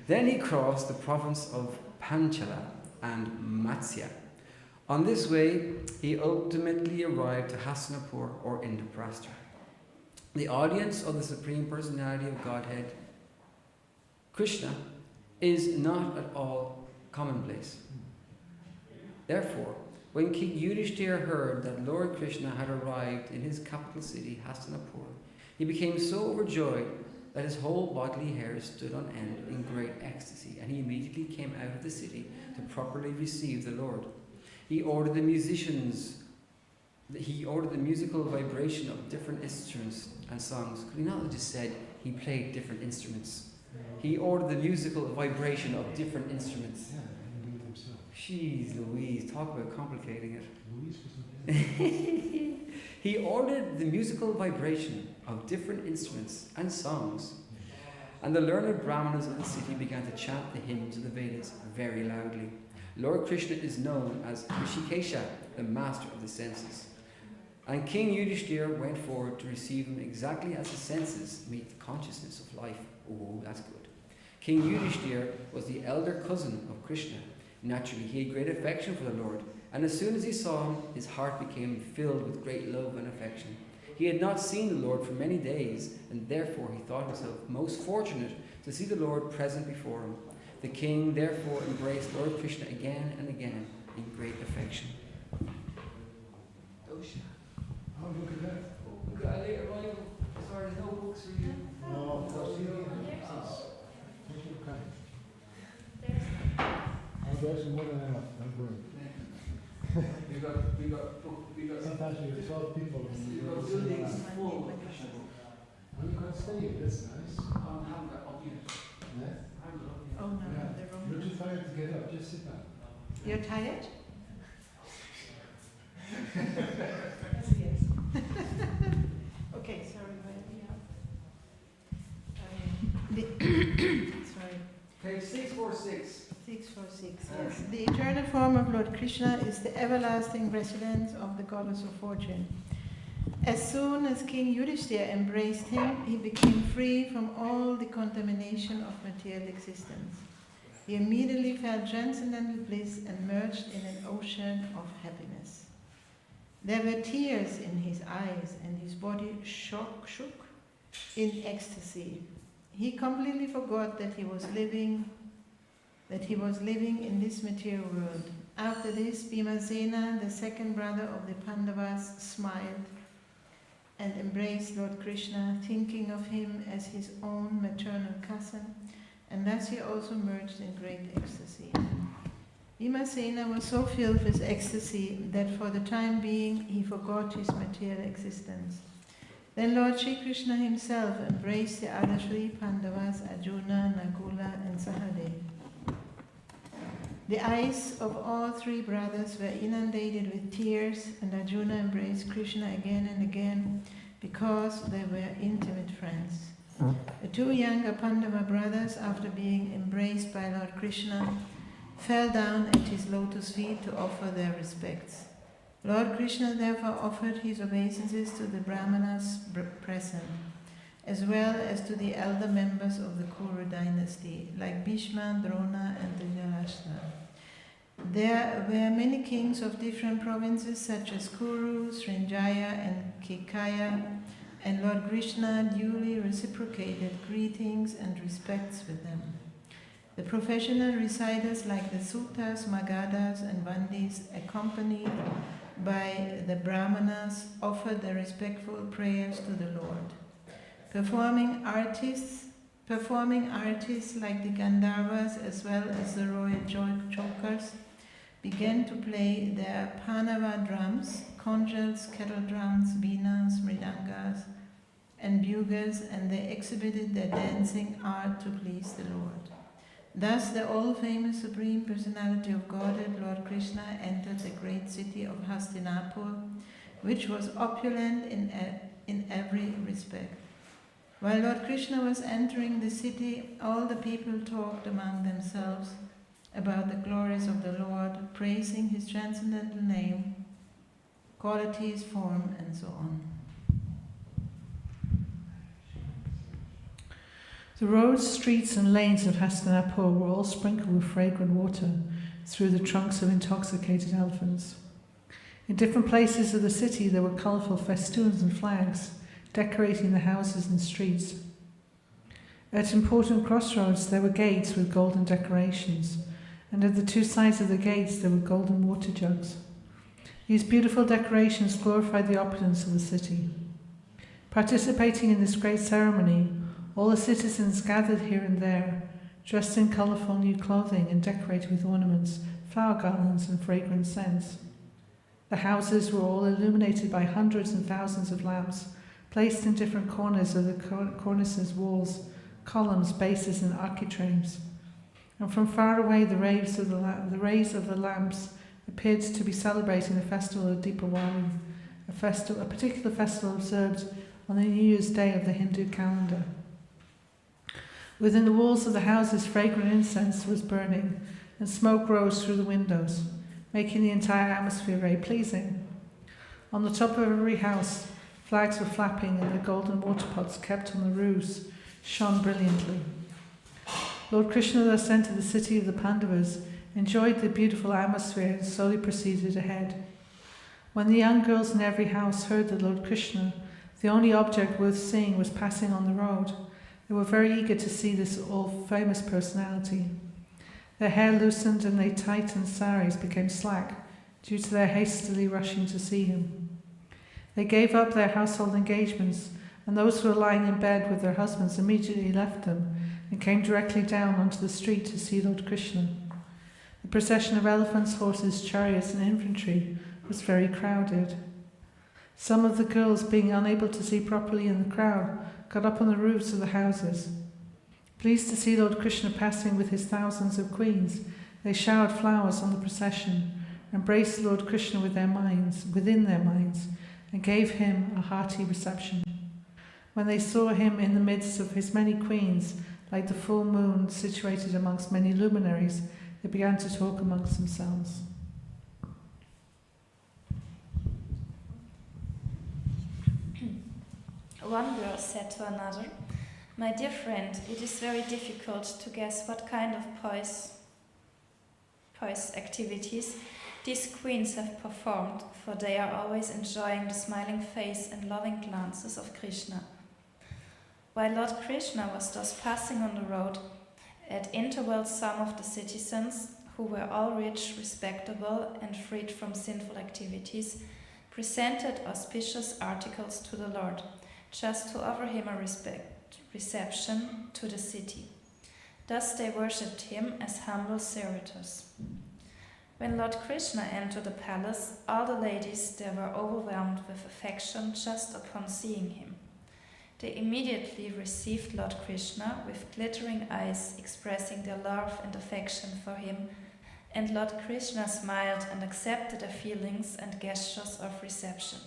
Then he crossed the province of Panchala and Matsya. On this way, he ultimately arrived to Hastinapur or Indraprastha. The audience of the Supreme Personality of Godhead, Krishna, is not at all commonplace. Therefore, when King Yudhishthira heard that Lord Krishna had arrived in his capital city, Hastinapur, he became so overjoyed that his whole bodily hair stood on end in great ecstasy, and he immediately came out of the city to properly receive the Lord. He ordered the musical vibration of different instruments and songs. Could he not have just said he played different instruments? He ordered the musical vibration of different instruments. Yeah, he can do it himself. Jeez Louise, talk about complicating it. Louise wasn't He ordered the musical vibration of different instruments and songs, and the learned brahmanas of the city began to chant the hymns of the Vedas very loudly. Lord Krishna is known as Rishikesha, the master of the senses. And King Yudhishthira went forward to receive him exactly as the senses meet the consciousness of life. Oh, that's good. King Yudhishthira was the elder cousin of Krishna. Naturally, he had great affection for the Lord, and as soon as he saw him, his heart became filled with great love and affection. He had not seen the Lord for many days, and therefore he thought himself most fortunate to see the Lord present before him. The king therefore embraced Lord Krishna again and again in great affection. Dosha. Oh, look at that. Look at later Bible. Sorry, there's no books for you. No, of course, thank you for coming. Oh, there's more than enough. Don't worry. We got Sometimes we have 12 people. we got buildings full of Krishna books. Oh, you can stay here. That's nice. I haven't got up yet. Yeah? I haven't got up yet. Oh no, Yeah. they're You're wrong. too tired to get up. Just sit down. You're tired? Yes. Okay, sorry, sorry. Page 646. 646, yes. The eternal form of Lord Krishna is the everlasting residence of the goddess of fortune. As soon as King Yudhishthira embraced him, he became free from all the contamination of material existence. He immediately felt transcendental bliss and merged in an ocean of happiness. There were tears in his eyes, and his body shook in ecstasy. He completely forgot that he was living in this material world. After this, Bhimasena, the second brother of the Pandavas, smiled and embraced Lord Krishna, thinking of him as his own maternal cousin, and thus he also merged in great ecstasy. Bhimasena was so filled with ecstasy that for the time being he forgot his material existence. Then Lord Shri Krishna himself embraced the other three Pandavas, Arjuna, Nakula, and Sahadev. The eyes of all three brothers were inundated with tears, and Arjuna embraced Krishna again and again because they were intimate friends. The two younger Pandava brothers, after being embraced by Lord Krishna, fell down at his lotus feet to offer their respects. Lord Krishna therefore offered his obeisances to the Brahmanas present, as well as to the elder members of the Kuru dynasty, like Bhishma, Drona, and Dhritarashtra. There were many kings of different provinces, such as Kuru, Srinjaya, and Kekaya, and Lord Krishna duly reciprocated greetings and respects with them. The professional reciters like the Suttas, Magadhas, and Vandis, accompanied by the Brahmanas, offered their respectful prayers to the Lord. Performing artists like the Gandharvas as well as the royal chokers began to play their Panava drums, conchals, kettle drums, veenas, mridangas, and bugles, and they exhibited their dancing art to please the Lord. Thus the all-famous Supreme Personality of Godhead, Lord Krishna, entered the great city of Hastinapur, which was opulent in every respect. While Lord Krishna was entering the city, all the people talked among themselves about the glories of the Lord, praising his transcendental name, qualities, form, and so on. The roads, streets, and lanes of Hastinapur were all sprinkled with fragrant water through the trunks of intoxicated elephants. In different places of the city there were colourful festoons and flags decorating the houses and streets. At important crossroads there were gates with golden decorations, and at the two sides of the gates there were golden water jugs. These beautiful decorations glorified the opulence of the city. Participating in this great ceremony, all the citizens gathered here and there, dressed in colourful new clothing and decorated with ornaments, flower garlands, and fragrant scents. The houses were all illuminated by hundreds and thousands of lamps, placed in different corners of the cornices, walls, columns, bases, and architraves. And from far away the rays of the lamps appeared to be celebrating the festival of Deepawali, a particular festival observed on the New Year's Day of the Hindu calendar. Within the walls of the houses, fragrant incense was burning, and smoke rose through the windows, making the entire atmosphere very pleasing. On the top of every house, flags were flapping, and the golden water pots kept on the roofs shone brilliantly. Lord Krishna thus entered the city of the Pandavas, enjoyed the beautiful atmosphere, and slowly proceeded ahead. When the young girls in every house heard that Lord Krishna, the only object worth seeing, was passing on the road, they were very eager to see this all-famous personality. Their hair loosened and their tightened saris became slack due to their hastily rushing to see him. They gave up their household engagements, and those who were lying in bed with their husbands immediately left them and came directly down onto the street to see Lord Krishna. The procession of elephants, horses, chariots, and infantry was very crowded. Some of the girls, being unable to see properly in the crowd, got up on the roofs of the houses. Pleased to see Lord Krishna passing with his thousands of queens, they showered flowers on the procession, embraced Lord Krishna within their minds, and gave him a hearty reception. When they saw him in the midst of his many queens, like the full moon situated amongst many luminaries, they began to talk amongst themselves. One girl said to another, "My dear friend, it is very difficult to guess what kind of poise activities these queens have performed, for they are always enjoying the smiling face and loving glances of Krishna." While Lord Krishna was thus passing on the road, at intervals some of the citizens, who were all rich, respectable, and freed from sinful activities, presented auspicious articles to the Lord, just to offer him a reception to the city. Thus they worshipped him as humble servitors. When Lord Krishna entered the palace, all the ladies there were overwhelmed with affection just upon seeing him. They immediately received Lord Krishna with glittering eyes, expressing their love and affection for him, and Lord Krishna smiled and accepted their feelings and gestures of reception.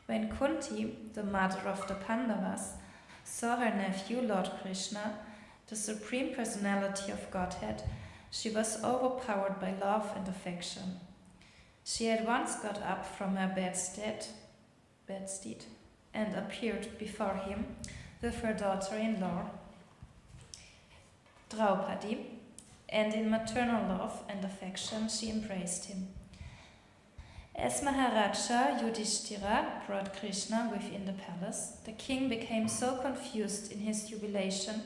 When Kunti, the mother of the Pandavas, saw her nephew, Lord Krishna, the Supreme Personality of Godhead, she was overpowered by love and affection. She at once got up from her bedstead and appeared before him with her daughter-in-law, Draupadi, and in maternal love and affection she embraced him. As Maharaja Yudhishthira brought Krishna within the palace, the king became so confused in his jubilation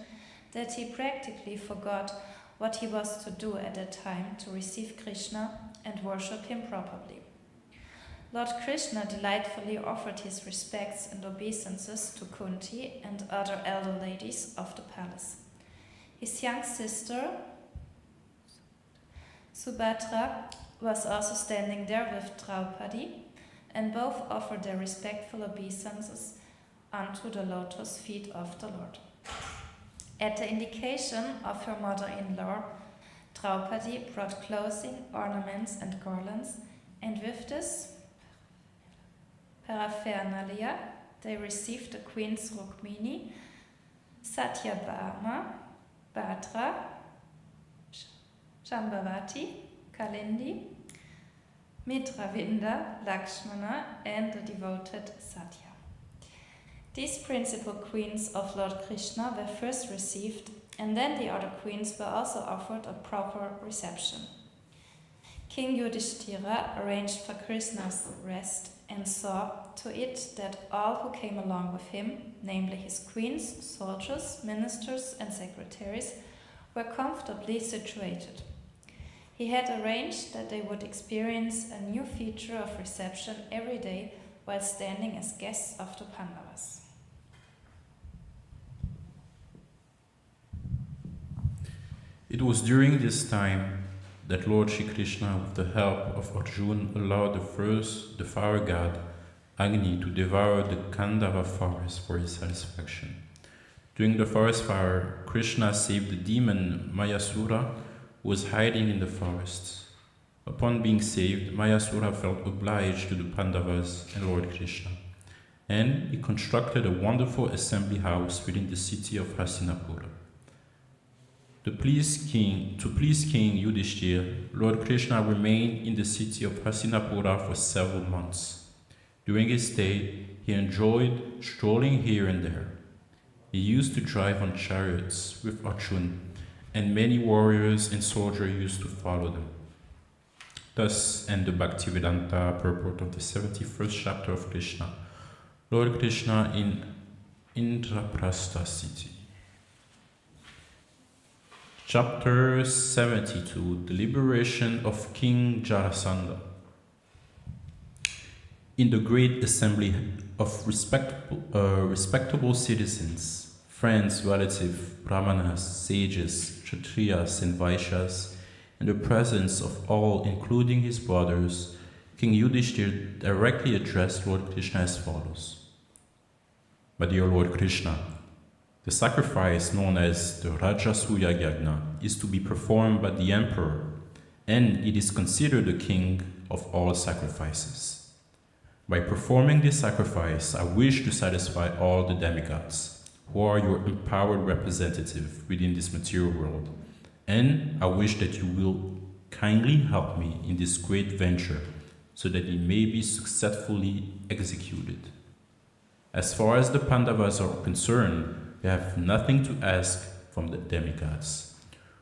that he practically forgot what he was to do at that time to receive Krishna and worship him properly. Lord Krishna delightfully offered his respects and obeisances to Kunti and other elder ladies of the palace. His young sister, Subhadra, was also standing there with Draupadi, and both offered their respectful obeisances unto the lotus feet of the Lord. At the indication of her mother-in-law, Draupadi brought clothing, ornaments, and garlands, and with this paraphernalia they received the queens Rukmini, Satyabhama, Bhadra, Shambhavati, Kalindi, Mitravinda, Lakshmana, and the devoted Satya. These principal queens of Lord Krishna were first received, and then the other queens were also offered a proper reception. King Yudhishthira arranged for Krishna's rest and saw to it that all who came along with him, namely his queens, soldiers, ministers, and secretaries, were comfortably situated. He had arranged that they would experience a new feature of reception every day while standing as guests of the Pandavas. It was during this time that Lord Shri Krishna, with the help of Arjuna, allowed the fire god Agni to devour the Kandava forest for his satisfaction. During the forest fire, Krishna saved the demon Mayasura, who was hiding in the forest. Upon being saved, Mayasura felt obliged to the Pandavas and Lord Krishna, and he constructed a wonderful assembly house within the city of Hastinapura. To please King Yudhishthira, Lord Krishna remained in the city of Hastinapura for several months. During his stay, he enjoyed strolling here and there. He used to drive on chariots with Arjuna, and many warriors and soldiers used to follow them. Thus end the Bhaktivedanta purport of the 71st chapter of Krishna, Lord Krishna in Indraprastha city. Chapter 72, the liberation of King Jarasandha. In the great assembly of respectable citizens, friends, relatives, brahmanas, sages, kshatriyas, and vaishyas, in the presence of all, including his brothers, King Yudhishthira directly addressed Lord Krishna as follows. My dear Lord Krishna, the sacrifice known as the Rajasuya Yajna is to be performed by the emperor, and it is considered the king of all sacrifices. By performing this sacrifice, I wish to satisfy all the demigods, who are your empowered representative within this material world, and I wish that you will kindly help me in this great venture so that it may be successfully executed. As far as the Pandavas are concerned, we have nothing to ask from the demigods.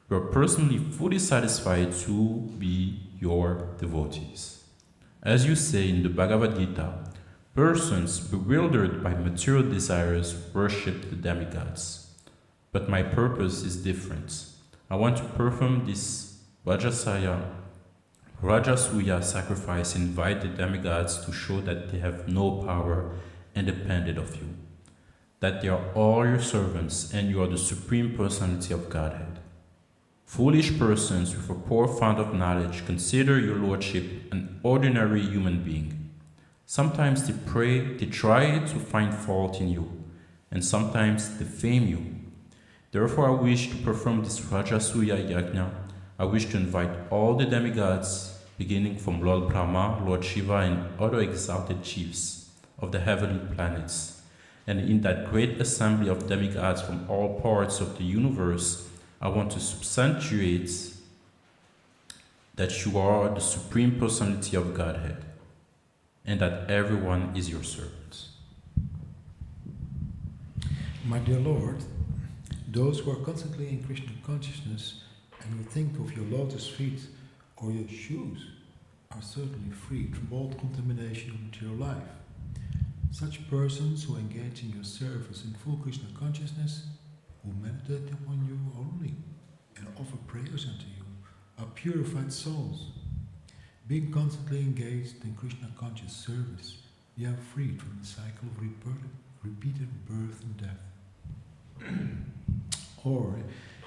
We are personally fully satisfied to be your devotees. As you say in the Bhagavad Gita, persons bewildered by material desires worship the demigods. But my purpose is different. I want to perform this Rajasuya sacrifice and invite the demigods to show that they have no power independent of you, that they are all your servants and you are the Supreme Personality of Godhead. Foolish persons with a poor fount of knowledge consider your lordship an ordinary human being. Sometimes they try to find fault in you, and sometimes defame you. Therefore, I wish to perform this Rajasuya Yajna. I wish to invite all the demigods, beginning from Lord Brahma, Lord Shiva, and other exalted chiefs of the heavenly planets, And in that great assembly of demigods from all parts of the universe, I want to substantiate that you are the Supreme Personality of Godhead, and that everyone is your servant. My dear Lord, those who are constantly in Krishna consciousness and who think of your lotus feet or your shoes are certainly freed from all contamination of material life. Such persons who engage in your service in full Krishna consciousness, who meditate upon you only and offer prayers unto you, are purified souls. Being constantly engaged in Krishna conscious service, you are freed from the cycle of repeated birth and death. Or,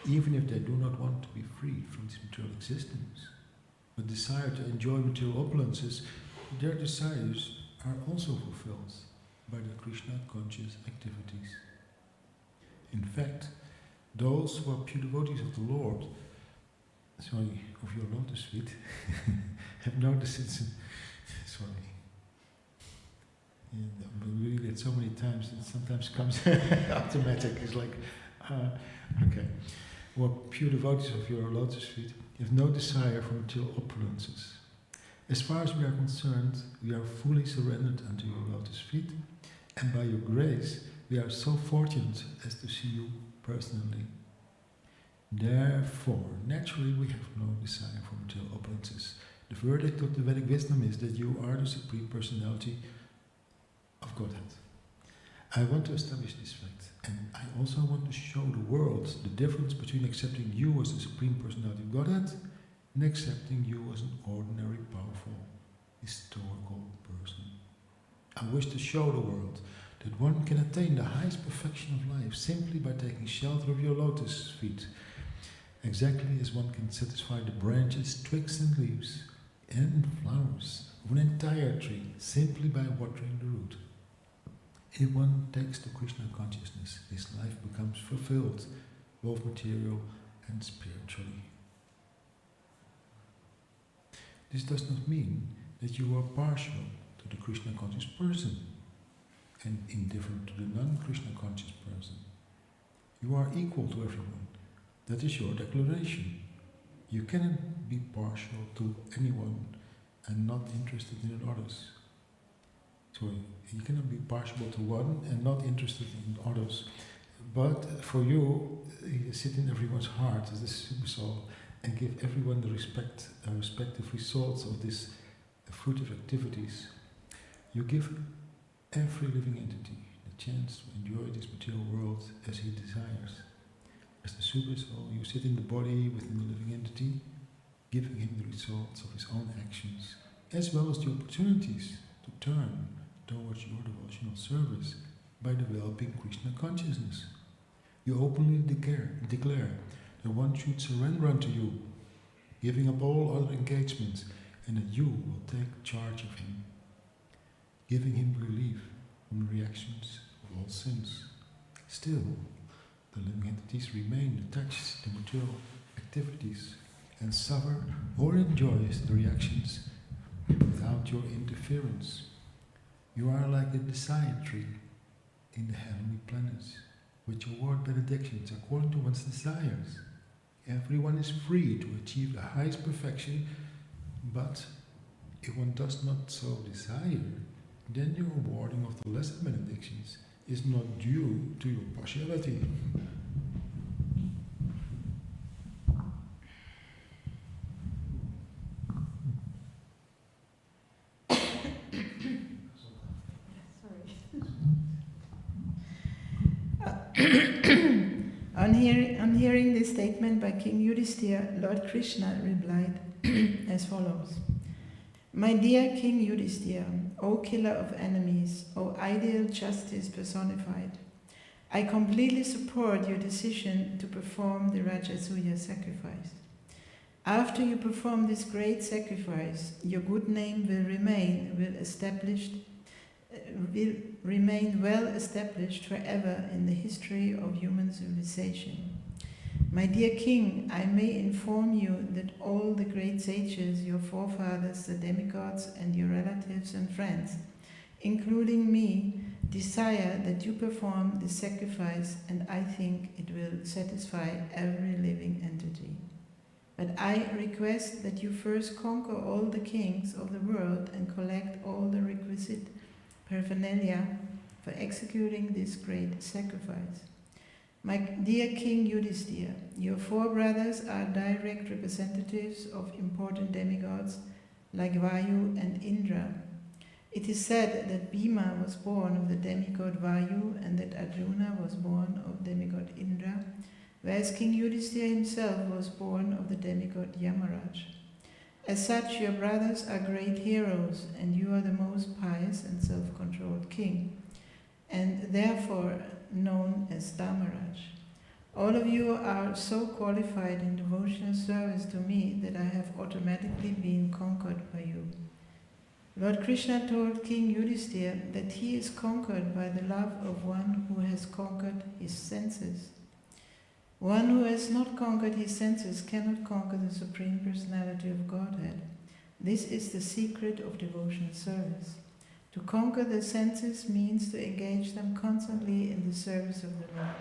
even if they do not want to be freed from this material existence, but desire to enjoy material opulences, their desires are also fulfilled by the Krishna conscious activities. In fact, those who are pure devotees of the Lord, of your lotus feet, have noticed it. We read it so many times, it sometimes comes automatic. It's like, okay. Who are pure devotees of your lotus feet, have no desire for material opulences. As far as we are concerned, we are fully surrendered unto your lotus feet, and by your grace, we are so fortunate as to see you personally. Therefore, naturally, we have no desire for material opulences. The verdict of the Vedic wisdom is that you are the Supreme Personality of Godhead. I want to establish this fact, and I also want to show the world the difference between accepting you as the Supreme Personality of Godhead and accepting you as an ordinary, powerful, historical person. I wish to show the world that one can attain the highest perfection of life simply by taking shelter of your lotus feet, exactly as one can satisfy the branches, twigs and leaves and flowers of an entire tree simply by watering the root. If one takes to Krishna consciousness, his life becomes fulfilled, both material and spiritually. This does not mean that you are partial to the Krishna conscious person and indifferent to the non-Krishna conscious person. You are equal to everyone. That is your declaration. You cannot be partial to anyone and not interested in others. So you cannot be partial to one and not interested in others. But for you sit in everyone's heart as the super soul and give everyone the respective results of this fruitive activities. You give every living entity the chance to enjoy this material world as he desires. As the super soul, you sit in the body within the living entity, giving him the results of his own actions, as well as the opportunities to turn towards your devotional service by developing Krishna consciousness. You openly declare that one should surrender unto you, giving up all other engagements, and that you will take charge of him, giving him relief from the reactions of all sins. Still, the living entities remain attached to material activities and suffer or enjoy the reactions without your interference. You are like the desire tree in the heavenly planets, which award benedictions according to one's desires. Everyone is free to achieve the highest perfection, but if one does not so desire, then your awarding of the lesser benedictions is not due to your partiality. On hearing this statement by King Yudhisthira, Lord Krishna replied as follows. My dear King Yudhisthira, O killer of enemies, O ideal justice personified, I completely support your decision to perform the Rajasuya sacrifice. After you perform this great sacrifice, your good name will remain well established forever in the history of human civilization. My dear King, I may inform you that all the great sages, your forefathers, the demigods, and your relatives and friends, including me, desire that you perform this sacrifice, and I think it will satisfy every living entity. But I request that you first conquer all the kings of the world and collect all the requisite paraphernalia for executing this great sacrifice. My dear King Yudhisthira, your four brothers are direct representatives of important demigods like Vayu and Indra. It is said that Bhima was born of the demigod Vayu and that Arjuna was born of demigod Indra, whereas King Yudhisthira himself was born of the demigod Yamaraj. As such, your brothers are great heroes, and you are the most pious and self-controlled king, and therefore known as Dharmaraj. All of you are so qualified in devotional service to me that I have automatically been conquered by you. Lord Krishna told King Yudhisthira that he is conquered by the love of one who has conquered his senses. One who has not conquered his senses cannot conquer the Supreme Personality of Godhead. This is the secret of devotional service. To conquer the senses means to engage them constantly in the service of the Lord.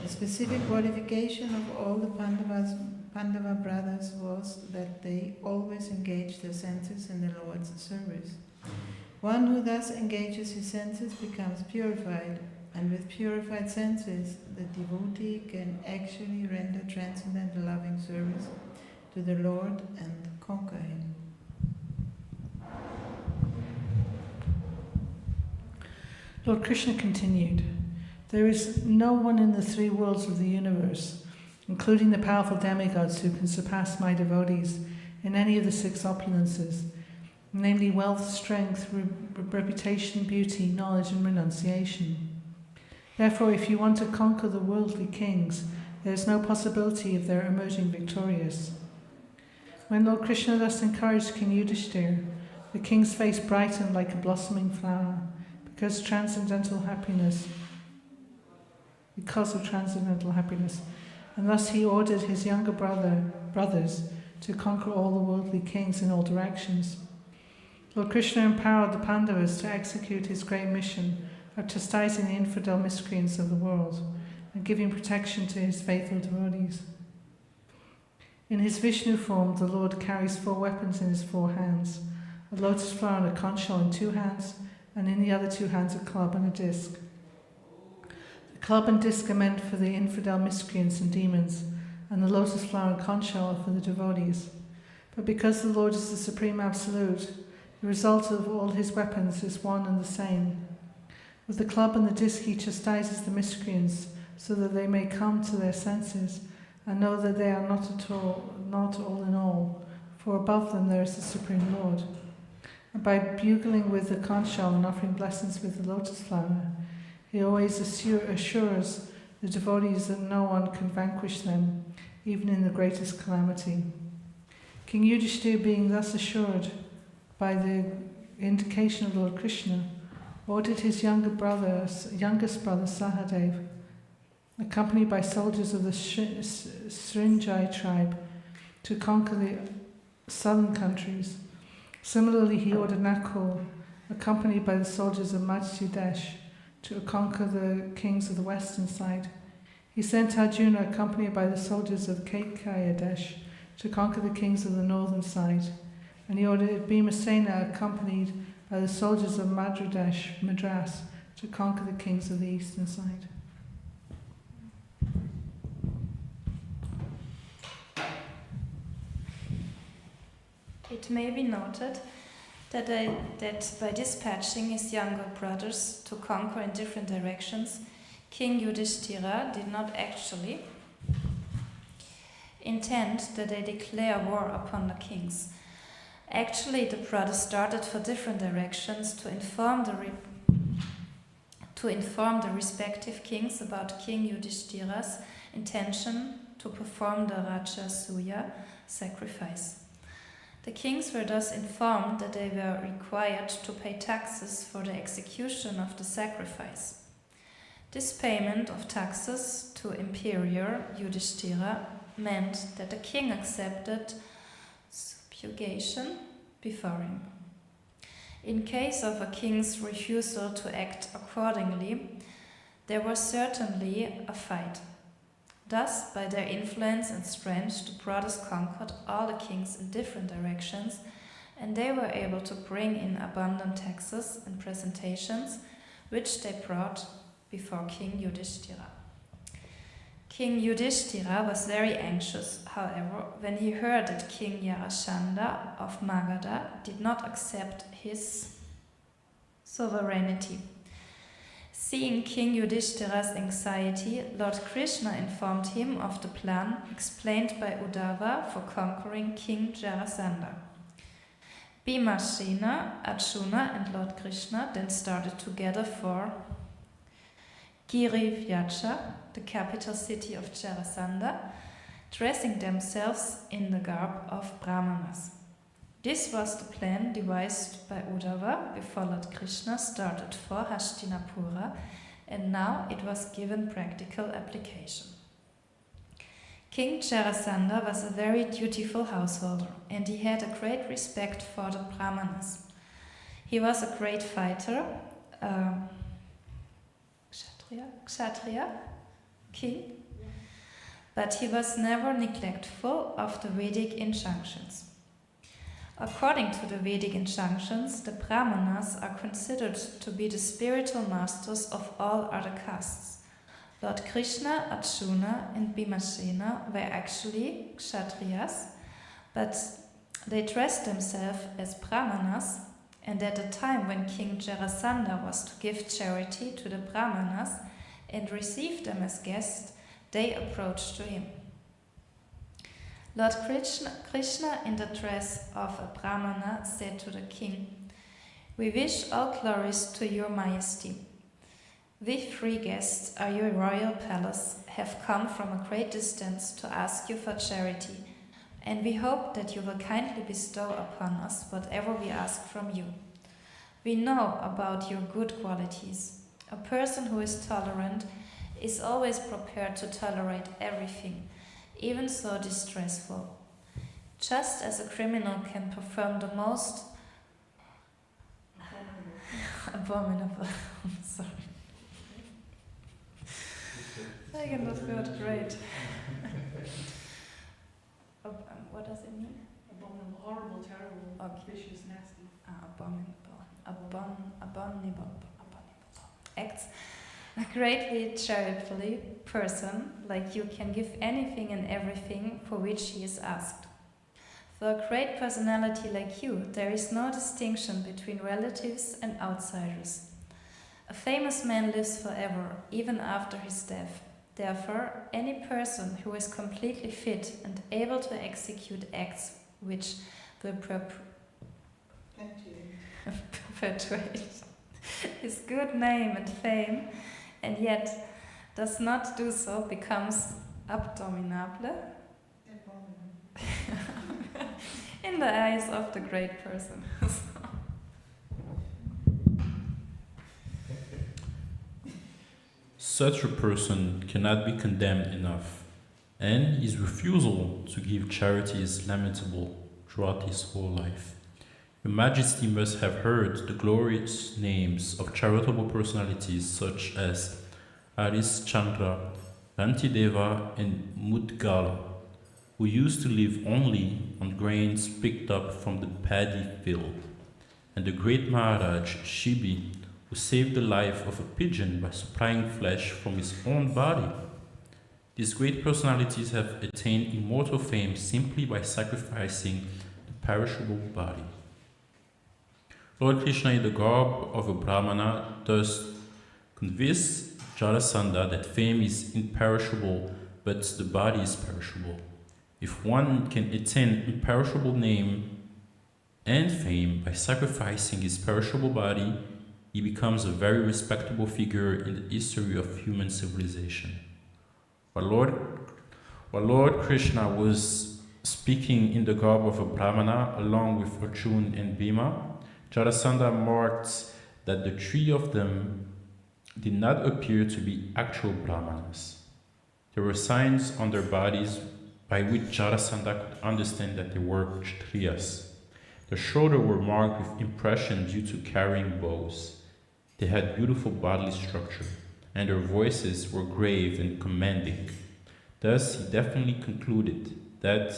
The specific qualification of all the Pandava brothers was that they always engaged their senses in the Lord's service. One who thus engages his senses becomes purified, and with purified senses, the devotee can actually render transcendental loving service to the Lord and conquer him. Lord Krishna continued, "There is no one in the three worlds of the universe, including the powerful demigods, who can surpass my devotees in any of the six opulences, namely wealth, strength, reputation, beauty, knowledge, and renunciation. Therefore, if you want to conquer the worldly kings, there is no possibility of their emerging victorious." When Lord Krishna thus encouraged King Yudhisthira, the king's face brightened like a blossoming flower, because of transcendental happiness, and thus he ordered his younger brothers to conquer all the worldly kings in all directions. Lord Krishna empowered the Pandavas to execute his great mission of chastising the infidel miscreants of the world and giving protection to his faithful devotees. In his Vishnu form, the Lord carries four weapons in his four hands: a lotus flower and a conch shell in two hands, and in the other two hands a club and a disc. The club and disc are meant for the infidel miscreants and demons, and the lotus flower and conch shell are for the devotees. But because the Lord is the Supreme Absolute, the result of all his weapons is one and the same. With the club and the disc he chastises the miscreants, so that they may come to their senses and know that they are not all in all, for above them there is the Supreme Lord. And by bugling with the conch shell and offering blessings with the lotus flower, he always assures the devotees that no one can vanquish them, even in the greatest calamity. King Yudhisthira, being thus assured by the indication of Lord Krishna, ordered his youngest brother Sahadev, accompanied by soldiers of the Srinjai tribe, to conquer the southern countries. Similarly, he ordered Nakul, accompanied by the soldiers of Madhya-Desh, to conquer the kings of the western side. He sent Arjuna, accompanied by the soldiers of Kaikaya-Desh, to conquer the kings of the northern side. And he ordered Bhimasena, accompanied by the soldiers of Madras, to conquer the kings of the eastern side. It may be noted that by dispatching his younger brothers to conquer in different directions, King Yudhisthira did not actually intend that they declare war upon the kings. Actually, the brothers started for different directions to inform the respective kings about King Yudhishthira's intention to perform the Rajasuya sacrifice. The kings were thus informed that they were required to pay taxes for the execution of the sacrifice. This payment of taxes to Emperor Yudhishthira meant that the king accepted subjugation before him. In case of a king's refusal to act accordingly, there was certainly a fight. Thus, by their influence and strength, the brothers conquered all the kings in different directions, and they were able to bring in abundant taxes and presentations, which they brought before King Yudhishthira. King Yudhishthira was very anxious, however, when he heard that King Jarasandha of Magadha did not accept his sovereignty. Seeing King Yudhishthira's anxiety, Lord Krishna informed him of the plan explained by Uddhava for conquering King Jarasandha. Bhimasena, Arjuna and Lord Krishna then started together for Girivyaja, the capital city of Jarasandha, dressing themselves in the garb of Brahmanas. This was the plan devised by Uddhava before Lord Krishna started for Hastinapura, and now it was given practical application. King Jarasandha was a very dutiful householder, and he had a great respect for the Brahmanas. He was a great fighter, Kshatriya, king, but he was never neglectful of the Vedic injunctions. According to the Vedic injunctions, the Brahmanas are considered to be the spiritual masters of all other castes. Lord Krishna, Arjuna and Bhimasena were actually Kshatriyas, but they dressed themselves as Brahmanas, and at the time when King Jarasandha was to give charity to the Brahmanas and receive them as guests, they approached to him. Lord Krishna, in the dress of a Brahmana, said to the king, "We wish all glories to your majesty. We 3 guests at your royal palace have come from a great distance to ask you for charity, and we hope that you will kindly bestow upon us whatever we ask from you. We know about your good qualities. A person who is tolerant is always prepared to tolerate everything, even so distressful. Just as a criminal can perform the most abominable, sorry. I cannot go great. What does it mean? Abominable, horrible, terrible, vicious, nasty. Abominable acts. A greatly charitable person like you can give anything and everything for which he is asked. For a great personality like you, there is no distinction between relatives and outsiders. A famous man lives forever, even after his death. Therefore, any person who is completely fit and able to execute acts which will perpetuate his good name and fame, and yet does not do so, becomes abominable in the eyes of the great person. Such a person cannot be condemned enough, and his refusal to give charity is lamentable throughout his whole life. Your Majesty must have heard the glorious names of charitable personalities such as Harishchandra, Rantideva, and Mudgala, who used to live only on grains picked up from the paddy field, and the great Maharaj Shibi, who saved the life of a pigeon by supplying flesh from his own body. These great personalities have attained immortal fame simply by sacrificing the perishable body. Lord Krishna, in the garb of a Brahmana, thus convinced Jarasandha that fame is imperishable, but the body is perishable. If one can attain imperishable name and fame by sacrificing his perishable body, he becomes a very respectable figure in the history of human civilization. While Lord Krishna was speaking in the garb of a Brahmana along with Arjuna and Bhima, Jarasandha marked that the 3 of them did not appear to be actual Brahmanas. There were signs on their bodies by which Jarasandha could understand that they were Kshatriyas. Their shoulders were marked with impression due to carrying bows. They had beautiful bodily structure, and their voices were grave and commanding. Thus, he definitely concluded that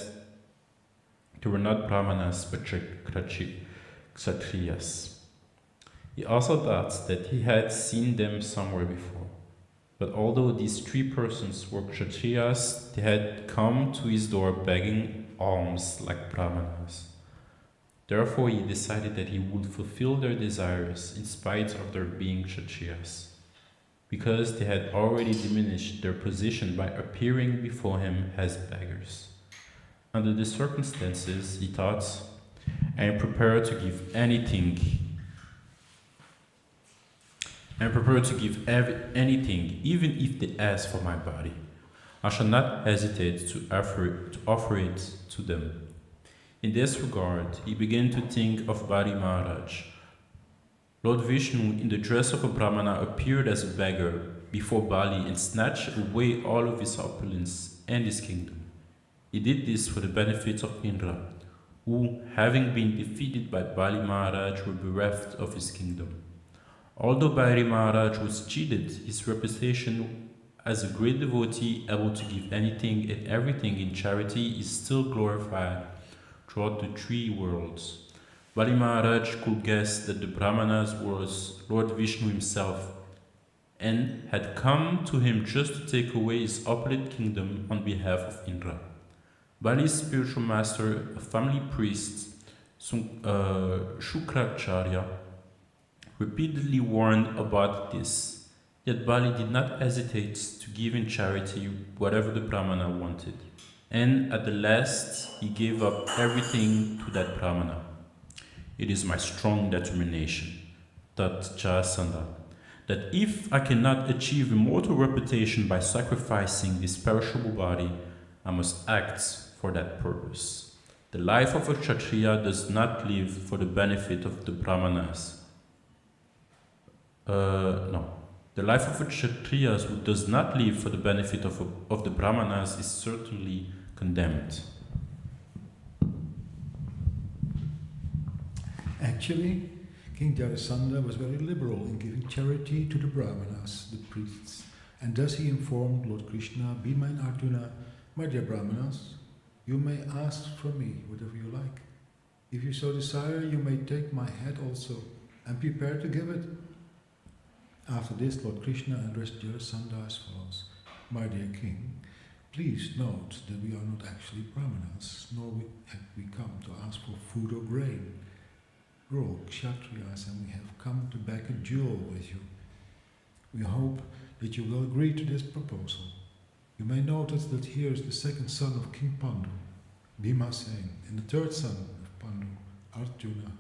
they were not Brahmanas but Kshatriyas. He also thought that he had seen them somewhere before. But although these three persons were Kshatriyas, they had come to his door begging alms like Brahmanas. Therefore, he decided that he would fulfill their desires in spite of their being Kshatriyas, because they had already diminished their position by appearing before him as beggars. Under the circumstances, he thought, I am prepared to give anything. I am prepared to give anything, even if they ask for my body. I shall not hesitate to offer it to them. In this regard, he began to think of Bali Maharaj. Lord Vishnu, in the dress of a Brahmana, appeared as a beggar before Bali and snatched away all of his opulence and his kingdom. He did this for the benefit of Indra, who, having been defeated by Bali Maharaj, were bereft of his kingdom. Although Bali Maharaj was cheated, his reputation as a great devotee able to give anything and everything in charity is still glorified throughout the three worlds. Bali Maharaj could guess that the Brahmanas was Lord Vishnu himself and had come to him just to take away his opulent kingdom on behalf of Indra. Bali's spiritual master, a family priest, Shukracharya, repeatedly warned about this, yet Bali did not hesitate to give in charity whatever the Brahmana wanted. And at the last, he gave up everything to that Brahmana. It is my strong determination, thought Jarasandha, that if I cannot achieve immortal reputation by sacrificing this perishable body, I must act for that purpose. The life of a Kshatriya does not live for the benefit of the Brahmanas. The life of a Kshatriya who does not live for the benefit of the Brahmanas is certainly condemned. Actually, King Jarasandha was very liberal in giving charity to the Brahmanas, the priests, and thus he informed Lord Krishna, Bhima and Arjuna, my dear Brahmanas, you may ask from me whatever you like. If you so desire, you may take my head also, and prepare to give it. After this, Lord Krishna addressed Jarasandha as follows, my dear king, please note that we are not actually Brahmanas, nor have we come to ask for food or grain. We're all Kshatriyas, and we have come to beg a duel with you. We hope that you will agree to this proposal. You may notice that here is the second son of King Pandu, Bhimasen, and the third son of Pandu, Arjuna.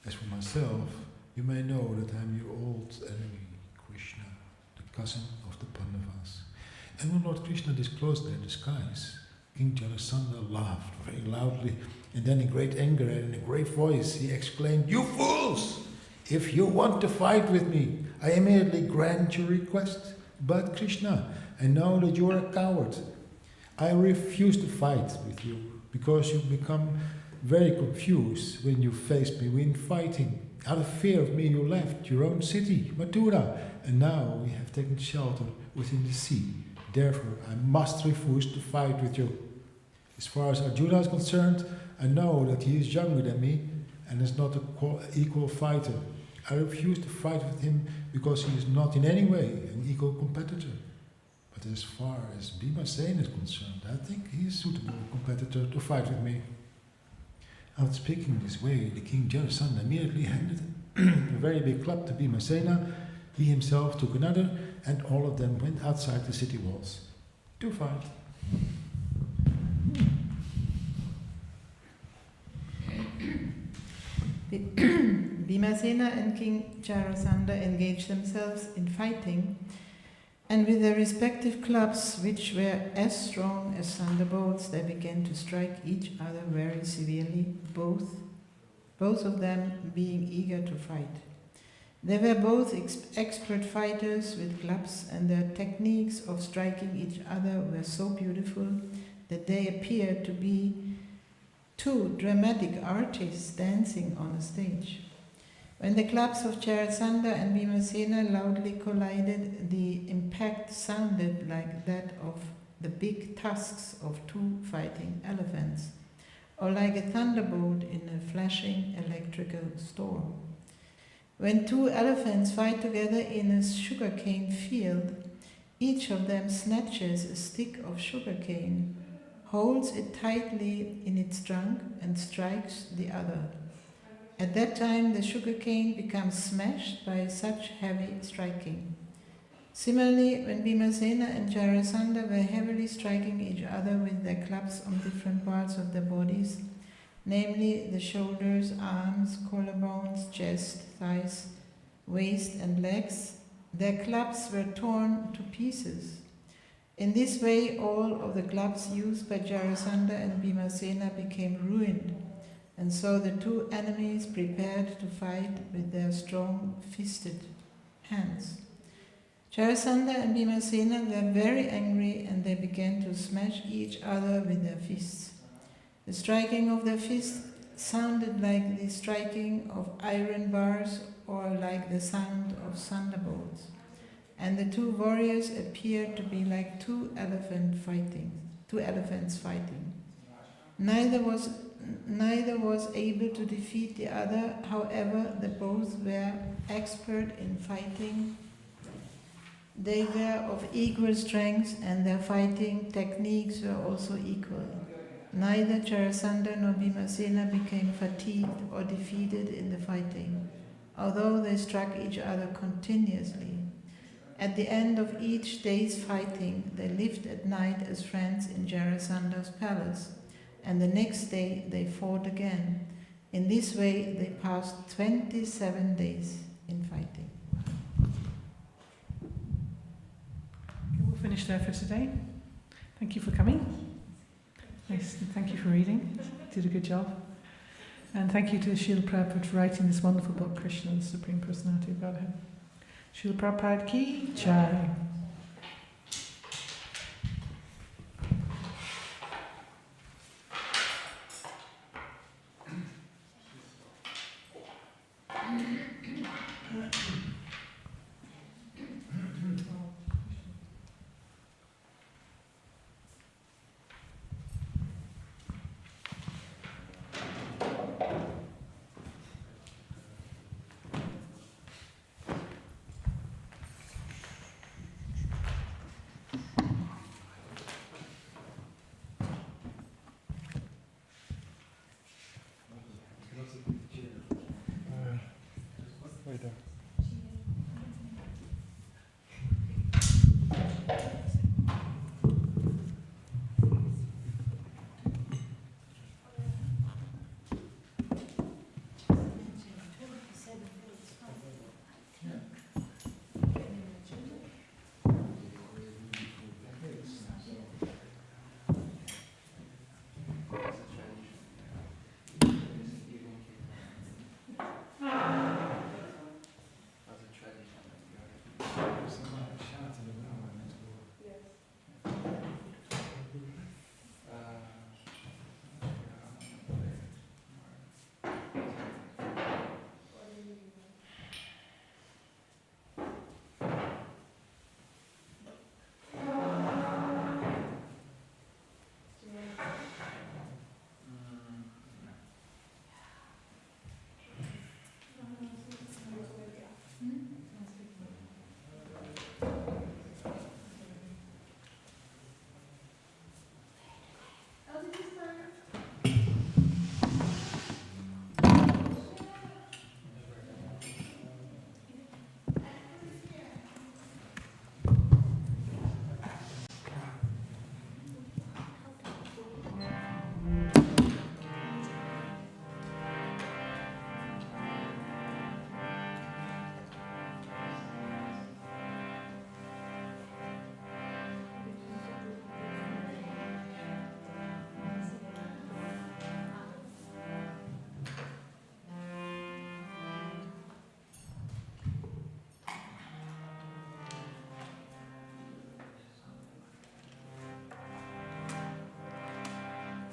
As for myself, you may know that I am your old enemy, Krishna, the cousin of the Pandavas. And when Lord Krishna disclosed their disguise, King Jarasandha laughed very loudly, and then in great anger and in a great voice he exclaimed, You fools! If you want to fight with me, I immediately grant your request. But Krishna, I know that you are a coward. I refuse to fight with you, because you become very confused when you face me when fighting. Out of fear of me, you left your own city, Mathura, and now we have taken shelter within the sea. Therefore, I must refuse to fight with you. As far as Arjuna is concerned, I know that he is younger than me and is not an equal fighter. I refuse to fight with him because he is not in any way an equal competitor. But as far as Bhimasen is concerned, I think he is a suitable competitor to fight with me. After speaking this way, the king Jarasandha immediately handed a very big club to Bhimasena. He himself took another, and all of them went outside the city walls to fight. Bhimasena and King Jarasandha engaged themselves in fighting, and with their respective clubs, which were as strong as thunderbolts, they began to strike each other very severely, both of them being eager to fight. They were both expert fighters with clubs, and their techniques of striking each other were so beautiful that they appeared to be two dramatic artists dancing on a stage. When the clubs of Jarasandha and Bhimasena loudly collided, the impact sounded like that of the big tusks of two fighting elephants, or like a thunderbolt in a flashing electrical storm. When two elephants fight together in a sugarcane field, each of them snatches a stick of sugarcane, holds it tightly in its trunk, and strikes the other. At that time, the sugarcane becomes smashed by such heavy striking. Similarly, when Bhimasena and Jarasandha were heavily striking each other with their clubs on different parts of their bodies, namely the shoulders, arms, collarbones, chest, thighs, waist, and legs, their clubs were torn to pieces. In this way, all of the clubs used by Jarasandha and Bhimasena became ruined, and so the two enemies prepared to fight with their strong fisted hands. Jarasandha and Bhimasena were very angry, and they began to smash each other with their fists. The striking of their fists sounded like the striking of iron bars or like the sound of thunderbolts, and the two warriors appeared to be like two elephants fighting. Neither was able to defeat the other. However, they both were expert in fighting. They were of equal strength, and their fighting techniques were also equal. Neither Jarasandha nor Bhimasena became fatigued or defeated in the fighting, although they struck each other continuously. At the end of each day's fighting, they lived at night as friends in Jarasandha's palace, and the next day they fought again. In this way, they passed 27 days in fighting. Okay, we'll finish there for today. Thank you for coming. Nice. Thank you for reading. You did a good job. And thank you to Srila Prabhupada for writing this wonderful book, Krishna, the Supreme Personality of Godhead. Srila Prabhupada ki jai.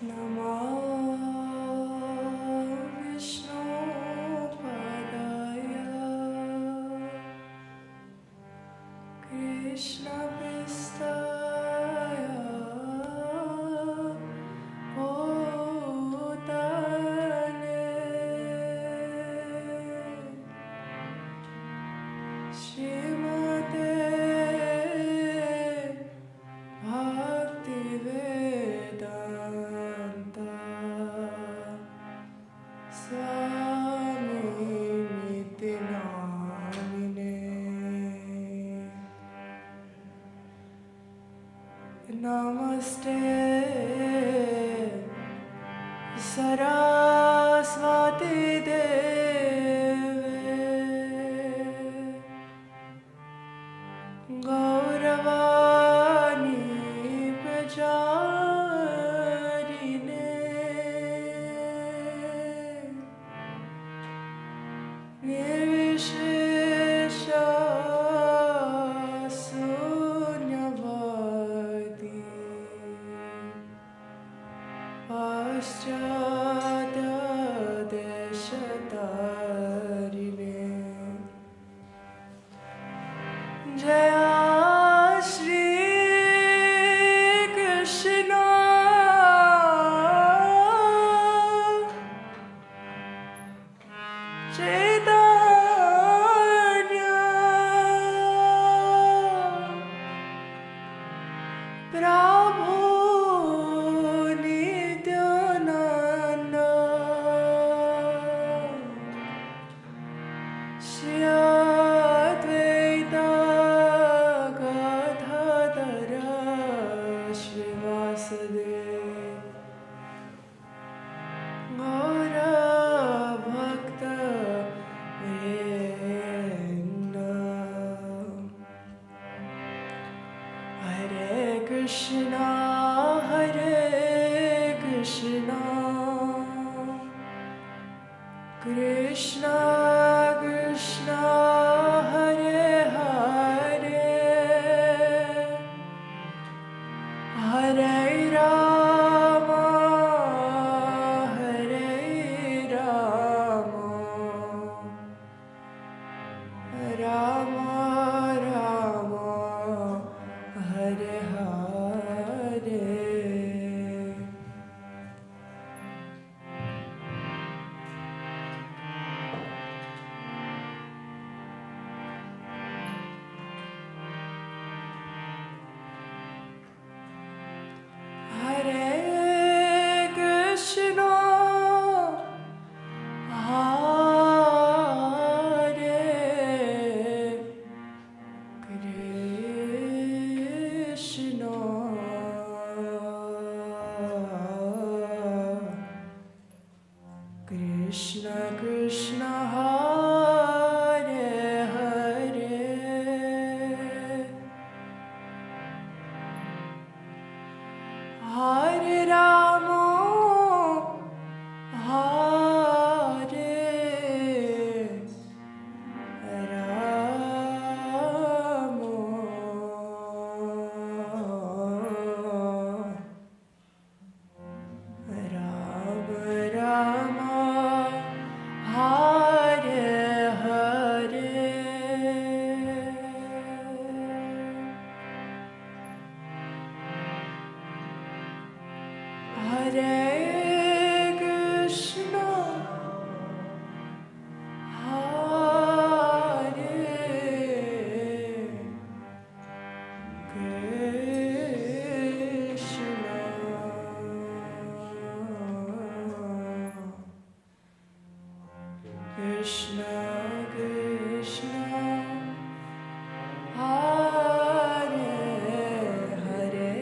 Namo Namaste Saraswati Deve Gauravani Prajarine Nirvishesha Sunyavadi Paschata Deshatarine Jaya Shri Krishna Chaitanya Prabhu Nityananda Shri Advaita Gadadhara Srivasade Gaura Bhakta Vrinda Hare Krishna Krishna Krishna Hare Hare Hare Rama Hare Rama Rama Rama Hare Hare Hare Krishna Hare Krishna Krishna Krishna Hare Hare Hare Rama Hare Hare Krishna Hare Krishna Krishna Krishna Hare Hare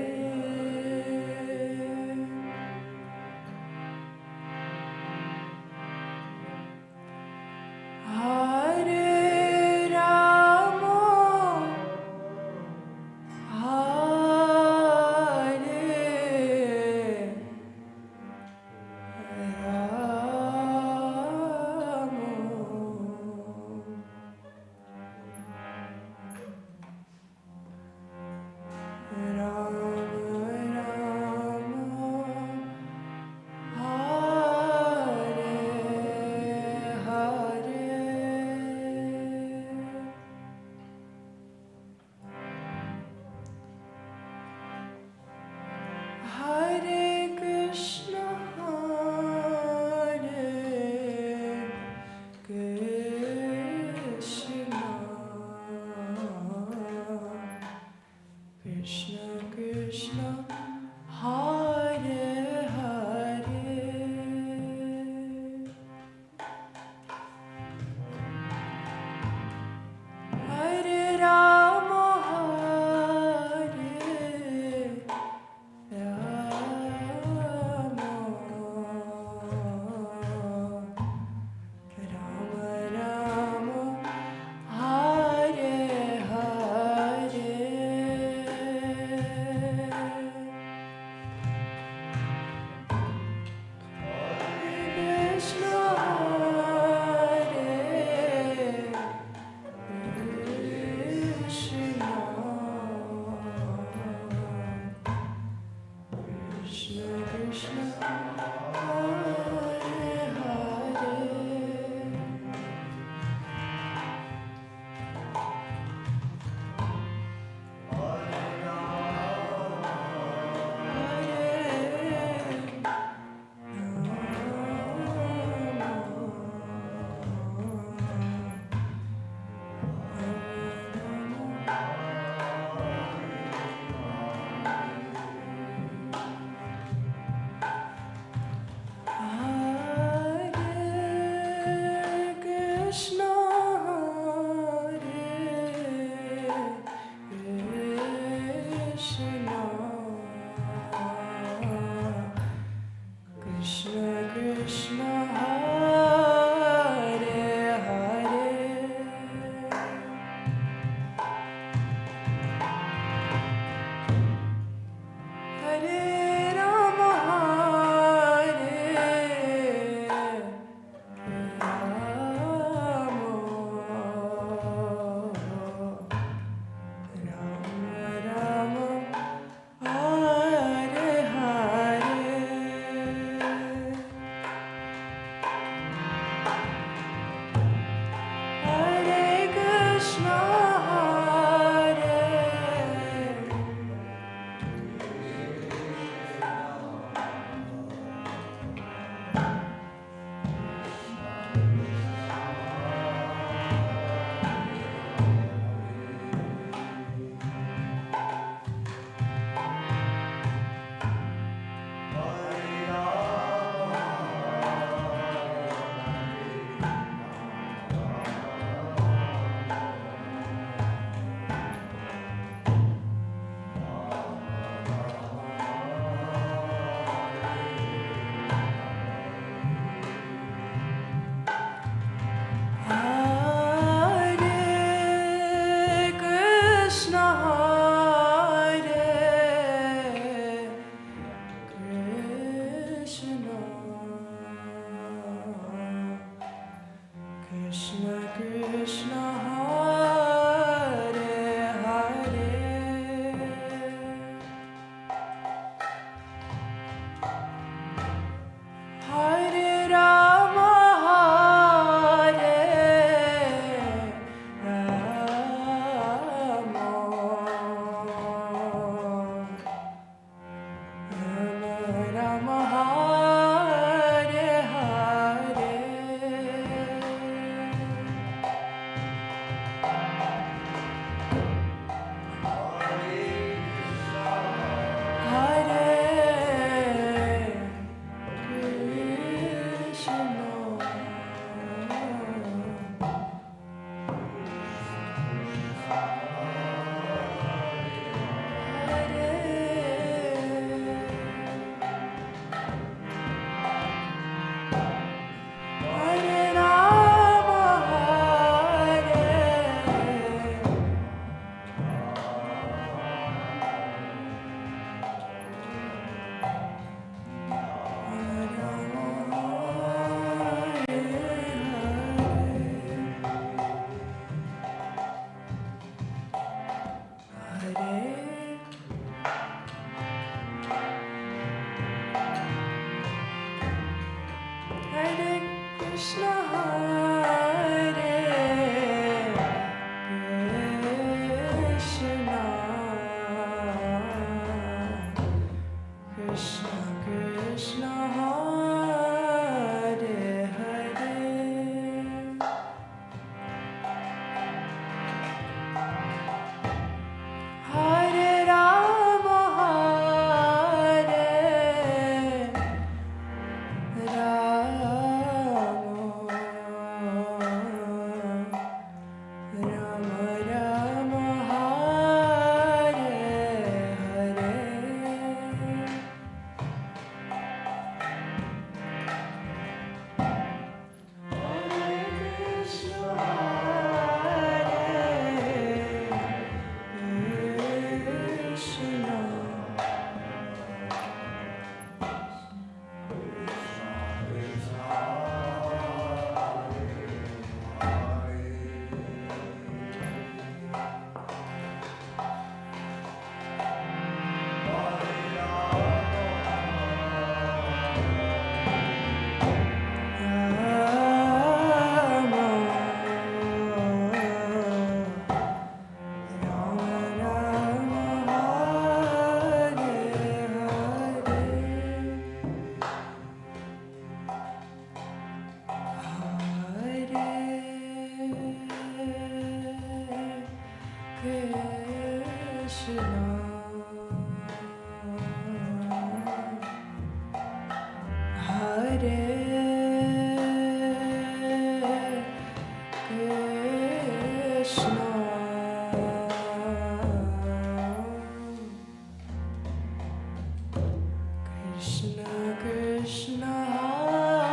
Krishna Hare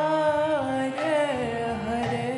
Hare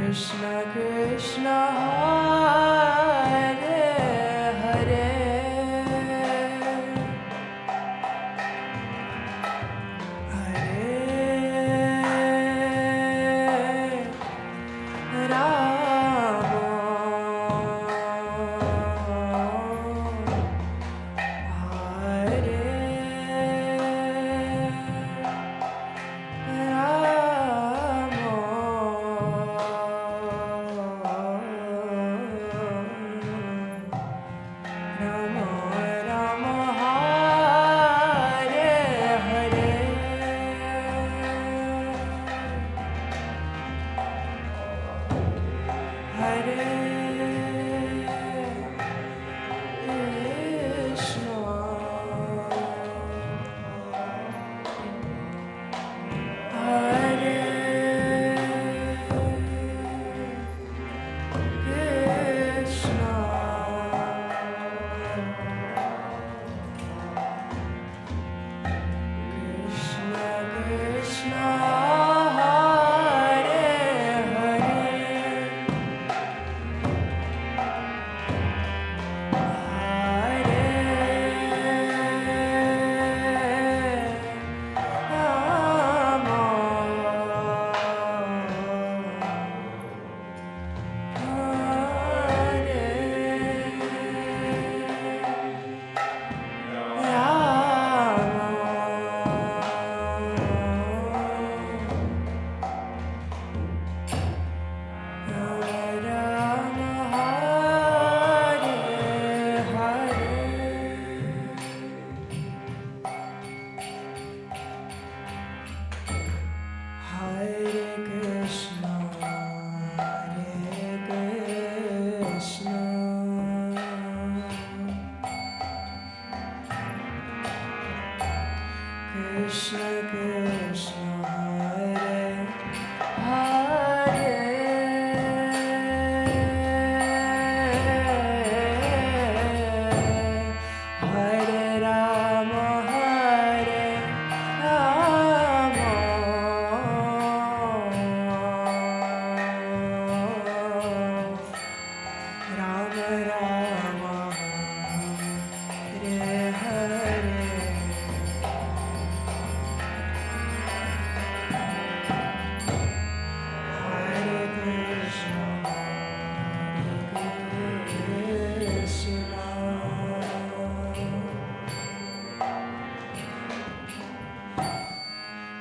Krishna Krishna Hare Hare Hare Rama Hare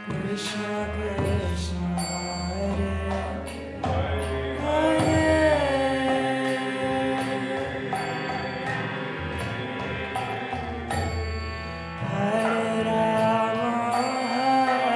Krishna Krishna Hare Hare Hare Rama Hare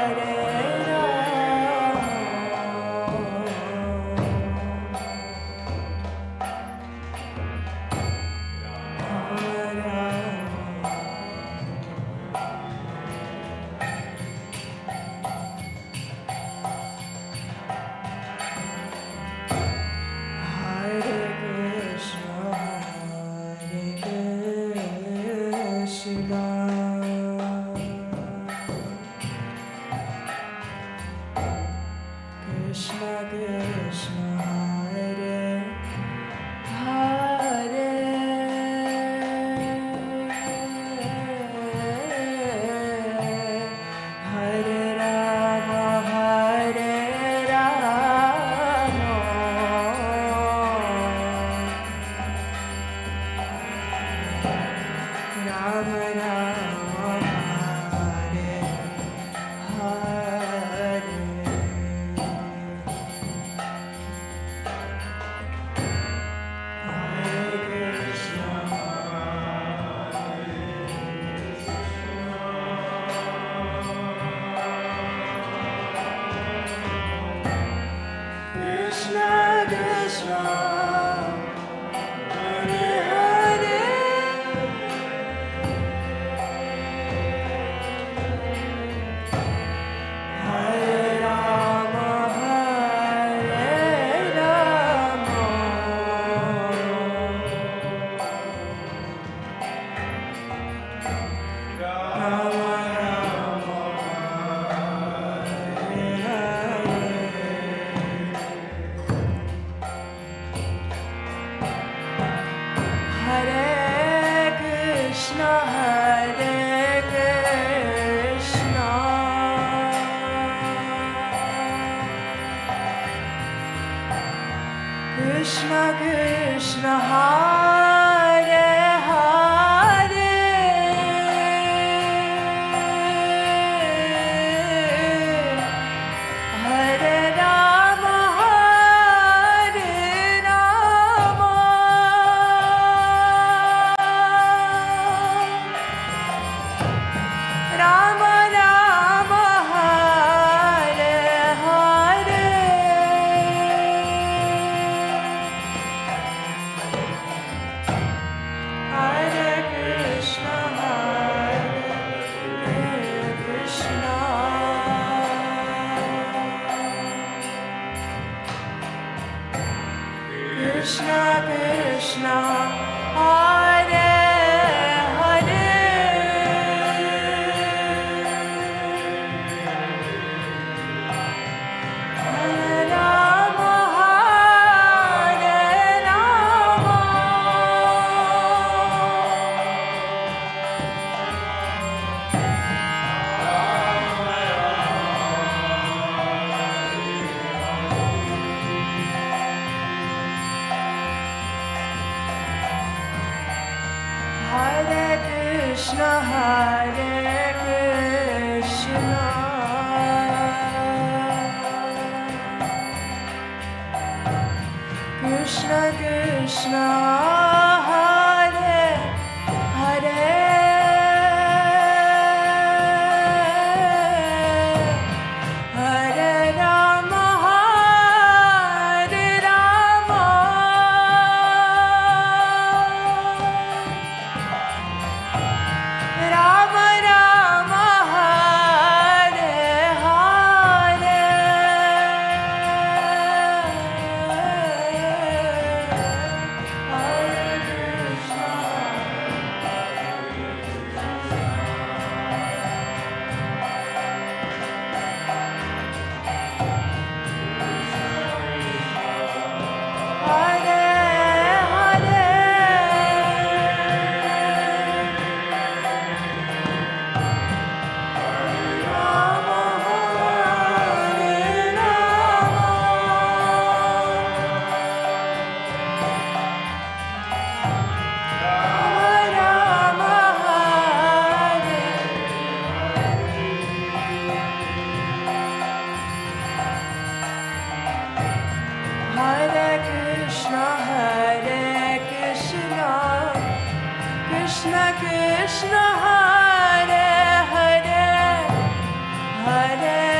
Krishna Krishna Hare Hare Hare Rama Hare Rama Rama Rama Hare Hare Krishna Krishna Hare Hare Hare Rama Hare Rama Rama Rama Hare Krishna Hare Krishna Krishna Krishna Hare Hare Hare Rama Hare Rama Rama Rama Hare Hare Hare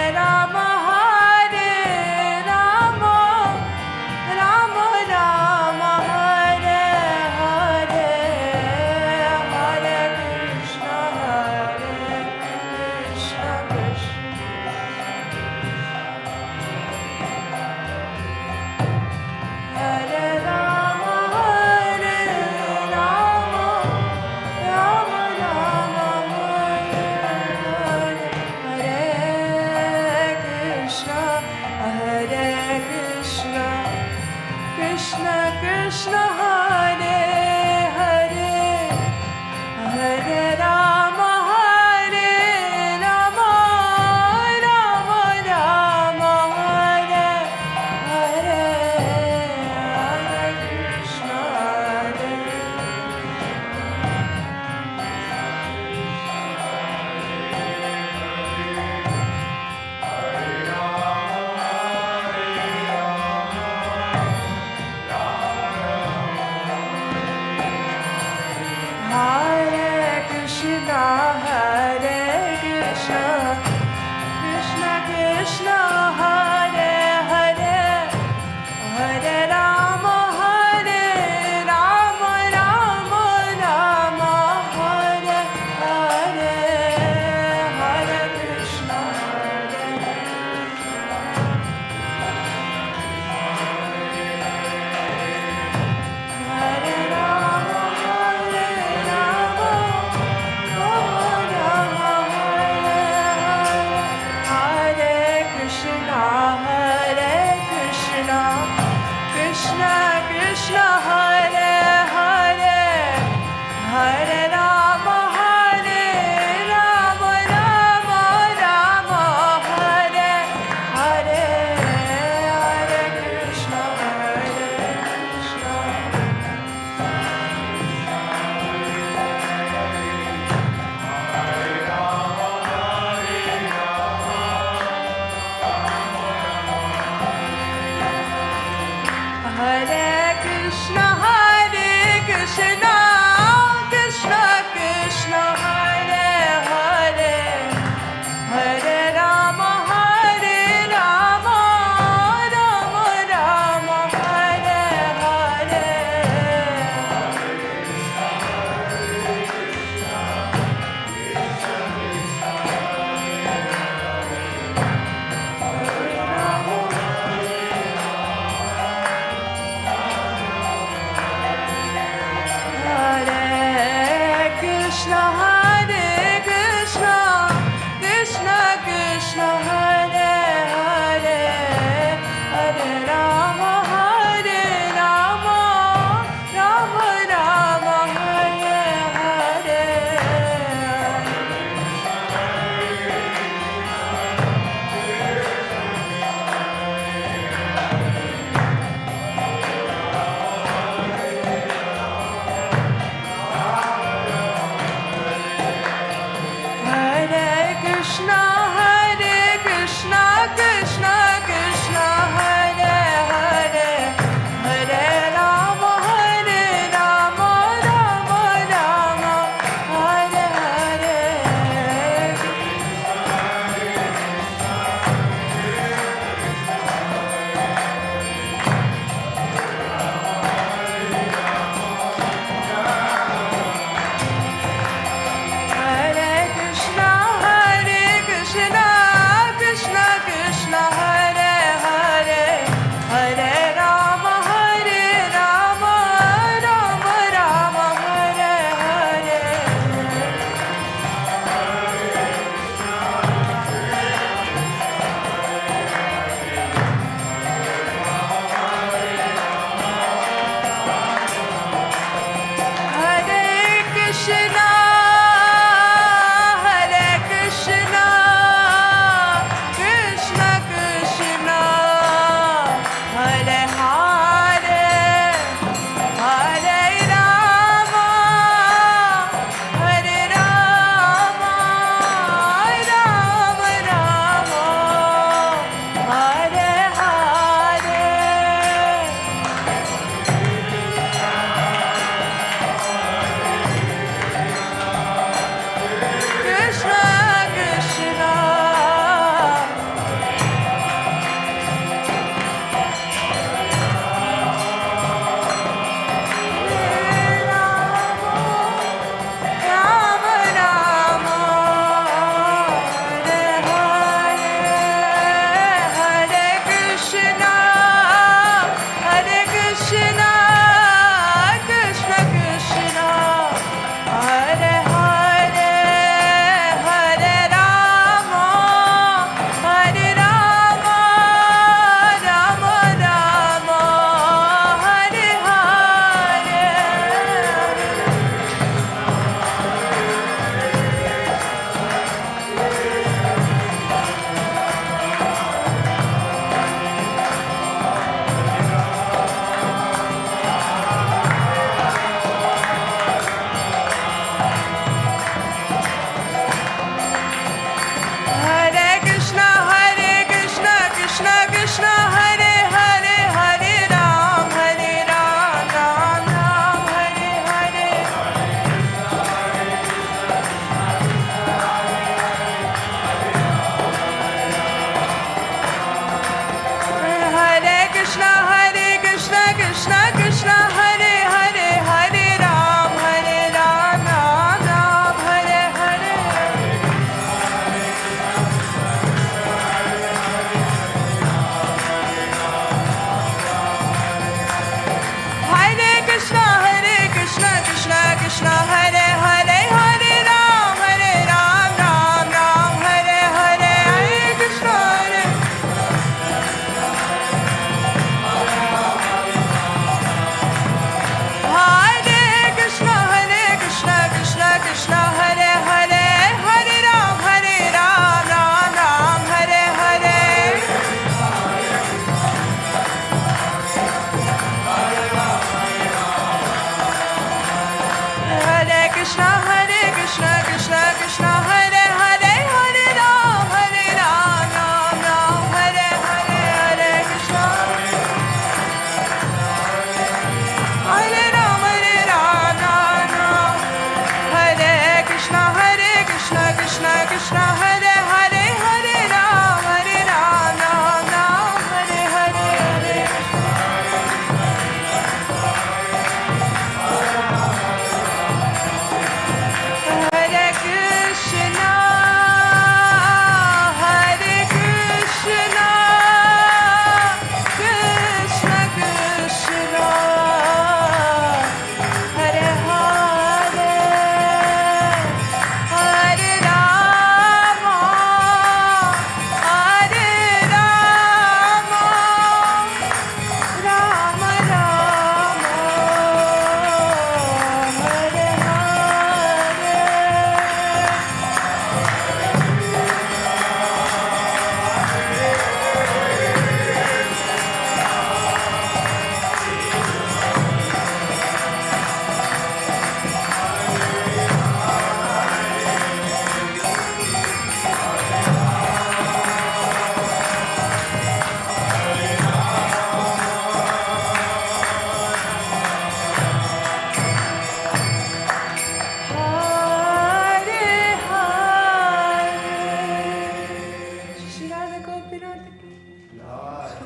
Jai Gopinath ki.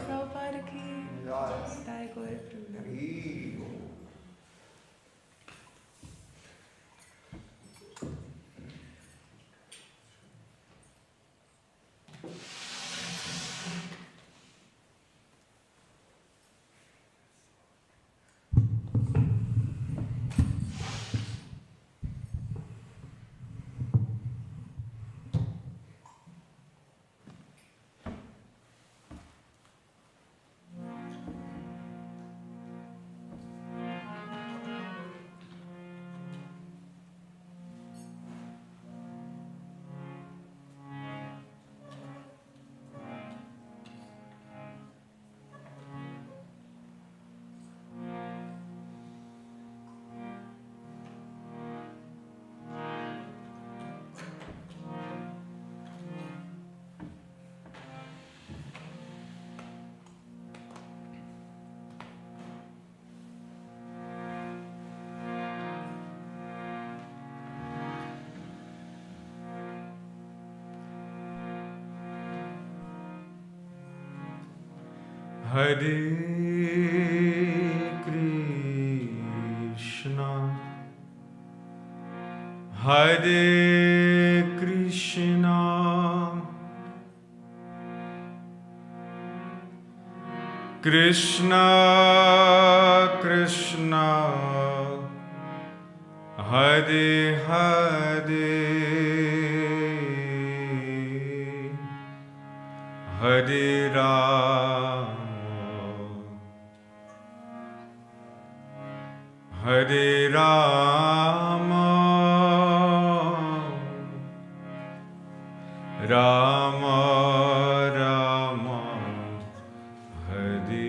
Prabhupada ki. Jai Gaur Prabhupada. Hare Krishna, Hare Krishna, Krishna Krishna, Hare Hare, Hare Ram, Hare Rama, Rama Rama, Hare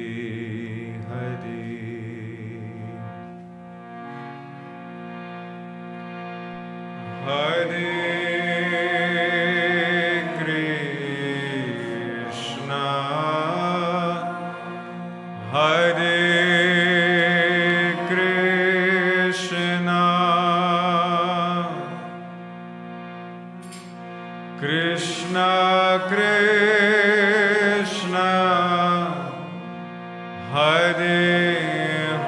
Hare. Hare Krishna, Hare Krishna Krishna, Hare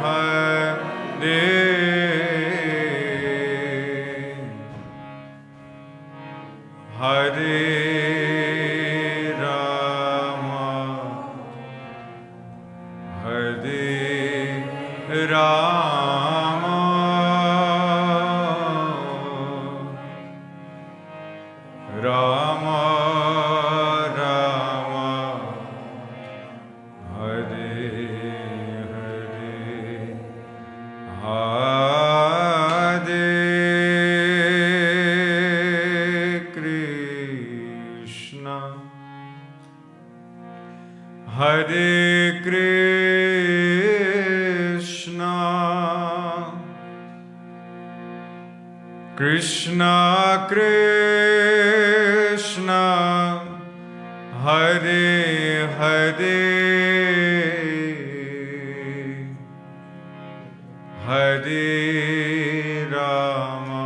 Hare, Hare Rama, Hare Rama, Rama Rama, Hare Hare, Hare Krishna, Hare Krishna, Krishna Krishna, Hare Hare, Hare Rama,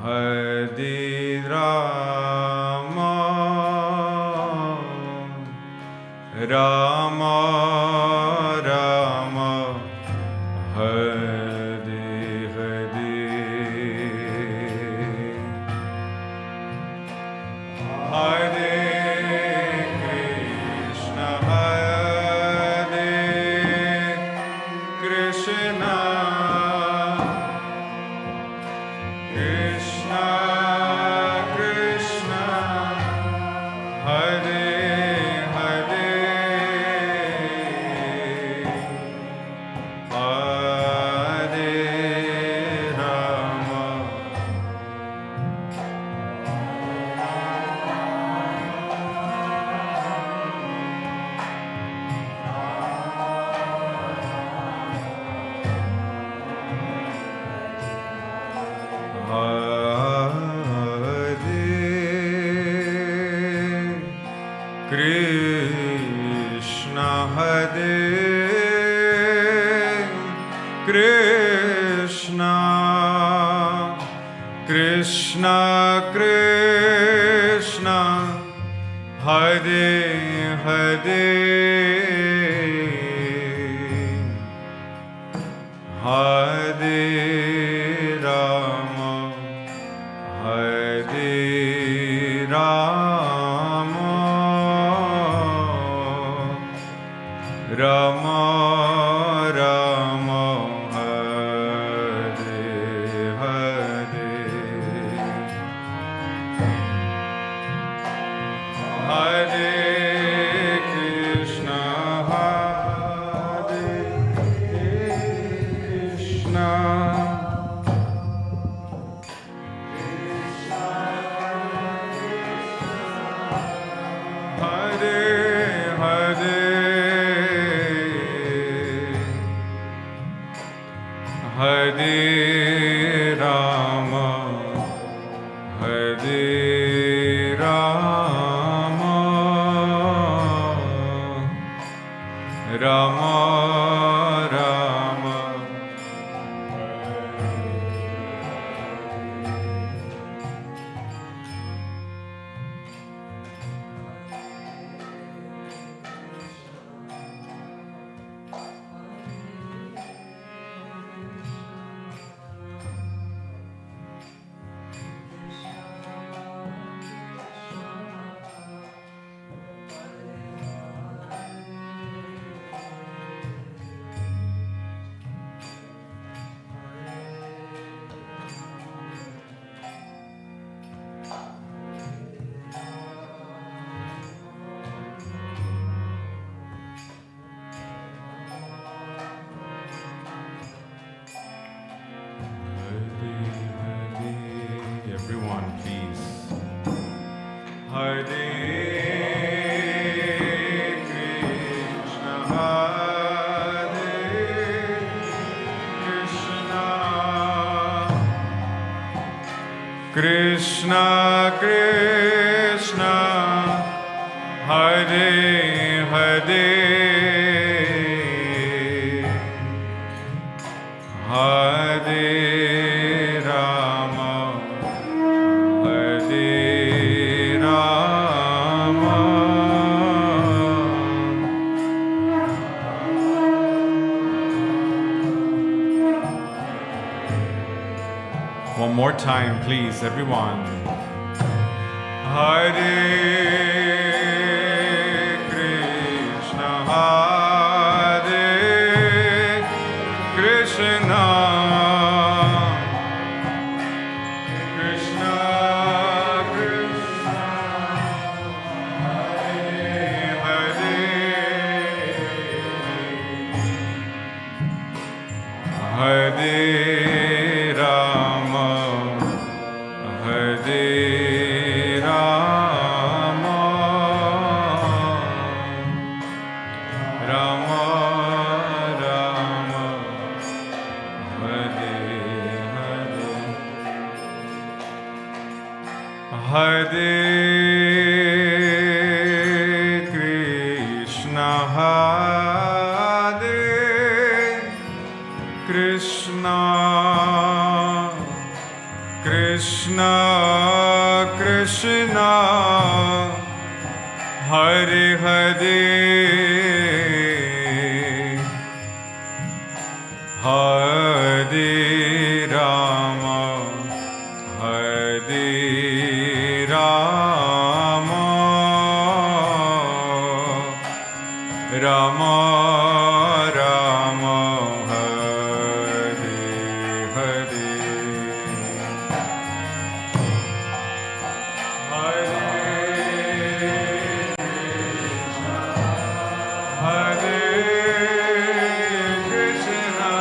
Hare Rama, Rama Rama, Hare Hare, Hare Krishna, Hare Krishna, Krishna Krishna, Hare Hare, Hare Rama, Hare Krishna, Hare Krishna, Krishna Krishna, Hare Hare Hare Rama Hare Rama Rama Rama Hare Hare Hare Krishna Hare Krishna Hare Hare Hare Rama Hare Rama Rama Rama Everyone, please. Hare Krishna, Hare Krishna, Krishna Krishna, Hare Hare, Hare Rama, Hare Rama, one more time, please, everyone. Hare Krishna, Hare Krishna, Krishna Krishna, Hare Hare, Hare Rama, Hare Rama, Rama Rama, Hare Hare, Hare Krishna, Hare Krishna, Krishna Krishna, Hare Hare, Hare Rama, Hare Rama, Rama Rama, Hare Hare, Hare Krishna,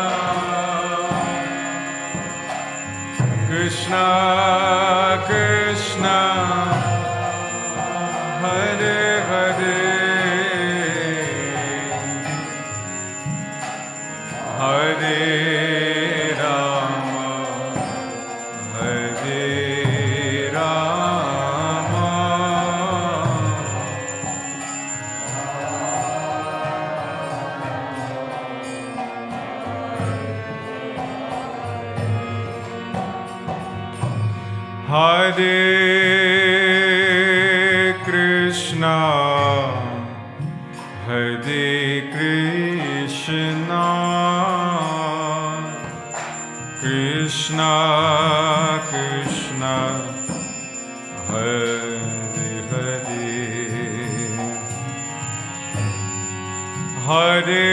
Krishna Krishna, Hare Hare, Hare Rama, Hare Rama, Hare Krishna. Krishna, Hare Krishna, Krishna Krishna, Hare Hare, Hare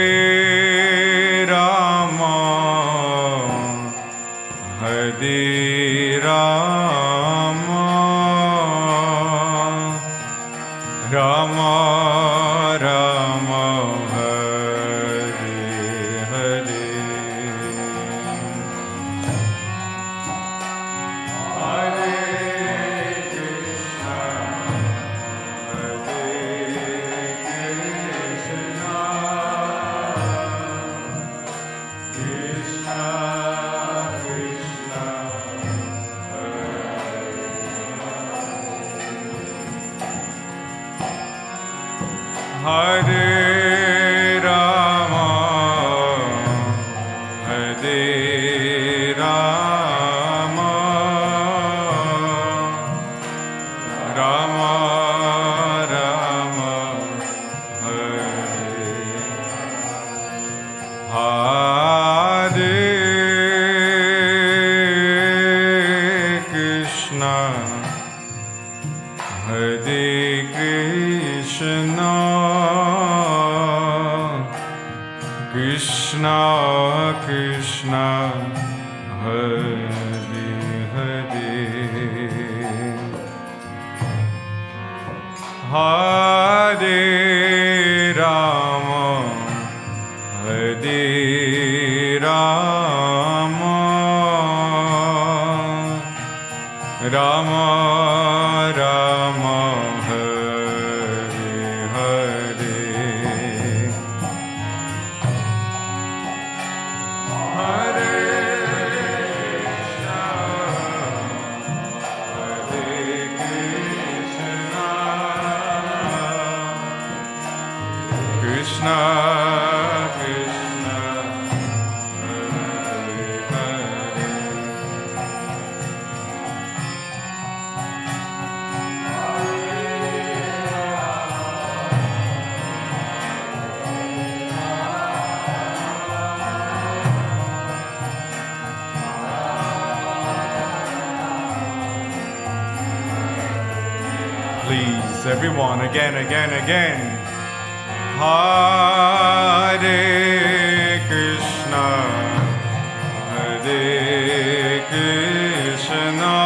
Rama, Hare Rama, Rama Rama, Hare Hare, Hare Krishna, Hare Krishna, Krishna Krishna, Hare Rama, Hare Rama, Rama Rama, Hare Hare Krishna, Hare Krishna, Krishna Krishna, Hare Hare, Hare Rama, Hare Rama, Rama Rama, Hare Hare, Hare Krishna, Krishna, Hare Hare, please, everyone, again, again, again. Hare Krishna, Hare Krishna,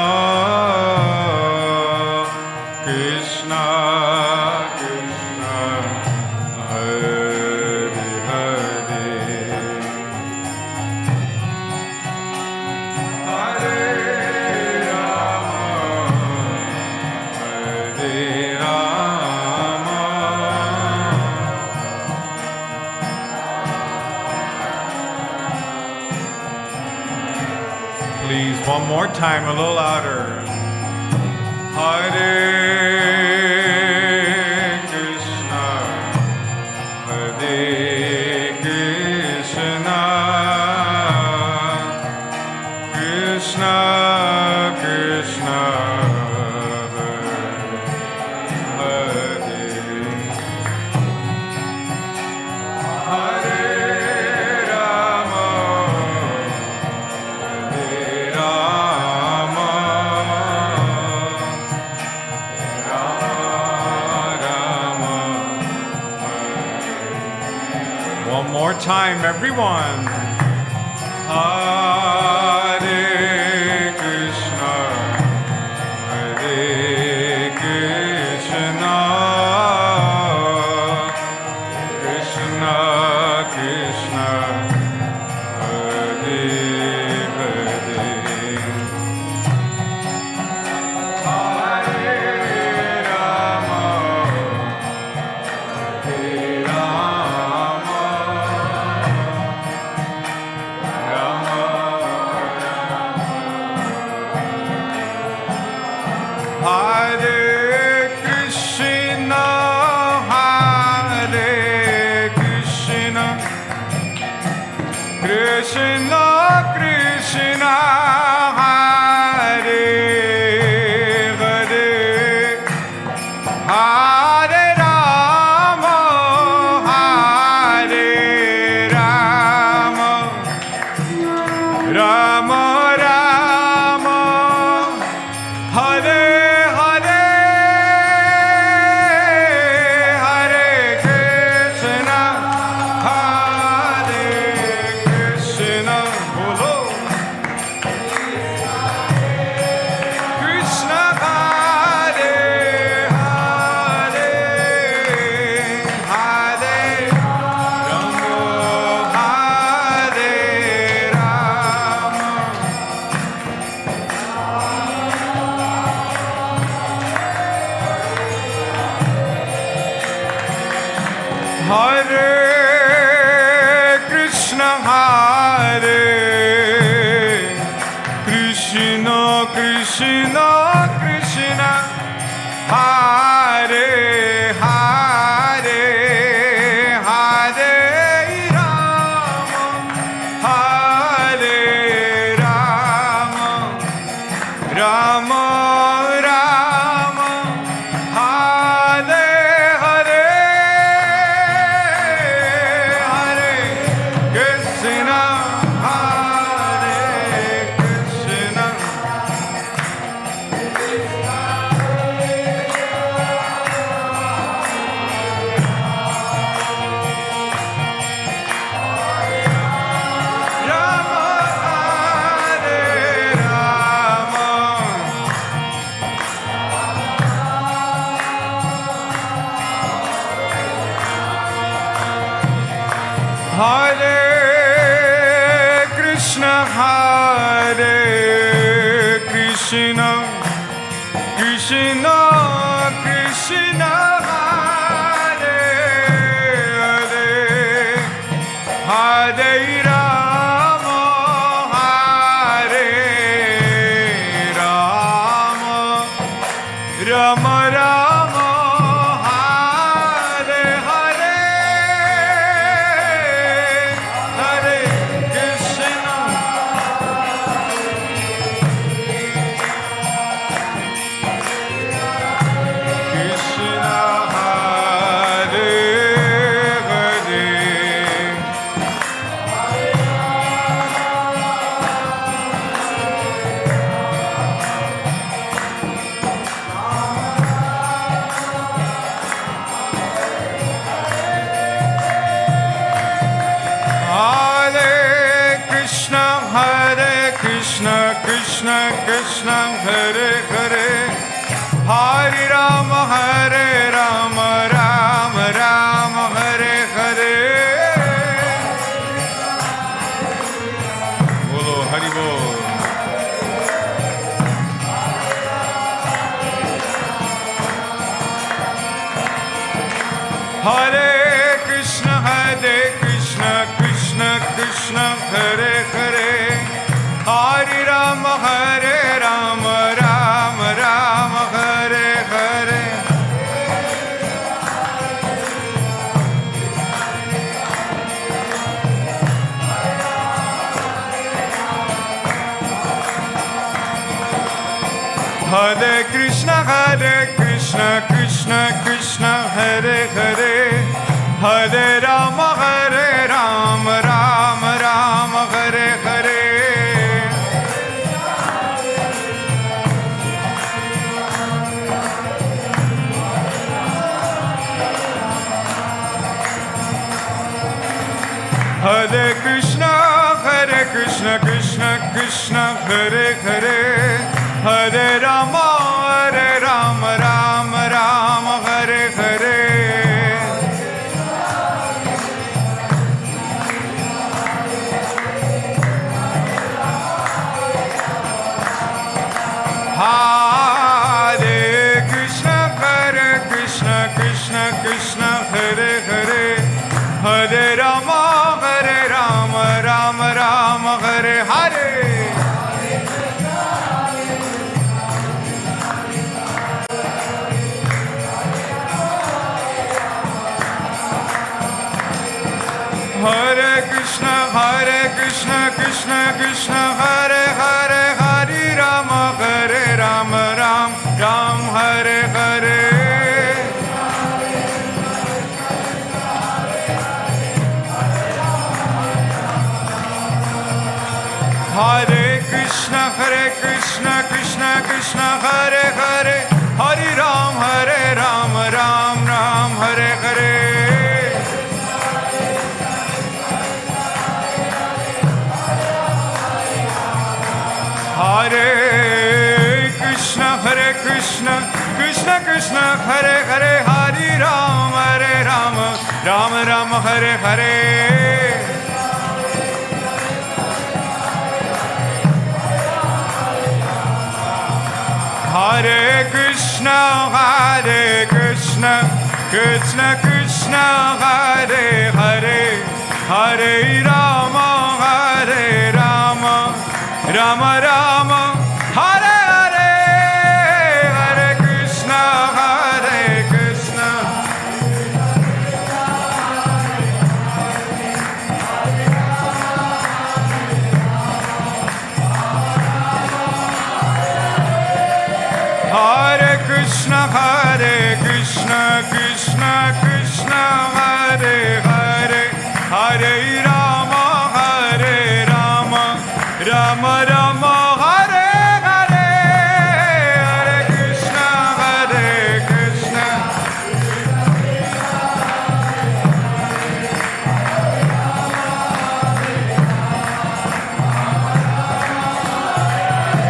Krishna Krishna, Hare Hare, Hare please, one more time, a little louder. Hare Krishna, Hare Krishna, Krishna Krishna, Hare Hare, Hare Rama, Hare Rama, Rama Rama. One more time, everyone. Hare Krishna, Hare Krishna, Krishna Krishna, Hare Hare, Hare Rama, Hare Rama, Rama Hare Krishna, Hare Krishna, Krishna Krishna, Hare Hare, Hare Hare Krishna Krishna Krishna Krishna Hare Hare Hare Rama Hare Rama Rama Rama Hare Hare Hare Krishna Hare Krishna Hare Krishna Krishna Krishna Hare Hare Hare Rama Hare Rama Rama Rama Hare Hare Hare Krishna Krishna Hare Hare Hare Krishna Krishna Krishna Hare Hare Hare Rama Rama Rama Hare Hare Bolo Hari Bol Hare Krishna Krishna Krishna Hare Hare Hare Rama Rama Rama Hare Hare Hare Krishna Krishna Krishna Hare Hare Hare Rama Rama Rama Hare Hare Hare Krishna Krishna Krishna Hare Hare Hare Rama Rama Rama Hare Hare Hare Krishna Krishna Hare Hare Hare Rama Rama Hare Hare Hare Krishna Krishna Hare Hare Hare Rama Ram Hare Hare Hare Krishna Krishna Hare Hare Hare Ram Hare Hare Hare Krishna Krishna Hare Hare Hare Ram Hare Hare Hare Krishna Krishna Krishna, Hare Hare, Hare Rama, Hare Rama, Rama Rama, Hare Hare, Hare Krishna, Hare Krishna. Hare Krishna, Krishna Krishna, Hare Hare, Hare Rama, Hare Rama, Rama Rama, Hare Hare, Hare Krishna, Krishna.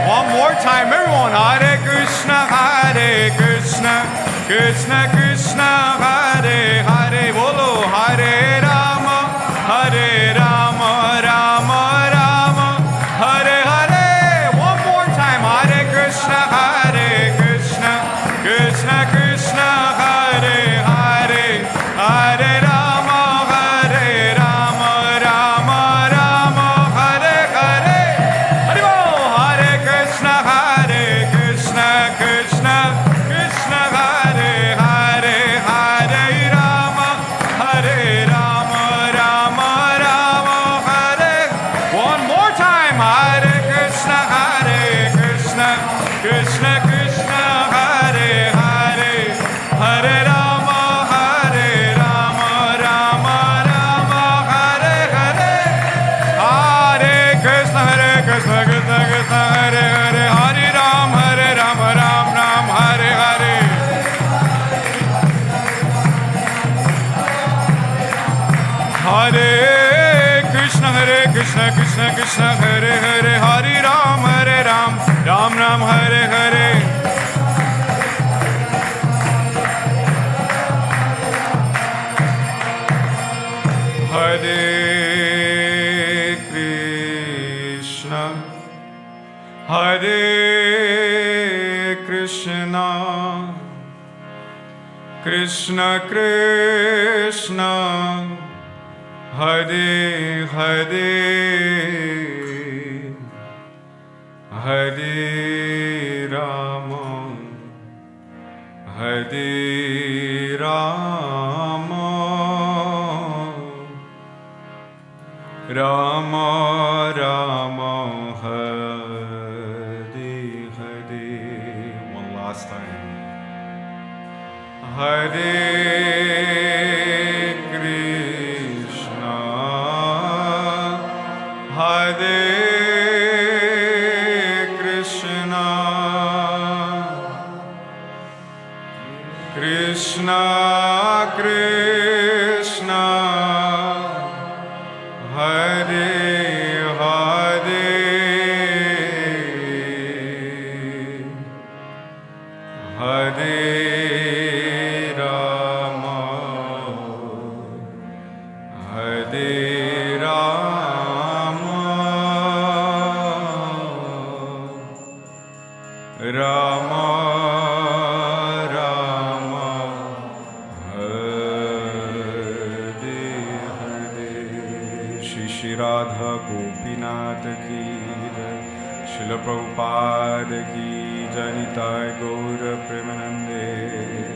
One more time, everyone. Hare Krishna, Krishna Krishna, Hare Hare, bolo Hare Rama, Rama Rama, Hare Hare. One more time. Hare Krishna, Krishna Krishna, Hare Hare, Hare Rama, Rama Rama, Hare Hare. Hare Bol. Hare Krishna, Krishna Krishna, Hare Hare, Hare Rama, Rama Rama, Hare. One more time. Hare Krishna, Krishna Krishna, Hare Hare, Hare Rama, Rama Rama, Hare Hare. Hare Krishna, Krishna Krishna, Hare Hare, Hare Ram, Ram Ram, Hare Hare. Hare Krishna, Krishna Krishna, Hare Hare, Hare Ram, Ram Ram, Hare Hare. Hare Krishna, Hare Krishna, Krishna Krishna, Hare Hare, Hare Rama, Hare Rama, Rama Rama, Hare Hare. One last time. Hare Krishna, Hare Krishna, Krishna Krishna, Hare Hare, Hare Rama, Hare Rama, Rama Rama, Hare Hare. Shri Radha Gopinath ki jai, Srila Prabhupada ki jai, Nitai Gaur Premanande.